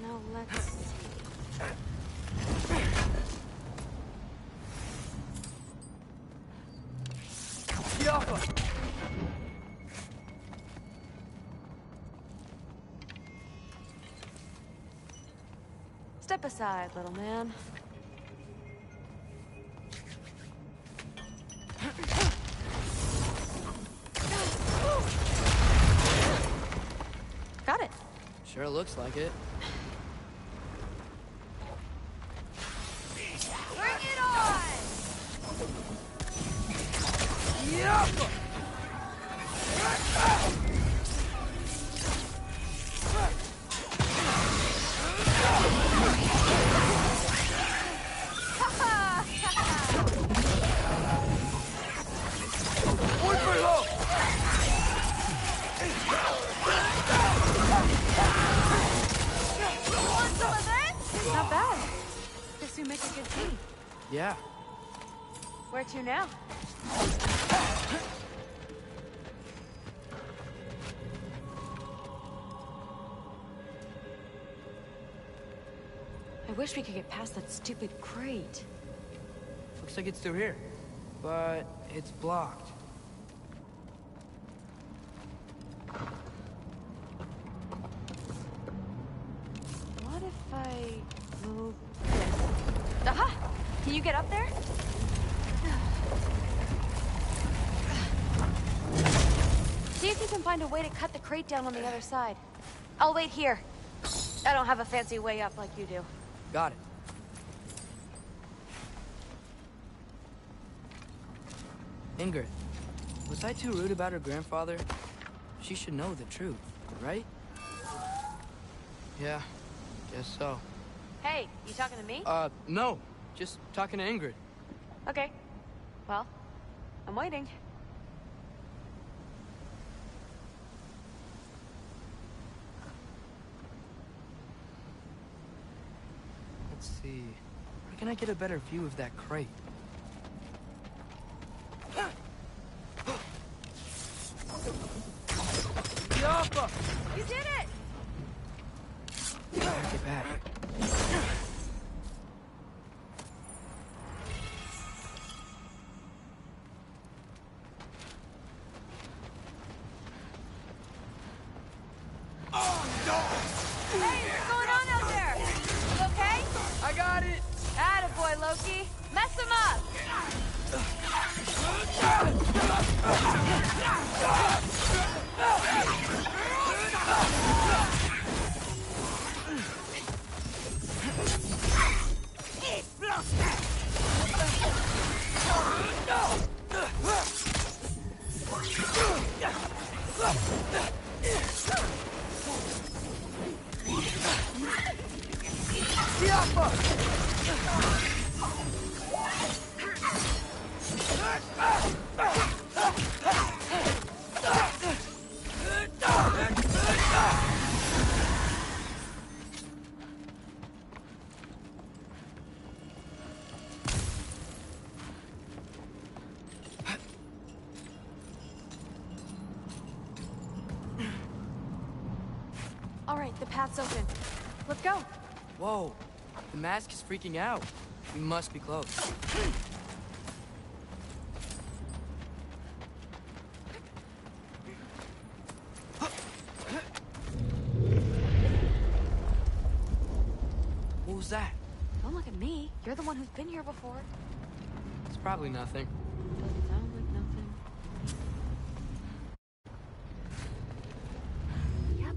Now let's see. Step aside, little man. Got it. Sure looks like it. Bring it on! Yeah! Not bad. Guess we make a good team. Yeah. Where to now? I wish we could get past that stupid crate. Looks like it's through here, but it's blocked. What if I move this? Aha! Can you get up there? See if you can find a way to cut the crate down on the other side. I'll wait here. I don't have a fancy way up like you do. Got it. Ingrid, was I too rude about her grandfather? She should know the truth, right? Yeah, guess so. Hey, you talking to me? No. Just talking to Ingrid. Okay. Well, I'm waiting. Let's see. Where can I get a better view of that crate? Yappa! You did it! Get back. Hey, what's going on out there? You okay? I got it! Attaboy, Loki. Mess him up! All right, the path's open. Let's go. Whoa, the mask is freaking out. We must be close. What was that? Don't look at me. You're the one who's been here before. It's probably nothing. Doesn't sound like nothing. Yep.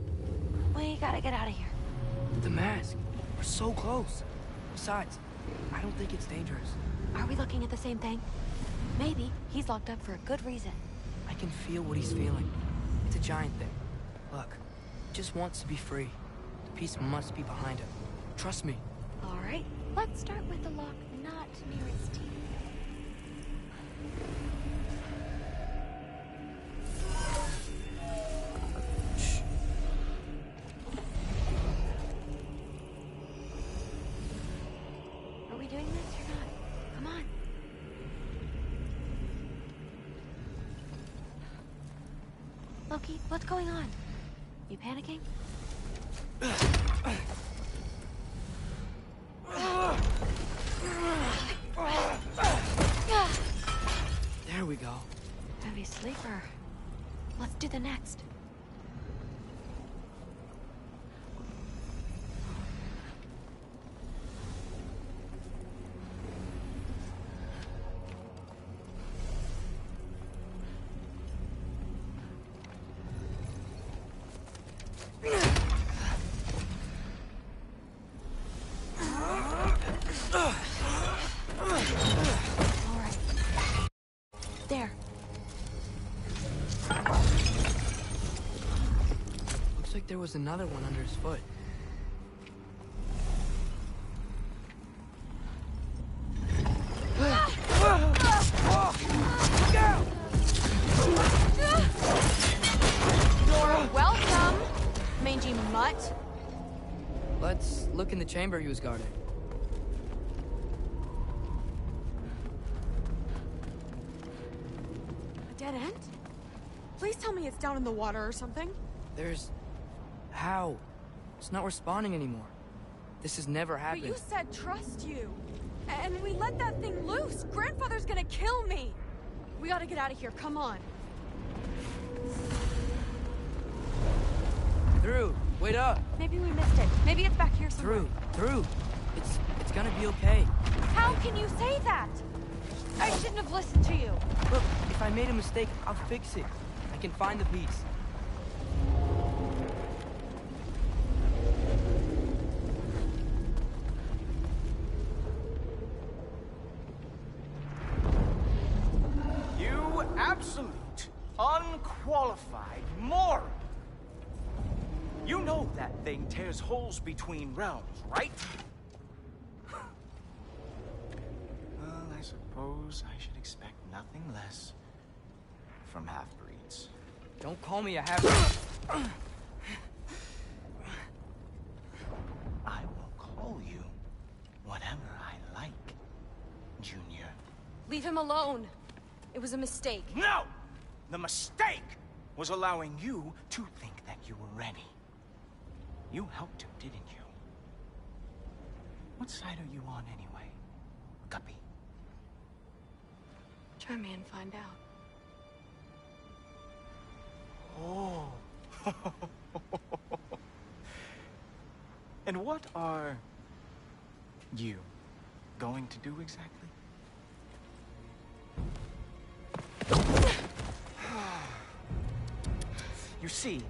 We gotta get out of here. The mask. We're so close. Besides, I don't think it's dangerous. Are we looking at the same thing? Maybe. He's locked up for a good reason. I can feel what he's feeling. It's a giant thing. Look, he just wants to be free. The peace must be behind him. Trust me. All right. Let's start with the lock not near its teeth. Are we doing this or not? Come on. Loki, what's going on? You panicking? There we go. Heavy sleeper. Let's do the next. There. Looks like there was another one under his foot. You're welcome, mangy mutt. Let's look in the chamber he was guarding. A dead end? Please tell me it's down in the water or something. There's... How? It's not responding anymore. This has never happened. But you said trust you. And we let that thing loose. Grandfather's gonna kill me. We gotta get out of here, come on. Through. Wait up. Maybe we missed it. Maybe it's back here somewhere. Through. It's gonna be okay. How can you say that? I shouldn't have listened to you. Look, if I made a mistake, I'll fix it. I can find the piece. You absolute, unqualified moron. You know that thing tears holes between realms, right? Well, I suppose I should expect nothing less from half-breeds. Don't call me a half-breed. I will call you whatever I like, Junior. Leave him alone. It was a mistake. No! The mistake was allowing you to think that you were ready. You helped him, didn't you? What side are you on anyway, Guppy? Try me and find out. Oh. And what are you going to do exactly? You see,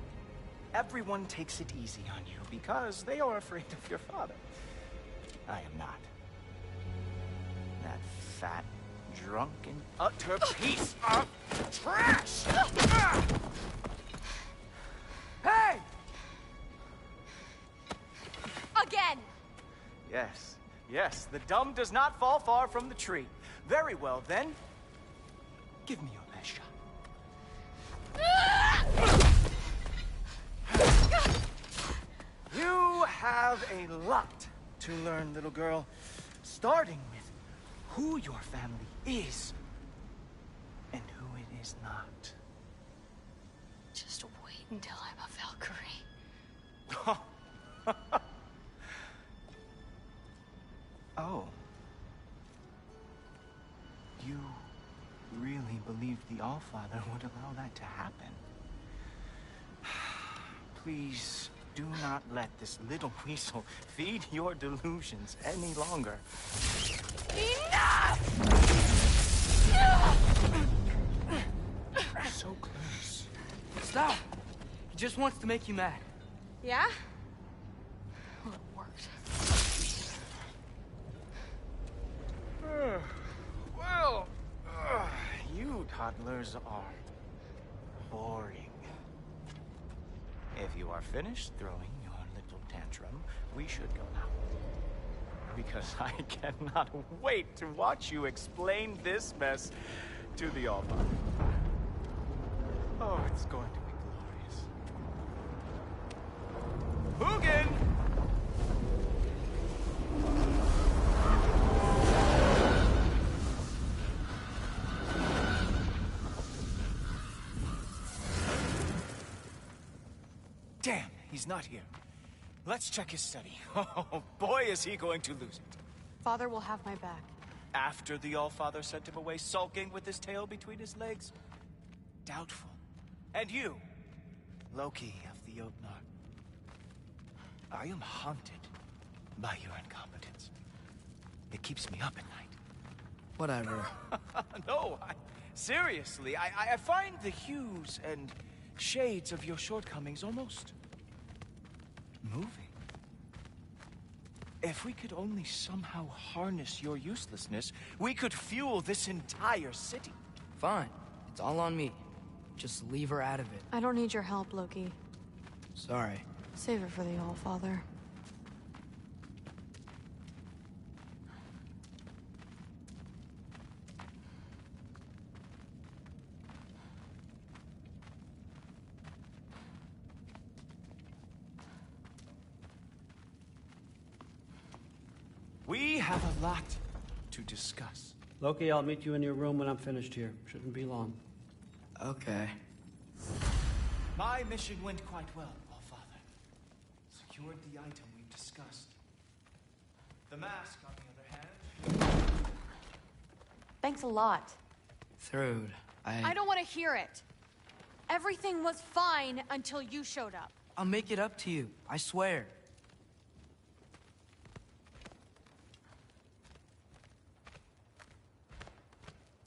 everyone takes it easy on you because they are afraid of your father. I am not. That fat, drunken, utter piece of trash! Hey! Again! Yes, yes, the dumb does not fall far from the tree. Very well, then. Give me your best shot. You have a lot to learn, little girl. Starting with who your family is and who it is not. Just wait until I'm a Valkyrie. Oh. You really believed the Allfather would allow that to happen? Please do not let this little weasel feed your delusions any longer. Enough! So close. Stop! He just wants to make you mad. Yeah? Well, it worked. Well, you toddlers are boring. If you are finished throwing your little tantrum, we should go now. Because I cannot wait to watch you explain this mess to the Allfather. Oh, it's going to be glorious. Hugin! Damn, he's not here. Let's check his study. Oh, boy, is he going to lose it. Father will have my back. After the Allfather sent him away sulking with his tail between his legs? Doubtful. And you, Loki of the Jotnar. I am haunted by your incompetence. It keeps me up at night. Whatever. No, seriously, I find the hues and shades of your shortcomings almost moving. If we could only somehow harness your uselessness, we could fuel this entire city. Fine. It's all on me. Just leave her out of it. I don't need your help, Loki. Sorry. Save it for the Allfather. We have a lot to discuss. Loki, I'll meet you in your room when I'm finished here. Shouldn't be long. Okay. My mission went quite well, Allfather. Secured the item we've discussed. The mask, on the other hand... Thanks a lot. Thrud, I don't want to hear it. Everything was fine until you showed up. I'll make it up to you. I swear.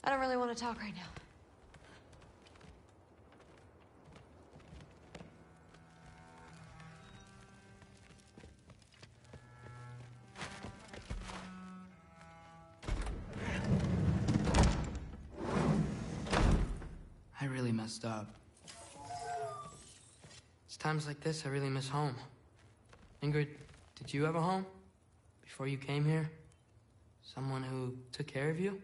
I don't really want to talk right now. I really messed up. It's times like this I really miss home. Ingrid, did you have a home before you came here? Someone who took care of you?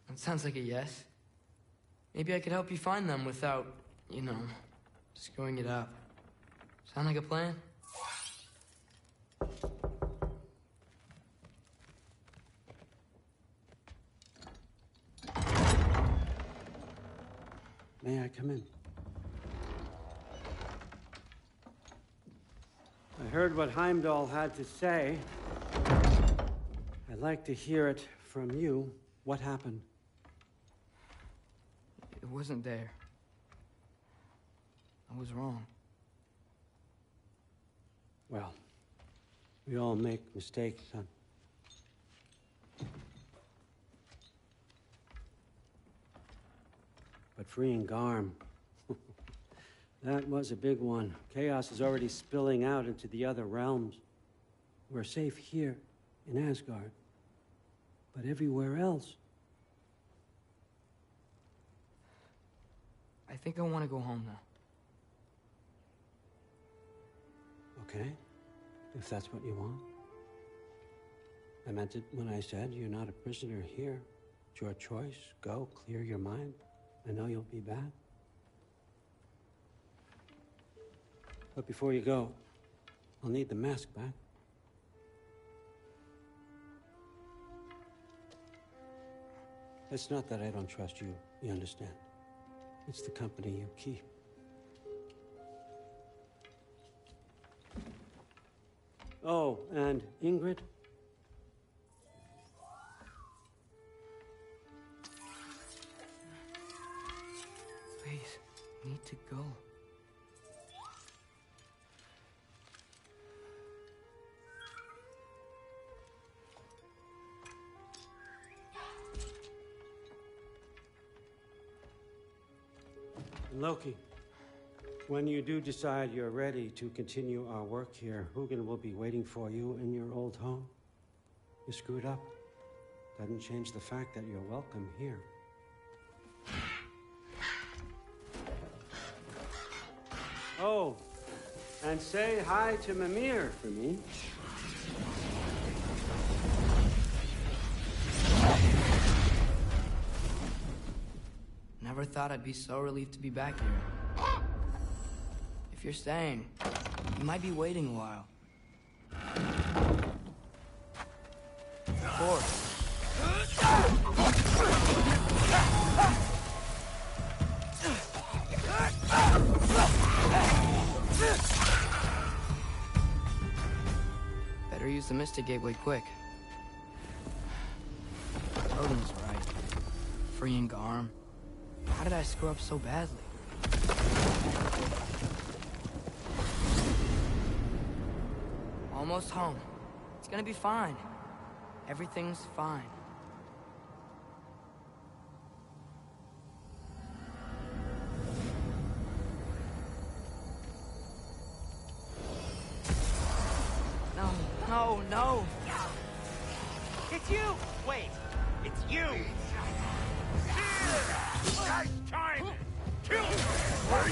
That sounds like a yes. Maybe I could help you find them without, you know, screwing it up. Sound like a plan? May I come in? I heard what Heimdall had to say. I'd like to hear it from you. What happened? It wasn't there. I was wrong. Well, we all make mistakes, son. But freeing Garm, that was a big one. Chaos is already spilling out into the other realms. We're safe here in Asgard, but everywhere else. I think I want to go home now. Okay, if that's what you want. I meant it when I said you're not a prisoner here. It's your choice. Go, clear your mind. I know you'll be back. But before you go, I'll need the mask back. It's not that I don't trust you, you understand? It's the company you keep. Oh, and Ingrid? Please, need to go. Loki, when you do decide you're ready to continue our work here, Hugin will be waiting for you in your old home. You screwed up. Doesn't change the fact that you're welcome here. Oh, and say hi to Mimir for me. Never thought I'd be so relieved to be back here. If you're staying, you might be waiting a while. Of course. Better use the Mystic Gateway quick. Odin was right. Freeing Garm. How did I screw up so badly? Almost home. It's gonna be fine. Everything's fine. No, no, no! It's you! Wait, it's you! Nice time! Kill him! Hurry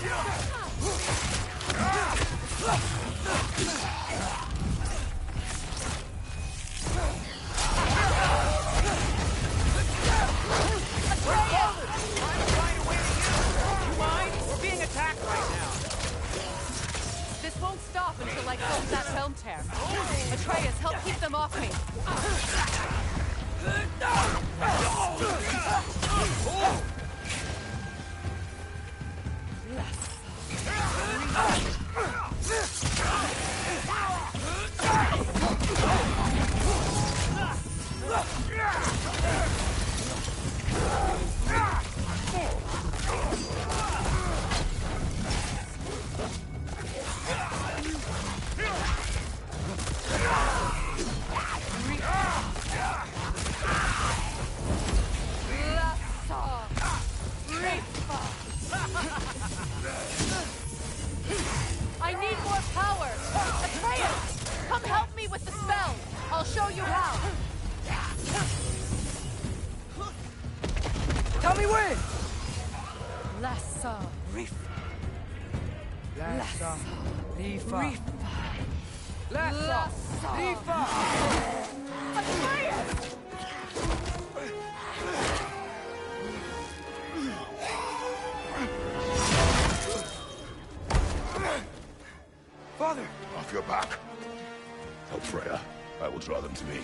This won't stop until I close that helm tear. Atreus, help keep them off me. Tell me when! Lassa. Reef. Lassa. Rifa. Rifa. Lassa. Rifa. Father! Off your back. Help Freya. I will draw them to me.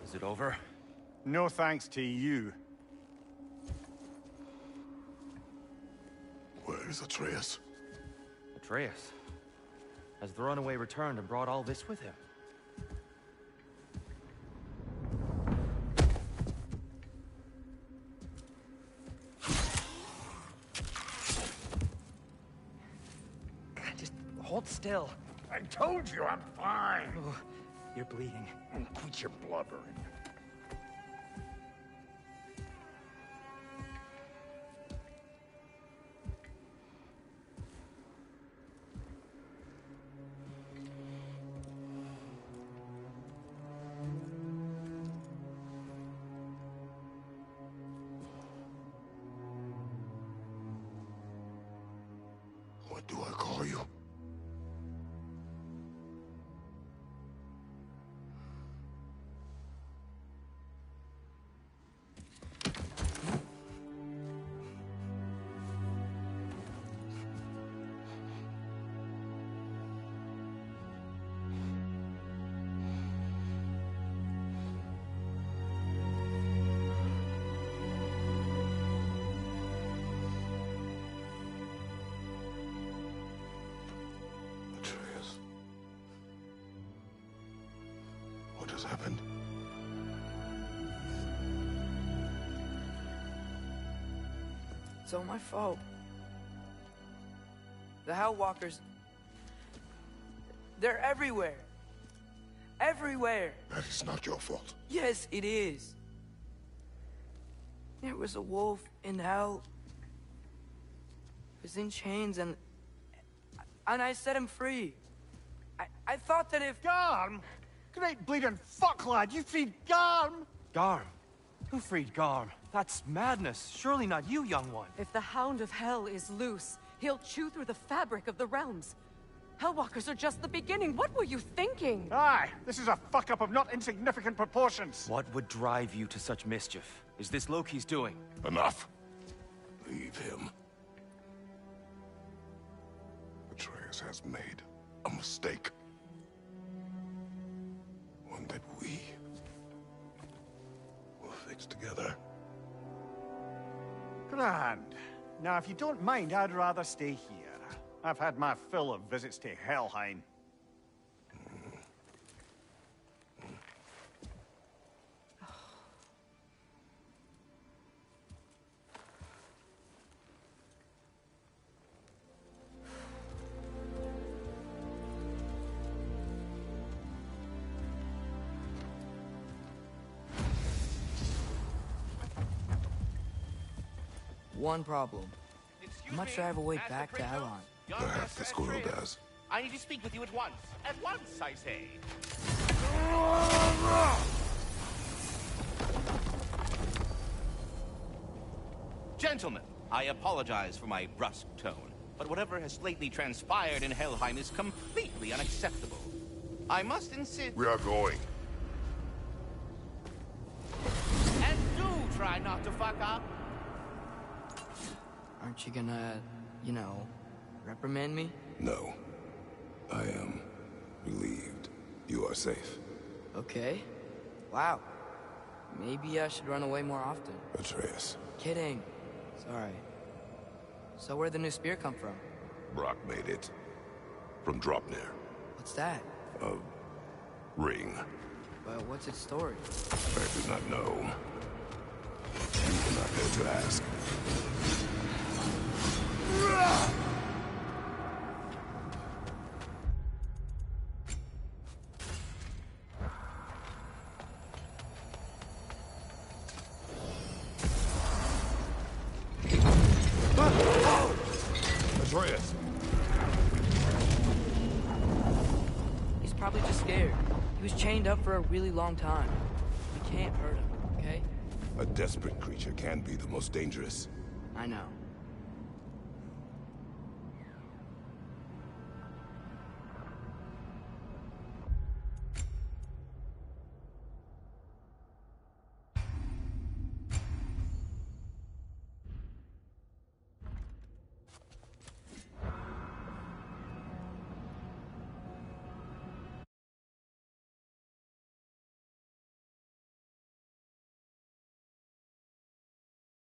Is it over? No thanks to you. Where is Atreus? Atreus? Has the runaway returned and brought all this with him? God, just hold still. I told you I'm fine. Oh, you're bleeding. Quit your blubbering. What do I call you? Atreus. What has happened? It's all my fault. The Hell Walkers... they're everywhere. Everywhere. That is not your fault. Yes, it is. There was a wolf in hell. He was in chains and I set him free. I thought that if... Garm? Great bleeding fuck, lad. You freed Garm? Garm? Who freed Garm? That's madness. Surely not you, young one. If the Hound of Hell is loose, he'll chew through the fabric of the realms. Hellwalkers are just the beginning. What were you thinking? Aye, this is a fuck-up of not insignificant proportions. What would drive you to such mischief? Is this Loki's doing? Enough. Leave him. Atreus has made a mistake. One that we will fix together. Grand. Now, if you don't mind, I'd rather stay here. I've had my fill of visits to Helheim. One problem. How much do I have a way back to Alon? Perhaps the squirrel does. I need to speak with you at once. At once, I say. Gentlemen, I apologize for my brusque tone, but whatever has lately transpired in Helheim is completely unacceptable. I must insist... We are going. And do try not to fuck up. Aren't you gonna, you know, reprimand me? No. I am relieved. You are safe. Okay. Wow. Maybe I should run away more often. Atreus. Kidding. Sorry. So where'd the new spear come from? Brock made it. From Dropnir. What's that? A ring. But what's its story? I do not know. You were not there to ask. Atreus! He's probably just scared. He was chained up for a really long time. We can't hurt him, okay? A desperate creature can be the most dangerous. I know.